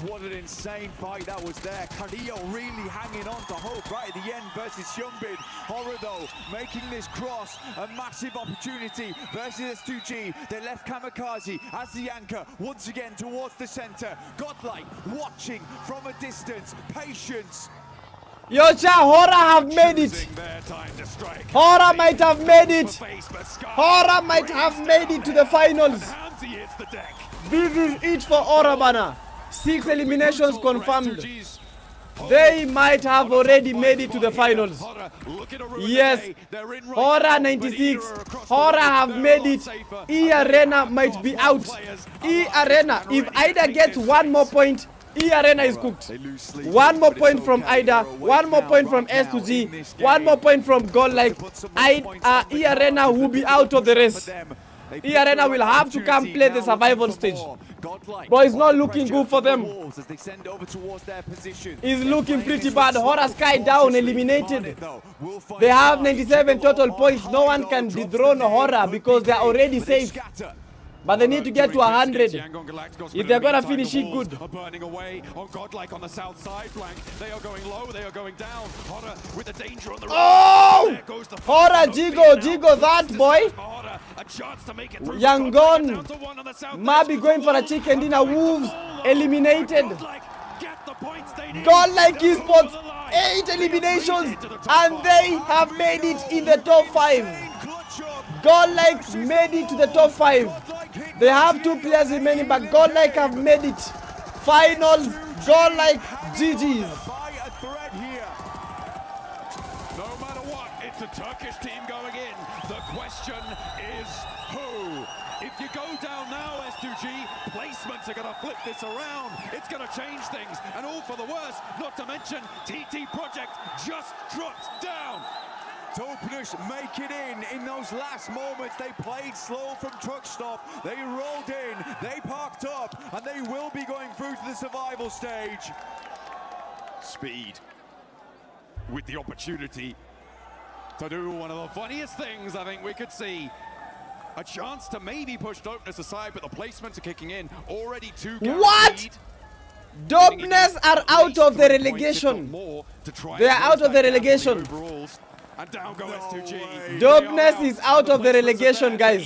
what an insane fight that was there. Carrillo really hanging on to hope right at the end versus Hyunbin. Horror though, making this cross a massive opportunity versus S2G. They left Kamikaze as the anchor once again towards the center. GODLIKE watching from a distance, patience. Yo, Cha, Horror have made it. Horror might have made it. Horror might have made it to the finals. This is it for Orabana. 6 eliminations confirmed. They might have already made it to the finals. Yes, Horror 96. Horror have made it. E-Arena might be out. E-Arena, if Ida gets 1 more point, E-Arena is cooked. 1 more point from Ida, 1 more point from S2G, 1 more point from GODLIKE. E-Arena will be out of the race. E-Arena will have to come play the survival stage. But it's not looking good for them. It's looking pretty bad. Horror Sky down, eliminated. They have 97 total points. No one can dethrone Horror because they are already safe. But they need to get to 100 if they're gonna finish it good. Burning away on Godlike on the south side flank. They are going low, they are going down. Hodder with the danger on the Oh! Hodder, Jigo, that boy. Yangon Mabi going for a chicken dinner. Wolves eliminated. Godlike Esports 8 eliminations and they have made it in the top 5. Godlike made it to the top 5. They have 2 players remaining, but Godlike have made it. Finals, Godlike GG's. No matter what, it's a Turkish team going in. The question is who? If you go down now, S2G, placements are going to flip this around. It's going to change things, and all for the worse. Not to mention, TT Project just dropped down. Dopeness make it in those last moments. They played slow from truck stop. They rolled in, they parked up, and they will be going through to the survival stage. Speed with the opportunity to do one of the funniest things I think we could see. A chance to maybe push Dopeness aside, but the placements are kicking in. Already 2 What? Dopeness are out of the relegation. They are out of the relegation. And down go S2G. Dopeness is out of the relegation, guys.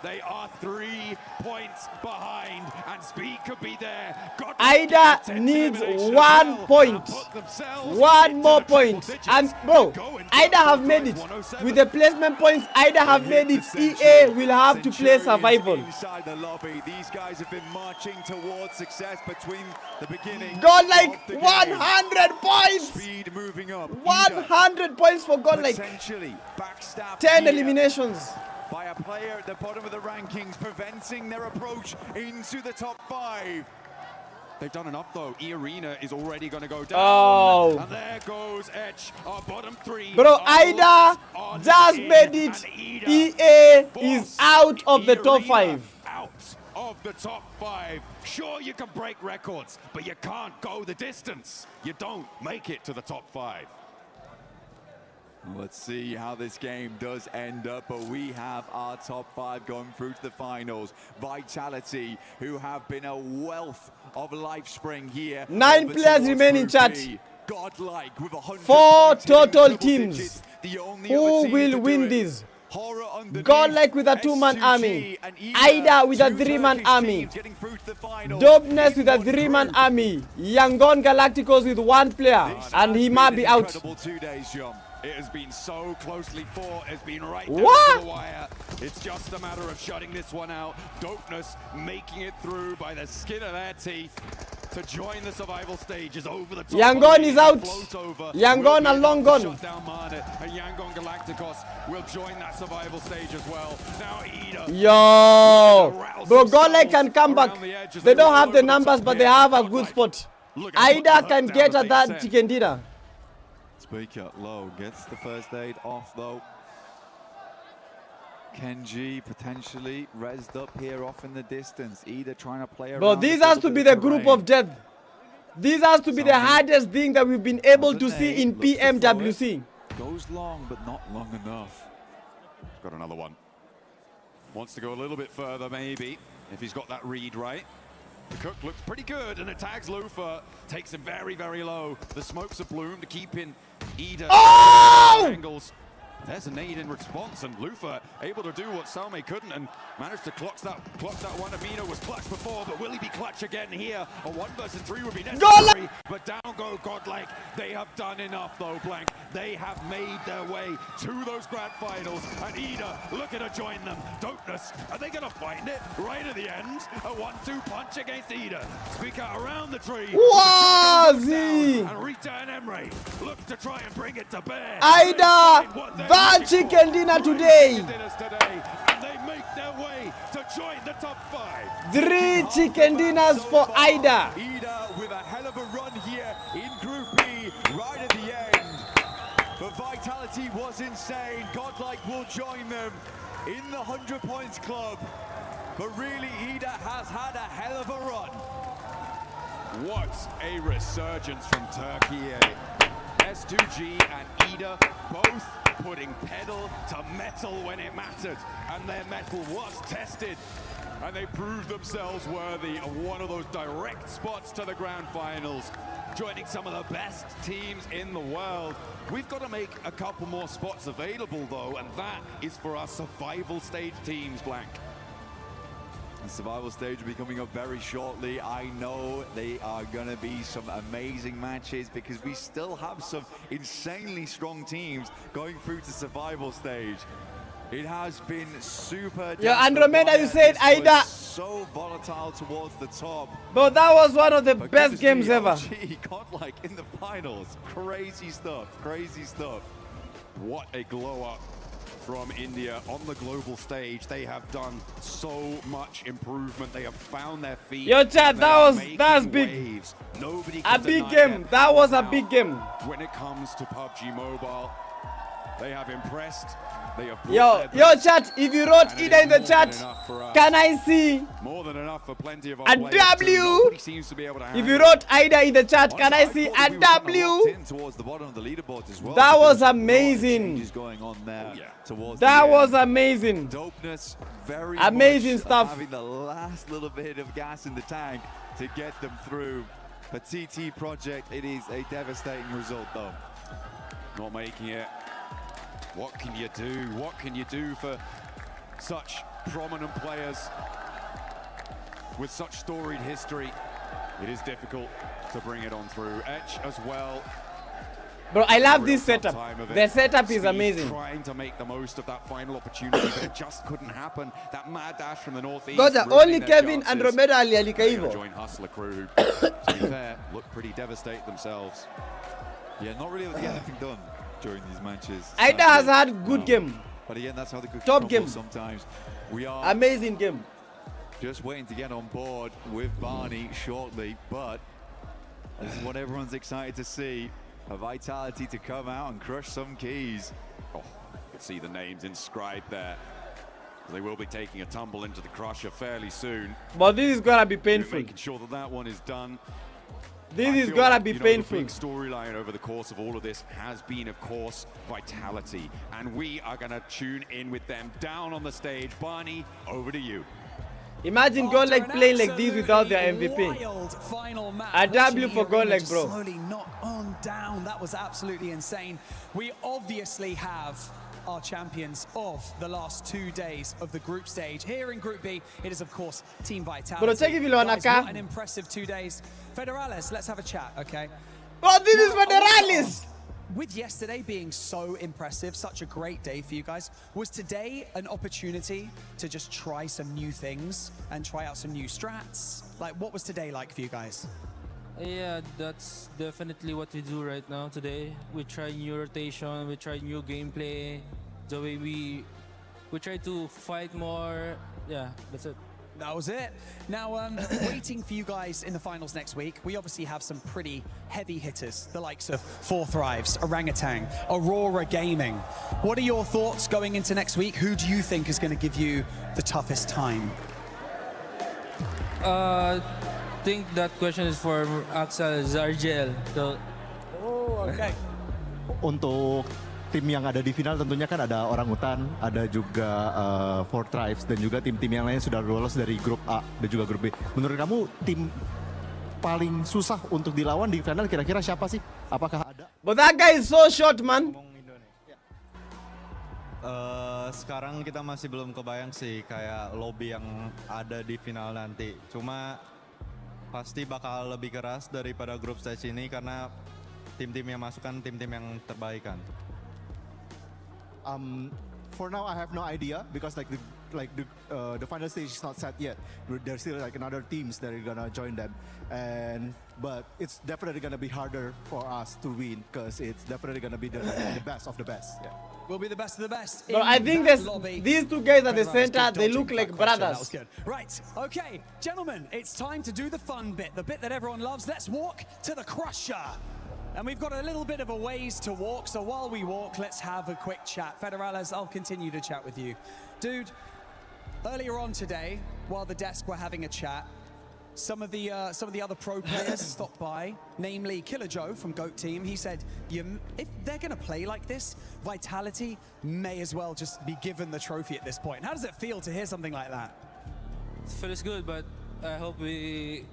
They are 3 points behind, and speed could be there. Ida needs 1 point. 1 more point. And bro, Ida have made it. With the placement points, Ida have made it. EA will have to play survival. Inside the lobby, these guys have been marching towards success between the beginning. Godlike 100 points. Speed moving up. 100 points for Godlike. Essentially, backstabbed 10 eliminations. By a player at the bottom of the rankings, preventing their approach into the top 5. They've done enough though. E-Arena is already going to go down. Oh. And there goes Etch, our bottom 3. Bro, Ida just made it. EA is out of the top 5. Out of the top 5. Sure, you can break records, but you can't go the distance. You don't make it to the top 5. Let's see how this game does end up, but we have our top 5 going through to the finals. Vitality, who have been a wealth of life spring here. 9 players remain in chat. Godlike with 4 total teams. Who will win this? Godlike with a 2-man army. Ida with a 3-man army. Dopeness with a 3-man army. Yangon Galacticos with 1 player. And he might be out. 2 days, John. It has been so closely fought, it's been right down What? to the wire. It's just a matter of shutting this one out. Dopeness making it through by the skin of their teeth to join the survival stages over the top. Yangon is out. Yangon are long gone. Shut down Marnet, and Yangon Galacticos will join that survival stage as well. Now Ida. Yo, bro, Godlike can come back. They don't have the numbers, but they have a good spot. Ida can get at that chicken dinner. Speaker low gets the first aid off though. Kenji potentially rezzed up here off in the distance, either trying to play around. Bro, this has to be the group of death. This has to be the hardest thing that we've been able to see in PMWC. Goes long, but not long enough. Got another one. Wants to go a little bit further, maybe, if he's got that read right. The Cook looks pretty good, and it tags Lufa. Takes him very, very low. The smokes of Bloom to keep in Ida. Oh! Angles. There's a nade in response, and Lufa able to do what Salme couldn't and managed to clock that one. Amino was clutch before, but will he be clutch again here? A 1 versus 3 would be necessary, but down go Godlike. They have done enough though, Blank. They have made their way to those grand finals, and Ida looking to join them. Dopeness, are they gonna find it right at the end? A 1-2 punch against Ida. Speak out around the tree. Wazi! And Rita and Emre look to try and bring it to bear. Ida! Bad chicken dinner today. And they make their way to join the top 5. 3 chicken dinners for Ida. Ida with a hell of a run here in Group B right at the end. But Vitality was insane. Godlike will join them in the 100 points club. But really, Ida has had a hell of a run. What a resurgence from Turkey. S2G and Ida both putting pedal to metal when it mattered, and their metal was tested. And they proved themselves worthy of one of those direct spots to the grand finals, joining some of the best teams in the world. We've got to make a couple more spots available though, and that is for our survival stage teams, Blank. The survival stage will be coming up very shortly. I know they are going to be some amazing matches because we still have some insanely strong teams going through to survival stage. It has been super. Yeah, Andromeda, you said Aida. So volatile towards the top. But that was one of the best games ever. Godlike in the finals. Crazy stuff. Crazy stuff. What a glow up from India on the global stage. They have done so much improvement. They have found their feet. Yo, chat, that was big. Waves. Nobody a big game. That was a big game. When it comes to PUBG Mobile, they have impressed. They have yo, chat, if you wrote Ida in the chat, can I see more than enough for plenty of a W? Seems to be able to if you wrote Ida in the chat, can I see a W? Towards the bottom of the leaderboard as well. That was amazing. Going on there towards that was amazing. Dopeness, very amazing stuff. Having the last little bit of gas in the tank to get them through. The TT project, it is a devastating result though. Not making it. What can you do? What can you do for such prominent players with such storied history? It is difficult to bring it on through. Etch as well. Bro, I love this setup. The setup is amazing. Trying to make the most of that final opportunity, but it just couldn't happen. That mad dash from the northeast. God, only Kevin Andromeda alialika join Hustler crew. To be fair, look pretty devastated themselves. Yeah, not really able to get anything done during these matches. Aida has had good game. But again, that's how the cookie top game. Sometimes we are amazing game. Just waiting to get on board with Barney shortly, but this is what everyone's excited to see. A Vitality to come out and crush some keys. Oh, you can see the names inscribed there. They will be taking a tumble into the crusher fairly soon. But this is gonna be painful. Making sure that that one is done. This is gonna be painful. The big storyline over the course of all of this has been, of course, Vitality. And we are gonna tune in with them down on the stage. Barney, over to you. Imagine GODLIKE playing like this without their MVP. A W for GODLIKE, bro. Slowly knock on down. That was absolutely insane. We obviously have our champions of the last 2 days of the group stage. Here in Group B, it is, of course, Team Vitality. Guys, what an impressive 2 days. Federales, let's have a chat, okay? Oh, this is Federales! With yesterday being so impressive, such a great day for you guys, was today an opportunity to just try some new things and try out some new strats? Like, what was today like for you guys? Yeah, that's definitely what we do right now today. We try new rotation, we try new gameplay, the way we try to fight more. Yeah, that's it. That was it. Now, waiting for you guys in the finals next week, we obviously have some pretty heavy hitters, the likes of Four Thrives, Orangutan, Aurora Gaming. What are your thoughts going into next week? Who do you think is going to give you the toughest time? I think that question is for Axel Zargel. So, oh, okay. Untuk tim yang ada di final tentunya kan ada Orangutan, ada juga Four Tribes dan juga tim-tim yang lain sudah lolos dari grup A dan juga grup B. Menurut kamu tim paling susah untuk dilawan di final kira-kira siapa sih? Apakah ada? But that guy is so short, man. Sekarang kita masih belum kebayang sih kayak lobby yang ada di final nanti. Cuma pasti bakal lebih keras daripada grup stage ini karena tim-tim yang masukkan tim-tim yang terbaik kan. For now, I have no idea because the final stage is not set yet. There's still like another teams that are gonna join them, but it's definitely gonna be harder for us to win because it's definitely gonna be the best of the best. Yeah. We'll be the best of the best. But I think these two guys at the center, they look like brothers. That was good. Right, okay, gentlemen, it's time to do the fun bit, the bit that everyone loves. Let's walk to the crusher. And we've got a little bit of a ways to walk, so while we walk, let's have a quick chat. Federales, I'll continue to chat with you. Dude, earlier on today, while the desk were having a chat, some of the other pro players stopped by, namely Killer Joe from GOAT Team. He said, if they're going to play like this, Vitality may as well just be given the trophy at this point. How does it feel to hear something like that? feels good, but I hope we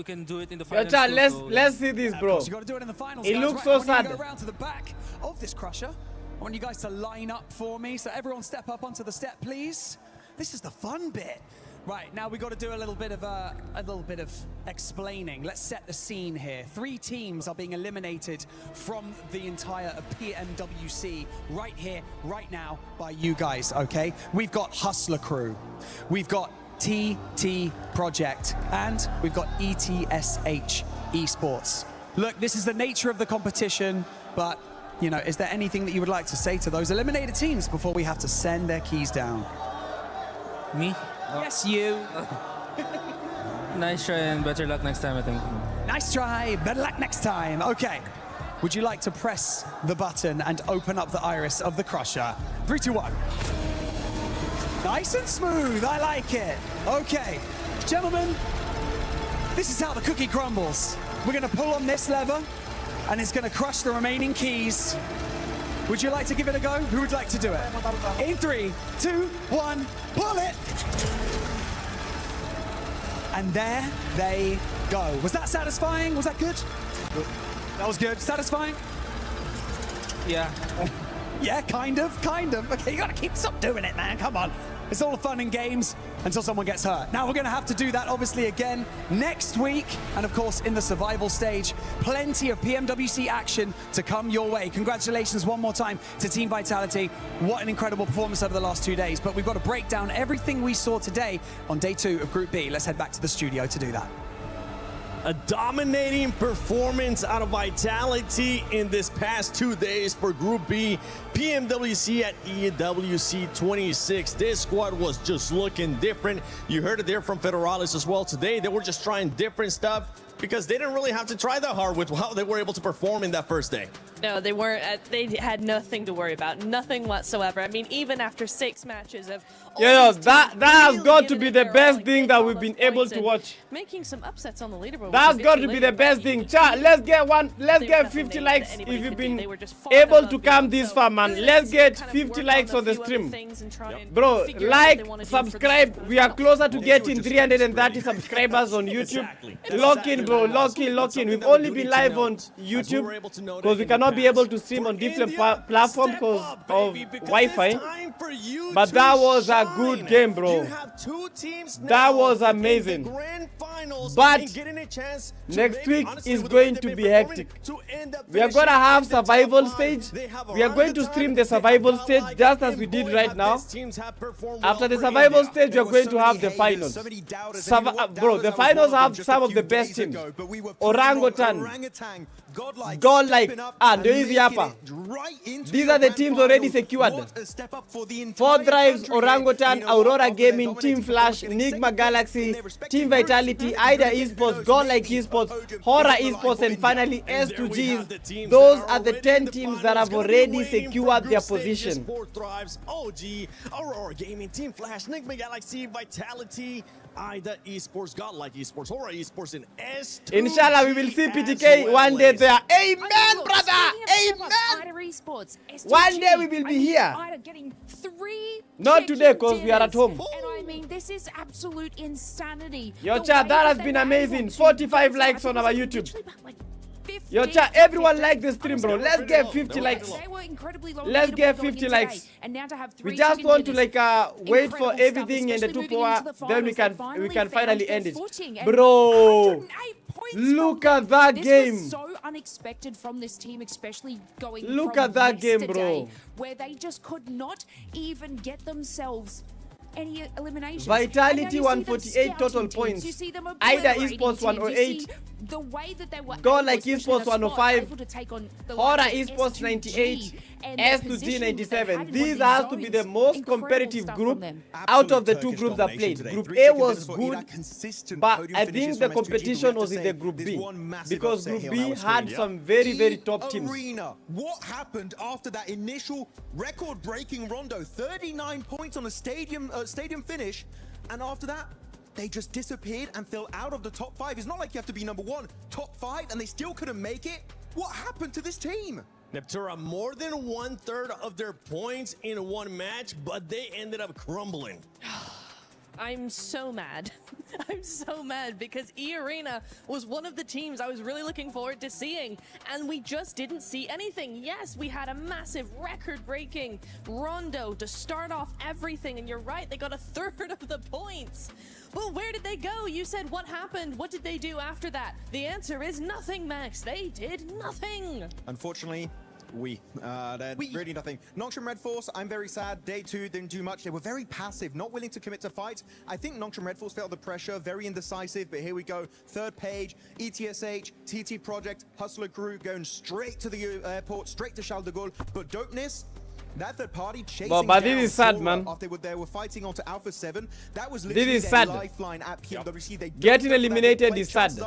can do it in the Yo, finals. chat, too, let's see this, bro. You got to do it in the finals. It guys. looks Right, so I want you to sad. go around to the back of this crusher. I want you guys to line up for me. So everyone step up onto the step, please. This is the fun bit. Right, now we've got to do a little bit of explaining. Let's set the scene here. 3 teams are being eliminated from the entire PMWC right here, right now, by you guys, okay? We've got Hustler Crew. We've got TT Project, and we've got ETSH Esports. Look, this is the nature of the competition, but, you know, is there anything that you would like to say to those eliminated teams before we have to send their keys down? Me? Yes, you. Nice try and better luck next time, I think. Nice try, better luck next time. Okay. Would you like to press the button and open up the iris of the crusher? 3, 2, 1. Nice and smooth, I like it. Okay, gentlemen, this is how the cookie crumbles. We're gonna pull on this lever and it's gonna crush the remaining keys. Would you like to give it a go? Who would like to do it? In 3, 2, 1, pull it! And there they go. Was that satisfying? Was that good? That was good. Satisfying? Yeah. Yeah, kind of. Okay, you gotta stop doing it, man. Come on. It's all fun and games until someone gets hurt. Now we're gonna have to do that obviously again next week. And of course, in the survival stage, plenty of PMWC action to come your way. Congratulations one more time to Team Vitality. What an incredible performance over the last 2 days. But we've got to break down everything we saw today on day 2 of Group B. Let's head back to the studio to do that. A dominating performance out of Vitality in this past 2 days for Group B. PMWC at EWC 26. This squad was just looking different. You heard it there from Federalis as well today. They were just trying different stuff because they didn't really have to try that hard with how they were able to perform in that first day. No, they weren't. They had nothing to worry about, nothing whatsoever. I mean, even after 6 matches of Yeah, that has got to be the best thing that we've been able to watch. making some upsets on the leaderboard. That's got to be the best thing. Chat, let's get 50 likes if you've been able to come this far, man. Let's get 50 likes on the stream. Bro, like, subscribe. We are closer to getting 330 subscribers on YouTube. Lock in, bro. Lock in. We've only been live on YouTube because we cannot be able to stream on different platforms because of Wi-Fi. But that was a good game, bro. That was amazing. But next week is going to be hectic. We are going to have survival stage. We are going to stream the survival stage just as we did right now. After the survival stage, we are going to have the finals. Bro, the finals have some of the best teams. Orangutan, Godlike, and Easy Upper. These are the teams already secured. 4 Drives, Orangutan, Aurora Gaming, Team Flash, Enigma Galaxy, Team Vitality, Ida Esports, Godlike Esports, Horror Esports, and finally S2Gs. Those are the 10 teams that have already secured their position. 4 Drives, OG, Aurora Gaming, Team Flash, Enigma Galaxy, Vitality, Ida Esports, Godlike Esports, Horror Esports, and S2Gs. Inshallah, we will see PTK one day there. Amen, brother! Amen! One day we will be here. Not today because we are at home. And I mean, this is absolute insanity. Yo, chat, that has been amazing. 45 likes on our YouTube. Yo, chat, everyone like the stream, bro. Let's get 50 likes. Let's get 50 likes. We just want to wait for everything in the 2 power, then we can finally end it. Bro, look at that game. This was so unexpected from this team, especially going Look from at that game, yesterday, bro. where they just could not even get themselves any eliminations. Vitality 148 total points. Ida Esports 108. The way that they were Godlike Esports 105. Horror Esports 98. S2G 97. These has to be the most competitive group out of the 2 groups that played. Group A was good, but I think the competition was in the Group B because Group B had some very, very top teams. Arena, what happened after that initial record-breaking rondo? 39 points on a stadium finish, and after that, they just disappeared and fell out of the top 5. It's not like you have to be number 1, top 5, and they still couldn't make it. What happened to this team? Neptura more than 1/3 of their points in one match, but they ended up crumbling. I'm so mad. I'm so mad because E-Arena was one of the teams I was really looking forward to seeing, and we just didn't see anything. Yes, we had a massive record-breaking Rondo to start off everything, and you're right, they got a third of the points. But where did they go? You said what happened? What did they do after that? The answer is nothing, Max. They did nothing. Unfortunately, really nothing. Nongshim Red Force, I'm very sad. Day 2 didn't do much. They were very passive, not willing to commit to fights. I think Nongshim Red Force felt the pressure, very indecisive, but here we go. Third page, ETSH, TT Project, Hustler Crew going straight to the airport, straight to Charles de Gaulle. But Dopeness, that third party chasing but this is sad, man. After they were fighting onto Alpha 7. That was This literally is their sad. lifeline at PMWC. They Getting eliminated is sad.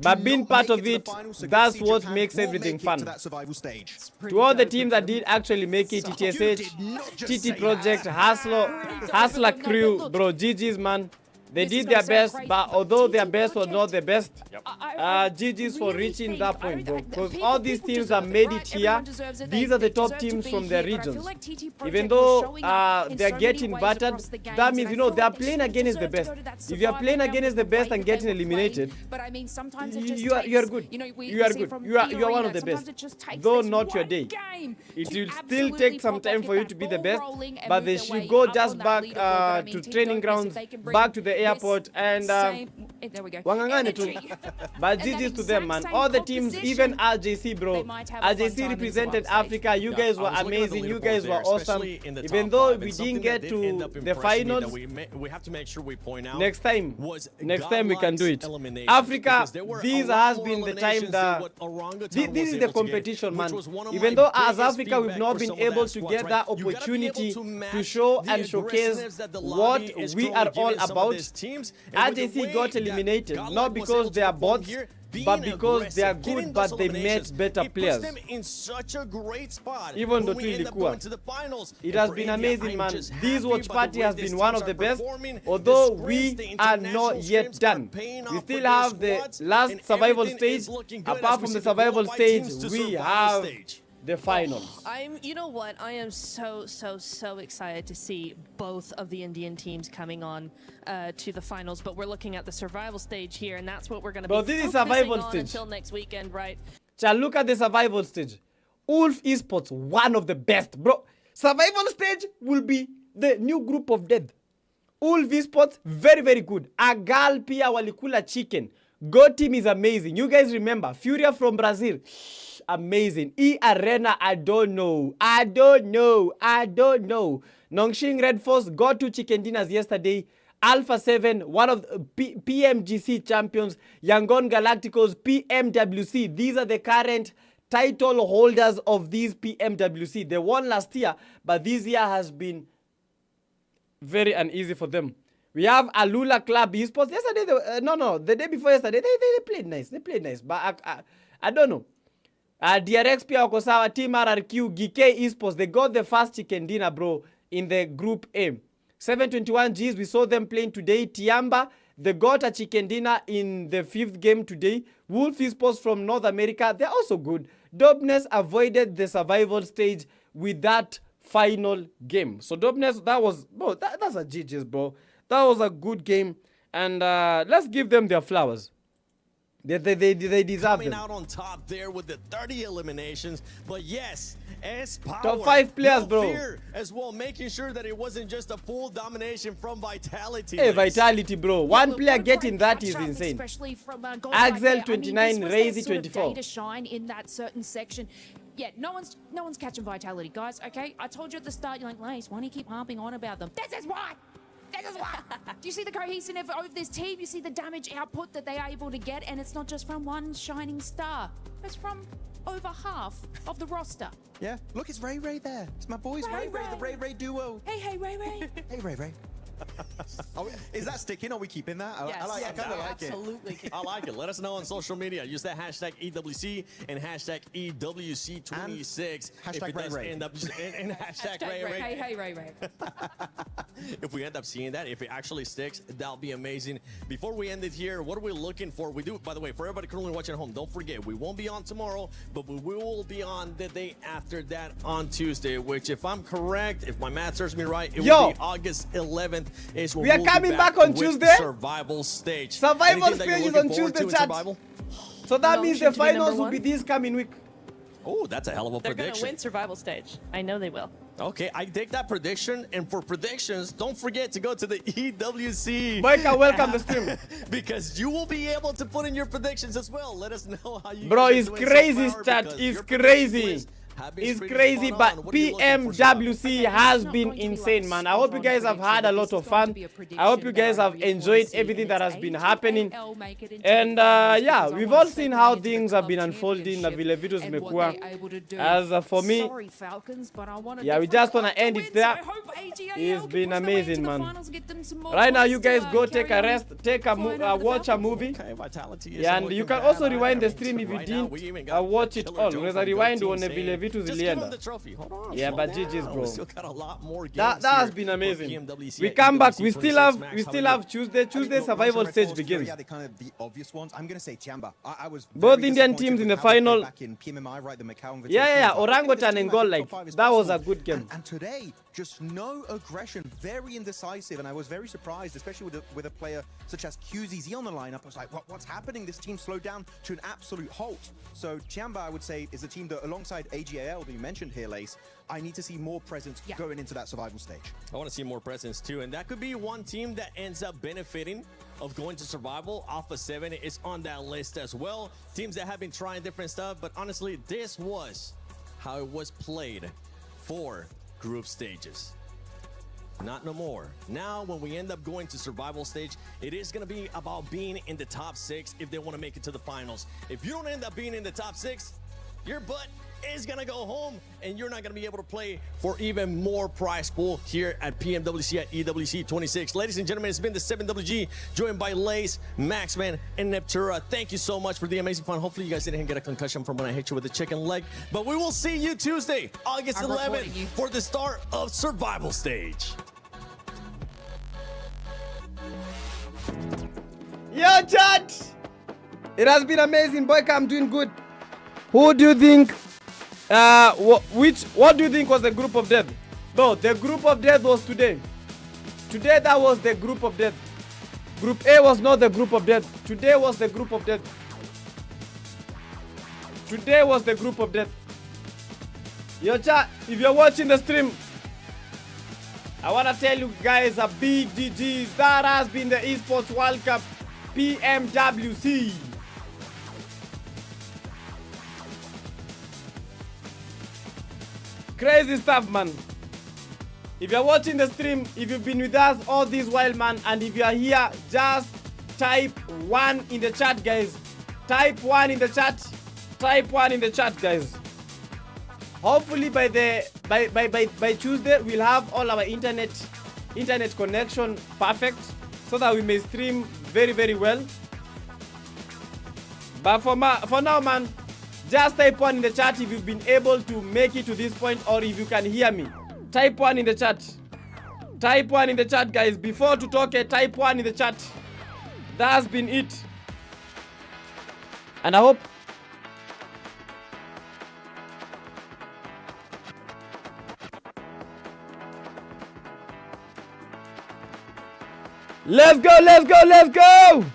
But being part of it, that's what makes everything fun. To all the teams that did actually make it, ETSH, TT Project, Hustler Crew, bro, GG's, man. They did their best, but although their best was not the best, GG's for reaching that point, bro. Because all these teams that made it here, these are the top teams from their regions. Even though they're getting battered, that means, you know, they're playing against the best. If you're playing against the best and getting eliminated, you are good. You are good. You are one of the best. Though not your day. It will still take some time for you to be the best, but they should go just back to training grounds, back to the airport, and wangangane too. But GG's to them, man. All the teams, even RJC, bro. RJC represented Africa. You guys were amazing. You guys were awesome. Even though we didn't get to the finals, we have to make sure we point out next time we can do it. Africa, this has been the time that this is the competition, man. Even though as Africa we've not been able to get that opportunity to show and showcase what we are all about, RJC got eliminated, not because they are bots, but because they are good, but they met better players. Even though it has been amazing, man. This watch party has been one of the best, although we are not yet done. We still have the last survival stage. Apart from the survival stage, we have the finals. You know what? I am so excited to see both of the Indian teams coming on to the finals, but we're looking at the survival stage here, and that's what we're going to be focusing on until next weekend, right? Look at the survival stage. Wolf Esports, one of the best, bro. Survival stage will be the new group of death. Wolf Esports, very good. Agal pia walikula chicken. Go team is amazing. You guys remember Furia from Brazil. Amazing. E-Arena, I don't know. Nongshim Red Force got 2 chicken dinners yesterday. Alpha 7, one of the PMGC champions. Yangon Galacticos, PMWC. These are the current title holders of these PMWC. They won last year, but this year has been very uneasy for them. We have Alula Club Esports. Yesterday, the day before yesterday, they played nice. But I don't know. DRX pia wako sawa. Team RRQ, GK Esports, they got the first chicken dinner, bro, in the group A. 721 Gs, we saw them playing today. Tiamba, they got a chicken dinner in the 5th game today. Wolf Esports from North America, they're also good. Dopeness avoided the survival stage with that final game. So Dopeness, that was, bro, that's a GG's, bro. That was a good game, and let's give them their flowers. They deserve them. Coming out on top there with the 30 eliminations, but yes, S-Power. Top 5 players, bro. Fear as well, making sure that it wasn't just a full domination from Vitality. Hey, Vitality, bro. One player getting that is insane. Axel 29, Razy 24. To shine in that certain section. Yeah, no one's catching Vitality, guys. Okay, I told you at the start. You're like, Lace, why do you keep harping on about them? This is why. Do you see the cohesiveness of this team? You see the damage output that they are able to get, and it's not just from one shining star. It's from over half of the roster. Yeah, look, it's Ray there. It's my boys, Ray, the Ray duo. Hey, Ray. Hey, Ray. Is that sticking? Are we keeping that? I kind of like absolutely. it. I like it. Let us know on social media. Use that hashtag EWC and hashtag EWC26. Hashtag Ray. And hashtag Ray. Hey, Ray. if we end up seeing that, if it actually sticks, that'll be amazing. Before we end it here, what are we looking for? We do, by the way, for everybody currently watching at home, don't forget, we won't be on tomorrow, but we will be on the day after that on Tuesday, which, if I'm correct, if my math serves me right, it will be August 11th. Is when we are coming back on Tuesday. Survival stage. Survival stage is on Tuesday, chat. So that means the finals will be this coming week. Oh, that's a hell of a They're prediction. going to win survival stage. I know they will. Okay, I take that prediction. And for predictions, don't forget to go to the EWC. Boyka, welcome to stream. Because you will be able to put in your predictions as well. Let us know how you Bro, guys it's are doing crazy, so far, chat. because It's your predictions crazy. have been It's pretty crazy, spot but on. What are you looking for, PMWC has been insane, man. I hope you guys have had a lot of fun. I hope you guys have enjoyed everything that has been happening. And yeah, we've all seen how things have been unfolding na vile vitu zimekuwa. As for me, yeah, we just want to end it there. It's been amazing, man. Right now, you guys go take a rest, watch a movie. Yeah, and you can also rewind the stream if you didn't watch it all. Unaweza rewind uone vile vitu zilienda. Yeah, but GG's, bro. That has been amazing. We come back. We still have Tuesday. Tuesday survival stage begins. Both Indian teams in the final. Yeah. Orangutan and goal, like that was a good game. And today, just no aggression, very indecisive, and I was very surprised, especially with a player such as QZZ on the lineup. I was like, what's happening? This team slowed down to an absolute halt. So Tiamba, I would say, is a team that, alongside AGAL that you mentioned here, Lace, I need to see more presence going into that survival stage. I want to see more presence too, and that could be one team that ends up benefiting of going to survival. Alpha 7 is on that list as well. Teams that have been trying different stuff, but honestly, this was how it was played for group stages. Not no more. Now, when we end up going to survival stage, it is going to be about being in the top 6 if they want to make it to the finals. If you don't end up being in the top 6, your butt is going to go home, and you're not going to be able to play for even more prize pool here at PMWC at EWC 26. Ladies and gentlemen, it's been the 7WG, joined by Lace, Maxman, and Neptura. Thank you so much for the amazing fun. Hopefully you guys didn't get a concussion from when I hit you with a chicken leg, but we will see you Tuesday, August 11th, for the start of survival stage. Yo, chat! It has been amazing. Boyka, I'm doing good. Who do you think what do you think was the group of death? No, the group of death was today. Today that was the group of death. Group A was not the group of death. Today was the group of death. Today was the group of death. Yo, chat, if you're watching the stream, I want to tell you guys a big GG. That has been the Esports World Cup PMWC. Crazy stuff, man. If you're watching the stream, if you've been with us all this while, man, and if you are here, just type 1 in the chat, guys. Type 1 in the chat. Type 1 in the chat, guys. Hopefully by Tuesday we'll have all our internet connection perfect, so that we may stream very, very well. But for now, man, just type 1 in the chat if you've been able to make it to this point, or if you can hear me. Type 1 in the chat. Type 1 in the chat, guys. Before to talk, type 1 in the chat. That's been it. And I hope let's go!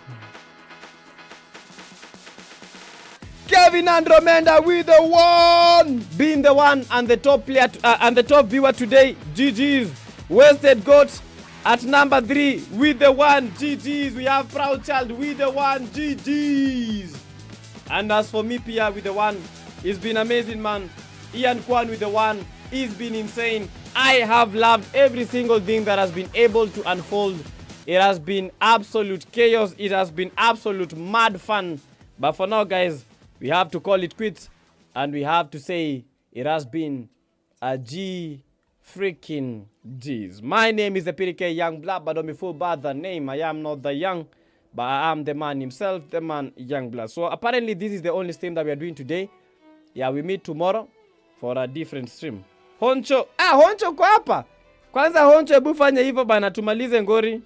Kevin Andromeda with the one, being the one and the top player and the top viewer today. GG's. Wasted Goat at number 3 with the one. GG's. We have Proud Child with the one. GG's. And as for me, Pia with the one, it's been amazing, man. Ian Kwan with the one, it's been insane. I have loved every single thing that has been able to unfold. It has been absolute chaos. It has been absolute mad fun. But for now, guys, we have to call it quits, and we have to say it has been a G freaking G's. My name is the PDK Young Blood, but don't be fooled by the name. I am not the young, but I am the man himself, the man Young Blood. So apparently this is the only stream that we are doing today. Yeah, we meet tomorrow for a different stream. Honcho, Honcho ko hapa. Kwanza Honcho, hebu fanya hivyo bana, tumalize ngori.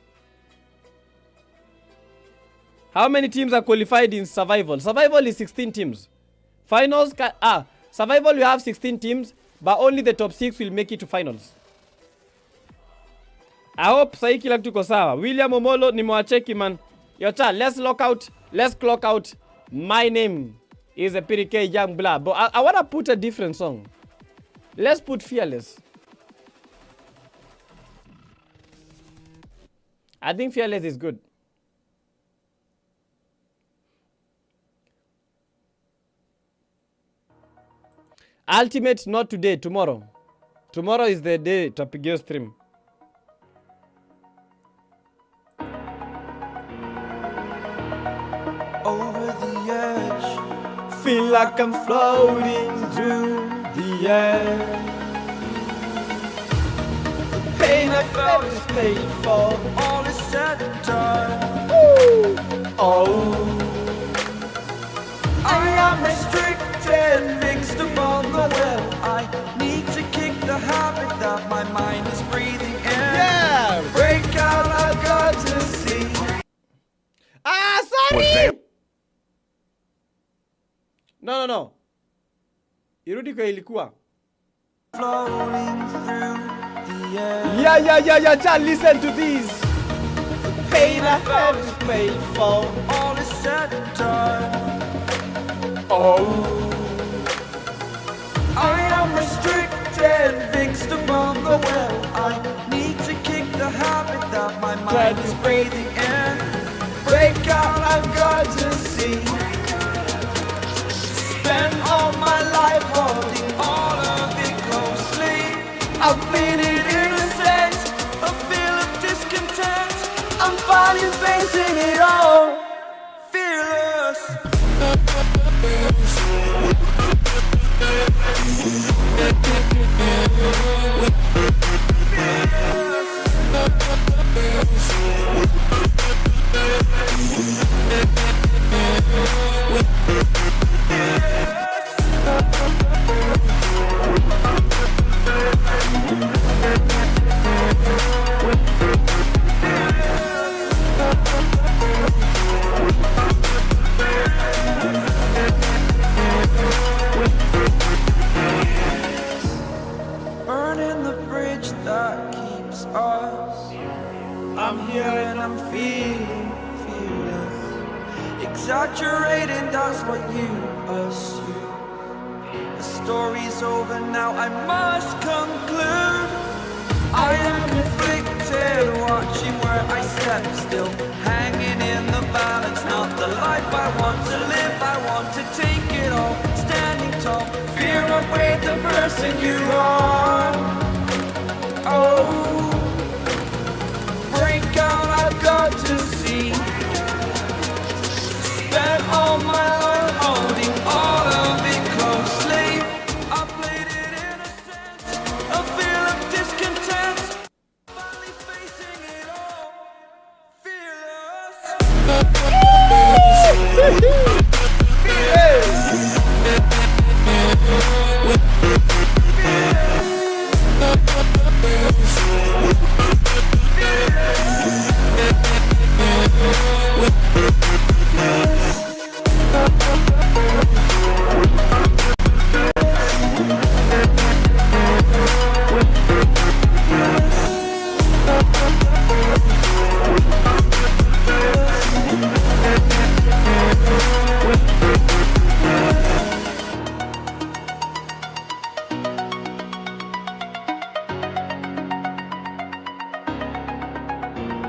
How many teams are qualified in survival? Survival is 16 teams. Finals survival you have 16 teams, but only the top 6 will make it to finals. I hope sahi kila kitu iko sawa. William Omolo nimewacheki man. Yo cha, let's clock out. My name is a PK Young Blah. But I want to put a different song. Let's put Fearless. I think Fearless is good. Ultimate not today, tomorrow. Tomorrow is the day to pick stream. Over the edge, feel like I'm floating through the air. The pain I felt is paid for, all is said and done. Woo! Oh, I am restricted, fixed upon the will. I need to kick the habit that my mind is breathing in. Yeah! Break out, I've got to see. Ah, sorry! No. Irudi kwa ilikuwa. Floating through the air. Yeah, child, listen to this. Pain I felt is paid for, all is said and done. Oh, I am restricted, fixed upon the will. I need to kick the habit that my mind is breathing in. Break out, I've got to see. Spend all my life holding all of it closely. I've been innocent, a feel of discontent. I'm finally facing it all, fearless. Burning the bridge that keeps us. I'm here and I'm feeling fearless. Exaggerating, that's what you assume. The story's over now, I must conclude. I am conflicted, watching where I step still, hanging in the balance, not the life I want to live. I want to take it all, standing tall. Fear outweighed the person you are. Oh, break out, I've got to see. Spent all my life holding all of it closely. I played it innocent, a feel of discontent. Finally facing it all, fearless.